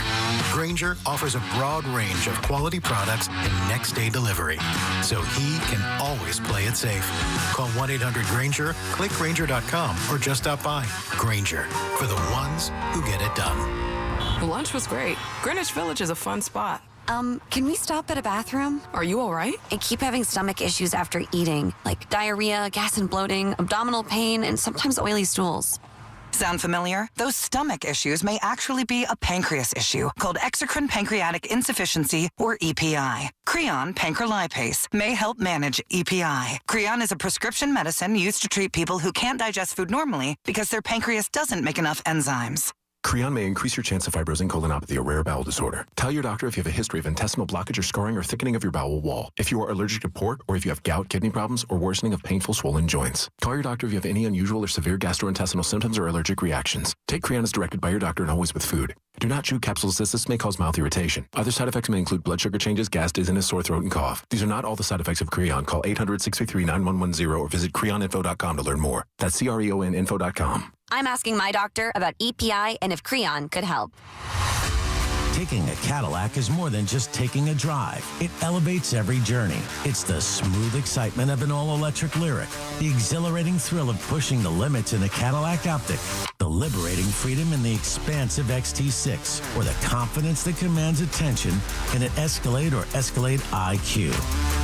Grainger offers a broad range of quality products and next-day delivery, so he can always play it safe. Call 1-800-GRAINGER, click Grainger.com, or just stop by. Grainger, for the ones who get it done. Lunch was great. Greenwich Village is a fun spot. Can we stop at a bathroom? Are you all right? I keep having stomach issues after eating, like diarrhea, gas and bloating, abdominal pain, and sometimes oily stools. Sound familiar? Those stomach issues may actually be a pancreas issue called exocrine pancreatic insufficiency, or EPI. Creon pancrelipase may help manage EPI. Creon is a prescription medicine used to treat people who can't digest food normally because their pancreas doesn't make enough enzymes. Creon may increase your chance of fibrosing colonopathy, a rare bowel disorder. Tell your doctor if you have a history of intestinal blockage or scarring or thickening of your bowel wall, if you are allergic to pork, or if you have gout, kidney problems, or worsening of painful swollen joints. Call your doctor if you have any unusual or severe gastrointestinal symptoms or allergic reactions. Take Creon as directed by your doctor and always with food. Do not chew capsules as this may cause mouth irritation. Other side effects may include blood sugar changes, gas, dizziness, sore throat, and cough. These are not all the side effects of Creon. Call 800-633-9110 or visit creoninfo.com to learn more. That's CREONinfo.com. I'm asking my doctor about EPI and if Creon could help. Taking a Cadillac is more than just taking a drive. It elevates every journey. It's the smooth excitement of an all-electric Lyriq, the exhilarating thrill of pushing the limits in a Cadillac Optiq, the liberating freedom in the expansive XT6, or the confidence that commands attention in an Escalade or Escalade IQ.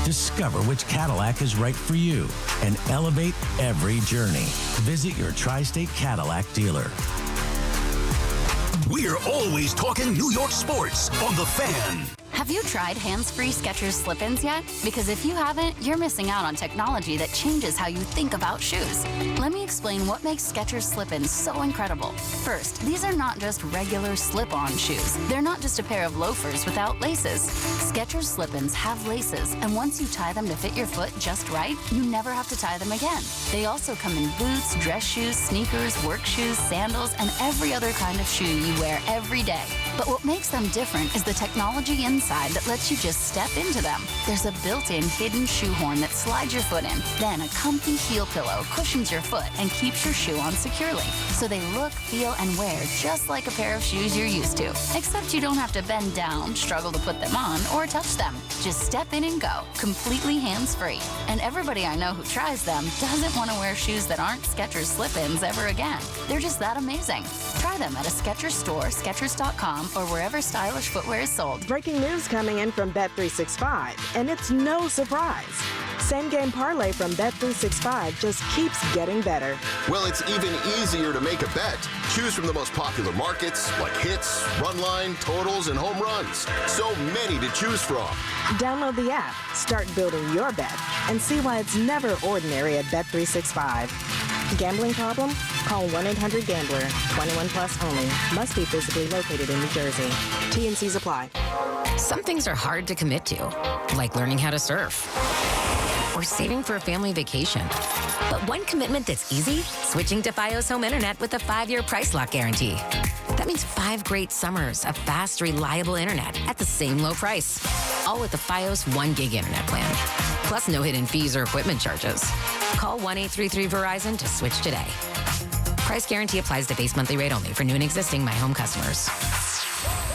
Discover which Cadillac is right for you and elevate every journey. Visit your Tri-State Cadillac dealer. We're always talking New York sports on The Fan. Have you tried hands-free Skechers slip-ins yet? Because if you haven't, you're missing out on technology that changes how you think about shoes. Let me explain what makes Skechers slip-ins so incredible. First, these are not just regular slip-on shoes. They're not just a pair of loafers without laces. Skechers slip-ins have laces, and once you tie them to fit your foot just right, you never have to tie them again. They also come in boots, dress shoes, sneakers, work shoes, sandals, and every other kind of shoe you wear every day. But what makes them different is the technology inside that lets you just step into them. There's a built-in hidden shoehorn that slides your foot in. Then a comfy heel pillow cushions your foot and keeps your shoe on securely. So they look, feel, and wear just like a pair of shoes you're used to. Except you don't have to bend down, struggle to put them on, or touch them. Just step in and go, completely hands-free. And everybody I know who tries them doesn't want to wear shoes that aren't Skechers slip-ins ever again. They're just that amazing. Try them at a Skechers store, Skechers.com, or wherever stylish footwear is sold. Breaking news coming in from Bet365, and it's no surprise. Same game parlay from Bet365 just keeps getting better. Well, it's even easier to make a bet. Choose from the most popular markets like hits, run line, totals, and home runs. So many to choose from. Download the app, start building your bet, and see why it's never ordinary at Bet365. Gambling problem? Call 1-800-GAMBLER. 21 plus only. Must be physically located in New Jersey. T&Cs apply. Some things are hard to commit to, like learning how to surf or saving for a family vacation. But one commitment that's easy, switching to Fios Home Internet with a 5-year price lock guarantee. That means 5 great summers of fast, reliable internet at the same low price. All with the Fios 1 gig internet plan. Plus no hidden fees or equipment charges. Call 1-833-VERIZON to switch today. Price guarantee applies to base monthly rate only for new and existing My Home customers.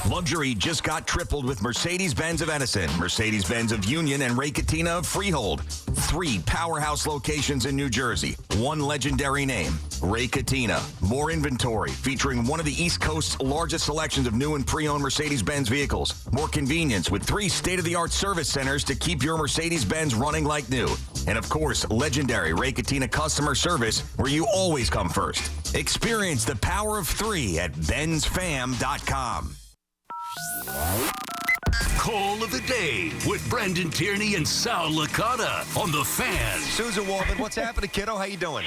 Luxury just got tripled with Mercedes-Benz of Edison, Mercedes-Benz of Union, and Ray Cattina of Freehold. 3 powerhouse locations in New Jersey. 1 legendary name, Ray Cattina. More inventory, featuring one of the East Coast's largest selections of new and pre-owned Mercedes-Benz vehicles. More convenience with 3 state-of-the-art service centers to keep your Mercedes-Benz running like new. And of course, legendary Ray Cattina customer service, where you always come first. Experience the power of 3 at benzfam.com. Call of the day with Brendan Tierney and Sal Licata on the Fan. Susan Waldman, what's happening, kiddo? How you doing?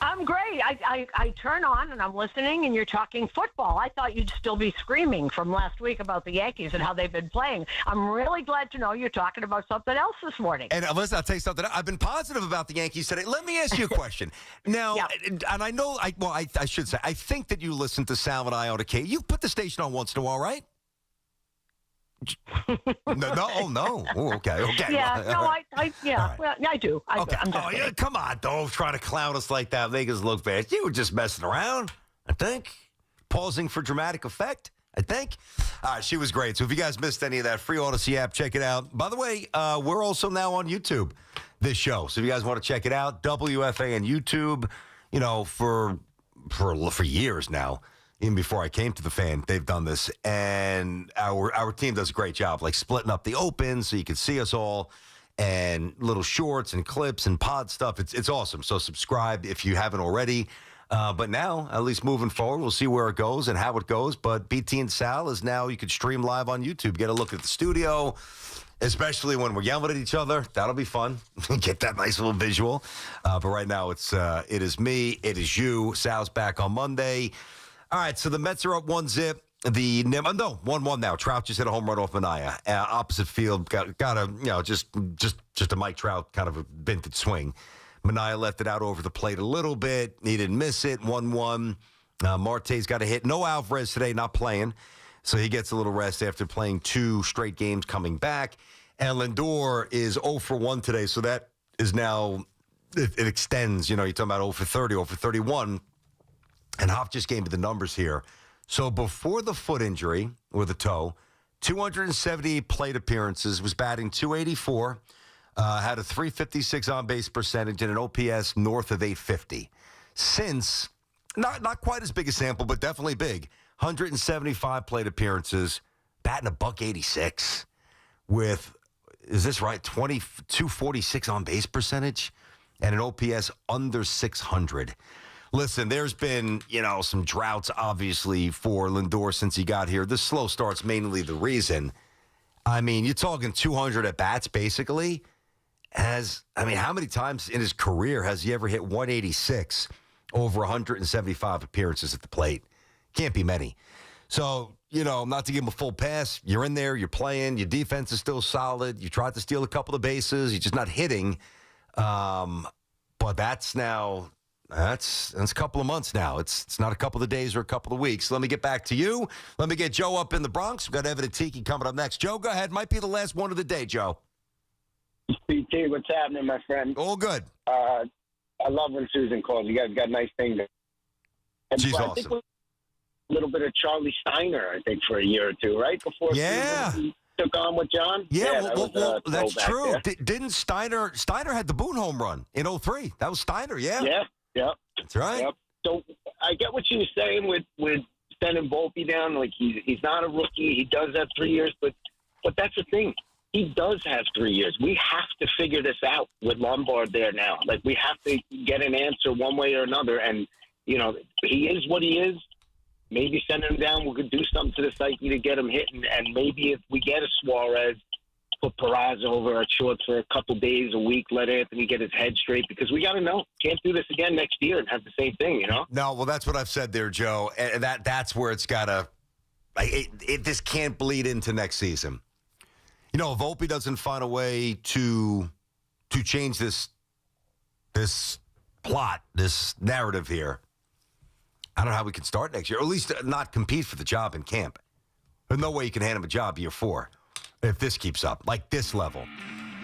I'm great. I turn on and I'm listening, and you're talking football. I thought you'd still be screaming from last week about the Yankees and how they've been playing. I'm really glad to know you're talking about something else this morning. And listen, I'll tell you something. I've been positive about the Yankees today. Let me ask you a question. Now, and I know, I should say, I think that you listen to Sal and I on occasion. You put the station on once in a while, right? No. Oh, okay. Yeah, no, Right. Well, I do. Okay. I'm just Yeah, come on, don't try to clown us like that. Make us look bad. You were just messing around, I think. Pausing for dramatic effect, I think. She was great. So if you guys missed any of that, free Odyssey app, check it out. By the way, we're also now on YouTube, this show. So if you guys want to check it out, WFAN YouTube, for years now. Even before I came to the Fan, they've done this, and our team does a great job, like splitting up the open so you can see us all, and little shorts and clips and pod stuff. It's awesome. So subscribe if you haven't already. But now, at least moving forward, we'll see where it goes and how it goes. But BT and Sal is now, you could stream live on YouTube, get a look at the studio, especially when we're yelling at each other. That'll be fun. Get that nice little visual. But right now, it is me, it is you. Sal's back on Monday. All right, so the Mets are up 1-0. 1-1 now. Trout just hit a home run off Mania. Opposite field, got a just a Mike Trout kind of a vintage swing. Mania left it out over the plate a little bit. He didn't miss it. 1-1. Marte's got a hit. No Alvarez today, not playing, so he gets a little rest after playing 2 straight games coming back. And Lindor is 0 for 1 today, so that is now it extends. You're talking about 0 for 30, 0 for 31. And Hoff just gave me the numbers here. So before the foot injury, or the toe, 270 plate appearances, was batting .284, had a .356 on-base percentage, and an OPS north of .850. Since, not quite as big a sample, but definitely big, 175 plate appearances, batting a .186 with, is this right, 246 on-base percentage, and an OPS under 600. Listen, there's been, some droughts, obviously, for Lindor since he got here. The slow start's mainly the reason. I mean, you're talking 200 at-bats, basically. How many times in his career has he ever hit 186 over 175 appearances at the plate? Can't be many. So, not to give him a full pass, you're in there, you're playing, your defense is still solid, you tried to steal a couple of bases, you're just not hitting. But that's now... That's a couple of months now. It's not a couple of days or a couple of weeks. Let me get back to you. Let me get Joe up in the Bronx. We've got Evan and Tiki coming up next. Joe, go ahead. Might be the last one of the day, Joe. BT, what's happening, my friend? All good. I love when Susan calls. You guys got nice things. She's awesome. awesome. A little bit of Charlie Steiner, I think, for a year or two, right? Before Susan took on with John? Well, that's true. There. Didn't Steiner had the Boone home run in 03. That was Steiner, Yeah. That's right. Yep. So I get what she was saying with sending Volpe down. Like he's not a rookie. He does have 3 years, but that's the thing. He does have 3 years. We have to figure this out with Lombard there now. Like we have to get an answer one way or another. And he is what he is. Maybe send him down. We could do something to the psyche to get him hitting. And maybe if we get a Suarez, put Peraza over our shorts for a couple days, a week, let Anthony get his head straight, because we got to know. Can't do this again next year and have the same thing, you know? No, well, that's what I've said there, Joe. And that's where it's got to this can't bleed into next season. You know, if Volpe doesn't find a way to change this plot, this narrative here, I don't know how we can start next year, or at least not compete for the job in camp. There's no way you can hand him a job year 4 if this keeps up, like this level.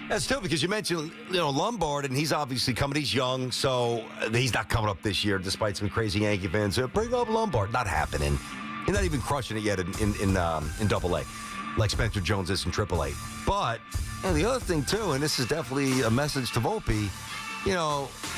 That's still because you mentioned, Lombard, and he's obviously coming. He's young, so he's not coming up this year, despite some crazy Yankee fans. Bring up Lombard. Not happening. He's not even crushing it yet in Double-A, like Spencer Jones is in Triple-A. But the other thing, too, and this is definitely a message to Volpe,